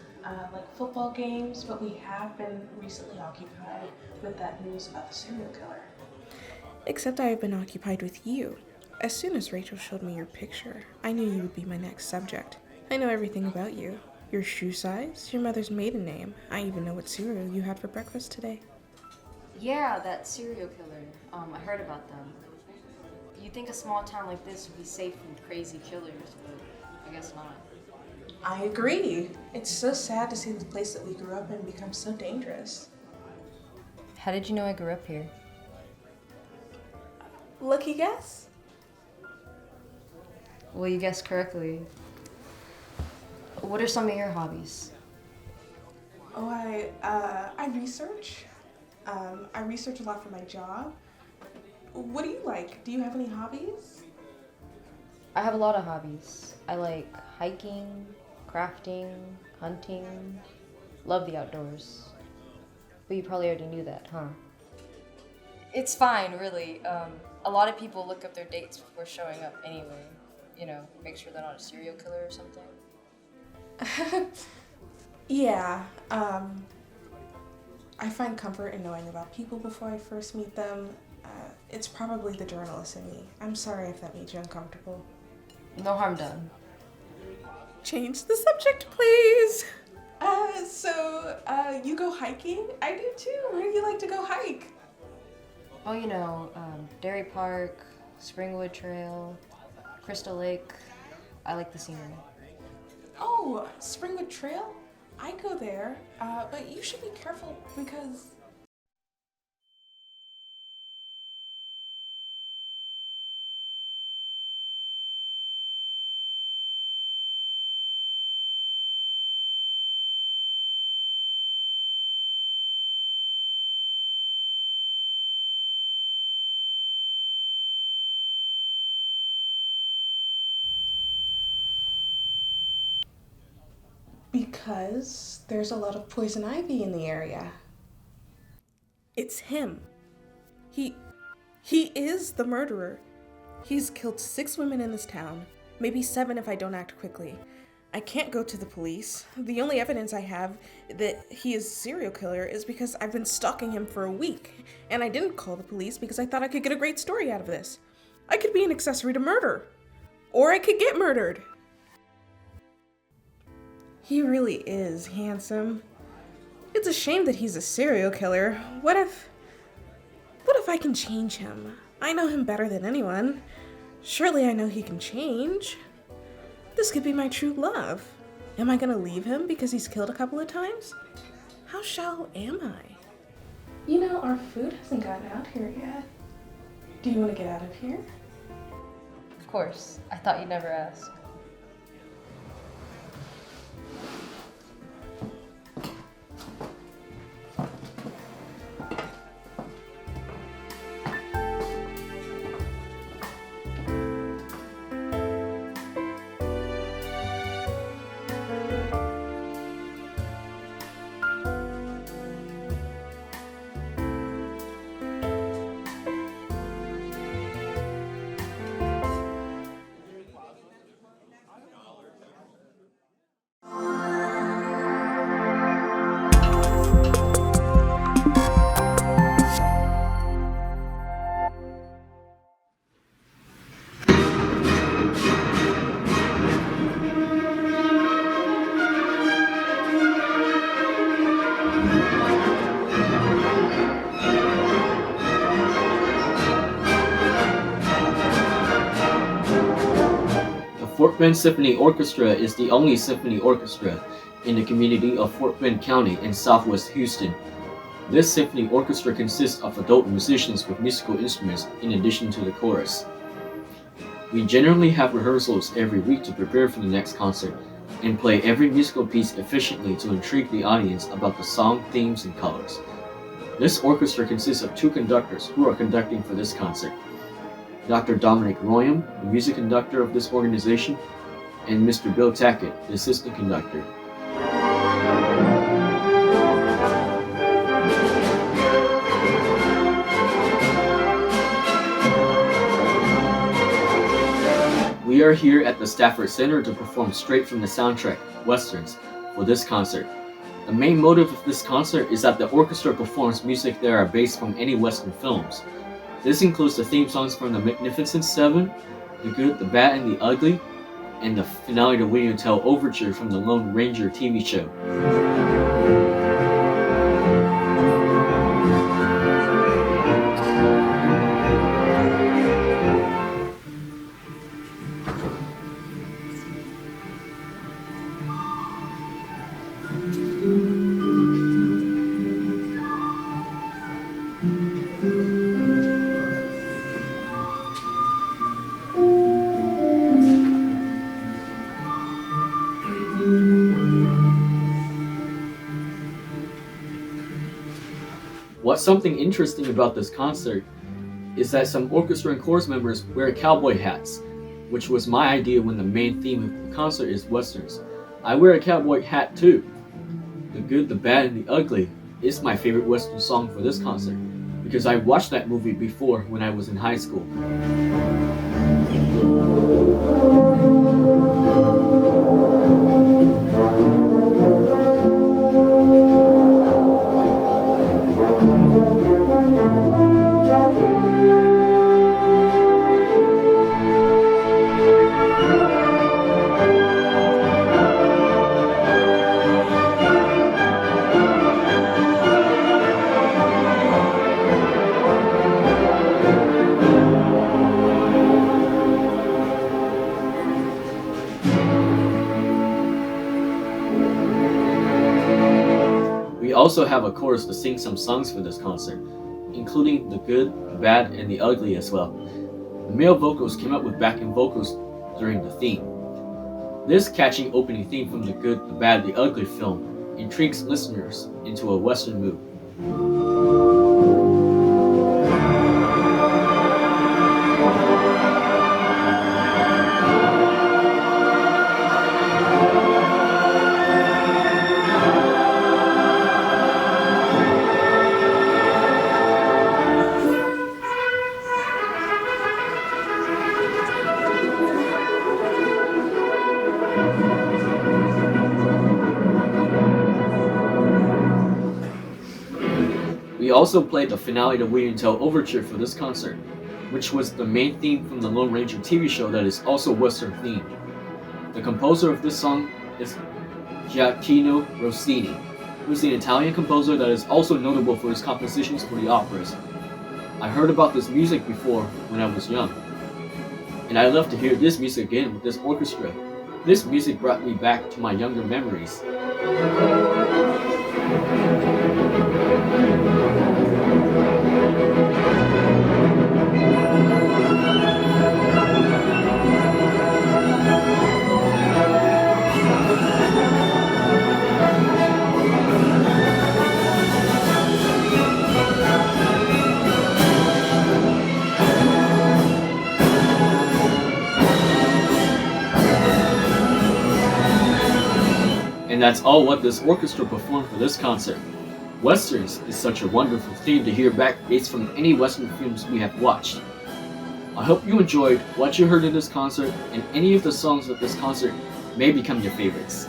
like football games, but we have been recently occupied with that news about the serial killer. Except I have been occupied with you. As soon as Rachel showed me your picture, I knew you would be my next subject. I know everything about you. Your shoe size, your mother's maiden name. I even know what cereal you had for breakfast today. Yeah, that serial killer. I heard about them. You'd think a small town like this would be safe from crazy killers, but I guess not. I agree. It's so sad to see the place that we grew up in become so dangerous. How did you know I grew up here? Lucky guess? Well, you guessed correctly. What are some of your hobbies? Oh, I research. I research a lot for my job. What do you like? Do you have any hobbies? I have a lot of hobbies. I like hiking, crafting, hunting, love the outdoors. But you probably already knew that, huh? It's fine, really. A lot of people look up their dates before showing up anyway. You know, make sure they're not a serial killer or something. Yeah, I find comfort in knowing about people before I first meet them. It's probably the journalist in me. I'm sorry if that made you uncomfortable. No harm done. Change the subject, please. You go hiking? I do too. Where do you like to go hike? Oh, you know, Dairy Park, Springwood Trail, Crystal Lake. I like the scenery. Oh, Springwood Trail? I go there, but you should be careful because Because there's a lot of poison ivy in the area. It's him. He is the murderer. He's killed 6 women in this town, maybe 7 if I don't act quickly. I can't go to the police. The only evidence I have that he is a serial killer is because I've been stalking him for a week, and I didn't call the police because I thought I could get a great story out of this. I could be an accessory to murder, or I could get murdered. He really is handsome. It's a shame that he's a serial killer. What if I can change him? I know him better than anyone. Surely I know he can change. This could be my true love. Am I gonna leave him because he's killed a couple of times? How shallow am I? You know, our food hasn't gotten out here yet. Do you want to get out of here? Of course. I thought you'd never ask. Fort Bend Symphony Orchestra is the only symphony orchestra in the community of Fort Bend County in southwest Houston. This symphony orchestra consists of adult musicians with musical instruments in addition to the chorus. We generally have rehearsals every week to prepare for the next concert and play every musical piece efficiently to intrigue the audience about the song, themes, and colors. This orchestra consists of 2 conductors who are conducting for this concert. Dr. Dominic Royam, the music conductor of this organization, and Mr. Bill Tackett, the assistant conductor. We are here at the Stafford Center to perform straight from the soundtrack, Westerns, for this concert. The main motive of this concert is that the orchestra performs music that are based from any Western films. This includes the theme songs from The Magnificent Seven, The Good, the Bad, and the Ugly, and the finale to Winnie the Tale overture from the Lone Ranger TV show. What's something interesting about this concert is that some orchestra and chorus members wear cowboy hats, which was my idea when the main theme of the concert is Westerns. I wear a cowboy hat too. The Good, the Bad, and the Ugly is my favorite Western song for this concert because I watched that movie before when I was in high school. We also have a chorus to sing some songs for this concert, including The Good, the Bad, and the Ugly as well. The male vocals came up with backing vocals during the theme. This catchy opening theme from The Good, the Bad, the Ugly film intrigues listeners into a Western mood. We also played the finale of William Tell Overture for this concert, which was the main theme from the Lone Ranger TV show that is also Western themed. The composer of this song is Giacchino Rossini, who's an Italian composer that is also notable for his compositions for the operas. I heard about this music before when I was young, and I love to hear this music again with this orchestra. This music brought me back to my younger memories. And that's all what this orchestra performed for this concert. Westerns is such a wonderful theme to hear back based from any Western films we have watched. I hope you enjoyed what you heard in this concert, and any of the songs of this concert may become your favorites.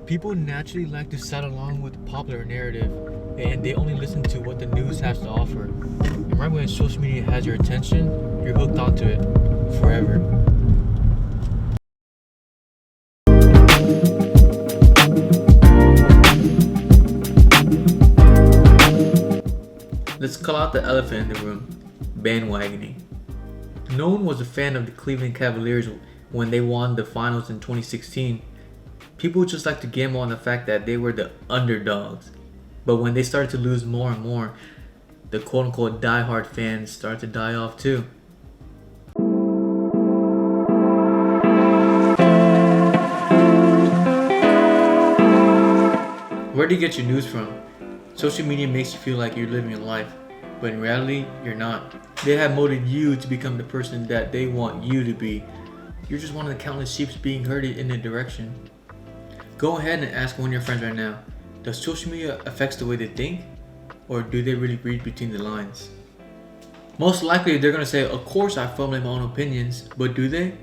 People naturally like to side along with the popular narrative, and they only listen to what the news has to offer. And right when social media has your attention, you're hooked onto it forever. Let's call out the elephant in the room: bandwagoning. No one was a fan of the Cleveland Cavaliers when they won the finals in 2016. People just like to gamble on the fact that they were the underdogs. But when they started to lose more and more, the quote-unquote die-hard fans started to die off too. Where do you get your news from? Social media makes you feel like you're living your life, but in reality, you're not. They have molded you to become the person that they want you to be. You're just one of the countless sheep being herded in a direction. Go ahead and ask one of your friends right now, does social media affect the way they think? Or do they really read between the lines? Most likely they're going to say, of course I formulate my own opinions, but do they?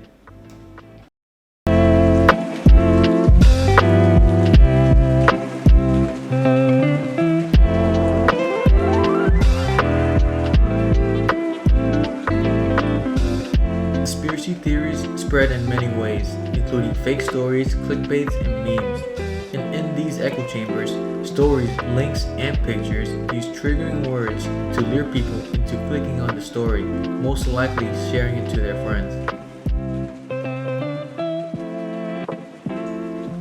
Conspiracy theories spread in many ways, including fake stories, clickbaits, and memes. And in these echo chambers, stories, links, and pictures use triggering words to lure people into clicking on the story, most likely sharing it to their friends.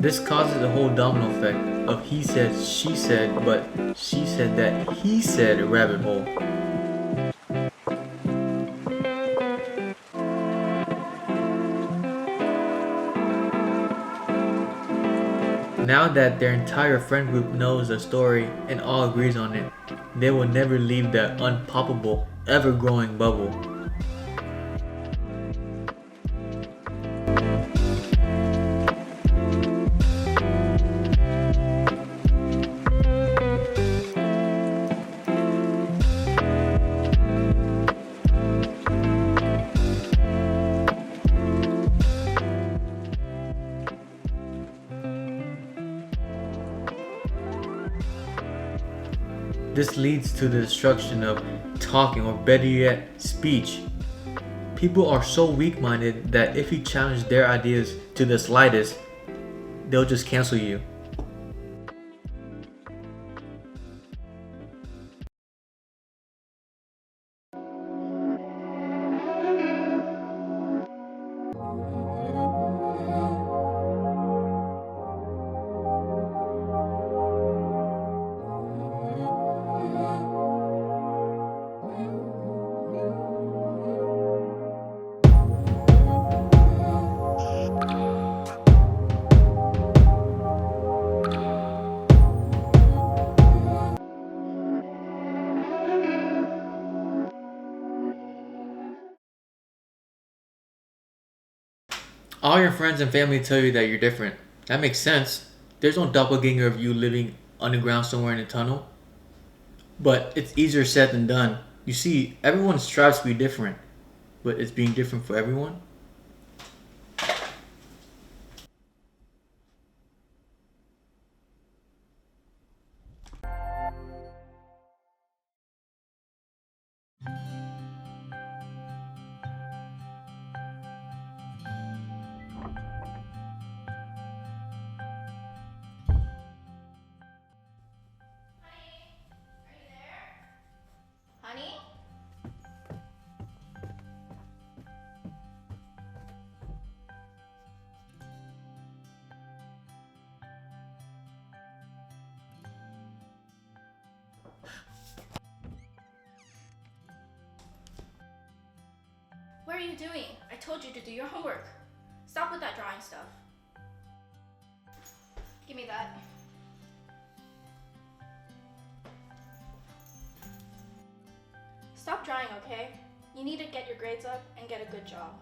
This causes a whole domino effect of he said, she said, but she said that he said rabbit hole. Now that their entire friend group knows the story and all agrees on it, they will never leave that unpoppable, ever-growing bubble. This leads to the destruction of talking, or better yet, speech. People are so weak-minded that if you challenge their ideas to the slightest, they'll just cancel you. All your friends and family tell you that you're different. That makes sense. There's no doppelganger of you living underground somewhere in a tunnel. But it's easier said than done. You see, everyone strives to be different, but is being different for everyone? Honey? What are you doing? I told you to do your homework. Stop with that drawing stuff. Give me that. Stop drawing, okay? You need to get your grades up and get a good job.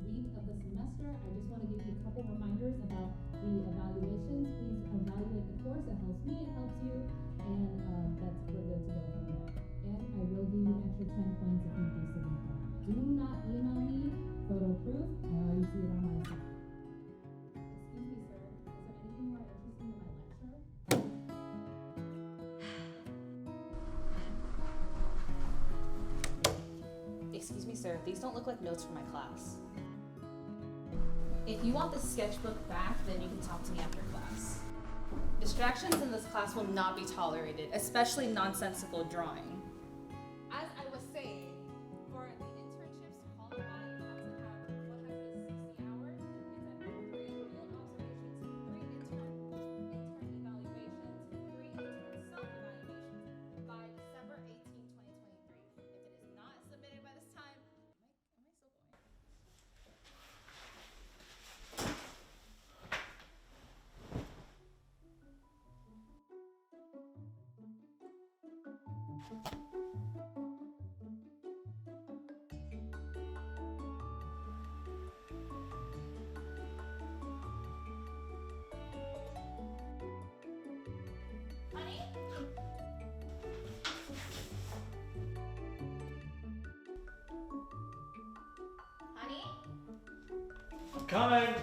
Week of the semester, I just want to give you a couple reminders about the evaluations. Please evaluate the course. It helps me, it helps you, and we're good to go from there. And I will give you an extra 10 points if you do submit that. Do not email me photo proof. I already see it on my side. Excuse me, sir. Is there anything more interesting than my lecture? Excuse me, sir. These don't look like notes from my class. If you want the sketchbook back, then you can talk to me after class. Distractions in this class will not be tolerated, especially nonsensical drawing. As I was saying, for the internships to qualify, you have to have what has been 60 hours. It's at 3 field observations, 3 intern evaluations, 3 intern self-evaluations by December 18, 2023. If it is not submitted by this time, am I still going? Honey? Honey? I'm coming!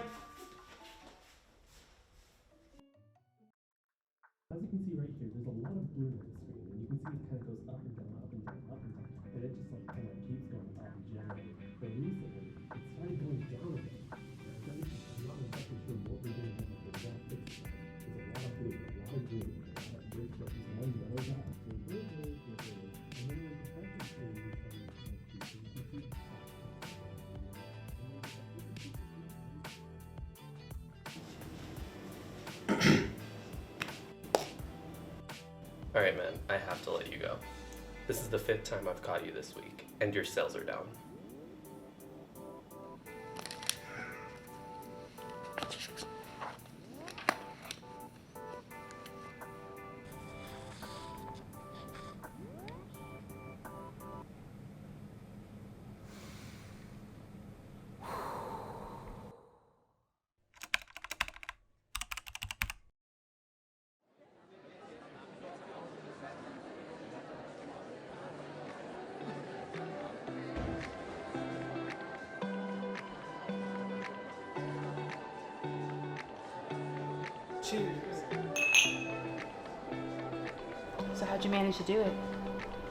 As you can see right here, there's a lot of blue on the screen, and you can see it kind of goes up and down, up and down, up and down, and it just like kind of keeps going up generally. But recently, it started going down a bit. I'm not exactly sure what we're doing with the exact fix. There's a lot of blue, a lot of green, a lot of blue, but there's one yellow dot. So blue, blue, blue, blue, and then when the second blue becomes Alright, man, I have to let you go. This is the 5th time I've caught you this week, and your sales are down. So how'd you manage to do it?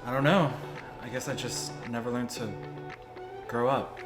I don't know. I guess I just never learned to grow up.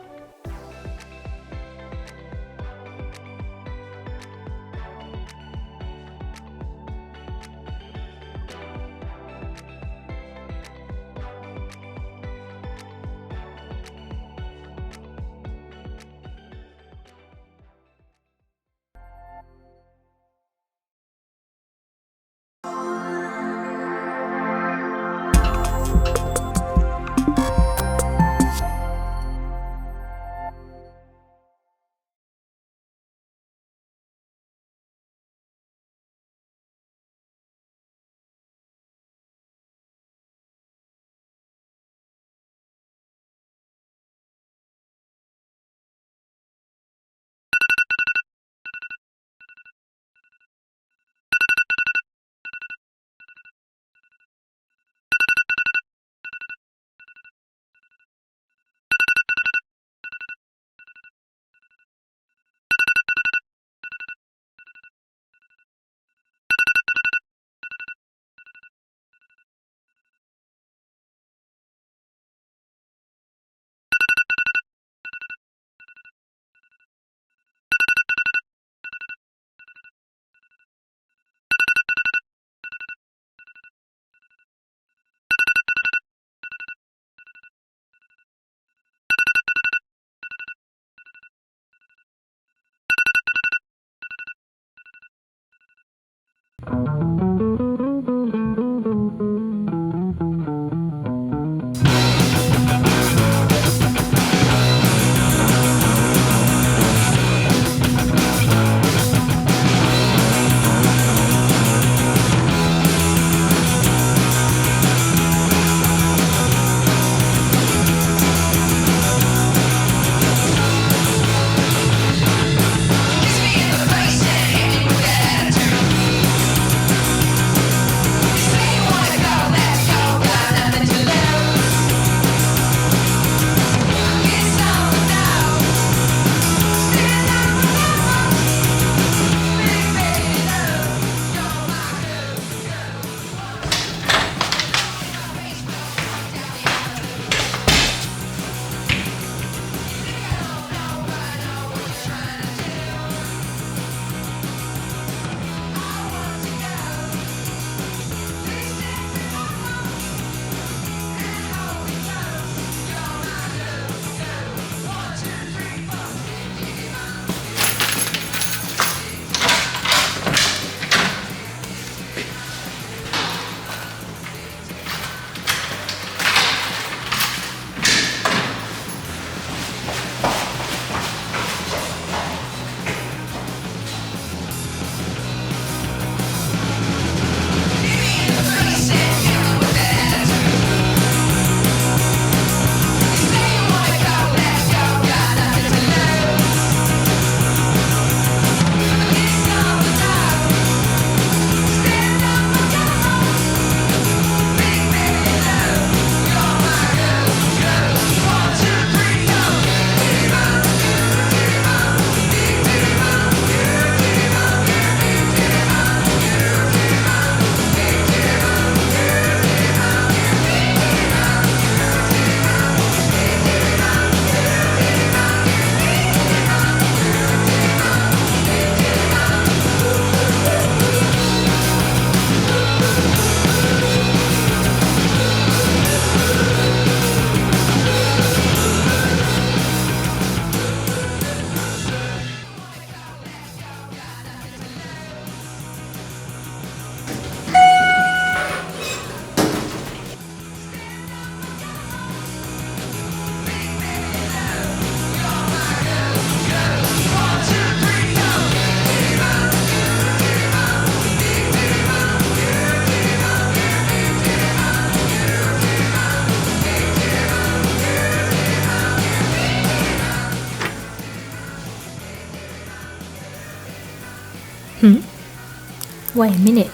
Wait a minute.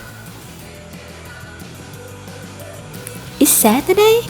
It's Saturday?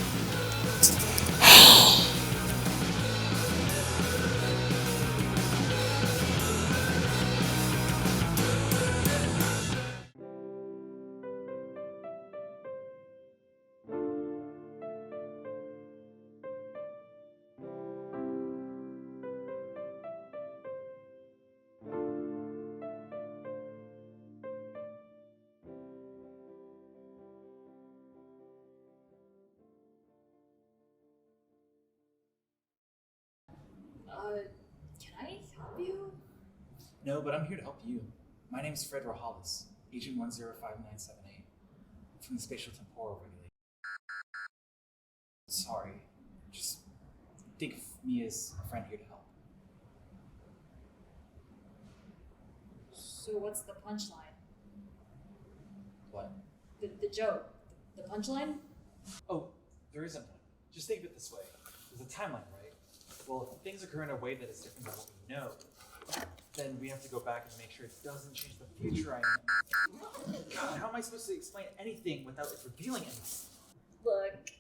Can I help you? No, but I'm here to help you. My name's Fred Rahalis, Agent 105978. I'm from the Spatial Temporal Regulation. Sorry. Just think of me as a friend here to help. So what's the punchline? What? The joke? The punchline? Oh, there isn't one. Just think of it this way. There's a timeline, right? Well, if things occur in a way that is different than what we know, then we have to go back and make sure it doesn't change the future. God, how am I supposed to explain anything without it revealing anything? Look,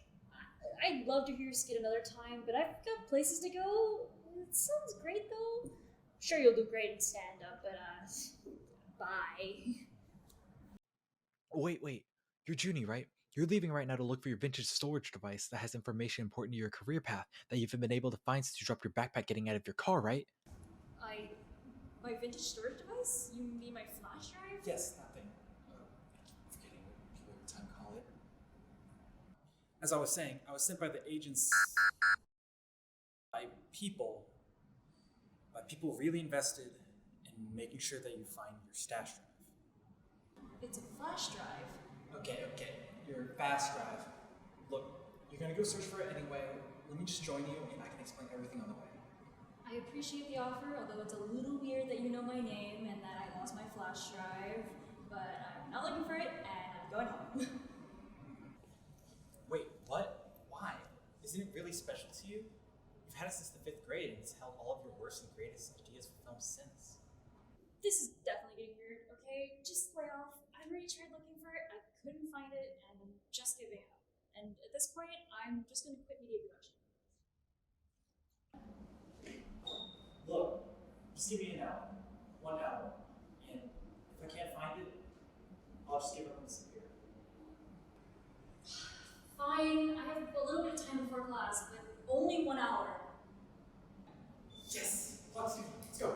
I'd love to hear your skit another time, but I've got places to go. It sounds great though. I'm sure you'll do great in stand-up, but bye. Wait. You're Junie, right? You're leaving right now to look for your vintage storage device that has information important to your career path that you've been able to find since you dropped your backpack getting out of your car, right? My vintage storage device? You mean my flash drive? Yes, that thing. Forgetting what people every time call it. As I was saying, I was sent by the agents by people really invested in making sure that you find your stash drive. It's a flash drive. Okay, your fast drive. Look, you're gonna go search for it anyway. Let me just join you and I can explain everything on the way. I appreciate the offer, although it's a little weird that you know my name and that I lost my flash drive, but I'm not looking for it and I'm going home. Wait, what? Why? Isn't it really special to you? You've had it since the 5th grade and it's held all of your worst and greatest ideas for film since. This is definitely getting weird, okay? Just lay off. I already tried looking for it, I couldn't find it, and I'm just giving up. And at this point, I'm just gonna quit media production. Look, just give me an hour. 1 hour. And if I can't find it, I'll just give up and disappear. Fine, I have a little bit of time before class, but only 1 hour. Yes! Let's go.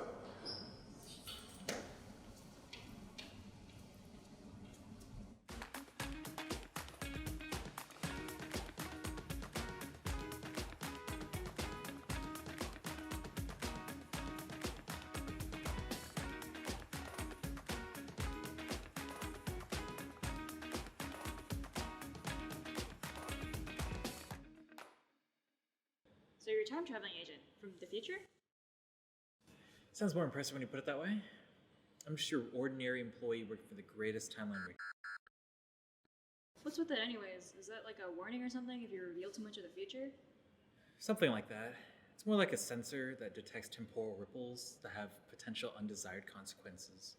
So you're a time traveling agent from the future? Sounds more impressive when you put it that way. I'm just your ordinary employee working for the greatest timeline record. What's with that anyways? Is that like a warning or something if you reveal too much of the future? Something like that. It's more like a sensor that detects temporal ripples that have potential undesired consequences.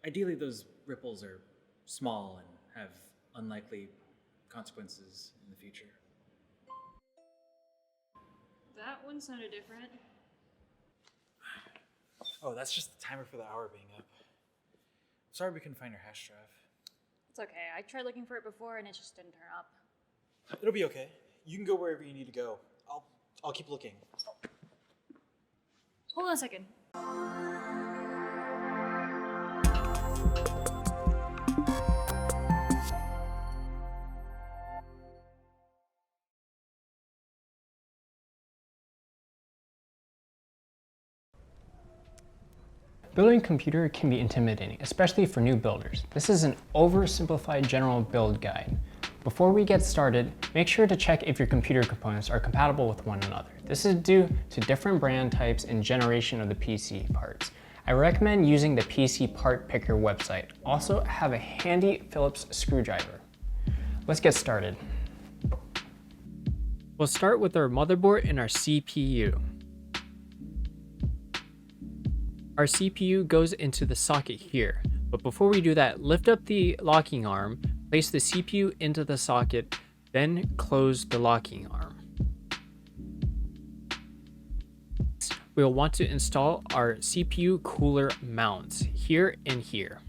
Ideally, those ripples are small and have unlikely consequences in the future. That one sounded different. Oh, that's just the timer for the hour being up. Sorry we couldn't find your hash drive. It's okay. I tried looking for it before and it just didn't turn up. It'll be okay. You can go wherever you need to go. I'll keep looking. Hold on a second. Building a computer can be intimidating, especially for new builders. This is an oversimplified general build guide. Before we get started, make sure to check if your computer components are compatible with one another. This is due to different brand types and generation of the PC parts. I recommend using the PC Part Picker website. Also, have a handy Phillips screwdriver. Let's get started. We'll start with our motherboard and our CPU. Our CPU goes into the socket here. But before we do that, lift up the locking arm, place the CPU into the socket, then close the locking arm. We'll want to install our CPU cooler mounts here and here.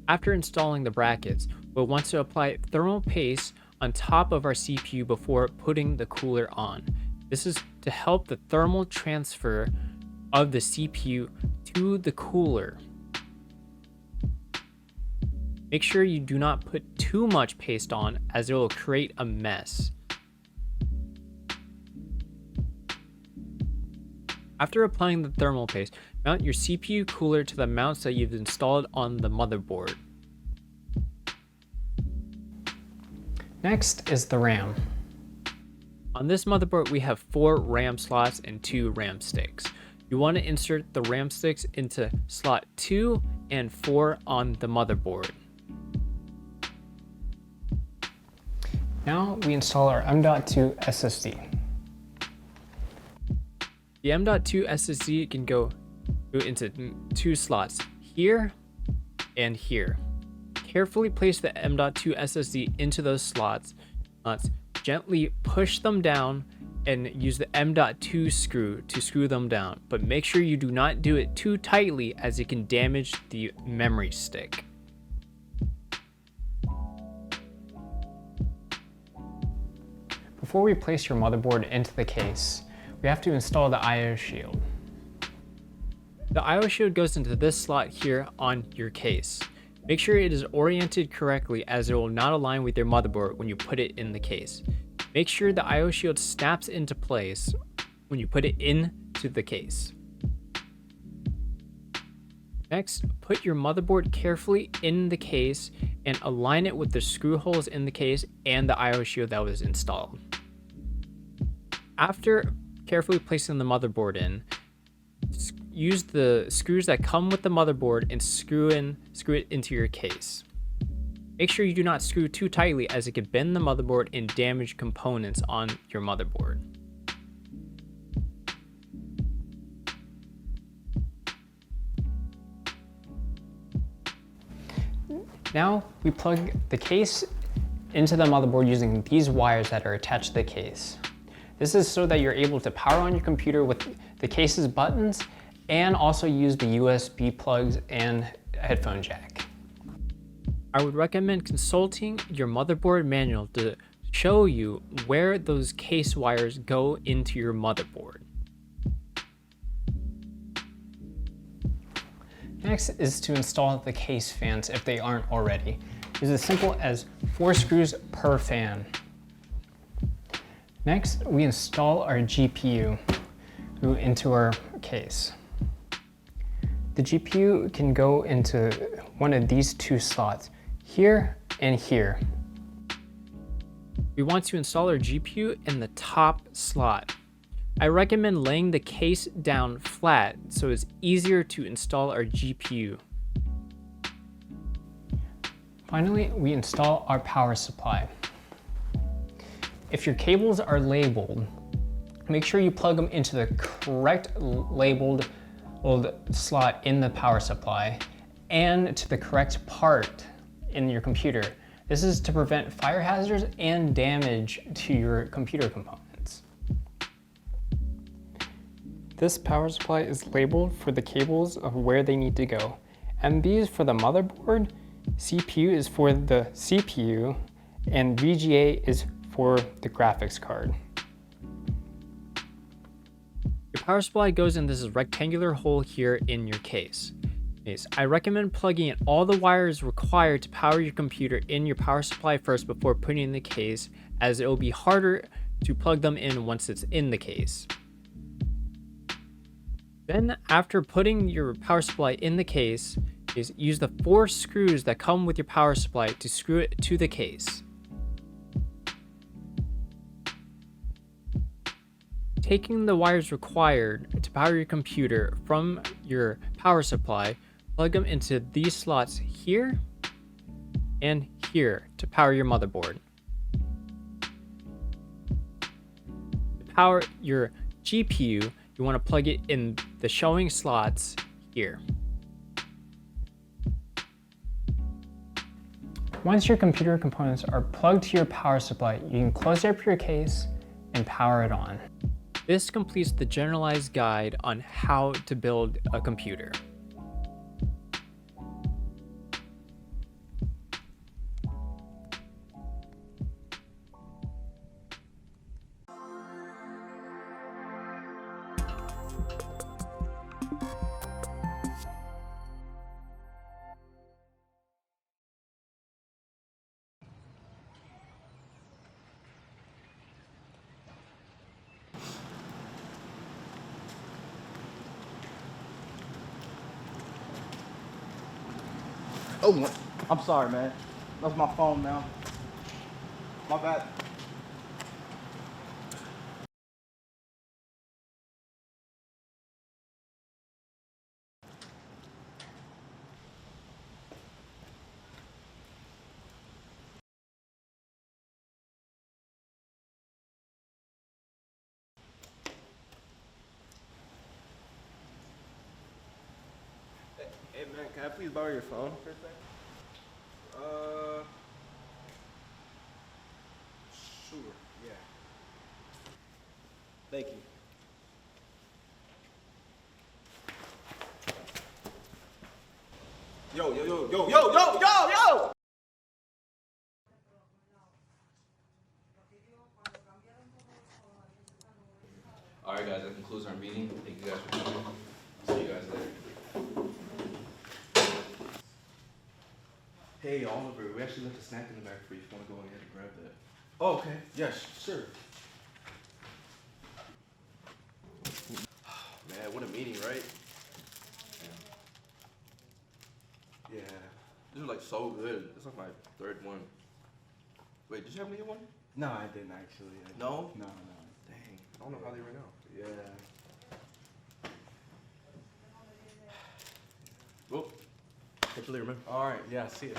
After installing the brackets, we'll want to apply thermal paste on top of our CPU before putting the cooler on. This is to help the thermal transfer of the CPU to the cooler. Make sure you do not put too much paste on, as it will create a mess. After applying the thermal paste, mount your CPU cooler to the mounts that you've installed on the motherboard. Next is the RAM. On this motherboard, we have 4 RAM slots and 2 RAM sticks. You want to insert the RAM sticks into slot 2 and 4 on the motherboard. Now we install our M.2 SSD. The M.2 SSD can go into 2 slots, here and here. Carefully place the M.2 SSD into those slots. Gently push them down and use the M.2 screw to screw them down, but make sure you do not do it too tightly, as it can damage the memory stick. Before we place your motherboard into the case, we have to install the I/O shield. The I/O shield goes into this slot here on your case. Make sure it is oriented correctly, as it will not align with your motherboard when you put it in the case. Make sure the I/O shield snaps into place when you put it into the case. Next, put your motherboard carefully in the case and align it with the screw holes in the case and the I/O shield that was installed. After carefully placing the motherboard in, use the screws that come with the motherboard and screw it into your case. Make sure you do not screw too tightly, as it can bend the motherboard and damage components on your motherboard. Now we plug the case into the motherboard using these wires that are attached to the case. This is so that you're able to power on your computer with the case's buttons and also use the USB plugs and headphone jack. I would recommend consulting your motherboard manual to show you where those case wires go into your motherboard. Next is to install the case fans if they aren't already. It's as simple as 4 screws per fan. Next, we install our GPU into our case. The GPU can go into one of these 2 slots, here and here. We want to install our GPU in the top slot. I recommend laying the case down flat so it's easier to install our GPU. Finally, we install our power supply. If your cables are labeled, make sure you plug them into the correct labeled slot in the power supply and to the correct part in your computer. This is to prevent fire hazards and damage to your computer components. This power supply is labeled for the cables of where they need to go. MB is for the motherboard, CPU is for the CPU, and VGA is for the graphics card. Your power supply goes in this rectangular hole here in your case. I recommend plugging in all the wires required to power your computer in your power supply first before putting in the case, as it will be harder to plug them in once it's in the case. Then, after putting your power supply in the case, use the 4 screws that come with your power supply to screw it to the case. Taking the wires required to power your computer from your power supply, plug them into these slots here and here to power your motherboard. To power your GPU, you want to plug it in the showing slots here. Once your computer components are plugged to your power supply, you can close up your case and power it on. This completes the generalized guide on how to build a computer. Oh, I'm sorry, man. That's my phone now. My bad. Hey man, can I please borrow your phone for a second? Sure, yeah. Thank you. Yo, yo, yo, yo, yo, yo, yo, yo! Alright guys, that concludes our meeting. Thank you guys for coming. See you guys later. Hey Oliver, we actually left a snack in the back for you if you want to go ahead and grab that. Oh, okay. Yes, sure. Man, what a meeting, right? Yeah. This was like so good. This was my third one. Wait, did you have any one? No, I didn't actually. No? No. Dang. I don't know how they ran out. Yeah. Well, catch you later, man. All right. Yeah. See ya.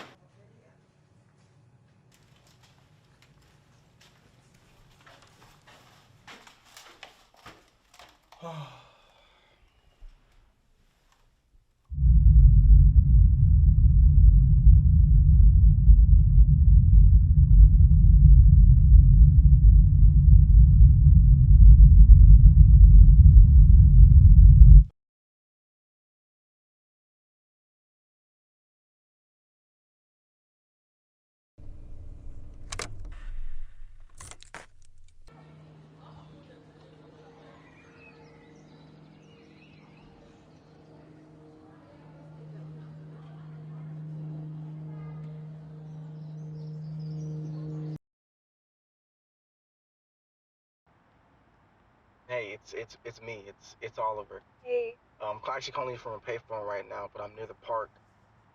Hey, it's me. It's Oliver. Hey. I'm actually calling you from a payphone right now, but I'm near the park.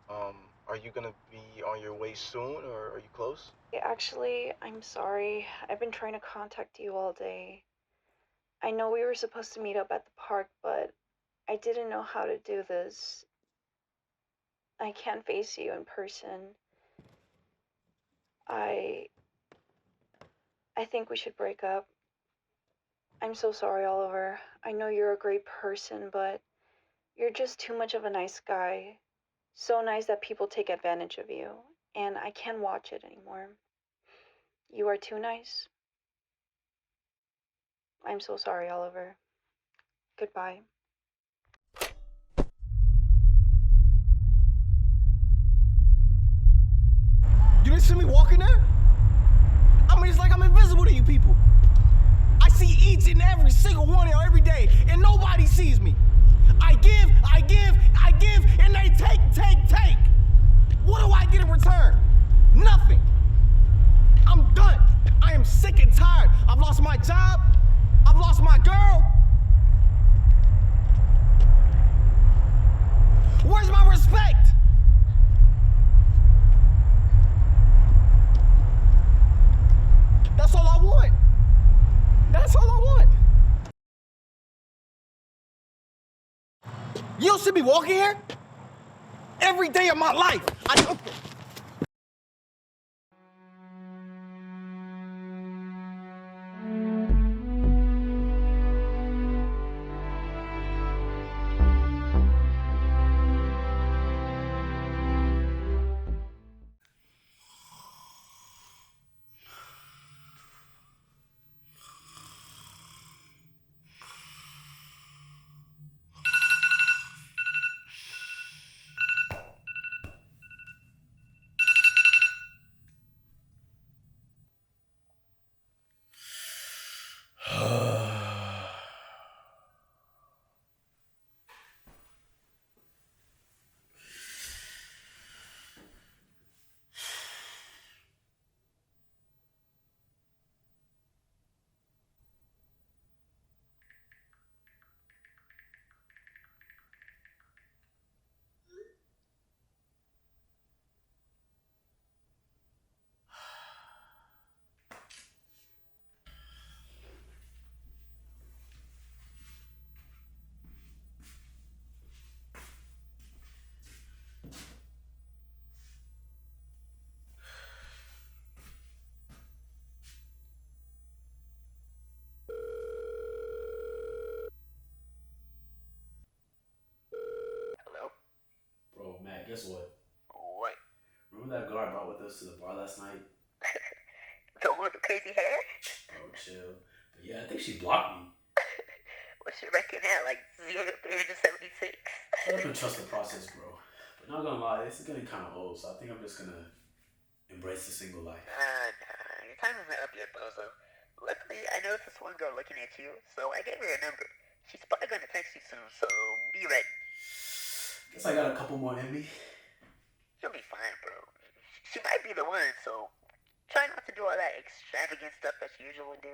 Are you gonna be on your way soon, or are you close? Actually, I'm sorry. I've been trying to contact you all day. I know we were supposed to meet up at the park, but I didn't know how to do this. I can't face you in person. I think we should break up. I'm so sorry, Oliver. I know you're a great person, but you're just too much of a nice guy. So nice that people take advantage of you, and I can't watch it anymore. You are too nice. I'm so sorry, Oliver. Goodbye. You didn't see me walking there? I mean, it's like I'm invisible to you people. I see each and every single one of y'all every day, and nobody sees me. I give, and they take. What do I get in return? Nothing. I'm done. I am sick and tired. I've lost my job. I've lost my girl. Where's my respect? That's all I want. That's all I want. You don't see me walking here? Every day of my life. guess what? What? Remember that girl I brought with us to the bar last night? The one with the crazy hair? Bro, chill. But yeah, I think she blocked me. What's your record at? Like 0 to 376? Shut up and trust the process, bro. But not gonna lie, this is getting kind of old, so I think I'm just gonna embrace the single life. Nah, your time isn't up yet, bozo. Luckily, I noticed this one girl looking at you, so I gave her a number. She's probably gonna text you soon, so be ready. Guess I got a couple more in me. You'll be fine, bro. She might be the one, so try not to do all that extravagant stuff that you usually do.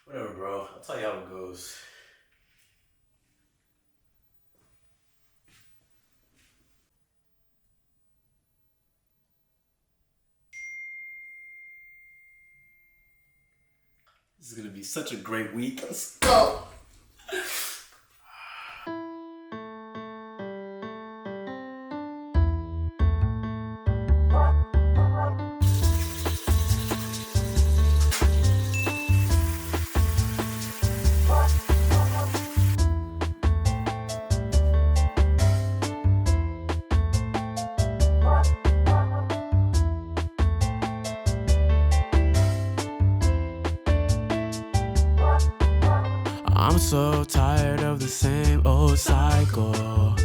Whatever, bro. I'll tell you how it goes. This is gonna be such a great week. Let's go! I'm so tired of the same old cycle.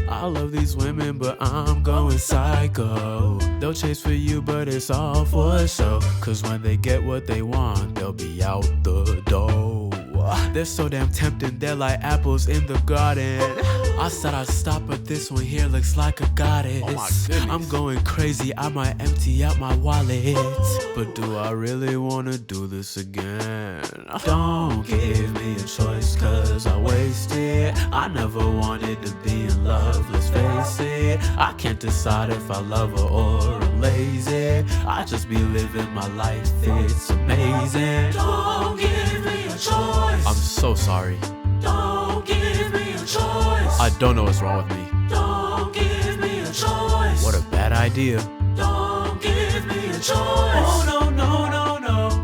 I love these women, but I'm going psycho. They'll chase for you, but it's all for show. Cause when they get what they want, they'll be out the door. They're so damn tempting, they're like apples in the garden. I said I'd stop, but this one here looks like a goddess. Oh my goodness. I'm going crazy, I might empty out my wallet. But do I really wanna do this again? Don't give me a choice, cause I wasted. I never wanted to be in love, let's face it. I can't decide if I love her or I'm lazy. I just be living my life, it's amazing. Don't give me a choice. I'm so sorry. Don't give me a choice. I don't know what's wrong with me. Don't give me a choice. What a bad idea. Don't give me a choice. Oh no, no, no, no.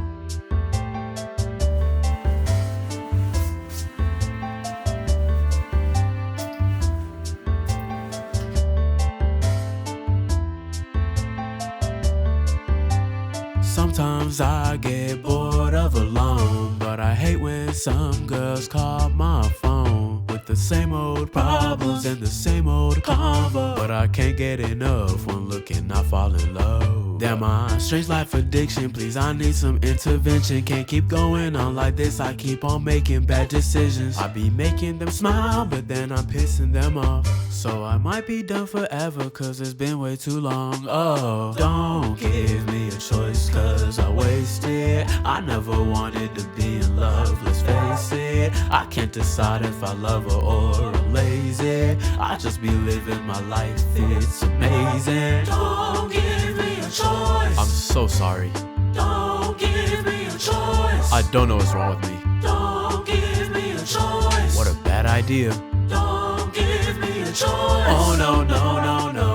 Sometimes I get bored of alone, but I hate when some girls call my phone with the same old problems and the same old convo. But I can't get enough when looking, I fall in love. Damn, my strange life addiction, please I need some intervention. Can't keep going on like this, I keep on making bad decisions. I be making them smile, but then I'm pissing them off. So I might be done forever, cause it's been way too long. Oh, don't give me a choice, cause I wasted. I never wanted to be in love, let's face it. I can't decide if I love her or I'm lazy. I just be living my life, it's amazing. Don't give me a choice. I'm so sorry. Don't give me a choice. I don't know what's wrong with me. Don't give me a choice. What a bad idea. Don't give me a choice. Oh no, no, no, no.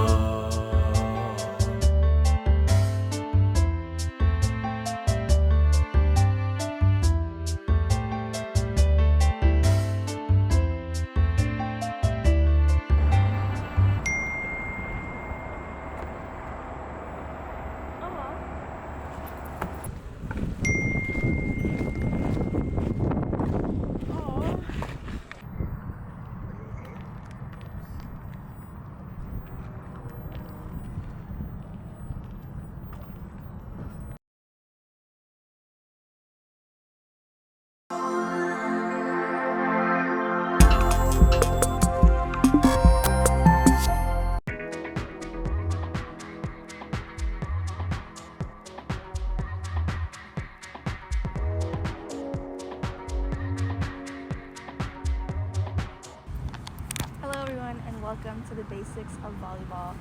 Hello everyone and welcome to the basics of volleyball.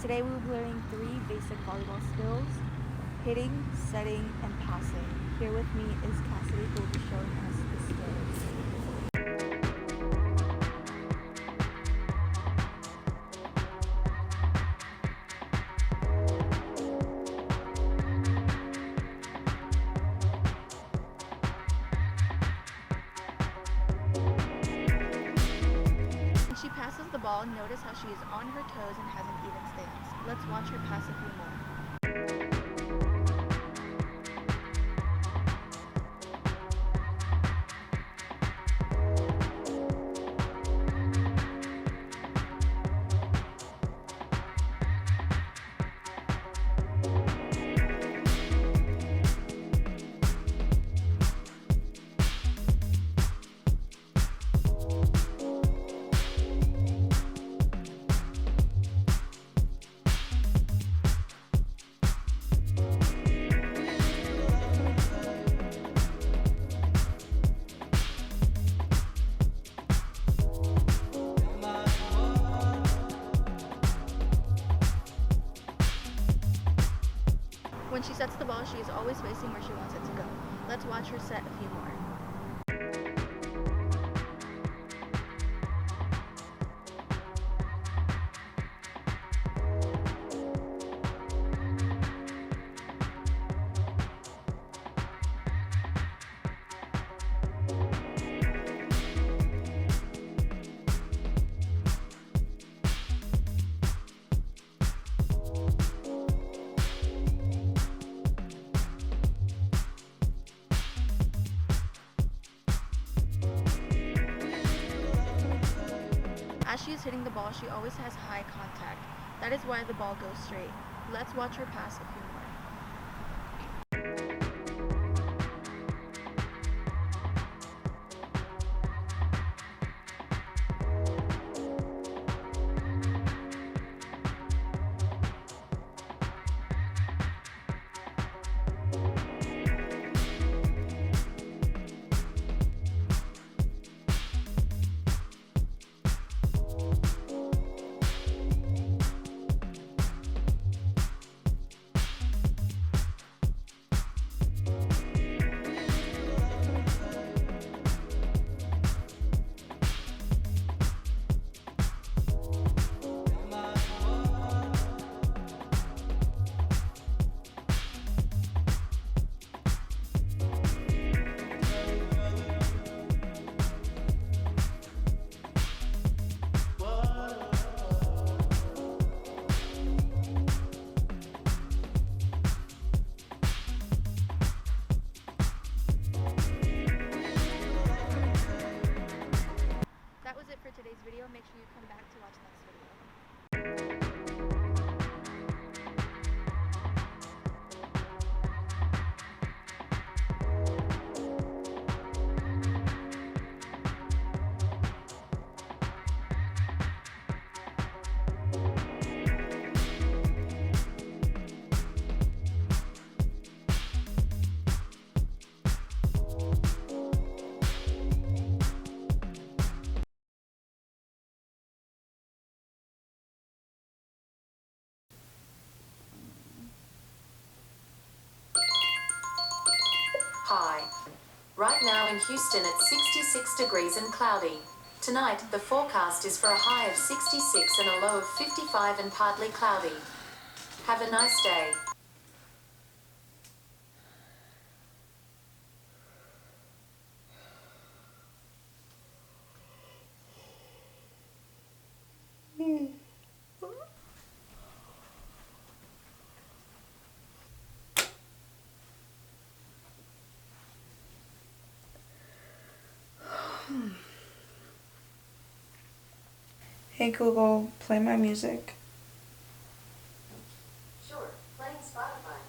Today we will be learning 3 basic volleyball skills: hitting, setting, and passing. Here with me is Cassidy, who will be showing us the skills. She passes the ball ball, notice how she is on her toes and has an even stance. Let's watch her pass a few more. When she sets the ball, she is always facing where she wants it to go. Let's watch her set a few more. As she is hitting the ball, she always has high contact. That is why the ball goes straight. Let's watch her pass a few more. That was it for today's video. Make sure you come back to watch the next video. Hi. Right now in Houston it's 66 degrees and cloudy. Tonight, the forecast is for a high of 66 and a low of 55 and partly cloudy. Have a nice day. Hey Google, play my music. Sure, playing Spotify.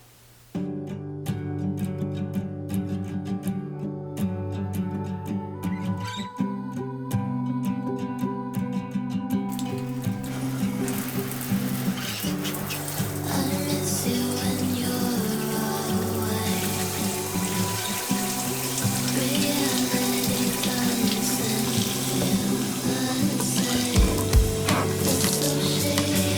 Reality comes and feels unsafe. Dissociate.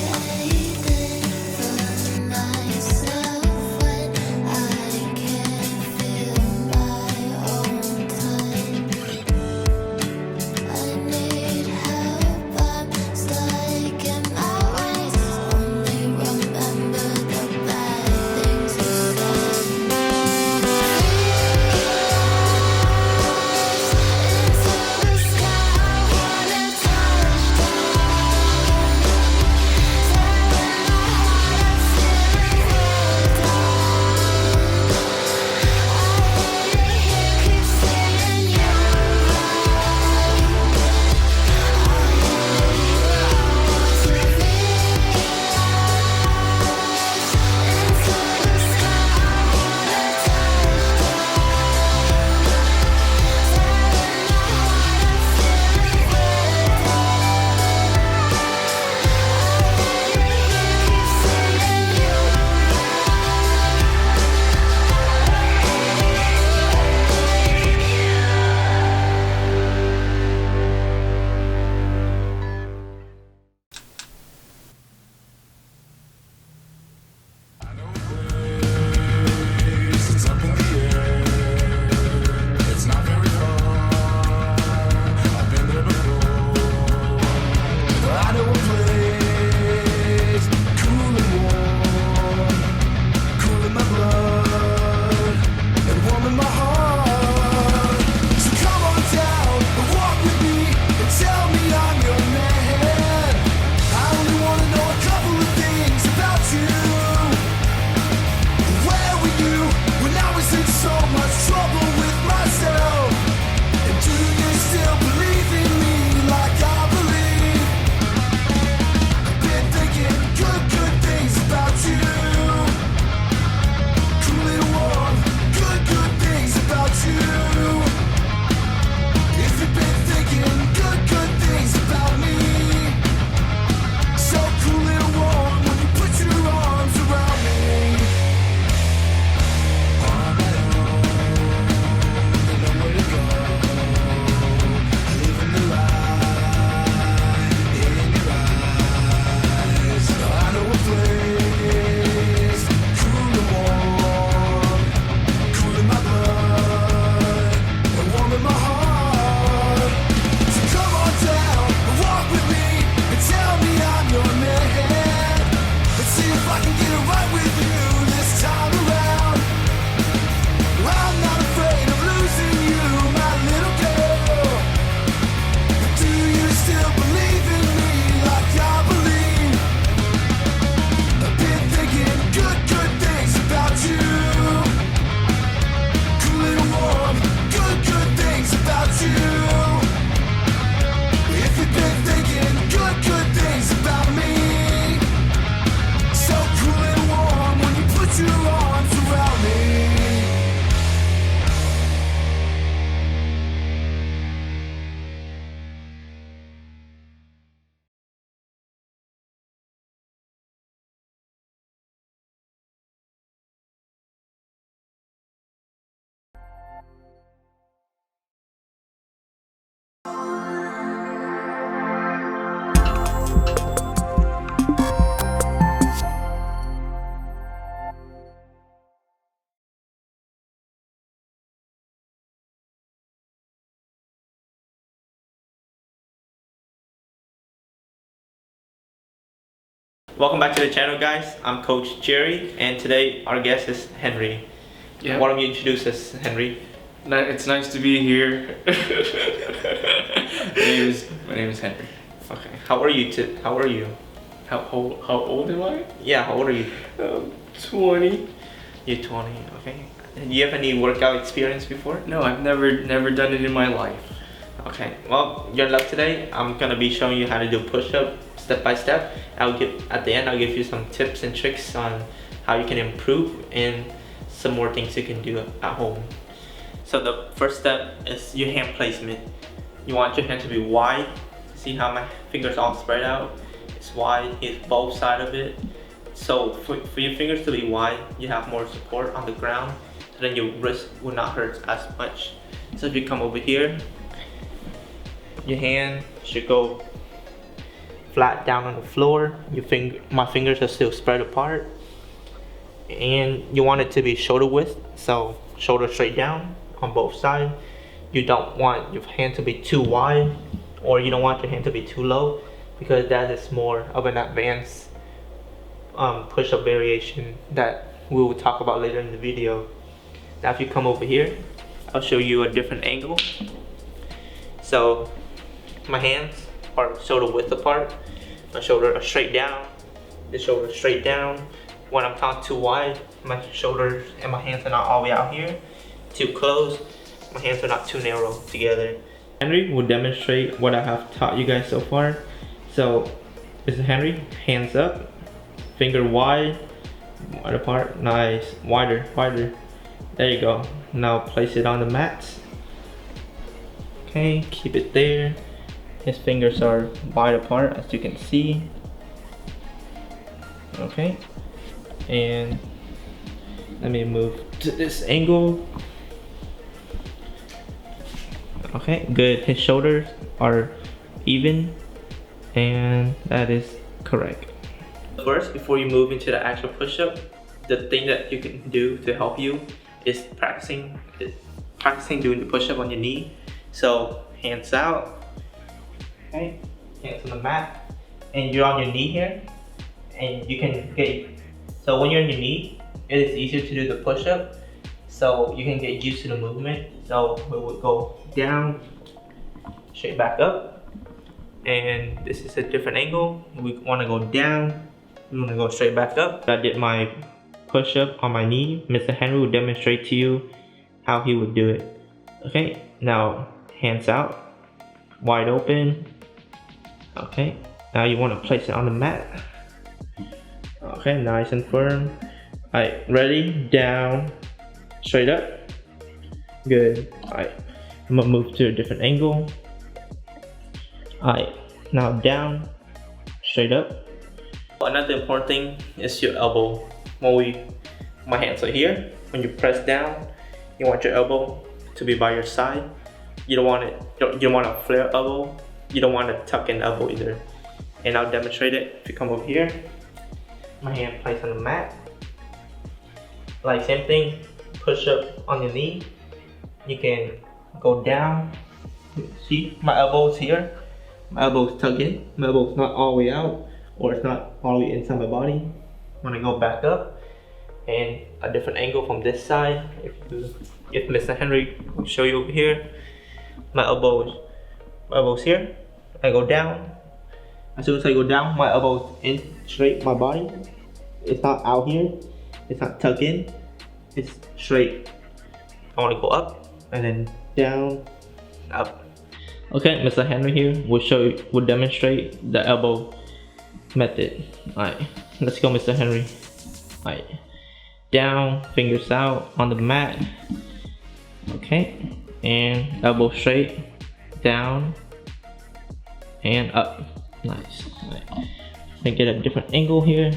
Welcome back to the channel, guys. I'm Coach Jerry, and today our guest is Henry. Yeah. Why don't you introduce us, Henry? It's nice to be here. My name is Henry. Okay. How are you? How old am I? Yeah. How old are you? 20. You're 20. Okay. Do you have any workout experience before? No, I've never done it in my life. Okay. Well, your luck today. I'm gonna be showing you how to do push-up step by step. At the end I'll give you some tips and tricks on how you can improve and some more things you can do at home. So the first step is your hand placement. You want your hand to be wide. See how my fingers all spread out? It's wide, it's both sides of it. So for your fingers to be wide, you have more support on the ground, so then your wrist will not hurt as much. So if you come over here, your hand should go flat down on the floor. My fingers are still spread apart, and you want it to be shoulder width, so shoulder straight down on both sides. You don't want your hand to be too wide, or you don't want your hand to be too low, because that is more of an advanced push-up variation that we will talk about later in the video. Now if you come over here, I'll show you a different angle. So my hands are shoulder width apart. My shoulders are straight down. The shoulder straight down. When I'm not too wide, my shoulders and my hands are not all the way out here. Too close, my hands are not too narrow together. Henry will demonstrate what I have taught you guys so far. So this is Henry, hands up, finger wide apart, nice, wider. There you go. Now place it on the mat. Okay, keep it there. His fingers are wide apart, as you can see. Okay, and let me move to this angle. Okay, good. His shoulders are even, and that is correct. First, before you move into the actual push-up, the thing that you can do to help you is practicing doing the push-up on your knee. So hands out, okay, hands on the mat, and you're on your knee here, and you can get, so when you're on your knee, it is easier to do the push-up, so you can get used to the movement. So we will go down, straight back up, and this is a different angle. We want to go down, we want to go straight back up. I did my push-up on my knee. Mr. Henry will demonstrate to you how he would do it. Okay, now hands out, wide open. Okay, now you want to place it on the mat. Okay, nice and firm. Alright, ready? Down, straight up. Good. Alright, I'm gonna move to a different angle. Alright, now down, straight up. Another important thing is your elbow. My hands are here. When you press down, you want your elbow to be by your side. You don't want a flare elbow. You don't want to tuck in elbow either. And I'll demonstrate it. If you come over here, my hand placed on the mat. Like same thing, push up on your knee. You can go down. See, my elbow's here. My elbow's tucked in. My elbow's not all the way out, or it's not all the way inside my body. When I go back up, and a different angle from this side, if Mr. Henry will show you over here, my elbow's here. I go down. As soon as I go down, my elbow's in straight my body. It's not out here. It's not tucked in. It's straight. I want to go up and then down, up. Okay, Mr. Henry here will demonstrate the elbow method. Alright, let's go, Mr. Henry. Alright, down, fingers out on the mat. Okay, and elbow straight, down, and up. Nice. Alright, let me get a different angle here.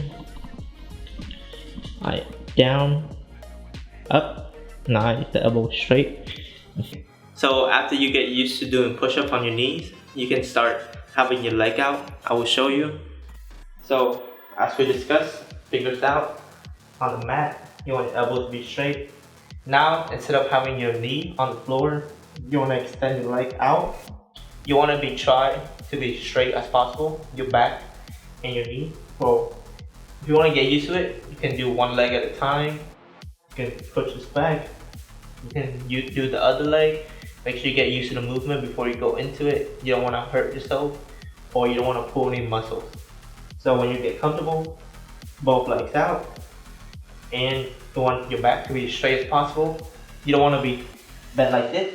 Alright, down, up, nice, the elbow straight. So after you get used to doing push-up on your knees, you can start having your leg out. I will show you. So as we discussed, fingers out on the mat. You want your elbows to be straight. Now instead of having your knee on the floor, you want to extend your leg out. You want to try to be straight as possible, your back and your knee. So If you want to get used to it, you can do one leg at a time. You can push this back. You can do the other leg. Make sure you get used to the movement before you go into it. You don't want to hurt yourself, or you don't want to pull any muscles. So when you get comfortable, both legs out, and you want your back to be as straight as possible. You don't want to be bent like this.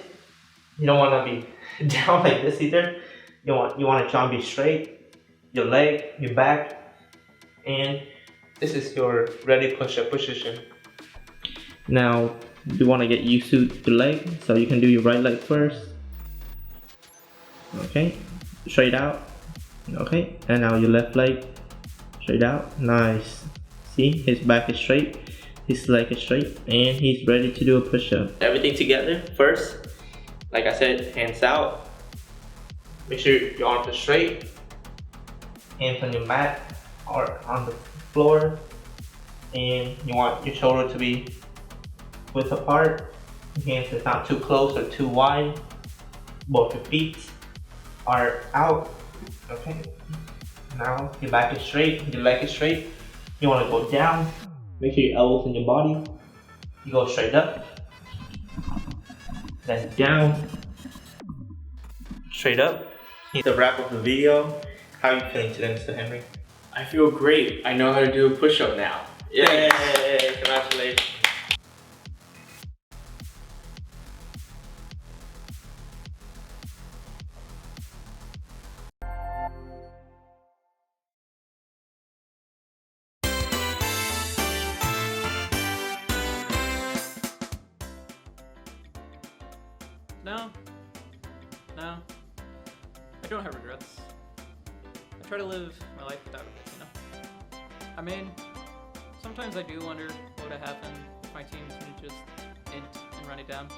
You don't want to be down like this either. You want to try and be straight. Your leg, your back, and this is your ready push-up position. Now you want to get used to the leg, so you can do your right leg first. Okay, straight out. Okay, and now your left leg, straight out. Nice. See, his back is straight, his leg is straight, and he's ready to do a push-up. Everything together first. Like I said, hands out. Make sure your arms are straight. Hands on your mat or on the floor. And you want your shoulder to be width apart. Your hands are not too close or too wide. Both your feet are out. Okay. Now your back is straight, your leg is straight. You want to go down. Make sure your elbows in your body. You go straight up. Then down. Straight up. The wrap of the video. How are you feeling today, Mr. Henry? I feel great. I know how to do a push-up now. Yay! Congratulations. No. I don't have regrets. I try to live my life without regrets, you know? I mean, sometimes I do wonder what would have happened if my teams would just int and run it down.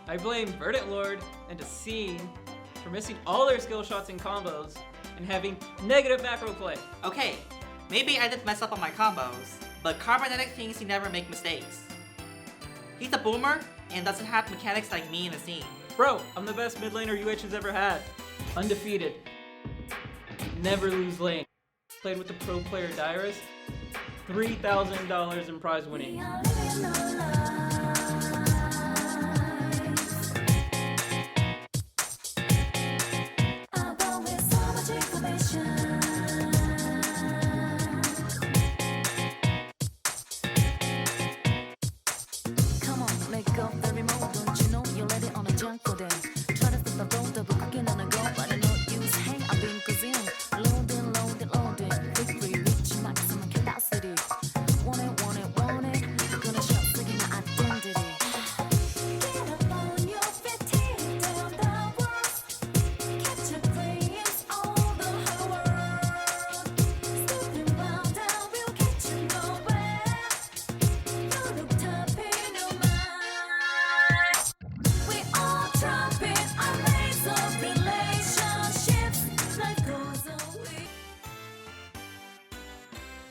I blame Verdant Lord and Decene for missing all their skill shots and combos and having negative macro play. Okay, maybe I did mess up on my combos, but Carbonetic thinks he never make mistakes. He's a boomer and doesn't have mechanics like me and Decene. Bro, I'm the best mid laner UH has ever had. Undefeated. Never lose lane. Played with the pro player Dyrus. $3,000 in prize winning.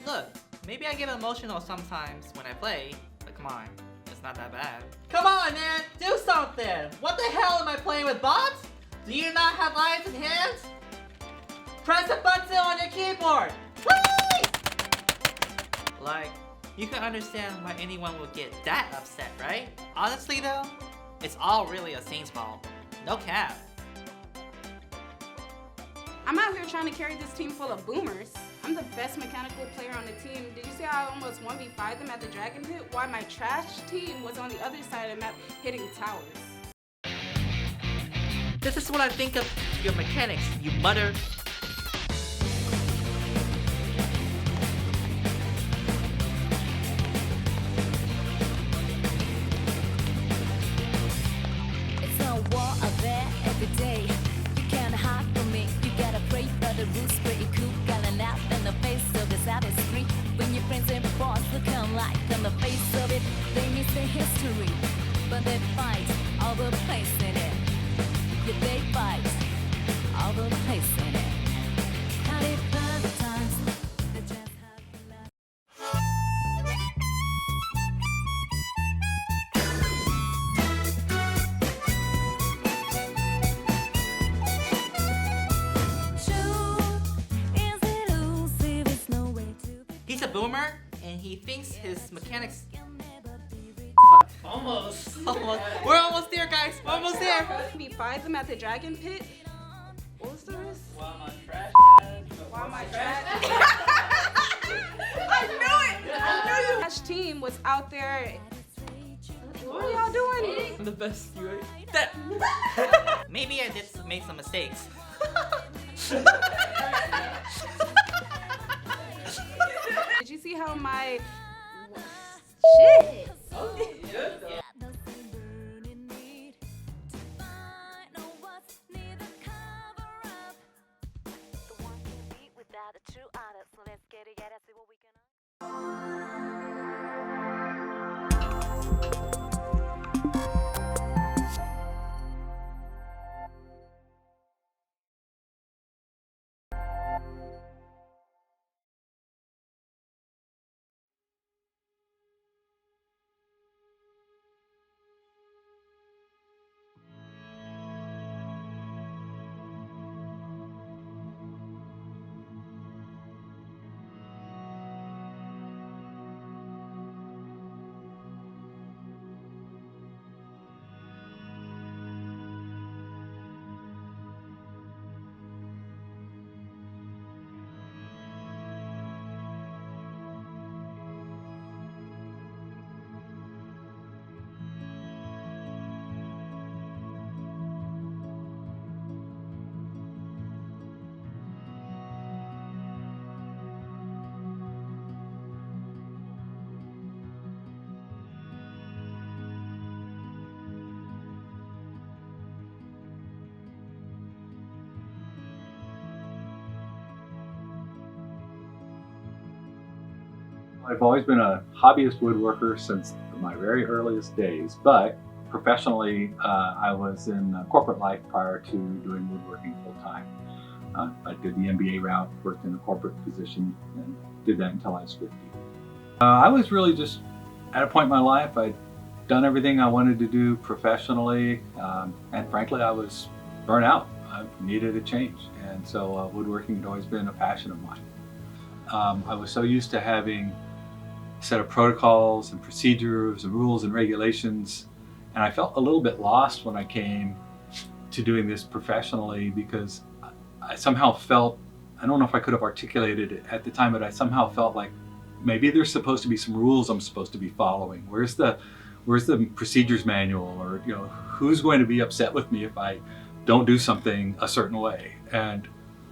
Look, maybe I get emotional sometimes when I play, but come on, it's not that bad. Come on, man, do something! What the hell am I playing with bots? Do you not have eyes and hands? Press the button on your keyboard! Whee! Like, you can understand why anyone would get that upset, right? Honestly though, it's all really a Saint's fault. No cap. I'm out here trying to carry this team full of boomers. I'm the best mechanical player on the team. Did you see how I almost 1v5'd them at the Dragon Pit? While my trash team was on the other side of the map hitting towers. This is what I think of your mechanics, you mutter. It's a war out there every day. You can't hide from me. You gotta pray for the roots pretty cool. Got an out in the face of this out is free. When your friends and boss look alike on the face of it, they miss the history. But they fight all the place in it. Yeah, they fight all the place in it. Had it perfect times. They just have to love. True is boomer, and he thinks his mechanics. Almost. We're almost there, guys. We're almost there. We find them at the dragon pit. What was the rest? While my trash. While my trash. I knew it. I knew you. Trash team was out there. What are y'all doing? I'm the best, you right? Maybe I did make some mistakes. Did you see how my shit? I've always been a hobbyist woodworker since my very earliest days, but professionally I was in corporate life prior to doing woodworking full-time. I did the MBA route, worked in a corporate position, and did that until I was 50. I was really just at a point in my life, I'd done everything I wanted to do professionally, and frankly I was burnt out. I needed a change, and so woodworking had always been a passion of mine. I was so used to having a set of protocols and procedures and rules and regulations, and I felt a little bit lost when I came to doing this professionally, because I somehow felt, I don't know if I could have articulated it at the time, but I somehow felt like maybe there's supposed to be some rules I'm supposed to be following. Where's the procedures manual? Or, you know, who's going to be upset with me if I don't do something a certain way? And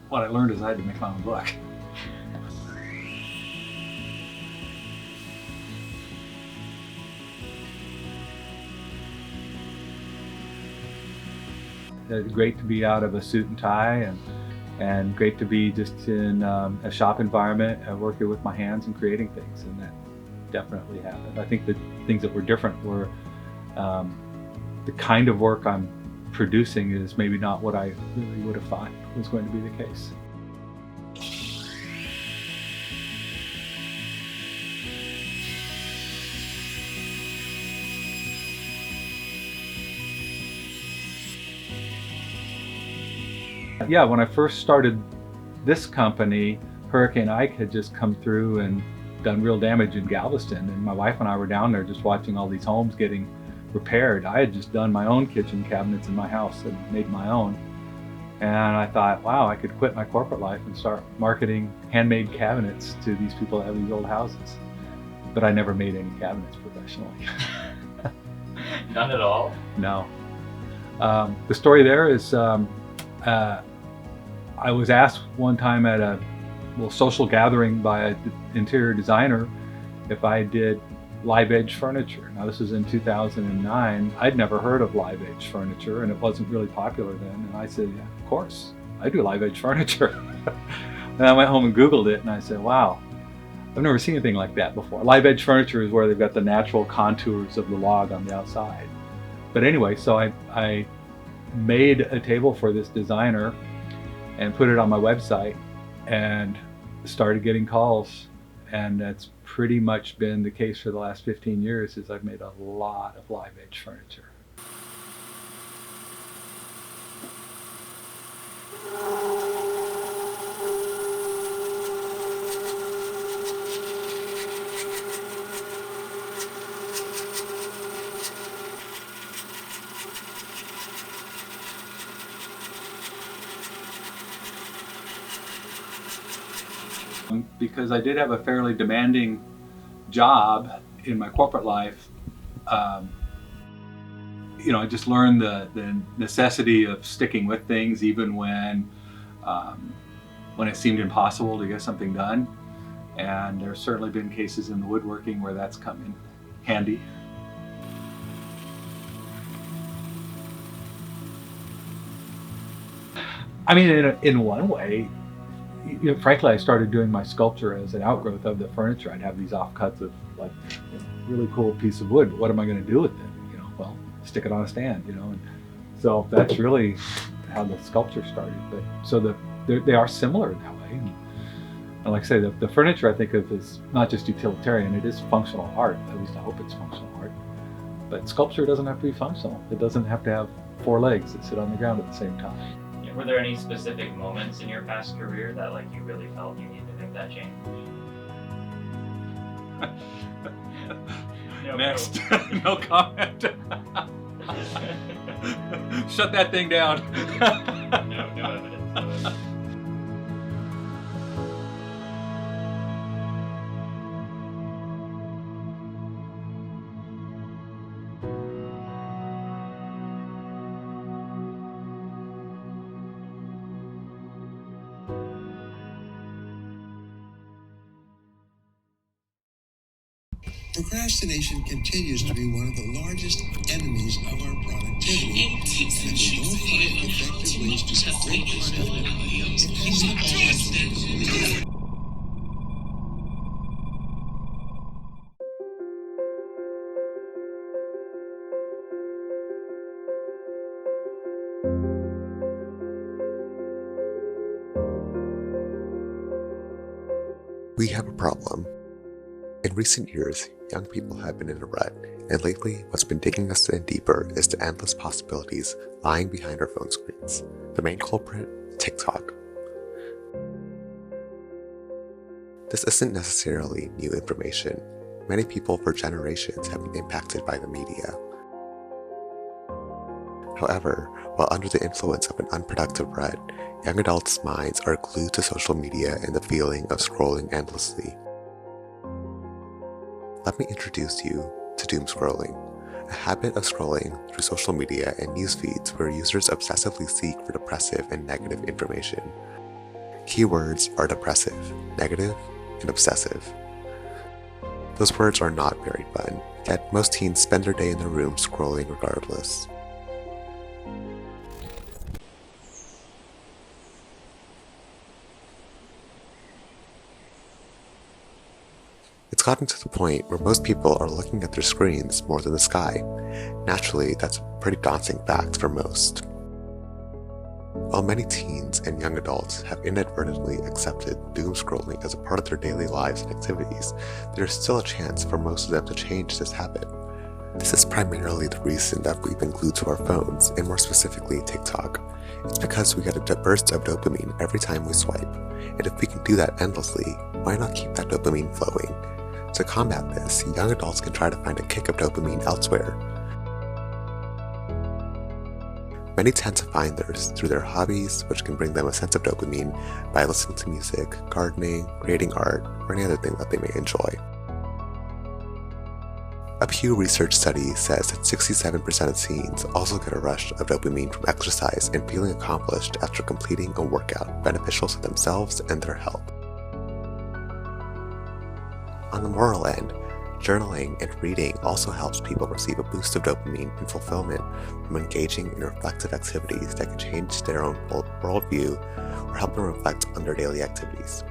what I learned is I had to make my own book. It's great to be out of a suit and tie, and great to be just in a shop environment and working with my hands and creating things, and that definitely happened. I think the things that were different were the kind of work I'm producing is maybe not what I really would have thought was going to be the case. Yeah, when I first started this company, Hurricane Ike had just come through and done real damage in Galveston, and my wife and I were down there just watching all these homes getting repaired. I had just done my own kitchen cabinets in my house and made my own, and I thought, wow, I could quit my corporate life and start marketing handmade cabinets to these people that have these old houses. But I never made any cabinets professionally. None at all? No. The story there is I was asked one time at a little social gathering by an interior designer if I did live edge furniture. Now this was in 2009. I'd never heard of live edge furniture, and it wasn't really popular then. And I said, yeah, of course, I do live edge furniture. And I went home and Googled it, and I said, wow, I've never seen anything like that before. Live edge furniture is where they've got the natural contours of the log on the outside. But anyway, so I made a table for this designer and put it on my website and started getting calls, and that's pretty much been the case for the last 15 years. Is I've made a lot of live edge furniture. because I did have a fairly demanding job in my corporate life. I just learned the necessity of sticking with things even when it seemed impossible to get something done. And there's certainly been cases in the woodworking where that's come in handy. I mean, in one way, frankly, I started doing my sculpture as an outgrowth of the furniture. I'd have these offcuts of like really cool piece of wood, but what am I going to do with it? Well, stick it on a stand, and so that's really how the sculpture started. But so they are similar in that way. And like I say, the furniture I think of as not just utilitarian, it is functional art. At least I hope it's functional art. But sculpture doesn't have to be functional. It doesn't have to have 4 legs that sit on the ground at the same time. Were there any specific moments in your past career that you really felt you needed to make that change? Next. No comment. Shut that thing down. No evidence. Procrastination continues to be one of the largest enemies of our productivity. And if we don't find effective ways to break this habit, it has the power. We have a problem. In recent years, young people have been in a rut, and lately what's been digging us in deeper is the endless possibilities lying behind our phone screens. The main culprit? TikTok. This isn't necessarily new information. Many people for generations have been impacted by the media. However, while under the influence of an unproductive rut, young adults' minds are glued to social media and the feeling of scrolling endlessly. Let me introduce you to doom scrolling, a habit of scrolling through social media and news feeds where users obsessively seek for depressive and negative information. Keywords are depressive, negative, and obsessive. Those words are not very fun, yet most teens spend their day in their room scrolling regardless. It's gotten to the point where most people are looking at their screens more than the sky. Naturally, that's a pretty daunting fact for most. While many teens and young adults have inadvertently accepted doom scrolling as a part of their daily lives and activities, there is still a chance for most of them to change this habit. This is primarily the reason that we've been glued to our phones, and more specifically TikTok. It's because we get a burst of dopamine every time we swipe, and if we can do that endlessly, why not keep that dopamine flowing? To combat this, young adults can try to find a kick of dopamine elsewhere. Many tend to find theirs through their hobbies, which can bring them a sense of dopamine by listening to music, gardening, creating art, or any other thing that they may enjoy. A Pew Research study says that 67% of teens also get a rush of dopamine from exercise and feeling accomplished after completing a workout beneficial to themselves and their health. On the moral end, journaling and reading also helps people receive a boost of dopamine and fulfillment from engaging in reflective activities that can change their own worldview or help them reflect on their daily activities.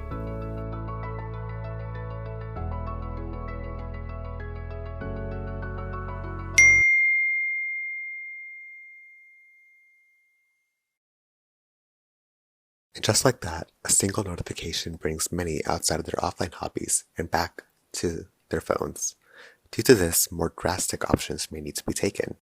And just like that, a single notification brings many outside of their offline hobbies and back to their phones. Due to this, more drastic options may need to be taken.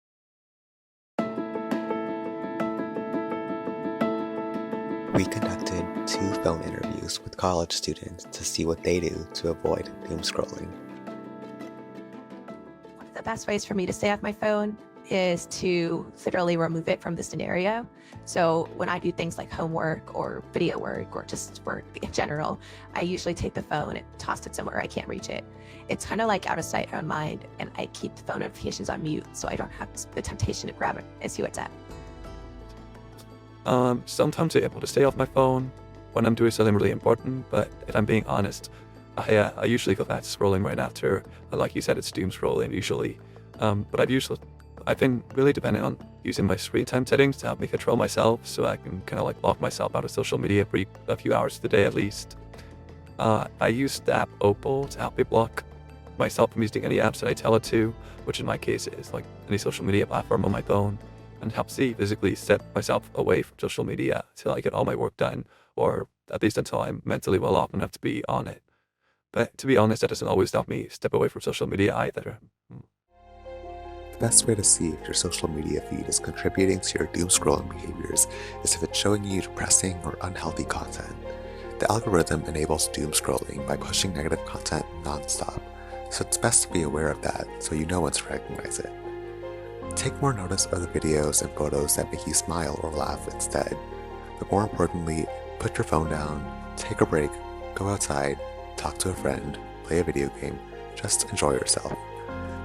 We conducted 2 phone interviews with college students to see what they do to avoid doom scrolling. One of the best ways for me to stay off my phone is to literally remove it from the scenario. So when I do things like homework or video work or just work in general, I usually take the phone and toss it somewhere I can't reach it. It's kind of like out of sight, out of mind, and I keep the phone notifications on mute so I don't have the temptation to grab it and see what's at. Sometimes I'm able to stay off my phone when I'm doing something really important, but if I'm being honest, I usually go back to scrolling right after. Like you said, it's doom scrolling usually. But I've been really dependent on using my screen time settings to help me control myself, so I can kind of like lock myself out of social media for a few hours a day at least. I use the app Opal to help me block myself from using any apps that I tell it to, which in my case is like any social media platform on my phone, and helps me physically set myself away from social media till I get all my work done, or at least until I'm mentally well off enough to be on it. But to be honest, that doesn't always help me step away from social media either. The best way to see if your social media feed is contributing to your doom scrolling behaviors is if it's showing you depressing or unhealthy content. The algorithm enables doom scrolling by pushing negative content non-stop, so it's best to be aware of that so you know when to recognize it. Take more notice of the videos and photos that make you smile or laugh instead. But more importantly, put your phone down, take a break, go outside, talk to a friend, play a video game, just enjoy yourself.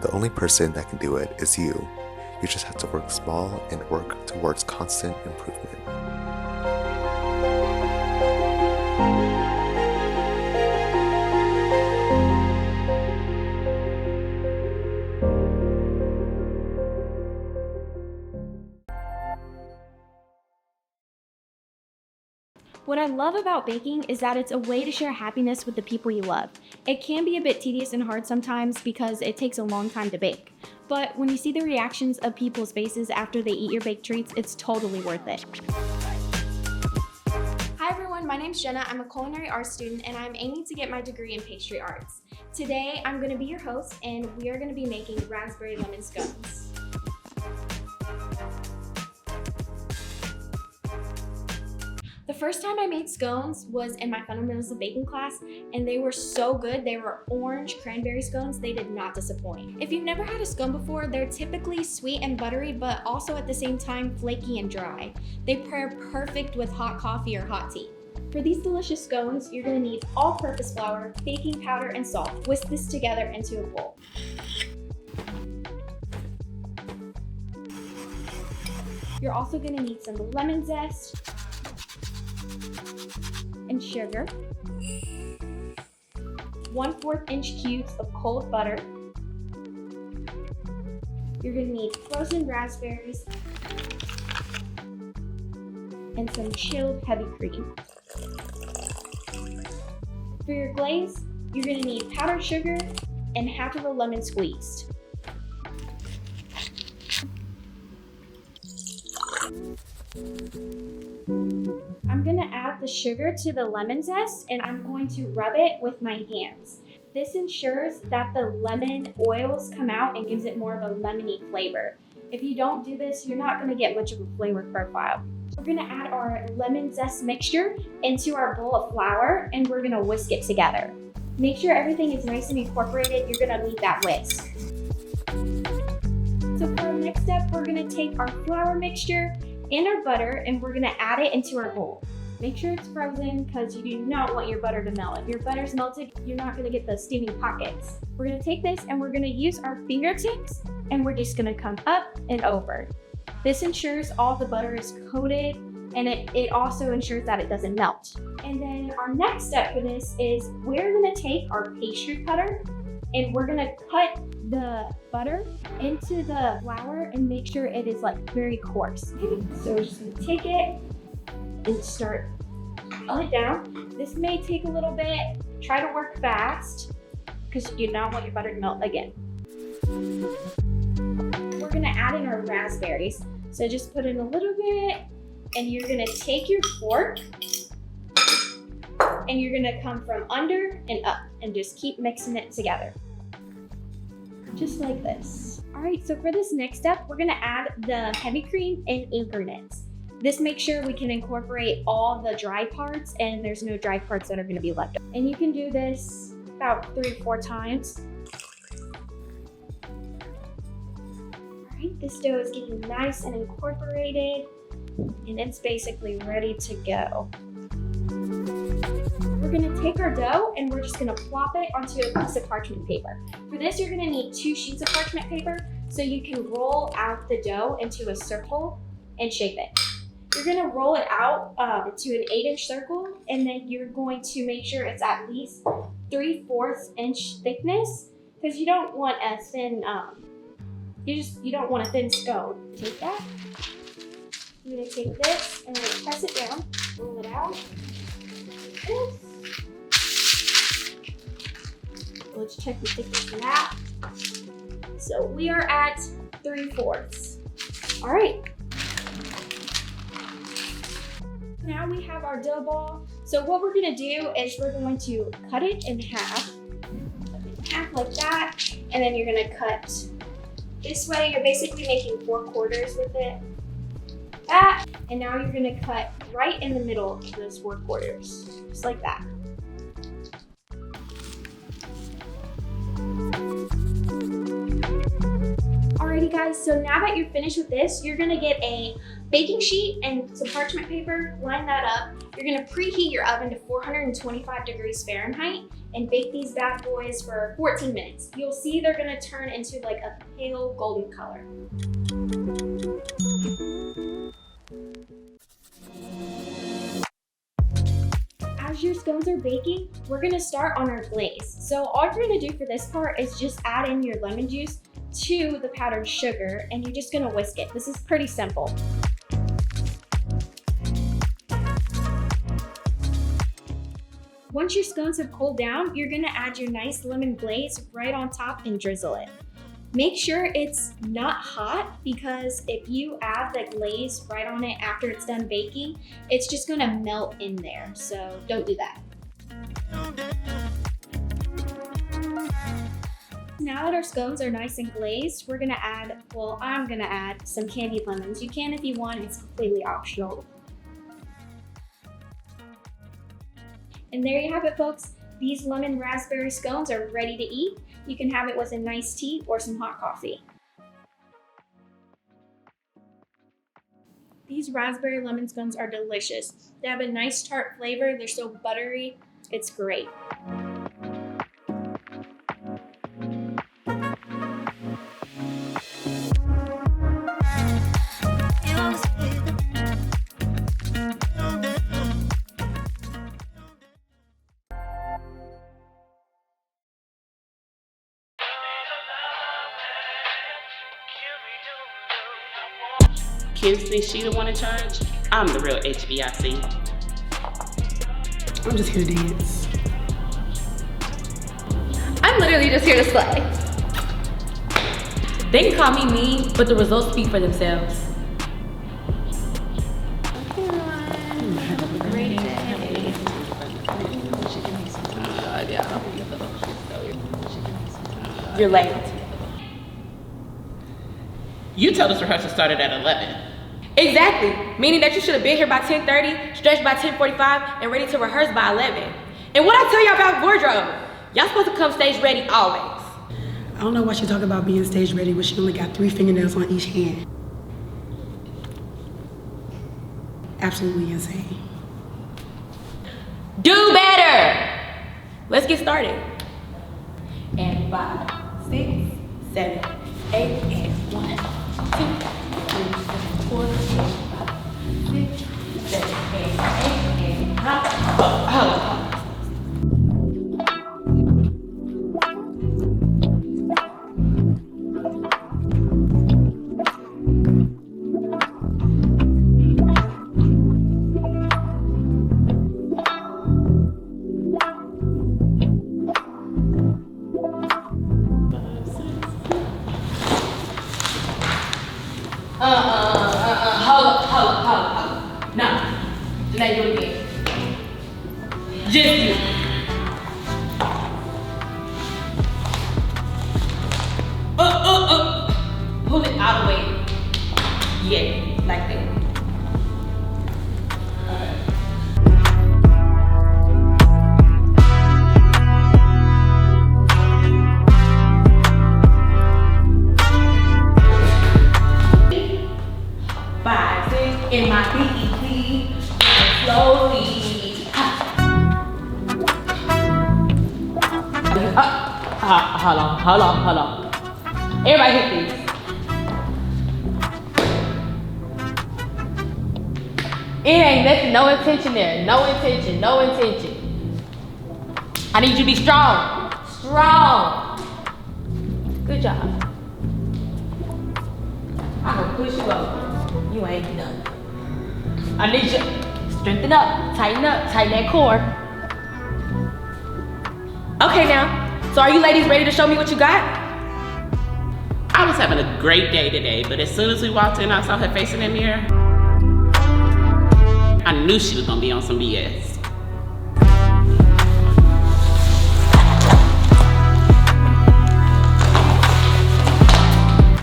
The only person that can do it is you. You just have to work small and work towards constant improvement. What I love about baking is that it's a way to share happiness with the people you love. It can be a bit tedious and hard sometimes because it takes a long time to bake. But when you see the reactions of people's faces after they eat your baked treats, it's totally worth it. Hi everyone, my name's Jenna. I'm a culinary arts student and I'm aiming to get my degree in pastry arts. Today, I'm going to be your host and we are going to be making raspberry lemon scones. The first time I made scones was in my fundamentals of baking class, and they were so good. They were orange cranberry scones. They did not disappoint. If you've never had a scone before, they're typically sweet and buttery, but also at the same time flaky and dry. They pair perfect with hot coffee or hot tea. For these delicious scones, you're gonna need all-purpose flour, baking powder, and salt. Whisk this together into a bowl. You're also gonna need some lemon zest, and sugar, 1/4 inch cubes of cold butter. You're gonna need frozen raspberries and some chilled heavy cream. For your glaze, you're gonna need powdered sugar and half of a lemon squeezed. I'm gonna add the sugar to the lemon zest and I'm going to rub it with my hands. This ensures that the lemon oils come out and gives it more of a lemony flavor. If you don't do this, you're not gonna get much of a flavor profile. We're gonna add our lemon zest mixture into our bowl of flour and we're gonna whisk it together. Make sure everything is nice and incorporated. You're gonna need that whisk. So for our next step, we're gonna take our flour mixture and our butter and we're gonna add it into our bowl. Make sure it's frozen because you do not want your butter to melt. If your butter's melted, you're not gonna get the steaming pockets. We're gonna take this and we're gonna use our fingertips and we're just gonna come up and over. This ensures all the butter is coated and it also ensures that it doesn't melt. And then our next step for this is we're gonna take our pastry cutter and we're gonna cut the butter into the flour and make sure it is like very coarse. So we're just gonna take it and start pulling it down. This may take a little bit. Try to work fast because you do not want your butter to melt again. We're gonna add in our raspberries. So just put in a little bit and you're gonna take your fork and you're gonna come from under and up and just keep mixing it together. Just like this. All right, so for this next step, we're gonna add the heavy cream and increments. This makes sure we can incorporate all the dry parts and there's no dry parts that are gonna be left. And you can do this about 3 or 4 times. All Alright, this dough is getting nice and incorporated, and it's basically ready to go. We're gonna take our dough and we're just gonna plop it onto a piece of parchment paper. For this, you're gonna need 2 sheets of parchment paper so you can roll out the dough into a circle and shape it. You're gonna roll it out to an 8-inch circle, and then you're going to make sure it's at least 3/4 inch thickness, because you don't want a thin, you don't want a thin scone. Take that. I'm gonna take this and I'm gonna press it down, roll it out. Like this. Let's check the thickness of that. So we are at 3/4. All right. Now we have our dough ball. So what we're gonna do is we're going to cut it in half. Like that, and then you're gonna cut this way. You're basically making 4 quarters with it. That, and now you're gonna cut right in the middle of those 4 quarters, just like that. Alrighty guys, so now that you're finished with this, you're gonna get a baking sheet and some parchment paper, line that up. You're gonna preheat your oven to 425 degrees Fahrenheit and bake these bad boys for 14 minutes. You'll see they're gonna turn into like a pale golden color. As your scones are baking, we're gonna start on our glaze. So all you're gonna do for this part is just add in your lemon juice to the powdered sugar, and you're just gonna whisk it. This is pretty simple. Once your scones have cooled down, you're gonna add your nice lemon glaze right on top and drizzle it. Make sure it's not hot, because if you add the glaze right on it after it's done baking, it's just gonna melt in there, so don't do that. Now that our scones are nice and glazed, we're gonna add, well, I'm gonna add some candied lemons. You can if you want, it's completely optional. And there you have it, folks. These lemon raspberry scones are ready to eat. You can have it with a nice tea or some hot coffee. These raspberry lemon scones are delicious. They have a nice tart flavor. They're so buttery. It's great. Kids think she the one in charge. I'm the real HBIC. I'm just here to dance. I'm literally just here to slay. They can call me mean, but the results speak for themselves. Have a great day. You're late. You told us rehearsal started at 11. Exactly, meaning that you should have been here by 10:30, stretched by 10:45, and ready to rehearse by 11. And what I tell y'all about wardrobe? Y'all supposed to come stage ready always. I don't know why she talk about being stage ready when she only got 3 fingernails on each hand. Absolutely insane. Do better! Let's get started. And 5, 6, 7, 8, and 1, 2, 3, 4, 5, 6, 7, 8, and 9. Oh. Hold. No. Do not do it again. Just you. Pull it out of the way. Yeah, like that. in my BEP, slowly. Hold on. Everybody hit these. It ain't nothing, no intention there. No intention. I need you to be strong. Good job. I'm gonna push you over. You ain't done. I need you to strengthen up, tighten that core. Okay now, so are you ladies ready to show me what you got? I was having a great day today, but as soon as we walked in, I saw her face in the mirror. I knew she was gonna be on some BS.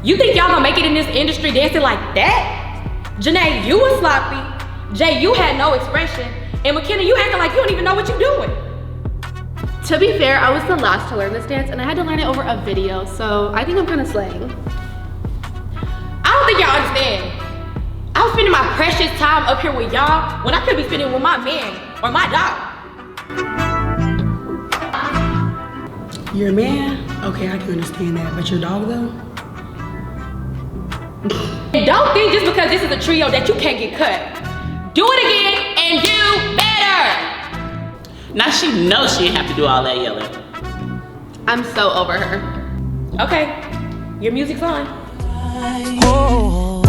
You think y'all gonna make it in this industry dancing like that? Janae, you was sloppy. Jay, you had no expression. And McKenna, you acting like you don't even know what you're doing. To be fair, I was the last to learn this dance and I had to learn it over a video, so I think I'm kind of slaying. I don't think y'all understand. I was spending my precious time up here with y'all when I could be spending with my man or my dog. Your man? Okay, I can understand that. But your dog though? And don't think just because this is a trio that you can't get cut. Do it again and do better. Now she knows she didn't have to do all that yelling. I'm so over her. Okay, your music's on. Oh,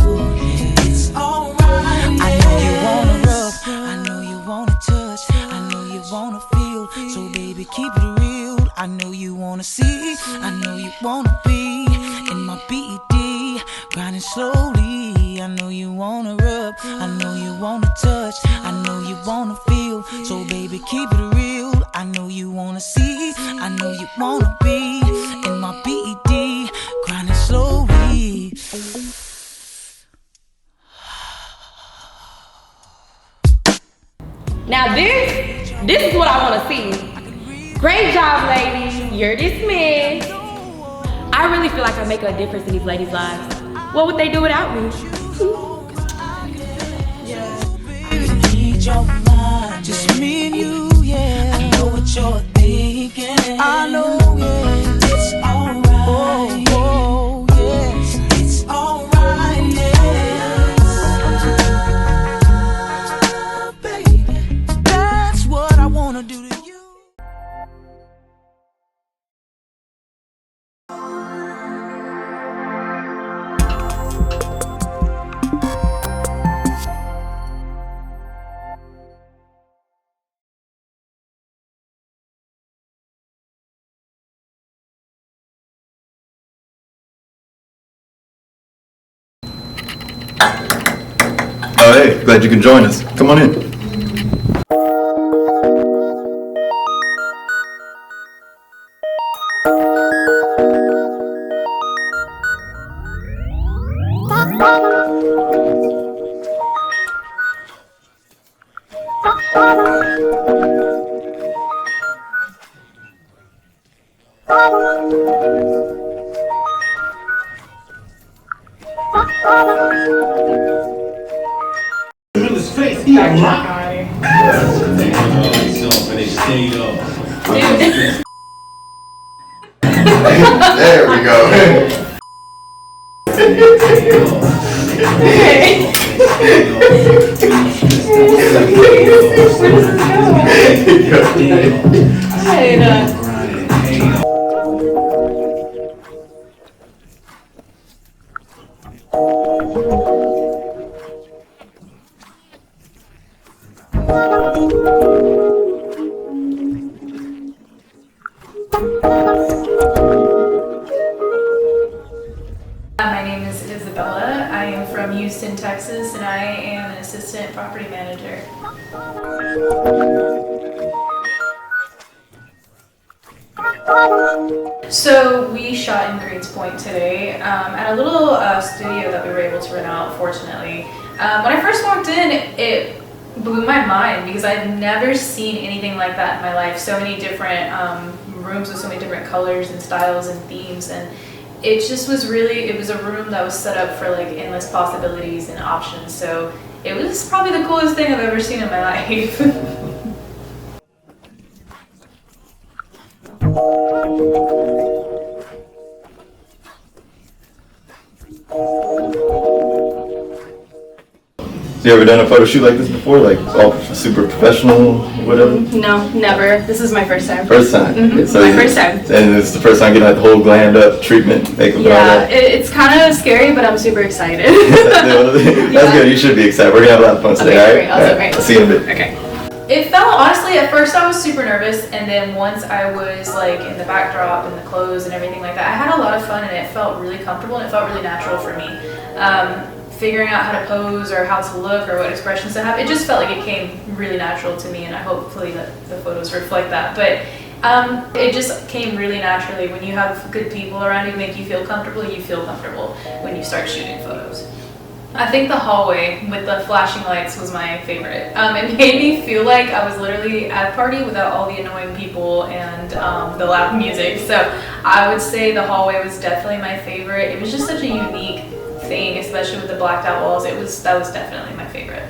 it's alright. I know you wanna rub, I know you wanna touch, I know you wanna feel. So baby, keep it real. I know you wanna see, I know you wanna be in my BED, grinding slowly. I know you wanna rub, I know you wanna touch, I know you wanna feel. So baby, keep it real. I know you wanna see, I know you wanna be in my BED, grinding slowly. Now this is what I want to see. Great job, ladies. You're dismissed. I really feel like I make a difference in these ladies' lives. What would they do without me? Just me and you, yeah. I know what you're thinking. I know, yeah. It's alright. Oh, yes. It's alright, yeah. Baby, that's what I wanna do to you. Oh, hey, glad you can join us. Come on in. There we go. My name is Isabella. I am from Houston, Texas, and I am an assistant property manager. So we shot in Grades Point today at a little studio that we were able to rent out, fortunately. When I first walked in, it blew my mind because I'd never seen anything like that in my life. So many different rooms with so many different colors and styles and themes, and it just was really, it was a room that was set up for like endless possibilities and options. So it was probably the coolest thing I've ever seen in my life. You ever done a photo shoot like this before? Like all super professional, whatever? No, never. This is my first time. First time? So my first time. And it's the first time getting like the whole glammed up treatment, makeup and all Yeah, that? it's kind of scary, but I'm super excited. That's good, you should be excited. We're gonna have a lot of fun today, Okay, alright? great. I'll see you in a bit. Okay. It felt, honestly, at first I was super nervous, and then once I was like in the backdrop and the clothes and everything like that, I had a lot of fun and it felt really comfortable and it felt really natural for me. Figuring out how to pose or how to look or what expressions to have, it just felt like it came really natural to me, and I hopefully that the photos reflect that. But it just came really naturally. When you have good people around you, make you feel comfortable, you feel comfortable when you start shooting photos. I think the hallway with the flashing lights was my favorite. It made me feel like I was literally at a party without all the annoying people and the loud music. So I would say the hallway was definitely my favorite. It was just such a unique thing, especially with the blacked out walls. That was definitely my favorite.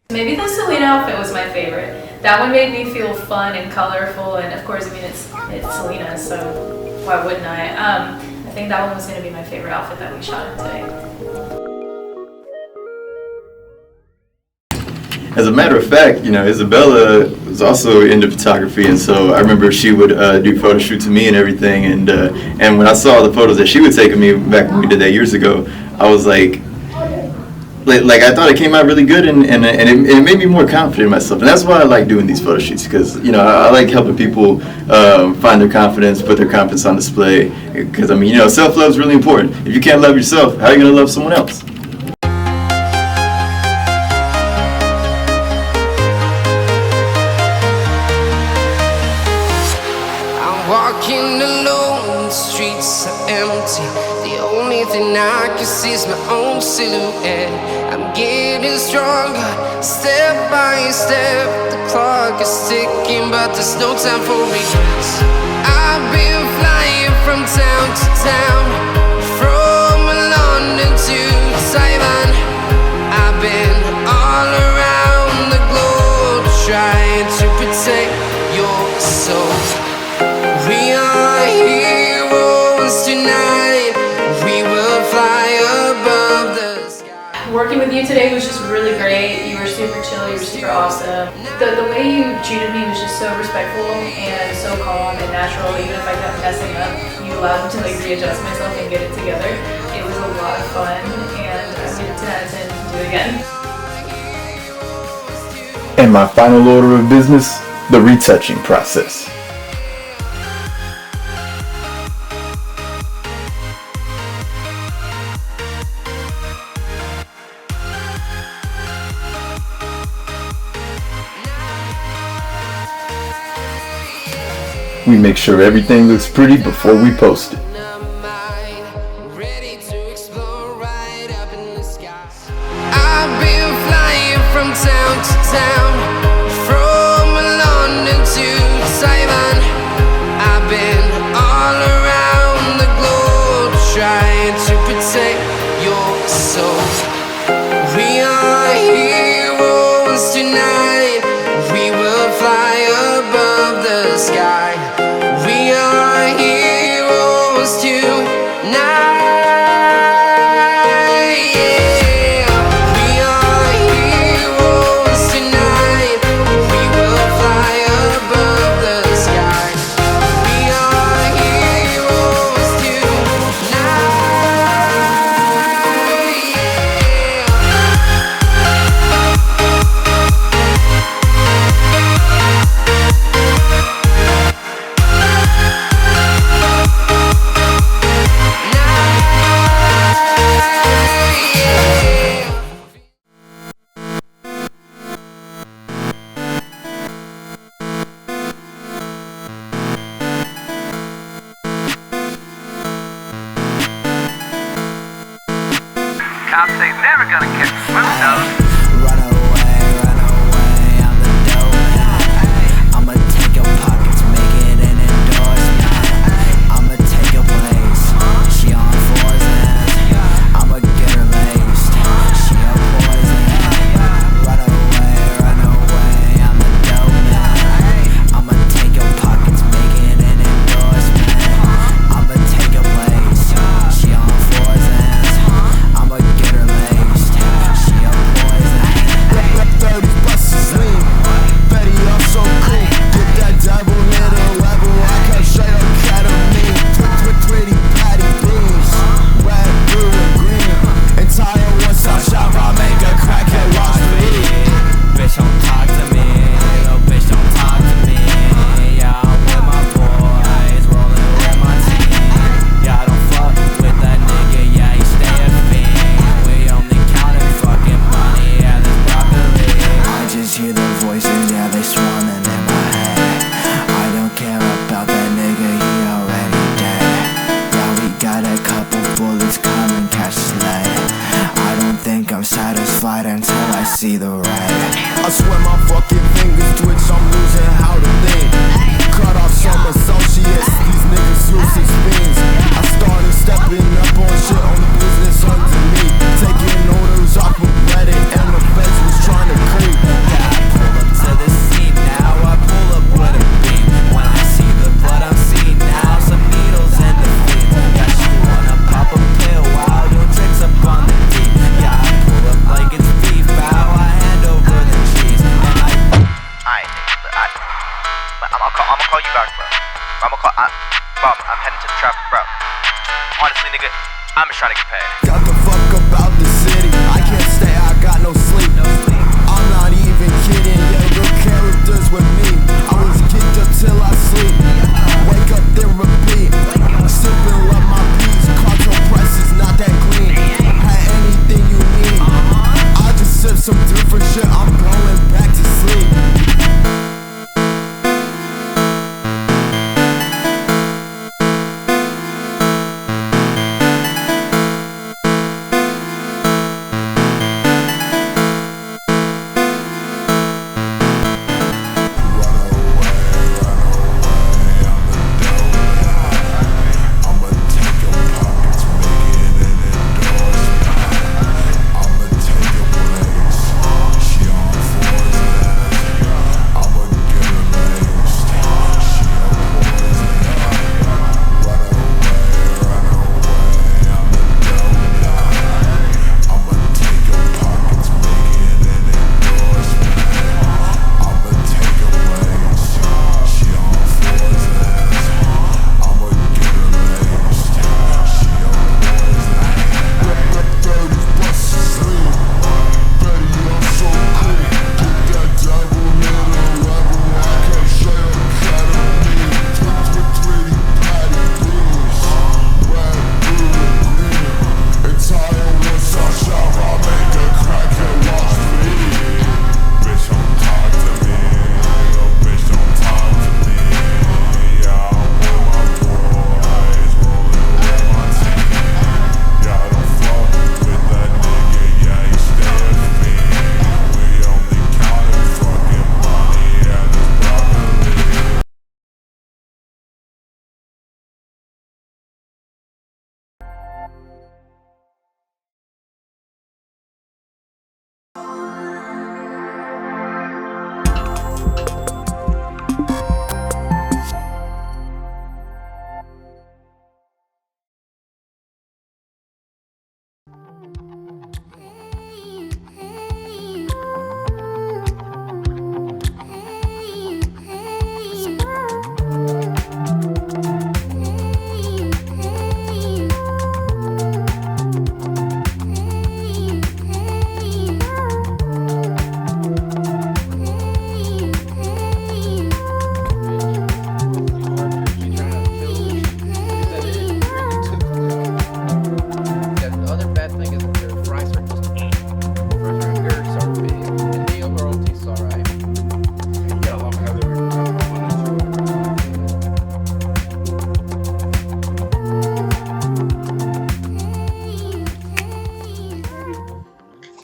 Maybe the Selena outfit was my favorite. That one made me feel fun and colorful, and of course, I mean, it's Selena, so why wouldn't I? I think that one was going to be my favorite outfit that we shot in today. As a matter of fact, you know, Isabella was also into photography, and so I remember she would do photo shoots of me and everything, and when I saw the photos that she would take of me back when we did that years ago, I was like I thought it came out really good, and it made me more confident in myself, and that's why I like doing these photo shoots, because, you know, I like helping people find their confidence, put their confidence on display, because, I mean, you know, self-love is really important. If you can't love yourself, how are you going to love someone else? Walking alone, the streets are empty. The only thing I can see is my own silhouette. I'm getting stronger, step by step. The clock is ticking, but there's no time for regrets. I've been flying from town to town, from London to Taiwan. I've been all around the globe, trying to protect your soul. We are heroes tonight. We will fly above the sky. Working with you today was just really great. You were super chill, you were super awesome. The way you treated me was just so respectful and so calm and natural. Even if I kept messing up, you allowed me to like readjust myself and get it together. It was a lot of fun, and I would 10 out of 10 do it again. And my final order of business, the retouching process. We make sure everything looks pretty before we post it. I've been flying from town to town, from London to Taiwan. I've been all around the globe, trying to protect your soul. We are heroes tonight. We will fly above the sky. We are heroes tonight. see the red. I swear my fucking fingers twitch, I'm losing how to think. Cut off some associates, these niggas useless fiends. I started stepping up on shit on the business underneath. Taking orders off of Reddit and the feds was trying to creep. Yeah, I pull up to the scene now, I pull up with a beam. When I see the blood I'm seeing now, some needles and the fiends. Yeah, she wanna pop a pill while doing tricks up on the deep. Yeah, I pull up like it's beef, bow, I hand over the cheese. And I'ma call you back, bro. I'm heading to the trap, bro. Honestly, nigga, I'm just trying to get paid. Got the fuck about the city, I can't stay, I got no sleep. I'm not even kidding, yeah, your characters with me. I was kicked up till I sleep. Wake up then repeat. Sipping up my peas, cartel price is not that clean. Had anything you need, I just sip some different shit, I'm going back to sleep.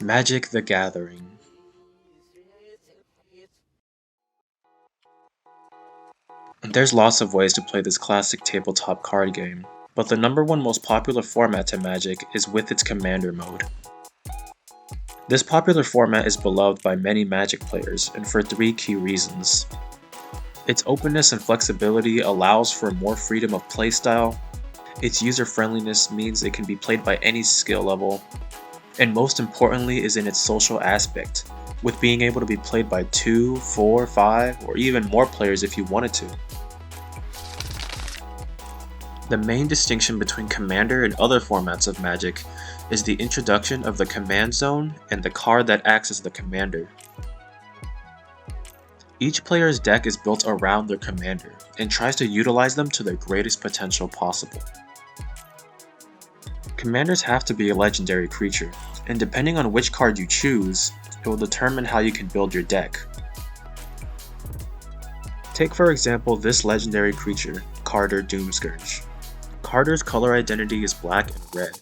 Magic the Gathering. There's lots of ways to play this classic tabletop card game, but the #1 most popular format to Magic is with its Commander mode. This popular format is beloved by many Magic players, and for 3 key reasons. Its openness and flexibility allows for more freedom of playstyle, its user-friendliness means it can be played by any skill level, and most importantly is in its social aspect, with being able to be played by 2, 4, 5, or even more players if you wanted to. The main distinction between Commander and other formats of Magic is the introduction of the command zone and the card that acts as the commander. Each player's deck is built around their commander and tries to utilize them to their greatest potential possible. Commanders have to be a legendary creature, and depending on which card you choose, it will determine how you can build your deck. Take for example this legendary creature, Carter Doomscourge. Carter's color identity is black and red.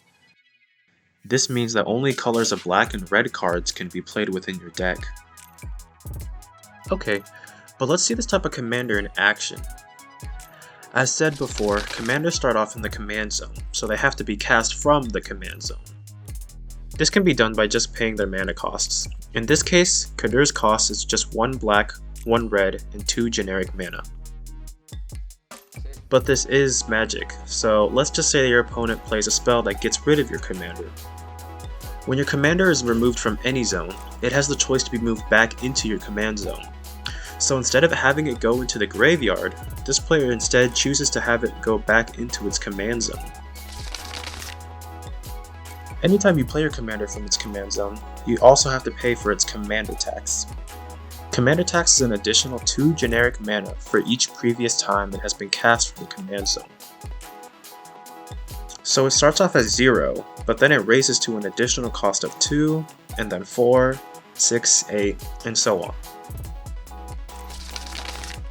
This means that only colors of black and red cards can be played within your deck. Okay, but let's see this type of commander in action. As said before, commanders start off in the command zone, so they have to be cast from the command zone. This can be done by just paying their mana costs. In this case, Kadur's cost is just 1 black, 1 red, and 2 generic mana. But this is Magic, so let's just say your opponent plays a spell that gets rid of your commander. When your commander is removed from any zone, it has the choice to be moved back into your command zone. So instead of having it go into the graveyard, this player instead chooses to have it go back into its command zone. Anytime you play your commander from its command zone, you also have to pay for its commander tax. Commander tax is an additional 2 generic mana for each previous time it has been cast from the command zone. So it starts off as 0, but then it raises to an additional cost of 2, and then 4, 6, 8, and so on.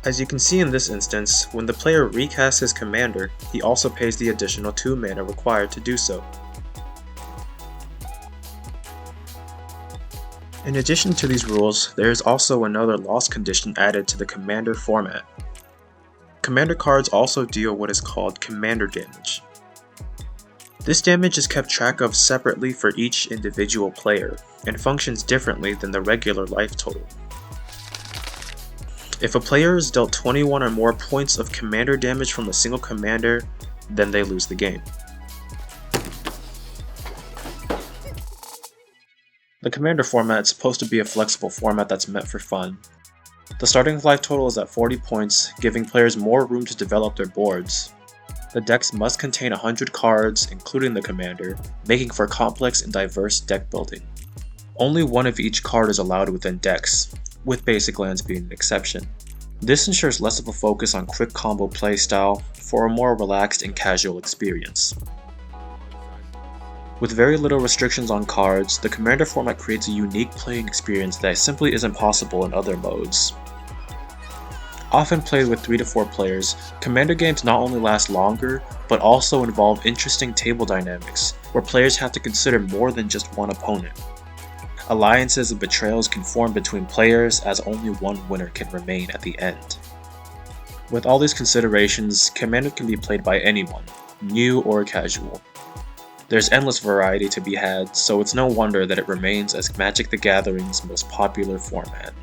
As you can see in this instance, when the player recasts his commander, he also pays the additional 2 mana required to do so. In addition to these rules, there is also another loss condition added to the commander format. Commander cards also deal what is called commander damage. This damage is kept track of separately for each individual player, and functions differently than the regular life total. If a player is dealt 21 or more points of commander damage from a single commander, then they lose the game. The commander format is supposed to be a flexible format that's meant for fun. The starting life total is at 40 points, giving players more room to develop their boards. The decks must contain 100 cards, including the commander, making for complex and diverse deck building. Only one of each card is allowed within decks, with basic lands being an exception. This ensures less of a focus on quick combo playstyle for a more relaxed and casual experience. With very little restrictions on cards, the commander format creates a unique playing experience that simply isn't possible in other modes. Often played with 3 to 4 players, commander games not only last longer, but also involve interesting table dynamics, where players have to consider more than just one opponent. Alliances and betrayals can form between players, as only one winner can remain at the end. With all these considerations, Commander can be played by anyone, new or casual. There's endless variety to be had, so it's no wonder that it remains as Magic the Gathering's most popular format.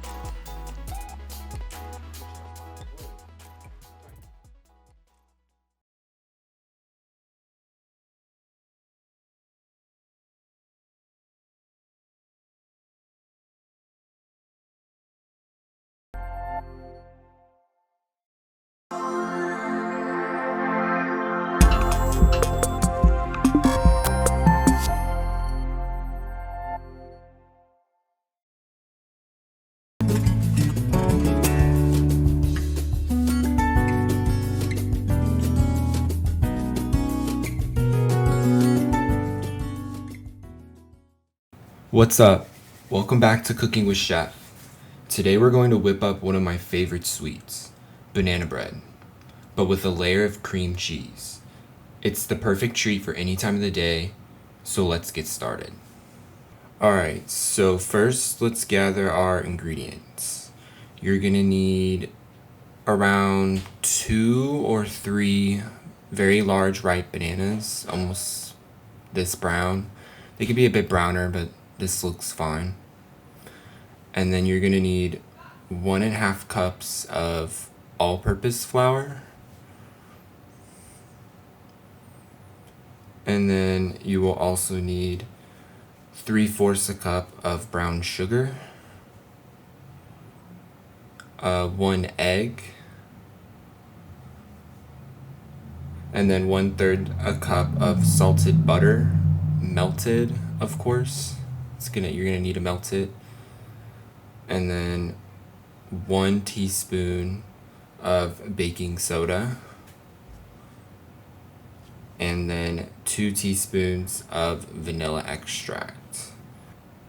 What's up? Welcome back to Cooking with Chef. Today we're going to whip up one of my favorite sweets, banana bread, but with a layer of cream cheese. It's the perfect treat for any time of the day, so let's get started. Alright, so first let's gather our ingredients. You're gonna need around 2 or 3 very large ripe bananas, almost this brown. They could be a bit browner, but this looks fine. And then you're gonna need 1.5 cups of all-purpose flour. And then you will also need 3/4 a cup of brown sugar, 1 egg, and then 1/3 a cup of salted butter, melted, of course. You're gonna need to melt it. And then 1 teaspoon of baking soda, and then 2 teaspoons of vanilla extract.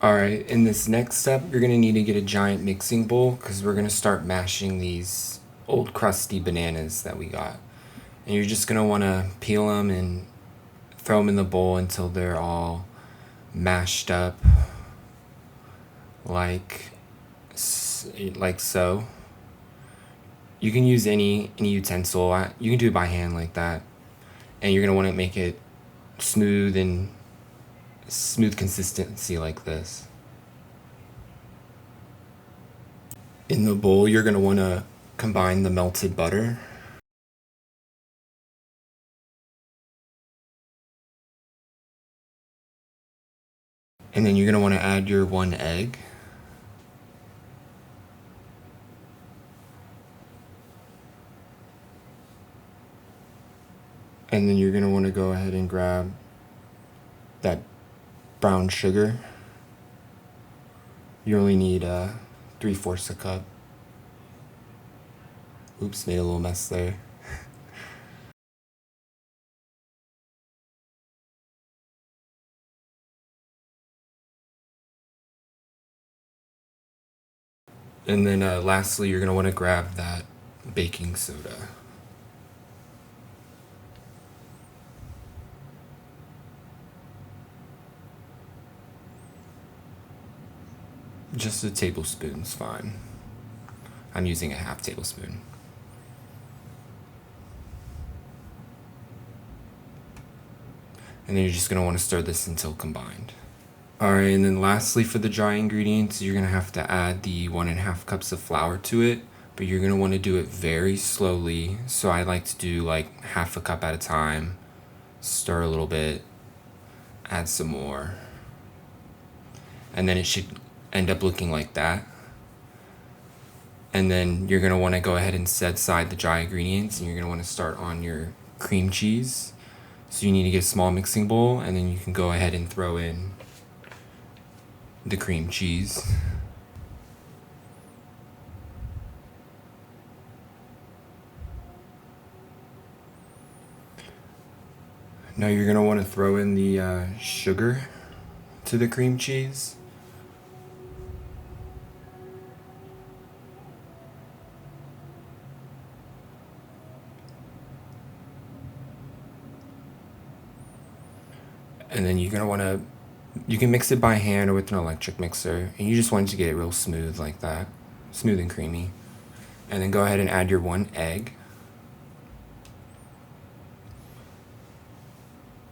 Alright, in this next step, you're gonna need to get a giant mixing bowl because we're gonna start mashing these old crusty bananas that we got. And you're just gonna wanna peel them and throw them in the bowl until they're all mashed up like so. You can use any utensil. You can do it by hand like that, and you're gonna want to make it smooth consistency like this. In the bowl, you're gonna want to combine the melted butter and then you're gonna want to add your 1 egg. And then you're gonna want to go ahead and grab that brown sugar. You only need 3/4 a cup. Oops, made a little mess there. And then lastly, you're gonna want to grab that baking soda. Just a tablespoon's fine. I'm using a 1/2 tablespoon. And then you're just gonna want to stir this until combined. Alright, and then lastly for the dry ingredients, you're gonna have to add the 1.5 cups of flour to it, but you're gonna want to do it very slowly. So I like to do like 1/2 cup at a time, stir a little bit, add some more, and then it should end up looking like that. And then you're gonna want to go ahead and set aside the dry ingredients, and you're gonna want to start on your cream cheese. So you need to get a small mixing bowl, and then you can go ahead and throw in the cream cheese. Now you're gonna want to throw in the sugar to the cream cheese. And then you're gonna want to, you can mix it by hand or with an electric mixer, and you just want it to get it real smooth like that, smooth and creamy. And then go ahead and add your 1 egg.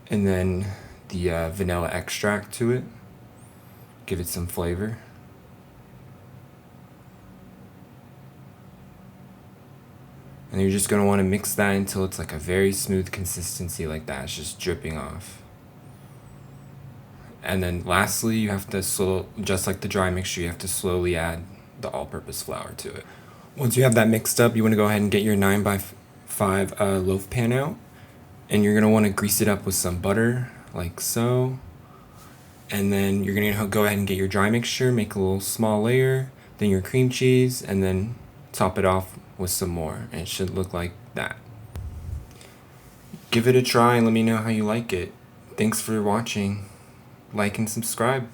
And then the vanilla extract to it, give it some flavor. And you're just gonna want to mix that until it's like a very smooth consistency like that, it's just dripping off. And then lastly, you have to just like the dry mixture, you have to slowly add the all-purpose flour to it. Once you have that mixed up, you want to go ahead and get your 9x5 loaf pan out, and you're gonna want to grease it up with some butter, like so. And then you're gonna go ahead and get your dry mixture, make a little small layer, then your cream cheese, and then top it off with some more, and it should look like that. Give it a try and let me know how you like it. Thanks for watching. Like and subscribe.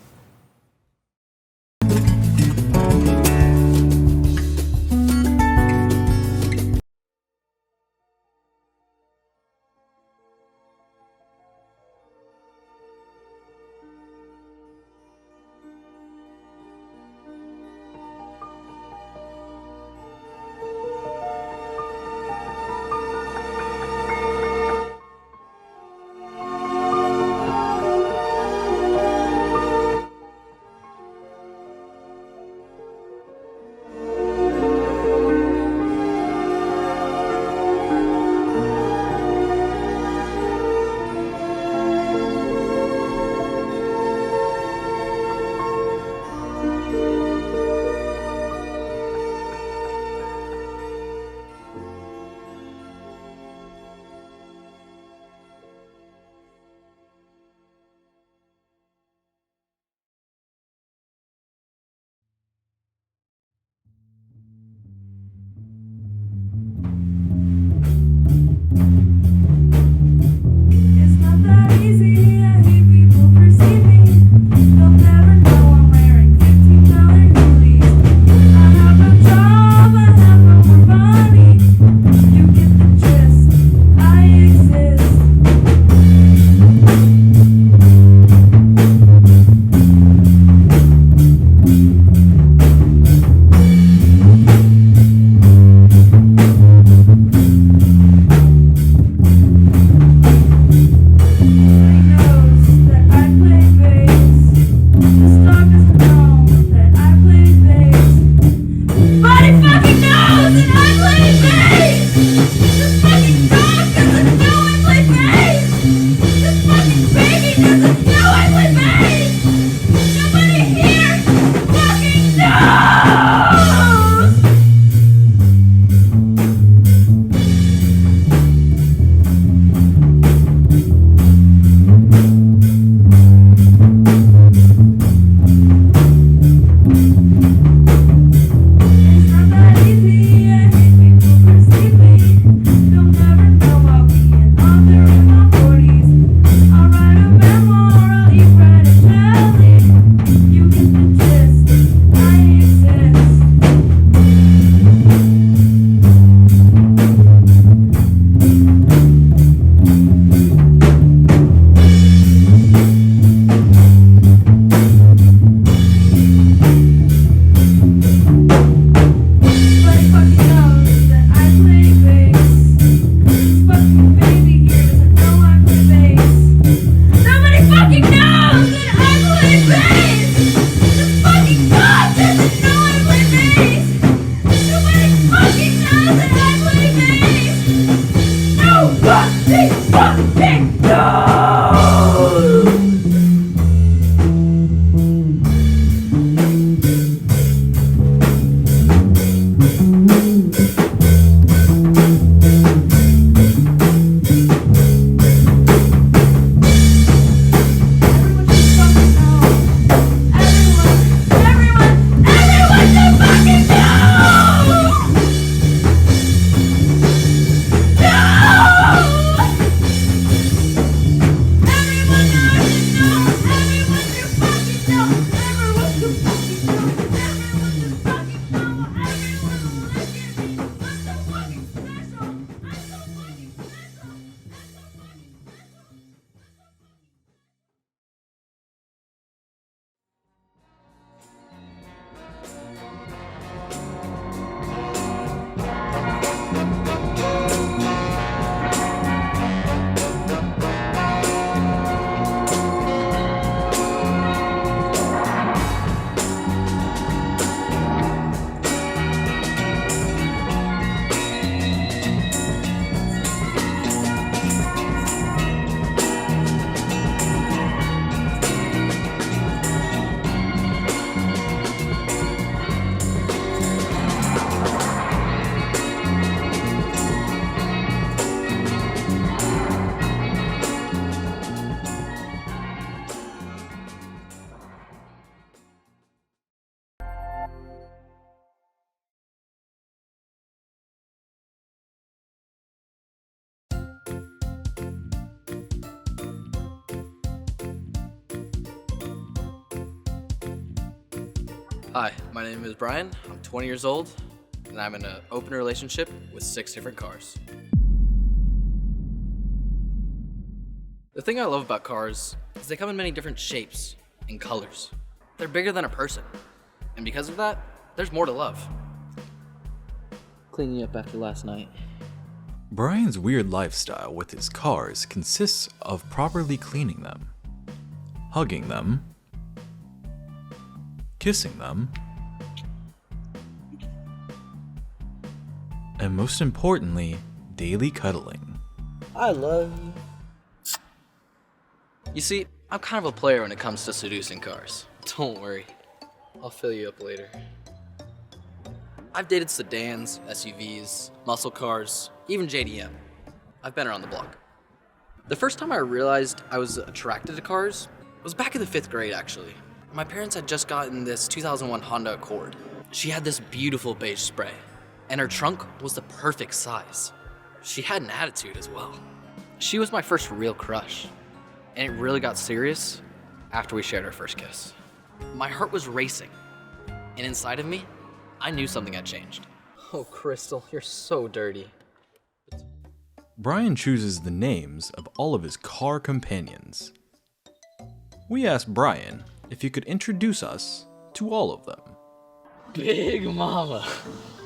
Hi, my name is Brian. I'm 20 years old, and I'm in an open relationship with 6 different cars. The thing I love about cars is they come in many different shapes and colors. They're bigger than a person, and because of that, there's more to love. Cleaning up after last night. Brian's weird lifestyle with his cars consists of properly cleaning them, hugging them, kissing them, and most importantly, daily cuddling. I love you. You see, I'm kind of a player when it comes to seducing cars. Don't worry, I'll fill you up later. I've dated sedans, SUVs, muscle cars, even JDM. I've been around the block. The first time I realized I was attracted to cars was back in the 5th grade, actually. My parents had just gotten this 2001 Honda Accord. She had this beautiful beige spray, and her trunk was the perfect size. She had an attitude as well. She was my first real crush, and it really got serious after we shared our first kiss. My heart was racing, and inside of me, I knew something had changed. Oh, Crystal, you're so dirty. Brian chooses the names of all of his car companions. We asked Brian if he could introduce us to all of them. Big Mama.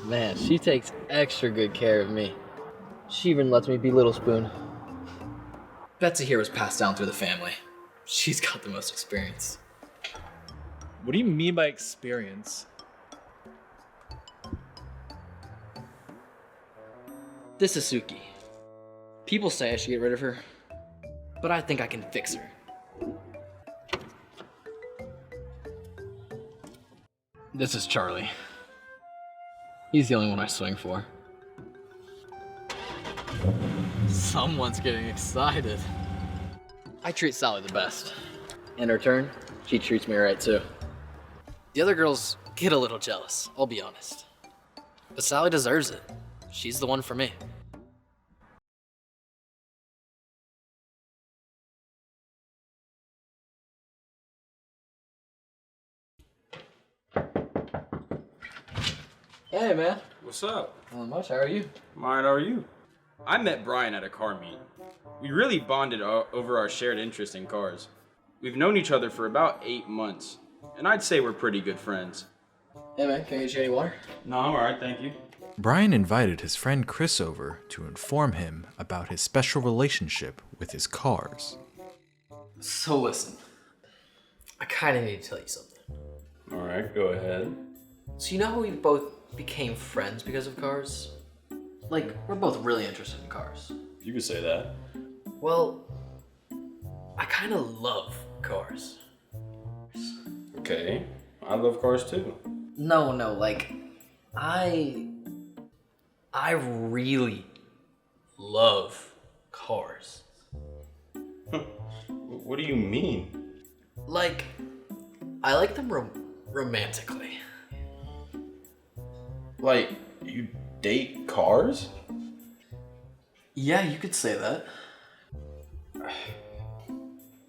Man, she takes extra good care of me. She even lets me be Little Spoon. Betsy here was passed down through the family. She's got the most experience. What do you mean by experience? This is Suki. People say I should get rid of her, but I think I can fix her. This is Charlie. He's the only one I swing for. Someone's getting excited. I treat Sally the best. In return, she treats me right too. The other girls get a little jealous, I'll be honest. But Sally deserves it. She's the one for me. Hey, man. What's up? Not much. How are you? Mine, how are you? I met Brian at a car meet. We really bonded over our shared interest in cars. We've known each other for about 8 months, and I'd say we're pretty good friends. Hey, man. Can I get you any water? No, I'm alright, thank you. Brian invited his friend Chris over to inform him about his special relationship with his cars. So listen, I kind of need to tell you something. Alright, go ahead. So you know how we both became friends because of cars? Like, we're both really interested in cars. You could say that. Well, I kind of love cars. Okay, I love cars too. No, like, I really love cars. What do you mean? Like, I like them romantically. Like, you date cars? Yeah, you could say that.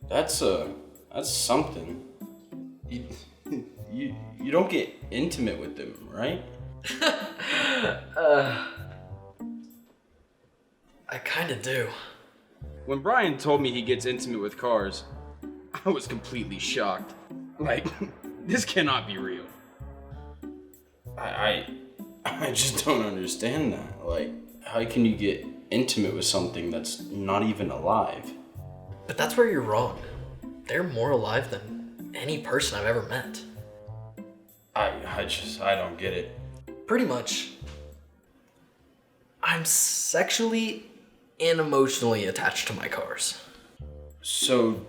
That's something. You don't get intimate with them, right? I kind of do. When Brian told me he gets intimate with cars, I was completely shocked. Like, this cannot be real. I just don't understand that. Like, how can you get intimate with something that's not even alive? But that's where you're wrong. They're more alive than any person I've ever met. I don't get it. Pretty much. I'm sexually and emotionally attached to my cars. So,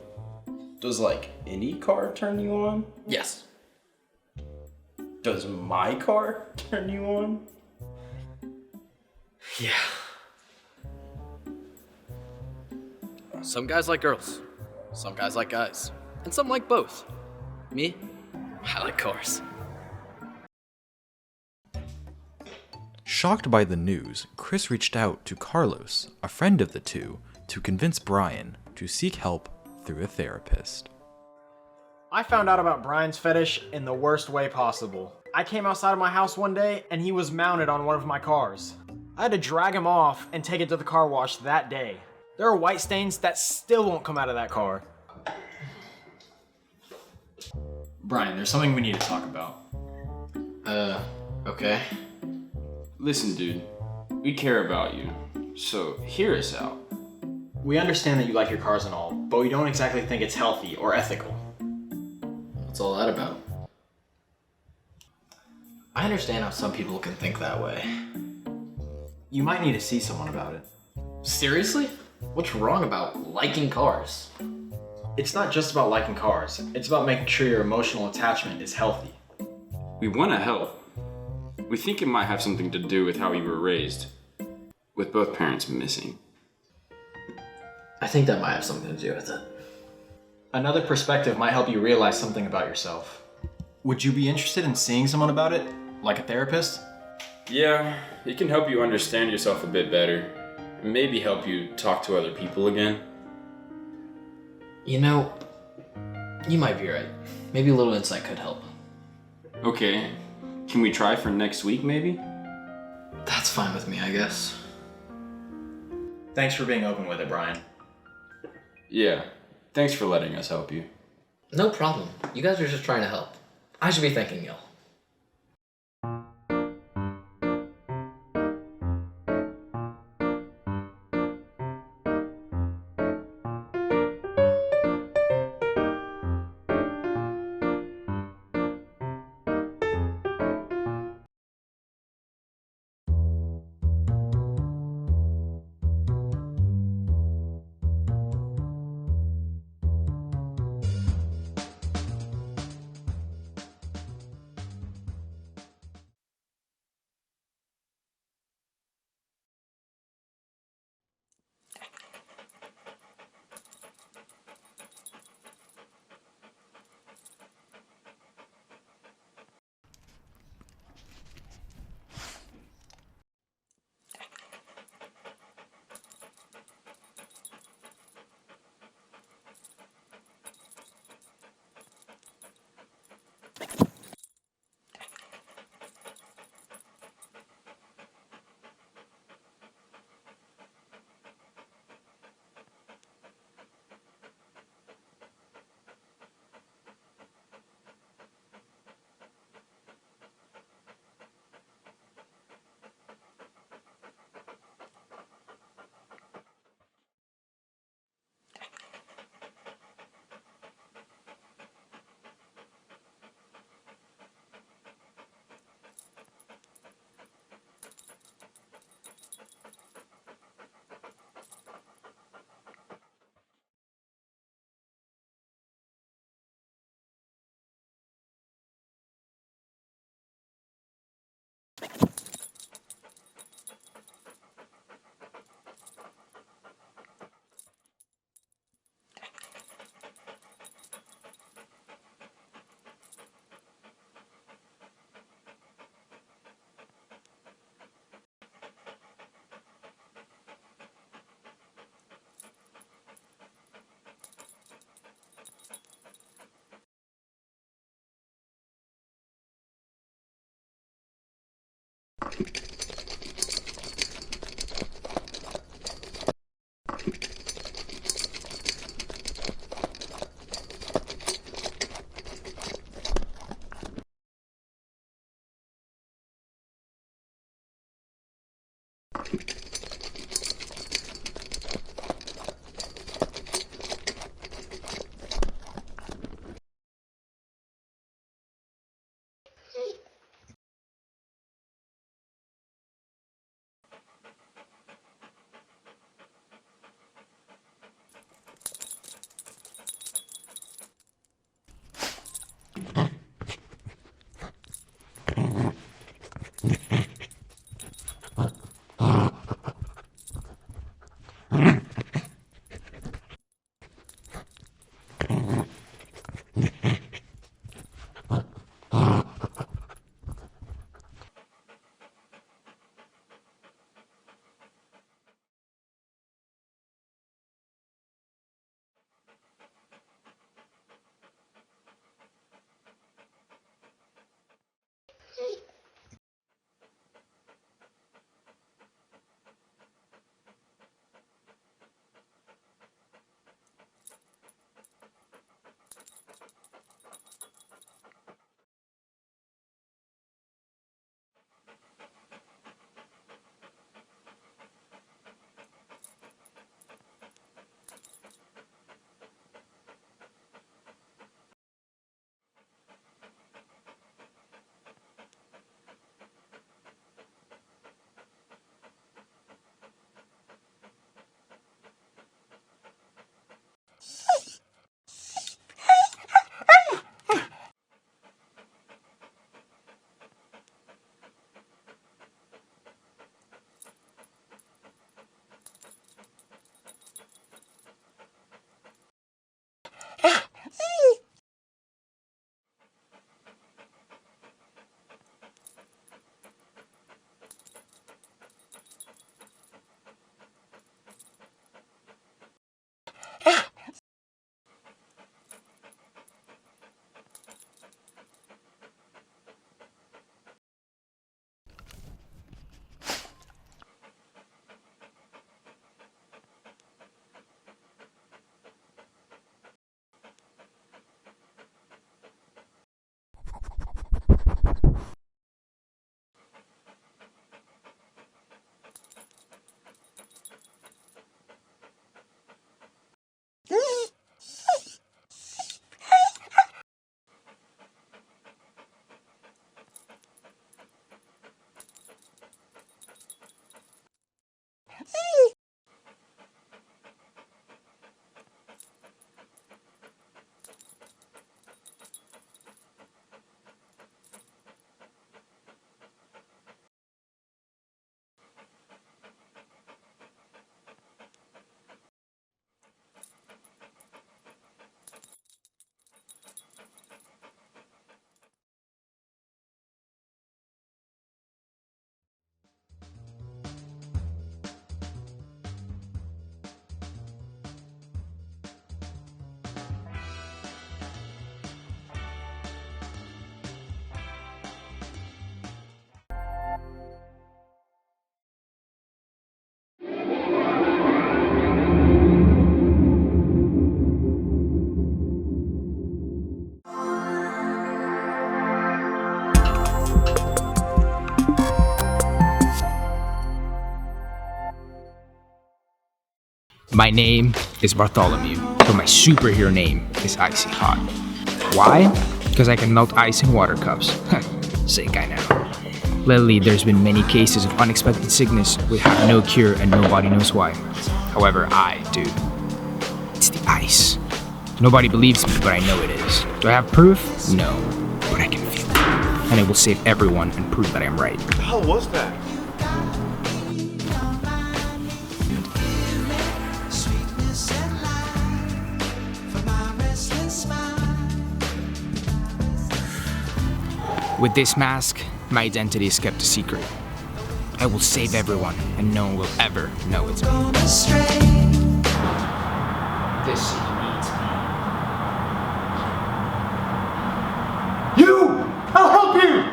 does like any car turn you on? Yes. Does my car turn you on? Yeah. Some guys like girls. Some guys like guys. And some like both. Me, I like cars. Shocked by the news, Chris reached out to Carlos, a friend of the two, to convince Brian to seek help through a therapist. I found out about Brian's fetish in the worst way possible. I came outside of my house one day and he was mounted on one of my cars. I had to drag him off and take it to the car wash that day. There are white stains that still won't come out of that car. Brian, there's something we need to talk about. Okay. Listen, dude, we care about you, so hear us out. We understand that you like your cars and all, but we don't exactly think it's healthy or ethical. What's all that about? I understand how some people can think that way. You might need to see someone about it. Seriously? What's wrong about liking cars? It's not just about liking cars. It's about making sure your emotional attachment is healthy. We want to help. We think it might have something to do with how you were raised, with both parents missing. I think that might have something to do with it. Another perspective might help you realize something about yourself. Would you be interested in seeing someone about it? Like a therapist? Yeah, it can help you understand yourself a bit better, and maybe help you talk to other people again. You know, you might be right. Maybe a little insight could help. Okay, can we try for next week maybe? That's fine with me, I guess. Thanks for being open with it, Brian. Yeah, thanks for letting us help you. No problem. You guys are just trying to help. I should be thanking y'all. My name is Bartholomew, but my superhero name is Icy Hot. Why? Because I can melt ice in water cups. Sick, I know. Lately, there's been many cases of unexpected sickness which have no cure and nobody knows why. However, I do. It's the ice. Nobody believes me, but I know it is. Do I have proof? No, but I can feel it. And it will save everyone and prove that I'm right. What the hell was that? With this mask, my identity is kept a secret. I will save everyone, and no one will ever know it's me. This city needs me. You! I'll help you!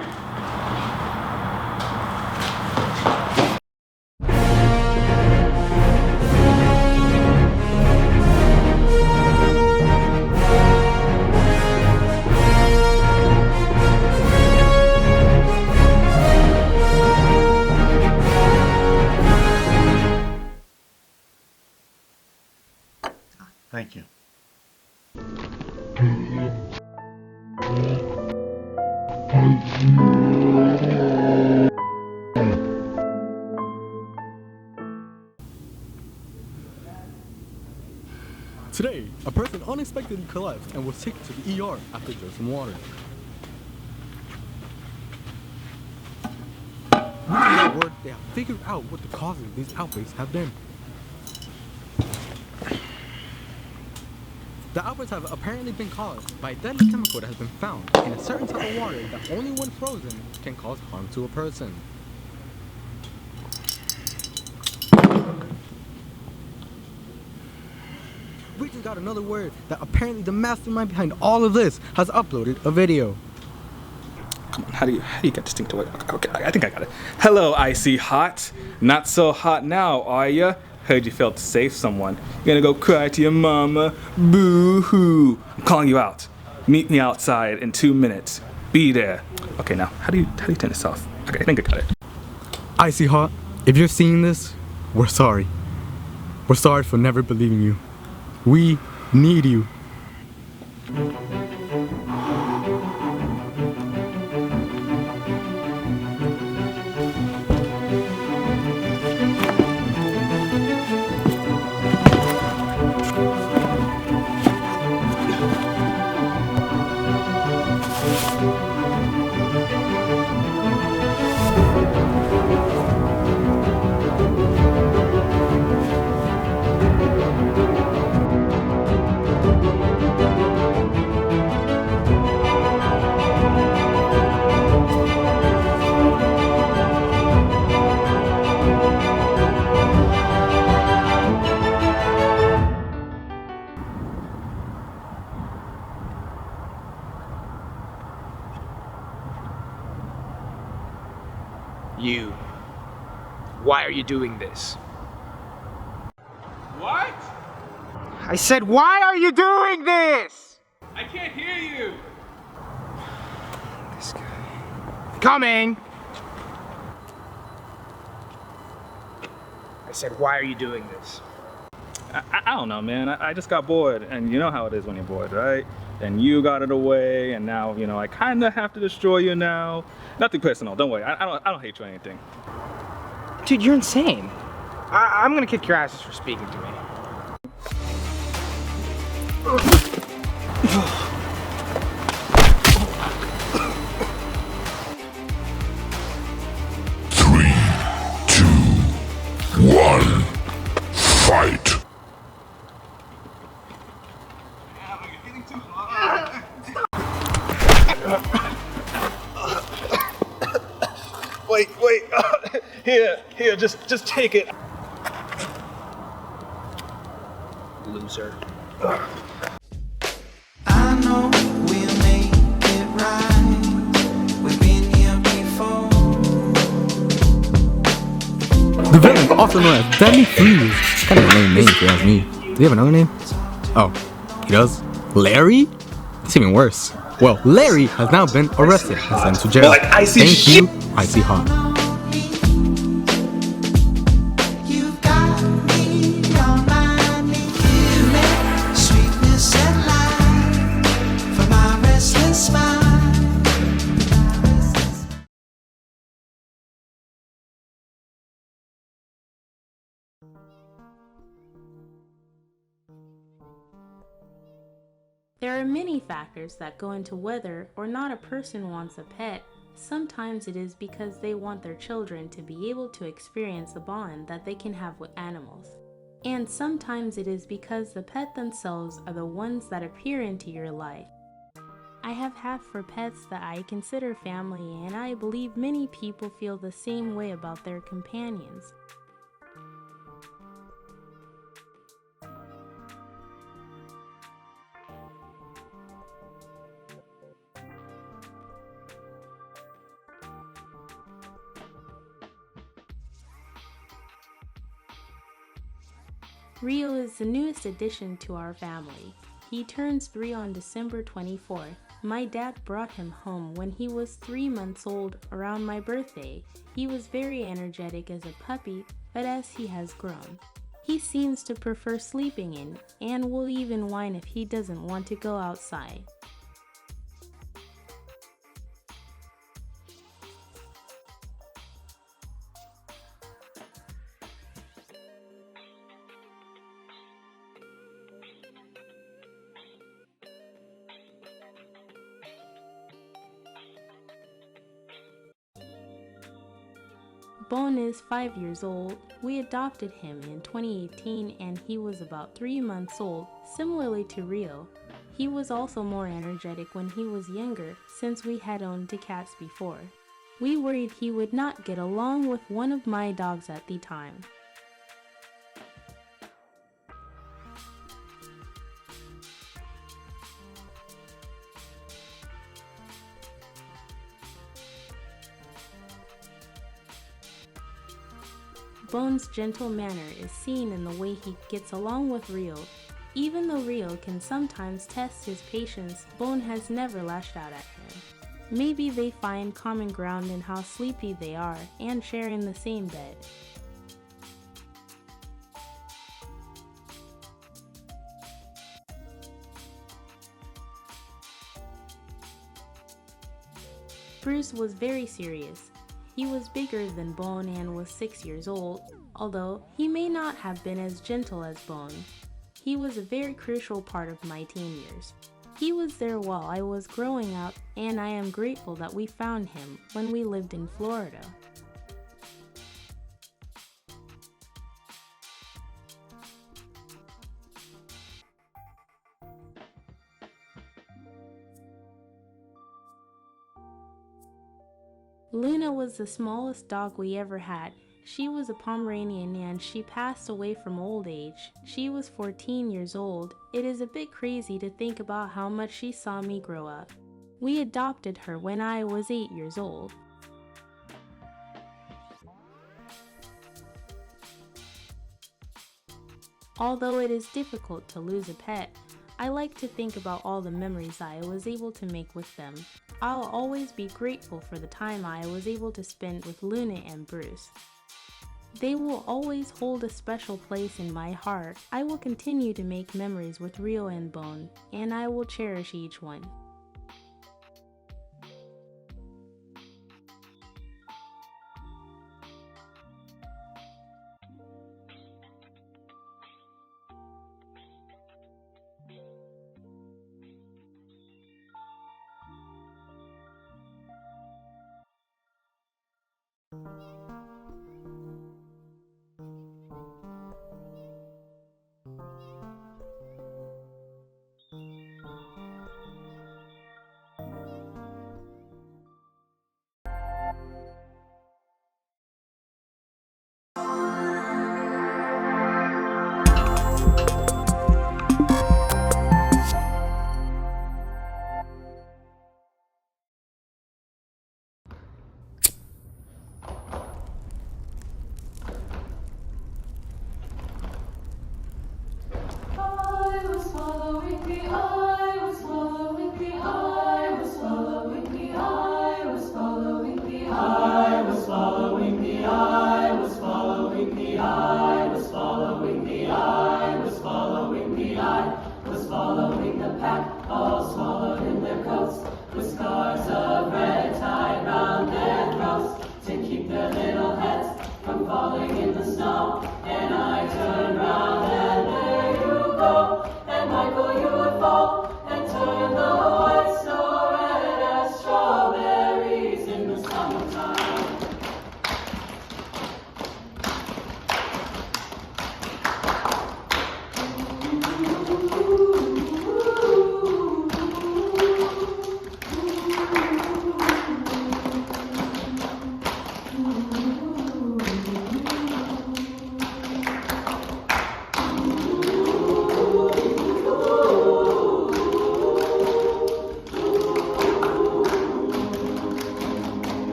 Thank you. Today, a person unexpectedly collapsed and was taken to the ER after drinking water. Using that word, they have figured out what the causes of these outbreaks have been. The outbreaks have apparently been caused by a deadly chemical that has been found in a certain type of water that only when frozen can cause harm to a person. We just got another word that apparently the mastermind behind all of this has uploaded a video. Come on, how do you get this thing to work? Okay, I think I got it. Hello, Icy Hot. Not so hot now, are ya? Heard you failed to save someone. You're gonna go cry to your mama. Boo-hoo. I'm calling you out. Meet me outside in 2 minutes. Be there. Okay, now, how do you turn this off? Okay, I think I got it. Icy Hot, if you're seeing this, we're sorry. We're sorry for never believing you. We need you. You. Why are you doing this? What? I said, why are you doing this? I can't hear you. This guy. Coming! I said, why are you doing this? I don't know, man. I just got bored, and you know how it is when you're bored, right? And you got it away, and now, you know, I kind of have to destroy you now. Nothing personal, don't worry. I don't hate you or anything. Dude, you're insane. I'm gonna kick your asses for speaking to me. Three, two, one, fight. Wait, here, just take it. Loser. I know we'll make it right. We've been here before. The villain, also known as Deadly Freeze. Kind of a lame name if you ask me. Do you have another name? Oh, he does? Larry? It's even worse. Well, Larry has now been arrested and sent to jail. Like Icy Thank shit. you, Icy Hot. You've got me on my There are many factors that go into whether or not a person wants a pet. Sometimes it is because they want their children to be able to experience the bond that they can have with animals. And sometimes it is because the pet themselves are the ones that appear into your life. I have had for pets that I consider family, and I believe many people feel the same way about their companions. Rio is the newest addition to our family. He turns 3 on December 24th. My dad brought him home when he was 3 months old around my birthday. He was very energetic as a puppy, but as he has grown, he seems to prefer sleeping in and will even whine if he doesn't want to go outside. Bone is 5 years old. We adopted him in 2018 and he was about 3 months old, similarly to Rio. He was also more energetic when he was younger since we had owned two cats before. We worried he would not get along with one of my dogs at the time. Bone's gentle manner is seen in the way he gets along with Rio. Even though Rio can sometimes test his patience, Bone has never lashed out at him. Maybe they find common ground in how sleepy they are and share in the same bed. Bruce was very serious. He was bigger than Bone and was 6 years old, although he may not have been as gentle as Bone. He was a very crucial part of my teen years. He was there while I was growing up, and I am grateful that we found him when we lived in Florida. Luna was the smallest dog we ever had. She was a Pomeranian and she passed away from old age. She was 14 years old. It is a bit crazy to think about how much she saw me grow up. We adopted her when I was 8 years old. Although it is difficult to lose a pet, I like to think about all the memories I was able to make with them. I'll always be grateful for the time I was able to spend with Luna and Bruce. They will always hold a special place in my heart. I will continue to make memories with Rio and Bone, and I will cherish each one.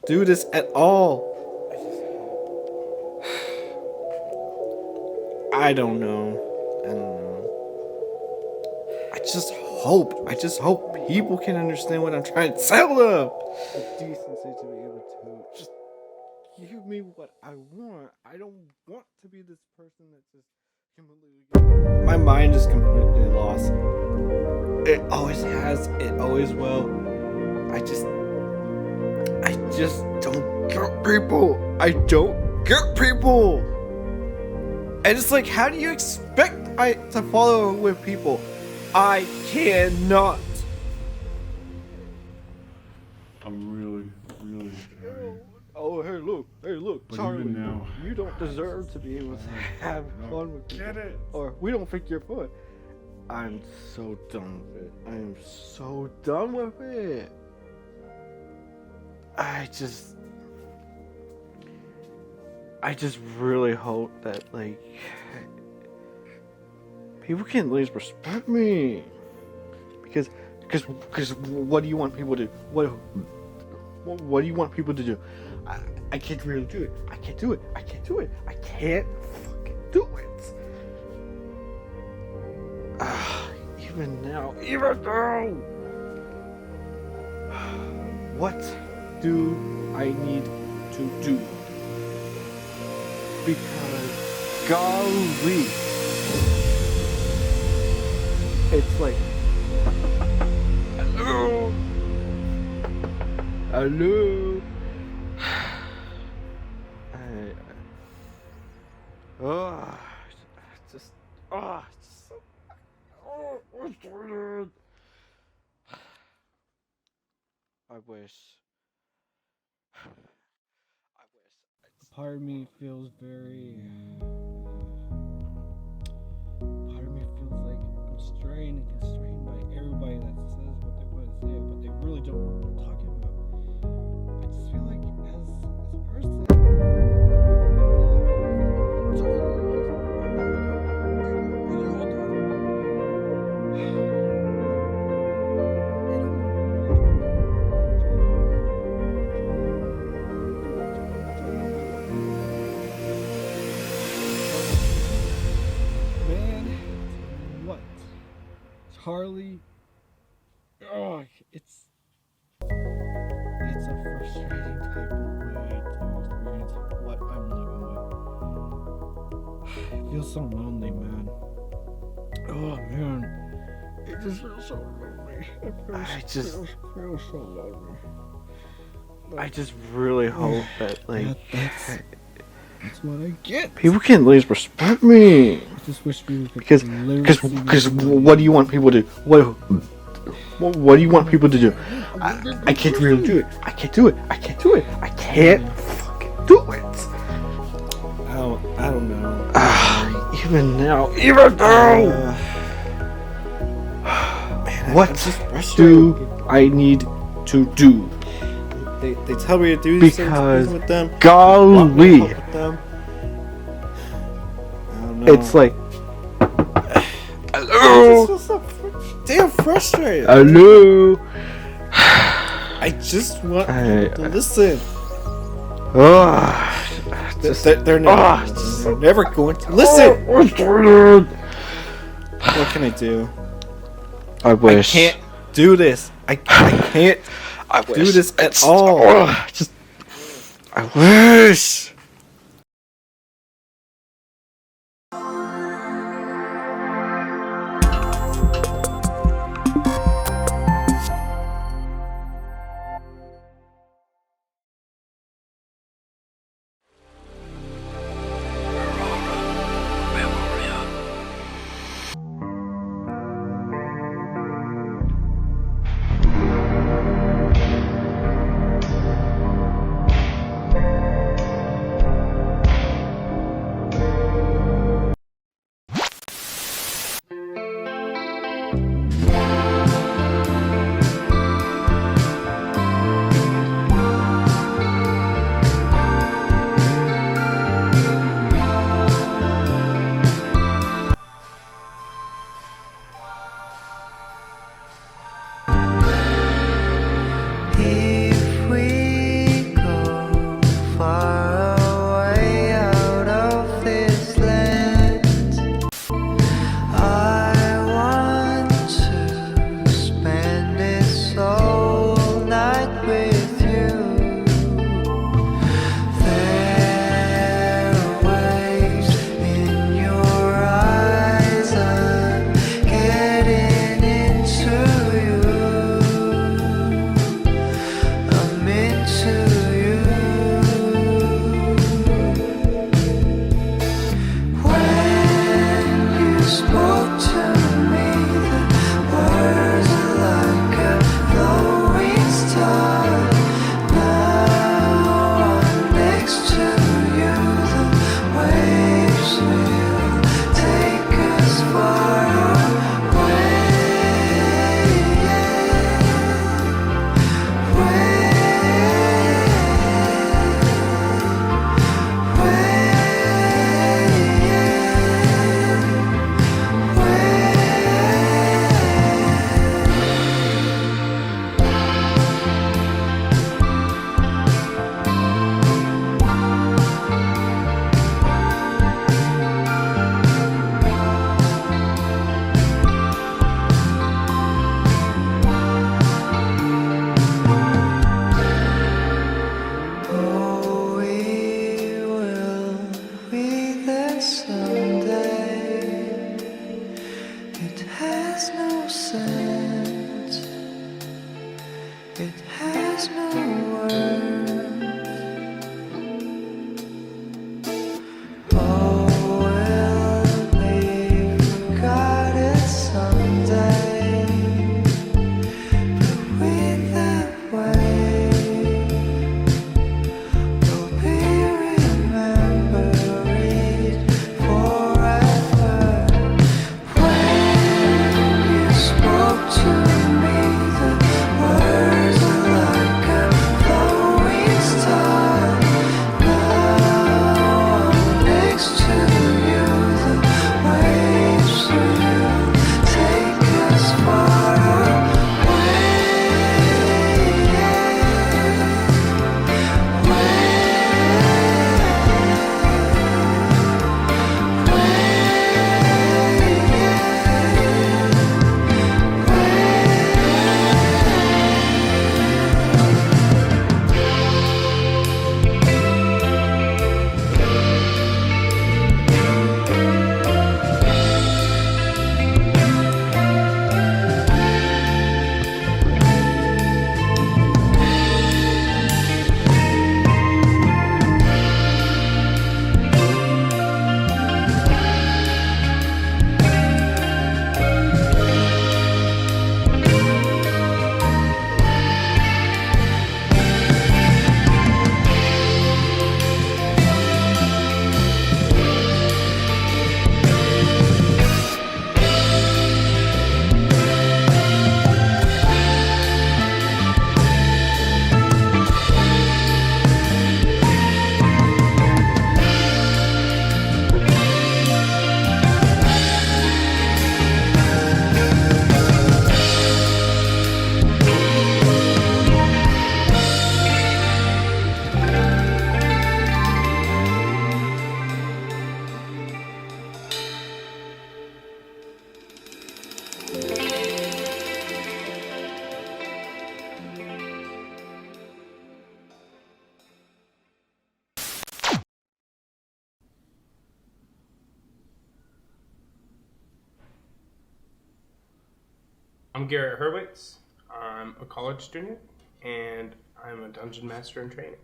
do this at all. I don't know. I just hope people can understand what I'm trying to tell them. The decency to be able to just give me what I want. I don't want to be this person that's just completely. My mind is completely lost. It always has. It always will. I just don't get people. I don't get people. And it's like, how do you expect I to follow with people? I cannot. I'm really sorry. Oh, hey, look, But Charlie. even now, You don't deserve to be able to have fun with Get people. it. Or we don't think you're fun. I'm so done with it. I am so done with it. I just really hope that, like, people can at least respect me. Because what do you want people to what do you want people to do? I can't really do it. I can't do it. I can't fucking do it. Even now. What do I need to do? Because, golly, it's like, hello. I wish. Part of me feels very. Part of me feels like I'm strained and constrained by everybody that says what they want to say, but they really don't know what they're talking about. I just feel like, as a person. Man, what? Charlie? Oh, it's a frustrating type of way to experience what I'm living with. It feels so lonely, man. Oh, man. It just feels so lonely. It feels so lonely. I just really hope that, like, that's what I get. People can at least respect me. I just wish people could. Because what do you want people to? What do you want people to do? I can't really do it. I can't do it. I can't fucking do it. I don't know. Even now. Man, what do I need to do? They tell me to do these Because, things with them. golly, With them. I don't know. it's like, I just feel so damn frustrated. hello. I just want to listen. They're never going to listen. What can I do? I wish. I can't do this. I can't do this at all. I wish. far away out of this land. I want to spend this whole night with you. There are waves in your eyes, I'm getting into you. I'm into you. When you spoke to me, the words are like a flowing star. Now I'm next to you. The waves will take us far away. Oh, we will be there someday. It has no sense. It has no worth. Oh, we'll be forgotten someday. But with that way, we'll be remembered forever. When you spoke to me, the words are like a flowing star. Now I'm next to you. The waves will take us far away. I'm Garrett Hurwitz. I'm a college student, and I'm a dungeon master in training.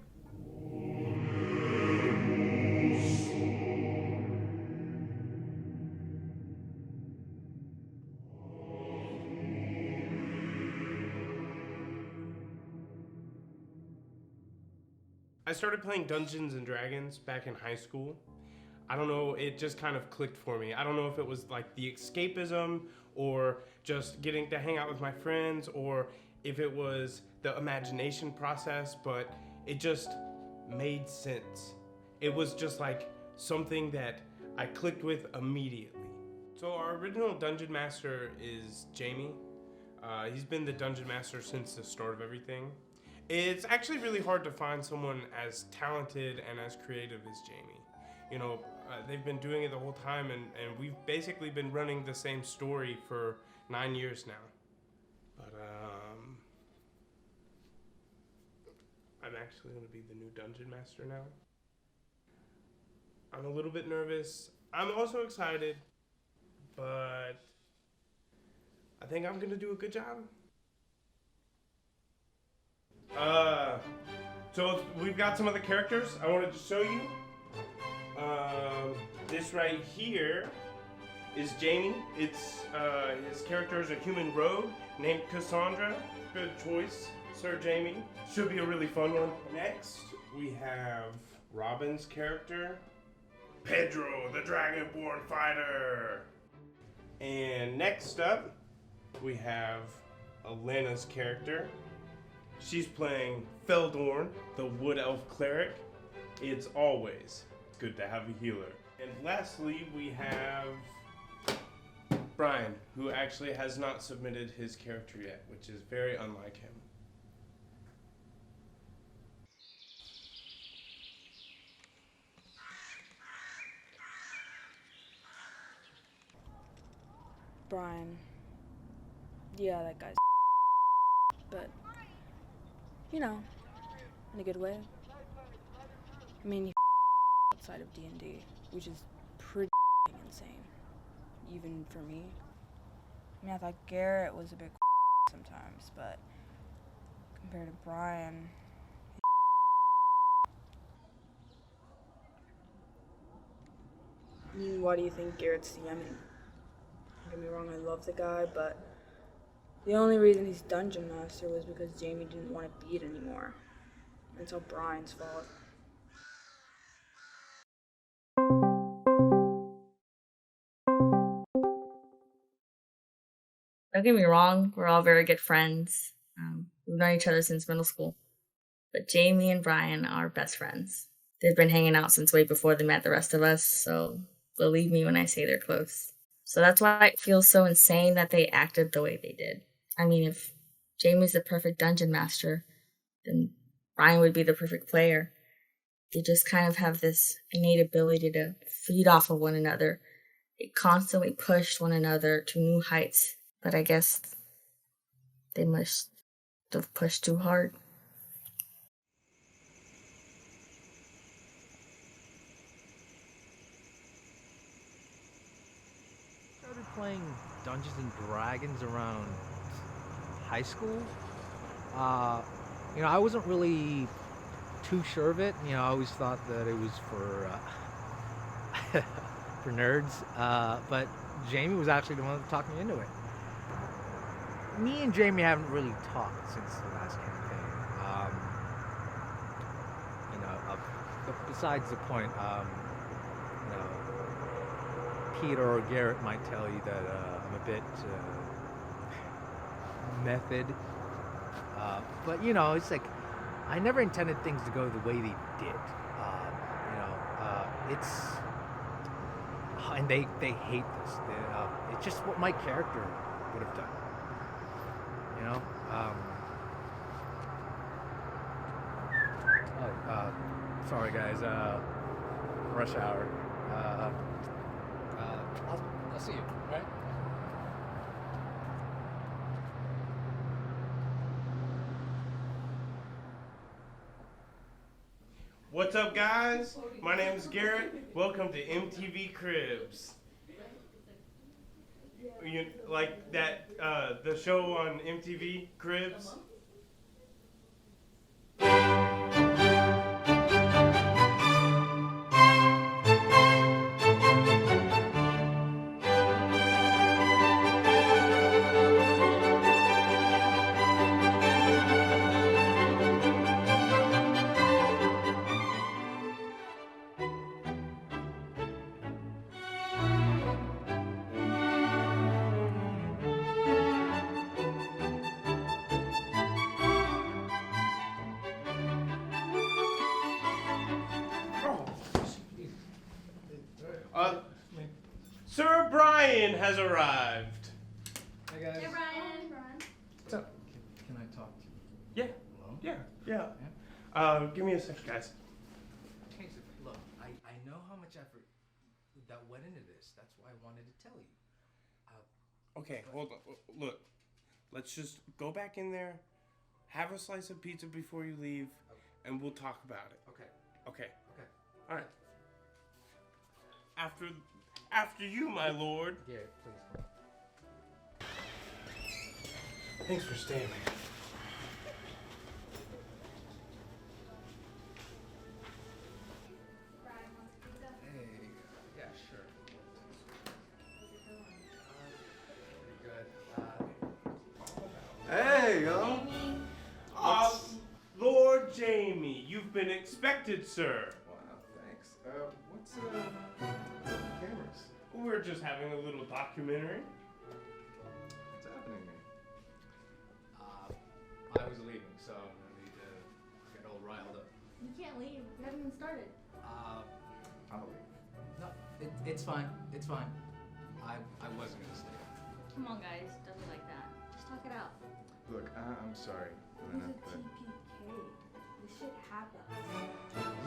I started playing Dungeons and Dragons back in high school. I don't know, it just kind of clicked for me. I don't know if it was like the escapism or just getting to hang out with my friends or if it was the imagination process, but it just made sense. It was just like something that I clicked with immediately. So our original Dungeon Master is Jamie. He's been the Dungeon Master since the start of everything. It's actually really hard to find someone as talented and as creative as Jamie. You know, they've been doing it the whole time, and we've basically been running the same story for 9 years now. But I'm actually going to be the new dungeon master now. I'm a little bit nervous. I'm also excited, but I think I'm going to do a good job. So we've got some of the characters I wanted to show you. This right here is Jamie. It's his character is a human rogue named Cassandra. Good choice, Sir Jamie. Should be a really fun one. Next, we have Robin's character, Pedro, the Dragonborn fighter. And next up, we have Elena's character. She's playing Feldorn, the Wood Elf cleric. It's always good to have a healer. And lastly, we have Brian, who actually has not submitted his character yet, which is very unlike him. Brian. Yeah, that guy's but, you know, in a good way. I mean, he outside of D&D, which is pretty insane, even for me. I mean, I thought Garrett was a bit sometimes, but compared to Brian, I mean, why do you think Garrett's DMing? Don't get me wrong, I love the guy, but the only reason he's Dungeon Master was because Jamie didn't want to be it anymore. It's all Brian's fault. Don't get me wrong, we're all very good friends. We've known each other since middle school. But Jamie and Brian are best friends. They've been hanging out since way before they met the rest of us, so believe me when I say they're close. So that's why it feels so insane that they acted the way they did. I mean, if Jamie's the perfect dungeon master, then Brian would be the perfect player. They just kind of have this innate ability to feed off of one another. They constantly push one another to new heights, but I guess they must have pushed too hard. Started playing Dungeons and Dragons around high school. I wasn't really too sure of it. I always thought that it was for for nerds. But Jamie was actually the one that talked me into it. Me and Jamie haven't really talked since the last campaign. But besides the point, Peter or Garrett might tell you that I'm a bit method. But it's like I never intended things to go the way they did. And they hate this. It's just what my character would have done. Sorry guys. Rush hour. I'll see you. All right. What's up, guys? My name is Garrett. Welcome to MTV Cribs. You like that, the show on MTV Cribs? Sir Brian has arrived. Hey guys. Hey Brian. What's up? Can I talk to you? Yeah. Hello? Yeah. Give me a second, guys. Look, I know how much effort that went into this. That's why I wanted to tell you. Okay, hold on. Look, let's just go back in there, have a slice of pizza before you leave, and we'll talk about it. Okay. Okay. Okay. All right. After you, my lord. Yeah, please. Thanks for staying, man. Hey, yeah, sure. Hey, yo. Lord Jamie, you've been expected, sir. Wow, thanks. What's the cameras? We're just having a little documentary. What's happening here? I was leaving, so I need to get all riled up. You can't leave. You haven't even started. I'll leave. No, it's fine. It's fine. I wasn't gonna stay. Come on, guys. Don't be like that. Just talk it out. Look, I'm sorry, It was Elena, a but TPK. This shit happens.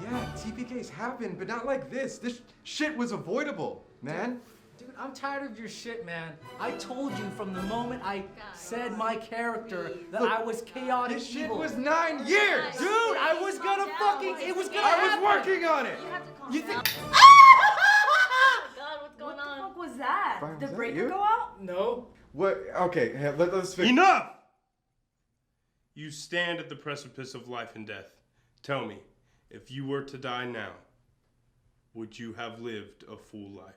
yeah, TPKs happen, but not like this. This shit was avoidable, man. Dude, I'm tired of your shit, man. I told you from the moment I said my character that Look, I was chaotic this shit evil. was 9 years! Dude, I was gonna fucking, it was gonna happen! I was working on it! You think? God, what's going on? What the fuck was that? Brian, Did was the that breaker you? go out? No. What? Okay, let's fix. Enough! You stand at the precipice of life and death. Tell me, if you were to die now, would you have lived a full life?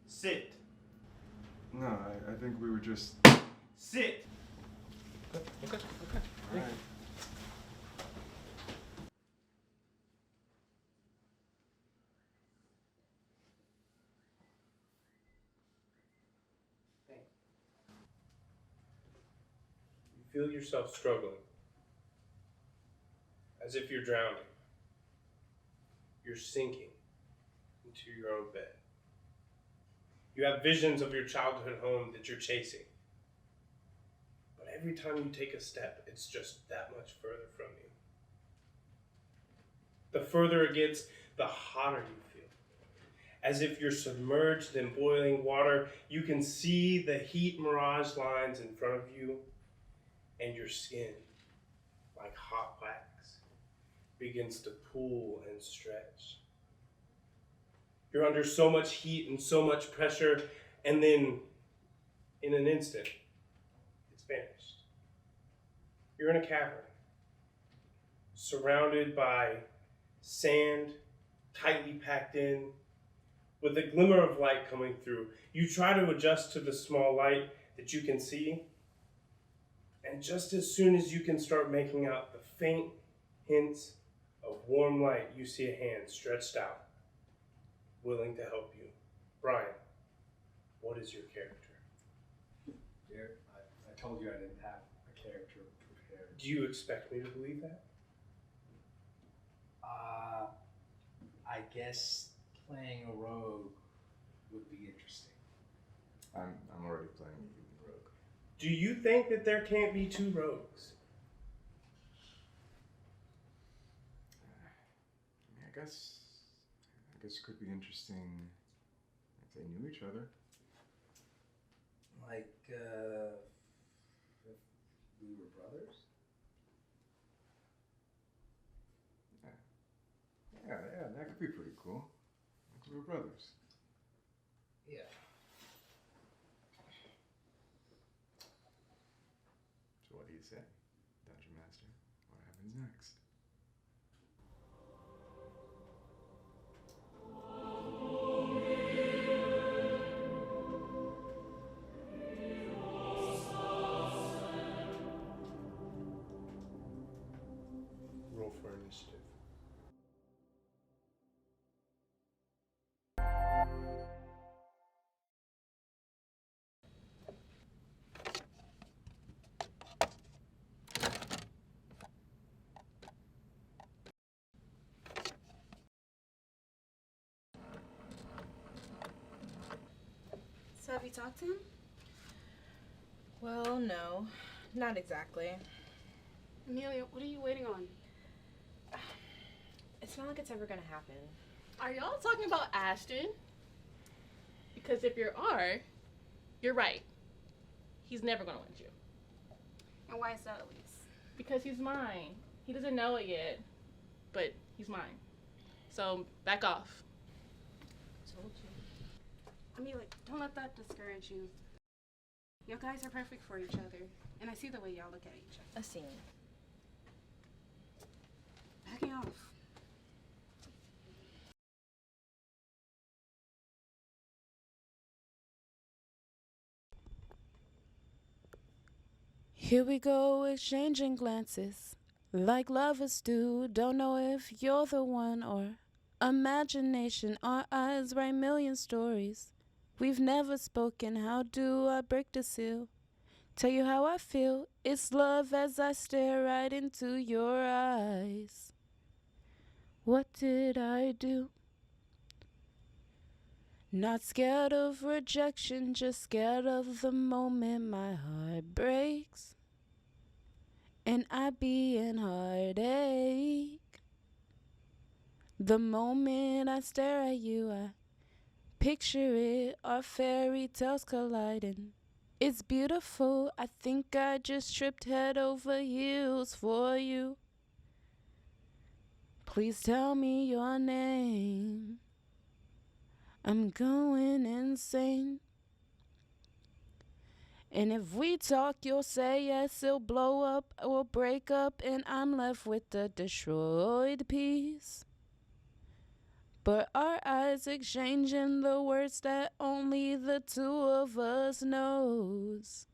Sit. No, I think we were just. Sit. Okay. All right. You feel yourself struggling, as if you're drowning. You're sinking into your own bed. You have visions of your childhood home that you're chasing. But every time you take a step, it's just that much further from you. The further it gets, the hotter you feel. As if you're submerged in boiling water, you can see the heat mirage lines in front of you, and your skin, like hot wax, begins to pool and stretch. You're under so much heat and so much pressure, and then, in an instant, it's vanished. You're in a cavern, surrounded by sand, tightly packed in, with a glimmer of light coming through. You try to adjust to the small light that you can see, and just as soon as you can start making out the faint hints of warm light, you see a hand stretched out, willing to help you. Brian, what is your character? Garrett, I told you I didn't have a character prepared. Do you expect me to believe that? I guess playing a rogue would be interesting. I'm already playing a rogue. Do you think that there can't be two rogues? I guess it could be interesting if they knew each other. Like, if we were brothers? Yeah, that could be pretty cool. Like we were brothers. Yeah. So what do you say, Dungeon Master? What happens next? Roll for initiative. So have you talked to him? Well, no, not exactly. Amelia, what are you waiting on? It's not like it's ever gonna happen. Are y'all talking about Ashton? Because if you are, you're right. He's never gonna want you. And why is that, Elise? Because he's mine. He doesn't know it yet, but he's mine. So back off. Told you. Amelia, don't let that discourage you. You guys are perfect for each other, and I see the way y'all look at each other. A scene. Backing off. Here we go, exchanging glances, like lovers do. Don't know if you're the one or imagination. Our eyes write million stories. We've never spoken. How do I break the seal? Tell you how I feel. It's love as I stare right into your eyes. What did I do? Not scared of rejection, just scared of the moment my heart breaks and I be in heartache. The moment I stare at you, I picture it, our fairy tales colliding. It's beautiful, I think I just tripped head over heels for you. Please tell me your name. I'm going insane. And if we talk, you'll say yes, it'll blow up, we'll break up, and I'm left with the destroyed piece. But our eyes exchanging the words that only the two of us knows.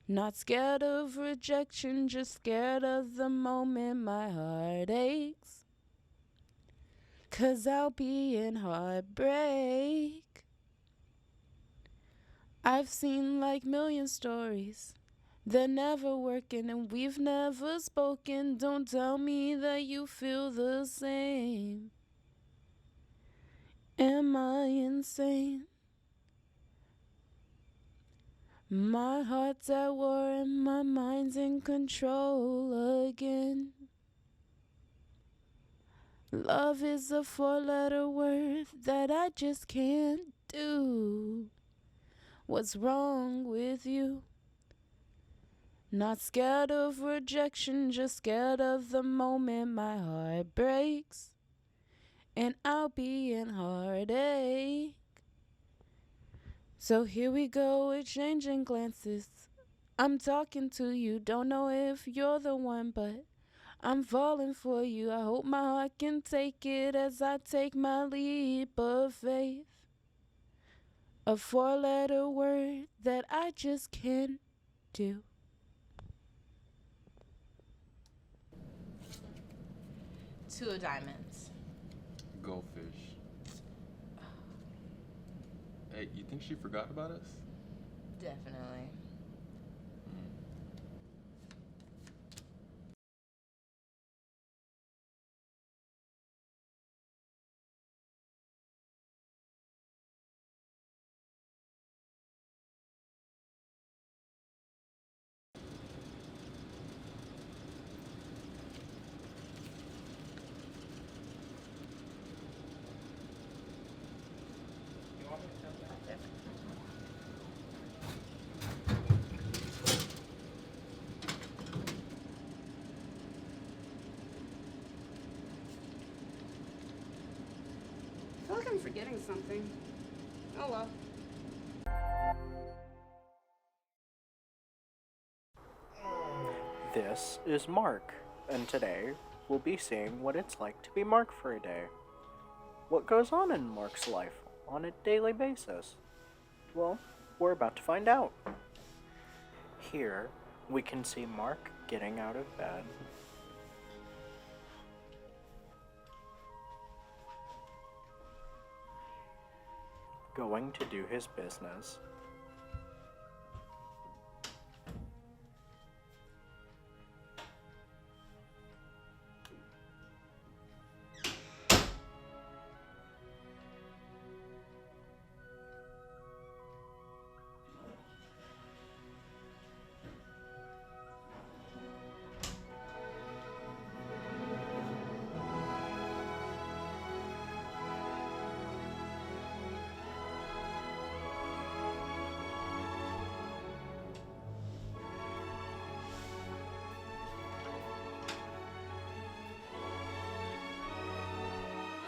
Not scared of rejection, just scared of the moment my heart aches. 'Cause I'll be in heartbreak. I've seen like million stories. They're never working and we've never spoken. Don't tell me that you feel the same. Am I insane? My heart's at war and my mind's in control again. Love is a four-letter word that I just can't do. What's wrong with you? Not scared of rejection, just scared of the moment my heart breaks and I'll be in heartache. So here we go, exchanging glances. I'm talking to you, don't know if you're the one, but I'm falling for you. I hope my heart can take it as I take my leap of faith. A four-letter word that I just can't do. 2 of diamonds. Goldfish. Hey, you think she forgot about us? Definitely. I feel like I'm forgetting something. Oh well. This is Mark, and today we'll be seeing what it's like to be Mark for a day. What goes on in Mark's life on a daily basis? Well, we're about to find out. Here, we can see Mark getting out of bed. Going to do his business.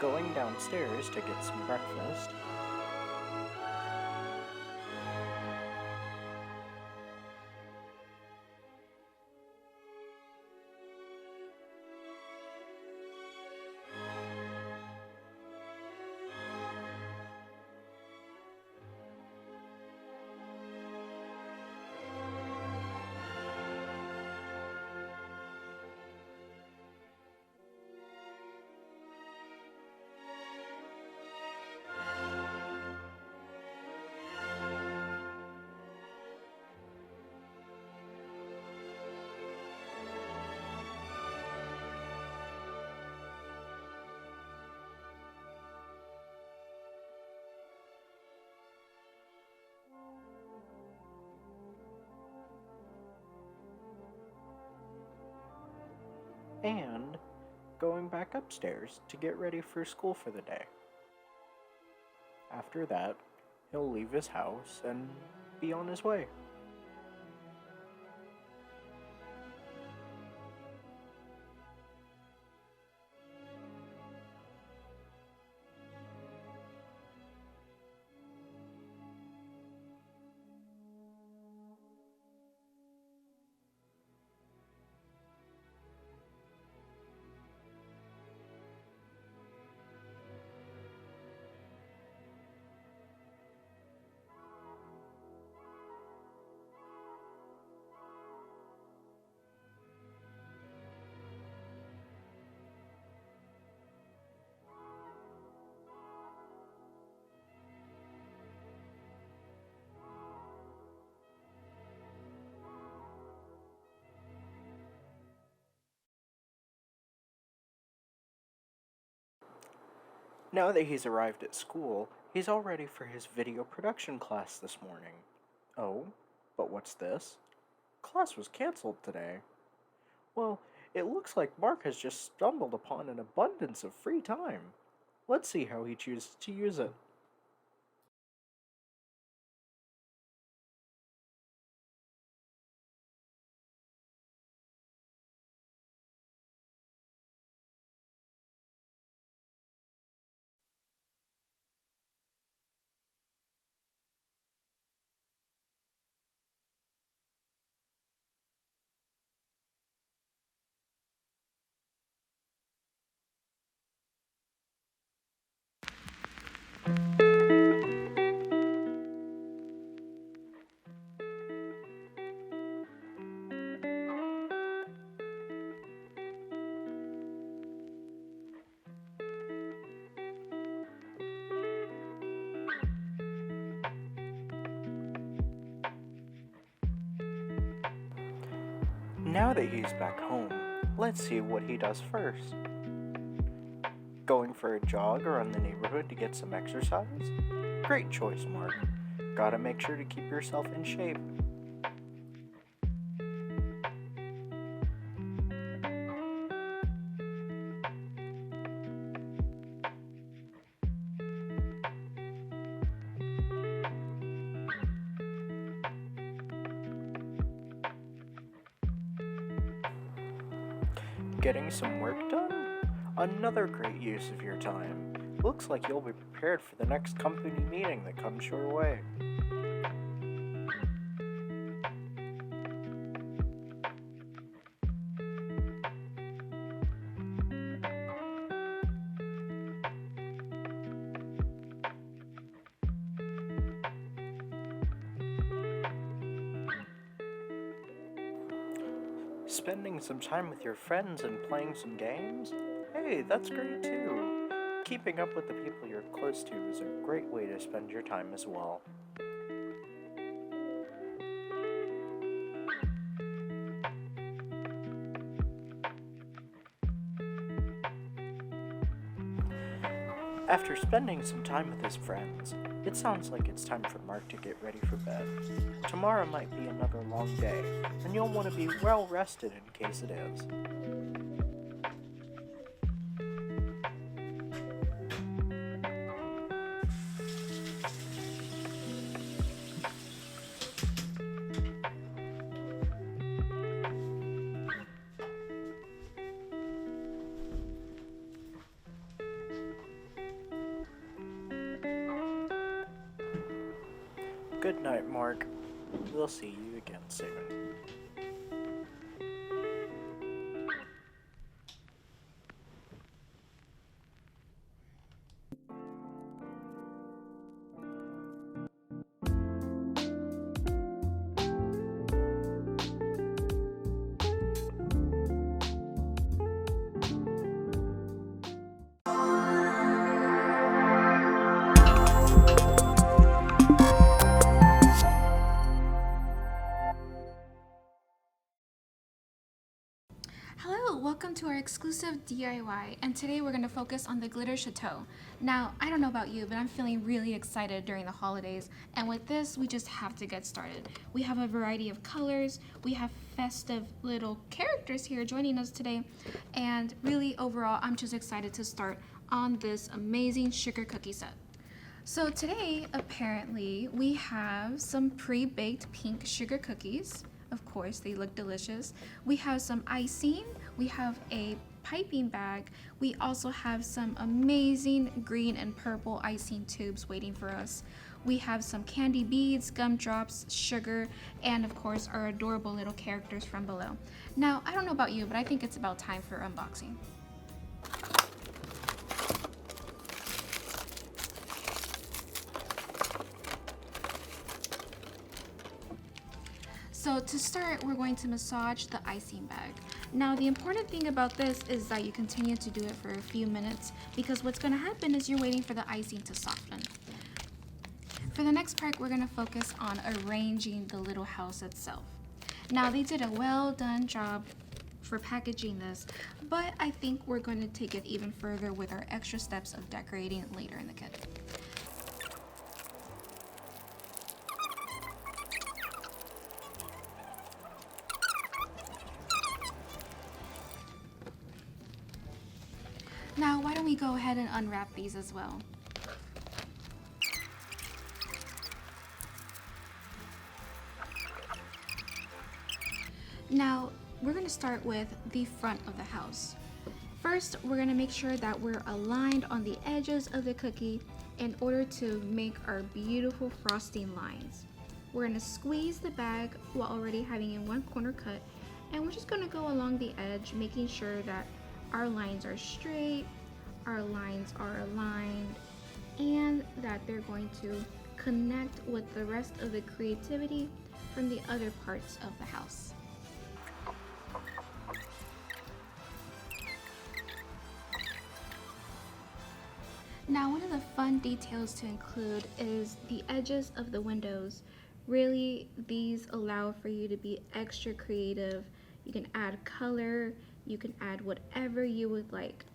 going downstairs to get some breakfast. And going back upstairs to get ready for school for the day. After that, he'll leave his house and be on his way. Now that he's arrived at school, he's all ready for his video production class this morning. Oh, but what's this? Class was canceled today. Well, it looks like Mark has just stumbled upon an abundance of free time. Let's see how he chooses to use it. Now that he's back home, let's see what he does first. Going for a jog around the neighborhood to get some exercise? Great choice, Mark. Gotta make sure to keep yourself in shape. Getting some work done? Another great use of your time. Looks like you'll be prepared for the next company meeting that comes your way. Spending some time with your friends and playing some games? Hey, that's great too. Keeping up with the people you're close to is a great way to spend your time as well. After spending some time with his friends, it sounds like it's time for Mark to get ready for bed. Tomorrow might be another long day, and you'll want to be well rested in case it is. Night, Mark. We'll see you again soon. Hello, welcome to our exclusive DIY, and today we're going to focus on the Glitter Chateau. Now, I don't know about you, but I'm feeling really excited during the holidays, and with this, we just have to get started. We have a variety of colors, we have festive little characters here joining us today, and really overall, I'm just excited to start on this amazing sugar cookie set. So today, apparently, we have some pre-baked pink sugar cookies. Of course, they look delicious. We have some icing. We have a piping bag. We also have some amazing green and purple icing tubes waiting for us. We have some candy beads, gumdrops, sugar, and of course, our adorable little characters from below. Now, I don't know about you, but I think it's about time for unboxing. So to start, we're going to massage the icing bag. Now, the important thing about this is that you continue to do it for a few minutes, because what's going to happen is you're waiting for the icing to soften. For the next part, we're going to focus on arranging the little house itself. Now, they did a well done job for packaging this, but I think we're going to take it even further with our extra steps of decorating later in the kit. Now, why don't we go ahead and unwrap these as well? Now, we're going to start with the front of the house. First, we're going to make sure that we're aligned on the edges of the cookie in order to make our beautiful frosting lines. We're going to squeeze the bag while already having in one corner cut, and we're just going to go along the edge, making sure that our lines are straight, our lines are aligned, and that they're going to connect with the rest of the creativity from the other parts of the house. Now, one of the fun details to include is the edges of the windows. Really, these allow for you to be extra creative. You can add color, you can add whatever you would like.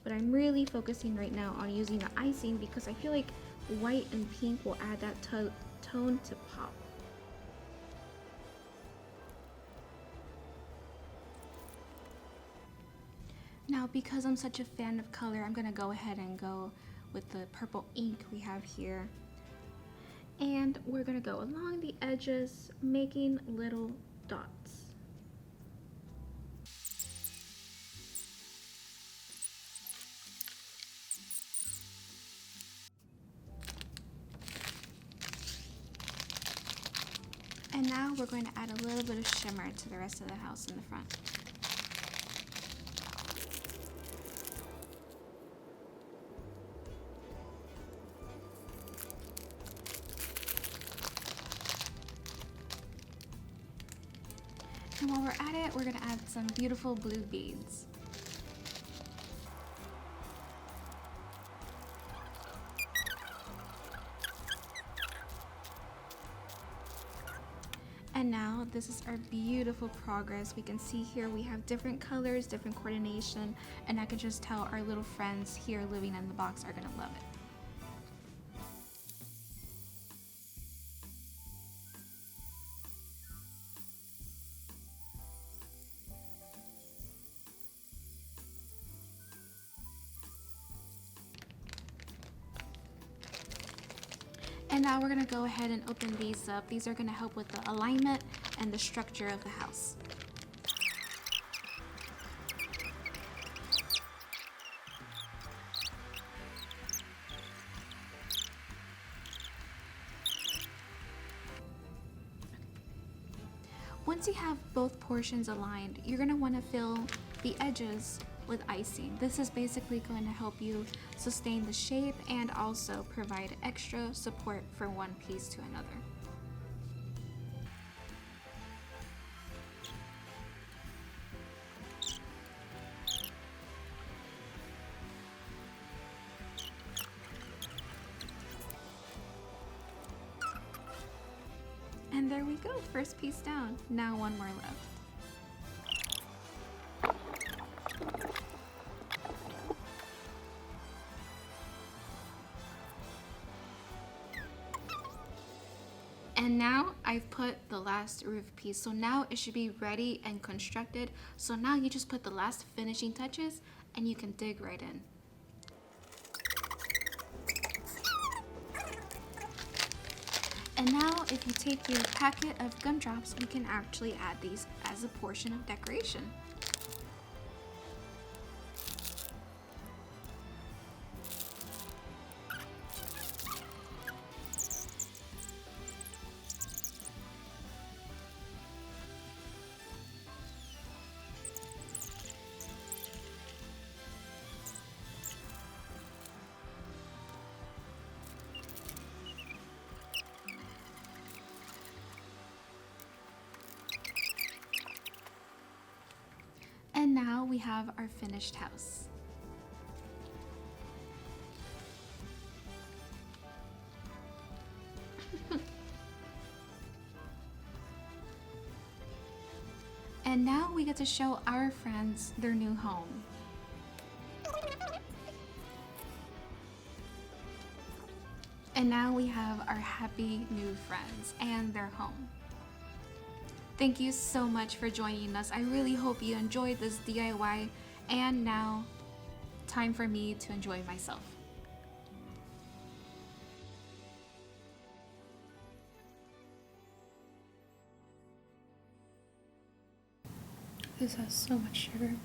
But I'm really focusing right now on using the icing because I feel like white and pink will add that tone to pop. Now, because I'm such a fan of color, I'm gonna go ahead and go with the purple ink we have here. And we're gonna go along the edges, making little dots. And now we're going to add a little bit of shimmer to the rest of the house in the front. And while we're at it, we're going to add some beautiful blue beads. And now this is our beautiful progress. We can see here we have different colors, different coordination, and I can just tell our little friends here living in the box are gonna love it. And now we're gonna go ahead and open these up. These are gonna help with the alignment and the structure of the house. Once you have both portions aligned, you're going to want to fill the edges with icing. This is basically going to help you sustain the shape and also provide extra support from one piece to another. And there we go, first piece down. Now one more left. And now I've put the last roof piece. So now it should be ready and constructed. So now you just put the last finishing touches and you can dig right in. And now if you take your packet of gumdrops, we can actually add these as a portion of decoration. And now we have our finished house. And now we get to show our friends their new home. And now we have our happy new friends and their home. Thank you so much for joining us. I really hope you enjoyed this DIY. And now, time for me to enjoy myself. This has so much sugar.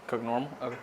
Cook normal? Okay.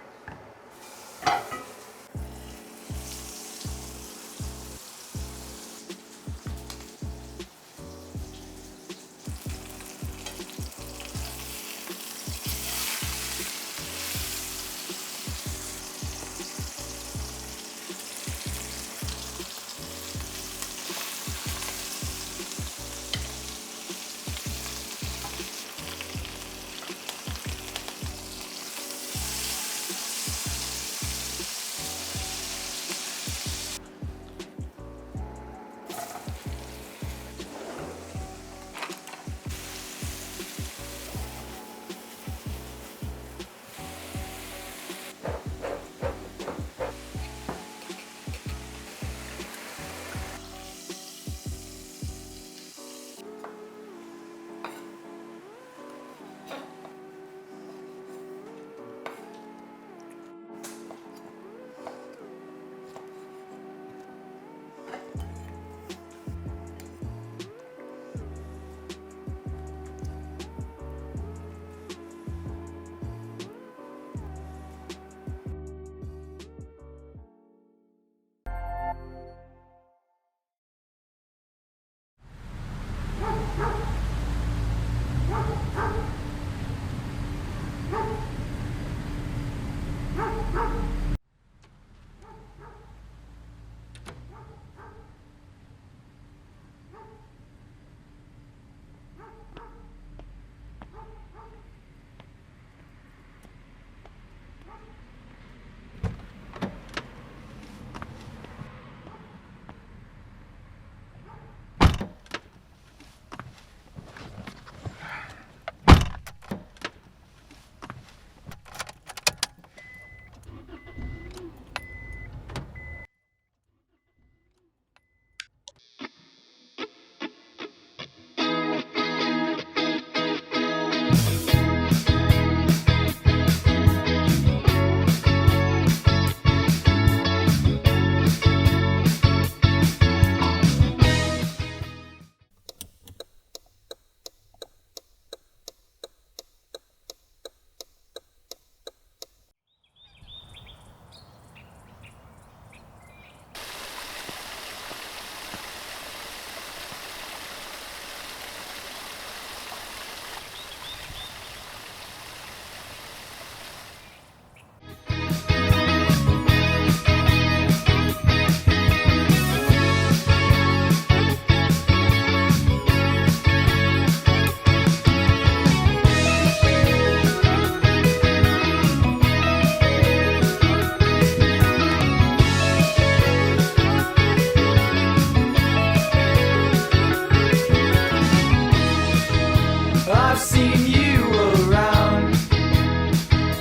I've seen you around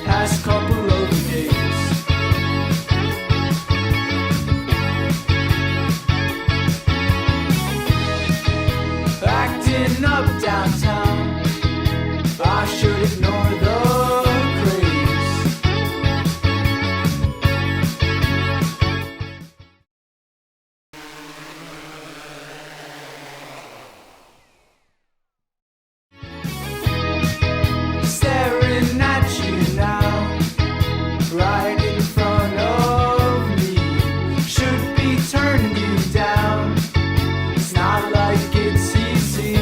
past couple of days. Acting up downtown, I should ignore the craze. Staring at you now, right in front of me. Should be turning you down. It's not like it's easy.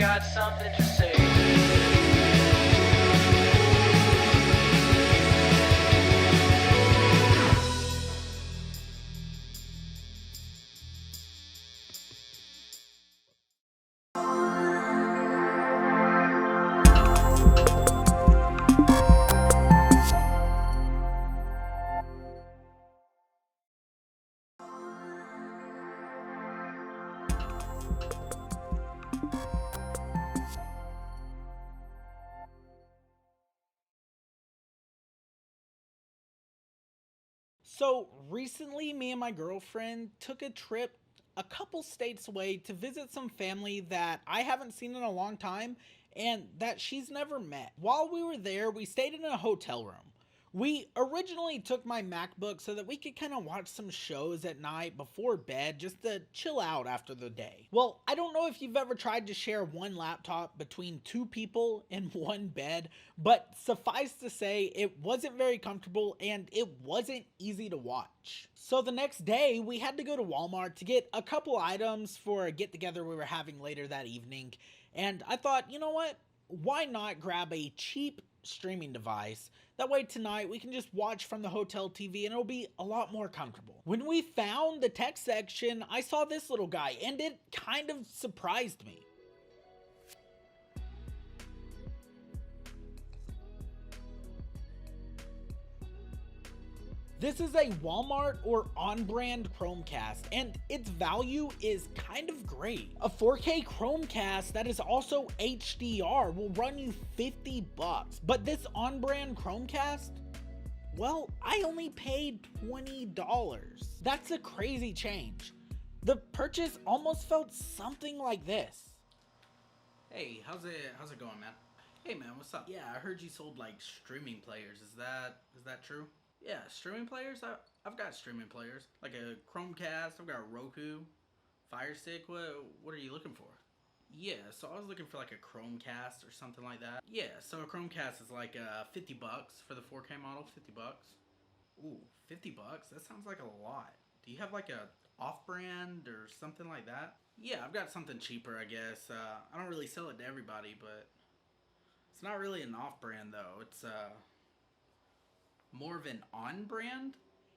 got something to say. So recently, me and my girlfriend took a trip a couple states away to visit some family that I haven't seen in a long time and that she's never met. While we were there, we stayed in a hotel room. We originally took my MacBook so that we could kind of watch some shows at night before bed just to chill out after the day. Well, I don't know if you've ever tried to share one laptop between two people in one bed, but suffice to say, it wasn't very comfortable and it wasn't easy to watch. So the next day, we had to go to Walmart to get a couple items for a get-together we were having later that evening, and I thought, you know what? Why not grab a cheap streaming device? That way tonight we can just watch from the hotel TV and it'll be a lot more comfortable. When we found the tech section, I saw this little guy and it kind of surprised me. This is a Walmart or on-brand Chromecast, and its value is kind of great. A 4K Chromecast that is also HDR will run you $50, but this on-brand Chromecast, well, I only paid $20. That's a crazy change. The purchase almost felt something like this. Hey, how's it going, man? Hey man, what's up? Yeah, I heard you sold like streaming players. Is that true? Yeah, streaming players? I've got streaming players. Like a Chromecast, I've got a Roku, Fire Stick. What are you looking for? Yeah, so I was looking for like a Chromecast or something like that. Yeah, so a Chromecast is like $50 for the 4K model, $50. Ooh, $50? That sounds like a lot. Do you have like a off-brand or something like that? Yeah, I've got something cheaper, I guess. I don't really sell it to everybody, but it's not really an off-brand though. It's more of an on-brand.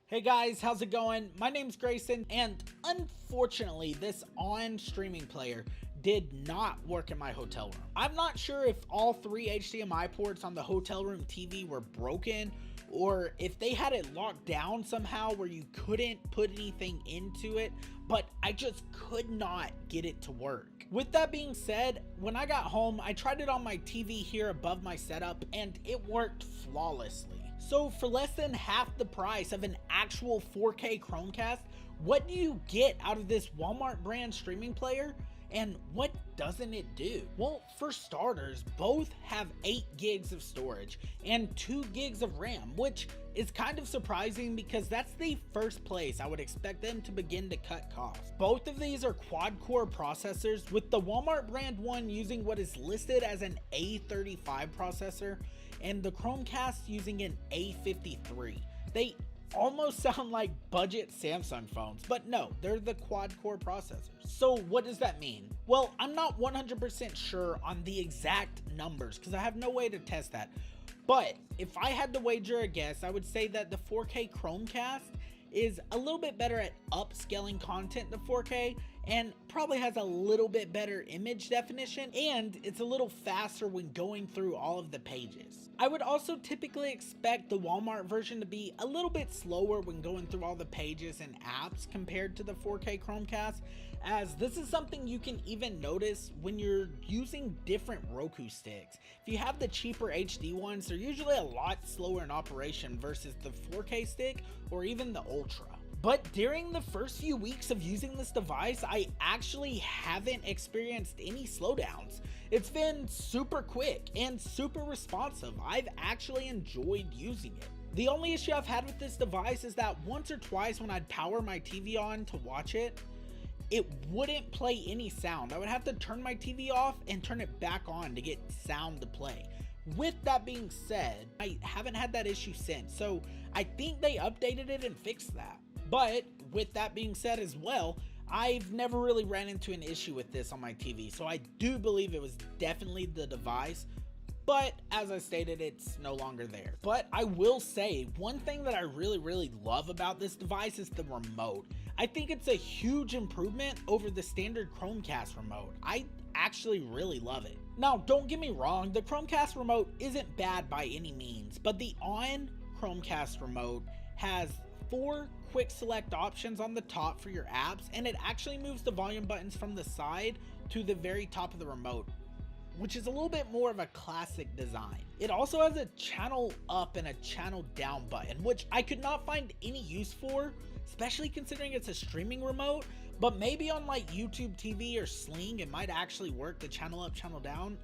Hey guys, how's it going? My name's Grayson, and unfortunately this on streaming player did not work in my hotel room. I'm not sure if all 3 HDMI ports on the hotel room TV were broken or if they had it locked down somehow where you couldn't put anything into it, but I just could not get it to work. With that being said, when I got home, I tried it on my TV here above my setup and it worked flawlessly. So for less than half the price of an actual 4K Chromecast, what do you get out of this Walmart brand streaming player? And what doesn't it do? Well, for starters, both have 8 gigs of storage and 2 gigs of RAM, which is kind of surprising because that's the first place I would expect them to begin to cut costs. Both of these are quad-core processors, with the Walmart brand one using what is listed as an A35 processor, and the Chromecast using an A53. They almost sound like budget Samsung phones, but no, they're the quad-core processors. So what does that mean? Well, I'm not 100% sure on the exact numbers because I have no way to test that. But if I had to wager a guess, I would say that the 4K Chromecast is a little bit better at upscaling content to 4K and probably has a little bit better image definition, and it's a little faster when going through all of the pages. I would also typically expect the Walmart version to be a little bit slower when going through all the pages and apps compared to the 4K Chromecast, as this is something you can even notice when you're using different Roku sticks. If you have the cheaper HD ones, they're usually a lot slower in operation versus the 4K stick or even the Ultra. But during the first few weeks of using this device, I actually haven't experienced any slowdowns. It's been super quick and super responsive. I've actually enjoyed using it. The only issue I've had with this device is that once or twice when I'd power my TV on to watch it, it wouldn't play any sound. I would have to turn my TV off and turn it back on to get sound to play. With that being said, I haven't had that issue since, so I think they updated it and fixed that. But with that being said as well, I've never really ran into an issue with this on my TV, so I do believe it was definitely the device, but as I stated, it's no longer there. But I will say, one thing that I really love about this device is the remote. I think it's a huge improvement over the standard Chromecast remote. I actually really love it. Now, don't get me wrong, the Chromecast remote isn't bad by any means, but the ON Chromecast remote has 4 quick select options on the top for your apps, and it actually moves the volume buttons from the side to the very top of the remote, which is a little bit more of a classic design. It also has a channel up and a channel down button, which I could not find any use for, especially considering it's a streaming remote, but maybe on like YouTube TV or Sling it might actually work, the channel up, channel down.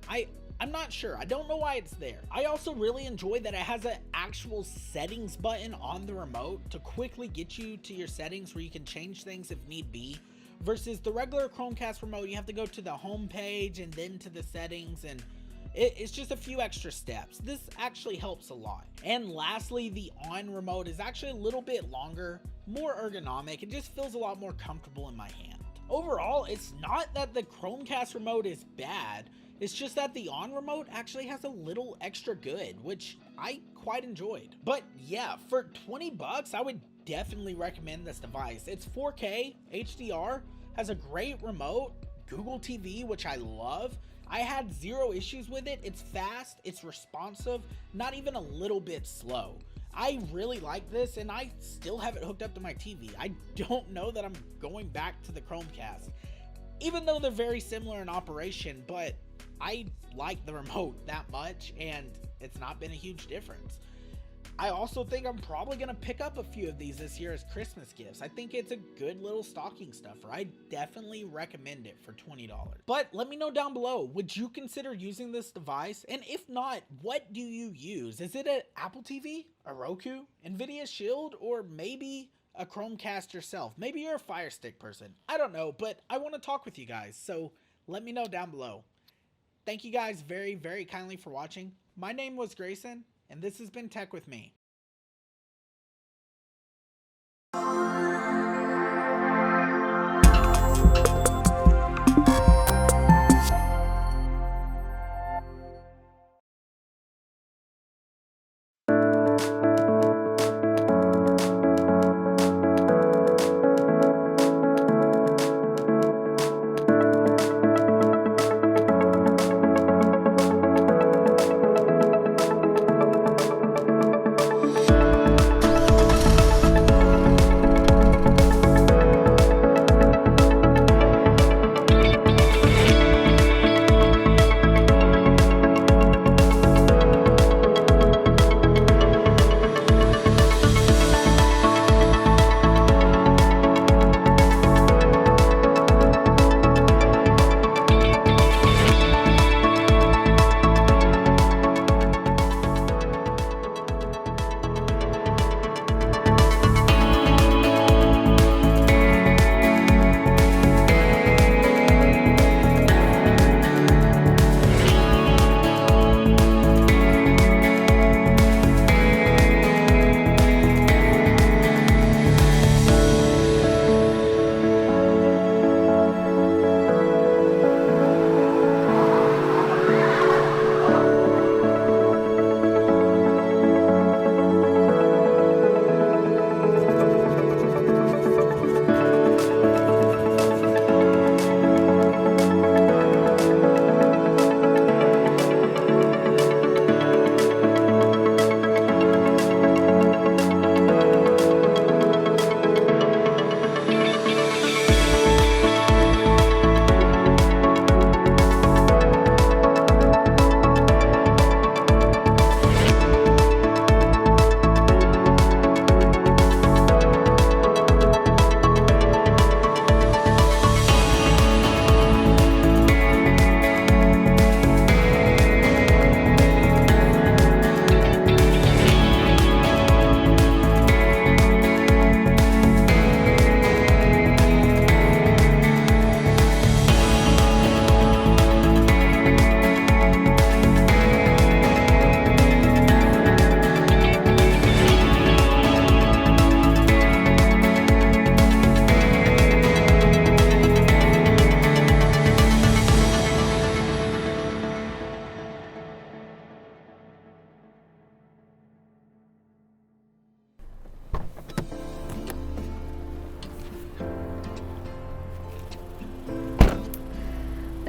I'm not sure. I don't know why it's there. I also really enjoy that it has an actual settings button on the remote to quickly get you to your settings where you can change things if need be, versus the regular Chromecast remote, you have to go to the home page and then to the settings, and it's just a few extra steps. This actually helps a lot. And lastly, the ON remote is actually a little bit longer, more ergonomic. It just feels a lot more comfortable in my hand. Overall, it's not that the Chromecast remote is bad, it's just that the ON remote actually has a little extra good, which I quite enjoyed. But yeah, for 20 bucks, I would definitely recommend this device. It's 4K HDR, has a great remote, Google TV, which I love. I had 0 issues with it. It's fast, it's responsive, not even a little bit slow. I really like this, and I still have it hooked up to my TV. I don't know that I'm going back to the Chromecast, even though they're very similar in operation, but I like the remote that much, and it's not been a huge difference. I also think I'm probably going to pick up a few of these this year as Christmas gifts. I think it's a good little stocking stuffer. I definitely recommend it for $20. But let me know down below, would you consider using this device? And if not, what do you use? Is it an Apple TV, a Roku, Nvidia Shield, or maybe a Chromecast yourself? Maybe you're a Fire Stick person. I don't know, but I want to talk with you guys, so let me know down below. Thank you guys very kindly for watching. My name was Grayson, and this has been Tech with Me.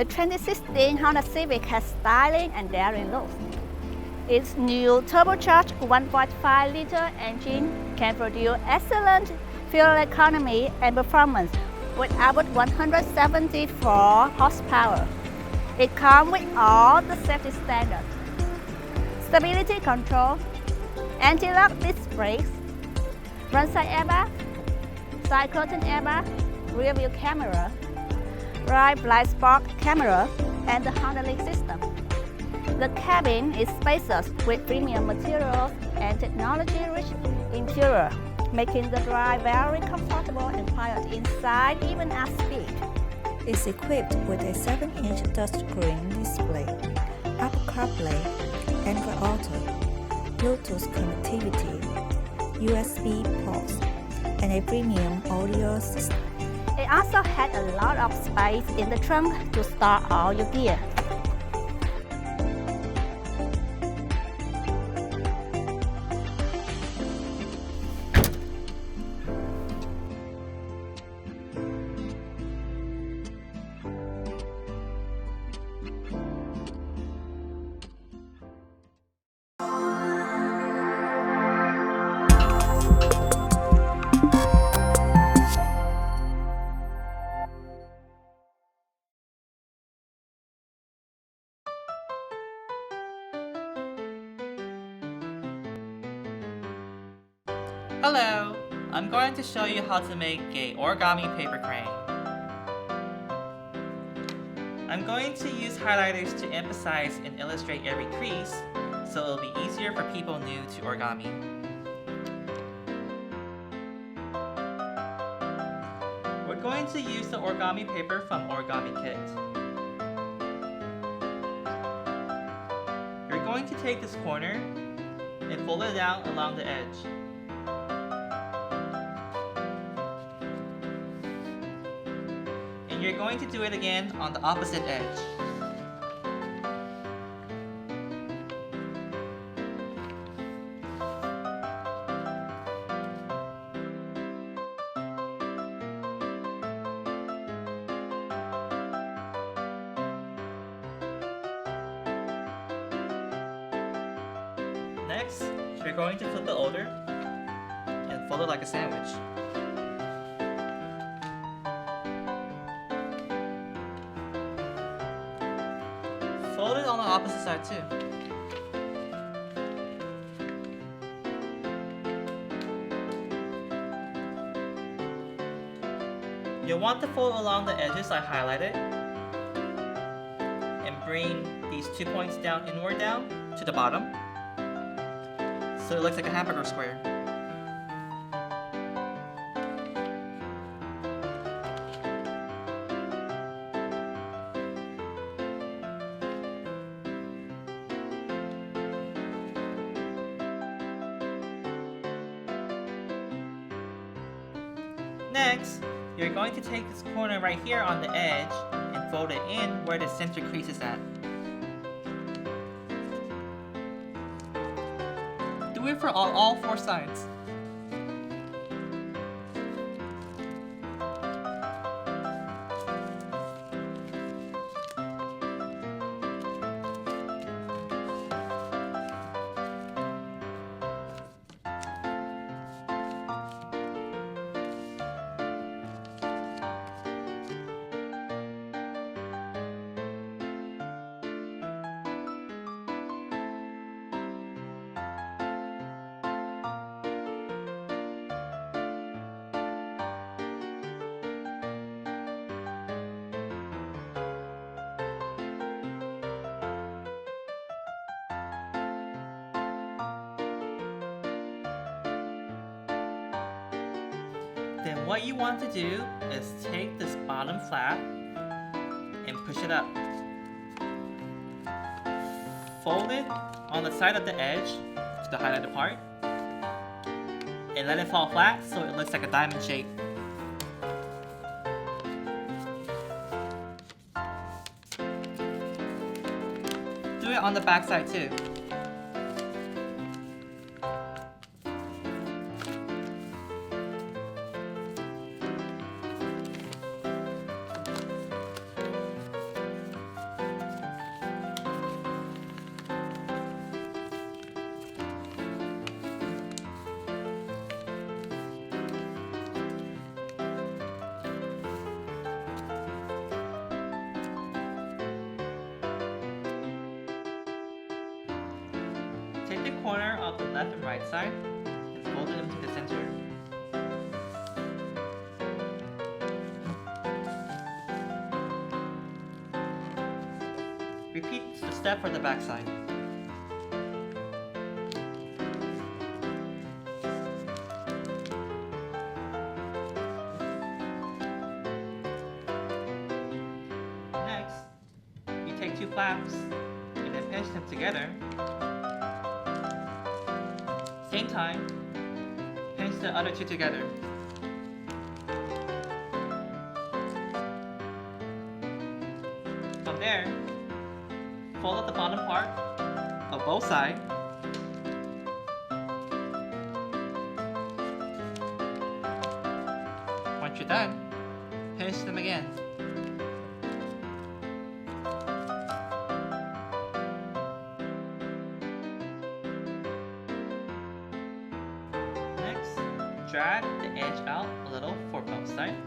The 2016 Honda Civic has styling and daring looks. Its new turbocharged 1.5-liter engine can produce excellent fuel economy and performance with about 174 horsepower. It comes with all the safety standards: stability control, anti-lock disc brakes, front side airbag, side curtain airbag, rear view camera, right blind spot camera, and the Honda Link system. The cabin is spacious with premium materials and technology-rich interior, making the drive very comfortable and quiet inside even at speed. It's equipped with a 7-inch touchscreen display, Apple CarPlay, Android Auto, Bluetooth connectivity, USB ports, and a premium audio system. It also had a lot of space in the trunk to store all your gear. Hello! I'm going to show you how to make a origami paper crane. I'm going to use highlighters to emphasize and illustrate every crease, so it'll be easier for people new to origami. We're going to use the origami paper from Origami Kit. You're going to take this corner and fold it down along the edge. You're going to do it again on the opposite edge. Next, you're going to flip it over and fold it like a sandwich. Fold it on the opposite side too. You'll want to fold along the edges I highlighted and bring these 2 points down inward down to the bottom so it looks like a hamburger square. Next, you're going to take this corner right here on the edge and fold it in where the center crease is at. Do it for all 4 sides. Then what you want to do is take this bottom flap and push it up. Fold it on the side of the edge to the highlighted part and let it fall flat so it looks like a diamond shape. Do it on the back side too. left and right side and fold them to the center. Repeat the step for the back side. Next, you take two flaps and then pinch them together. Same time, pinch the other two together. From there, fold up the bottom part of both sides. Once you're done, pinch them again. Next, drag the edge out a little for both sides.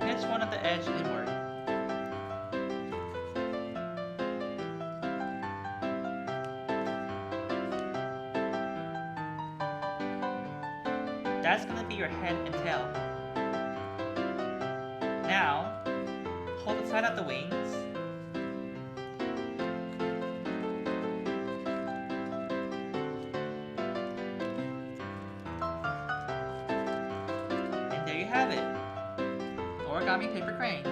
Pinch one of the edge inward. That's going to be your head and tail. Now, hold the side of the wings. And there you have it. Origami paper crane.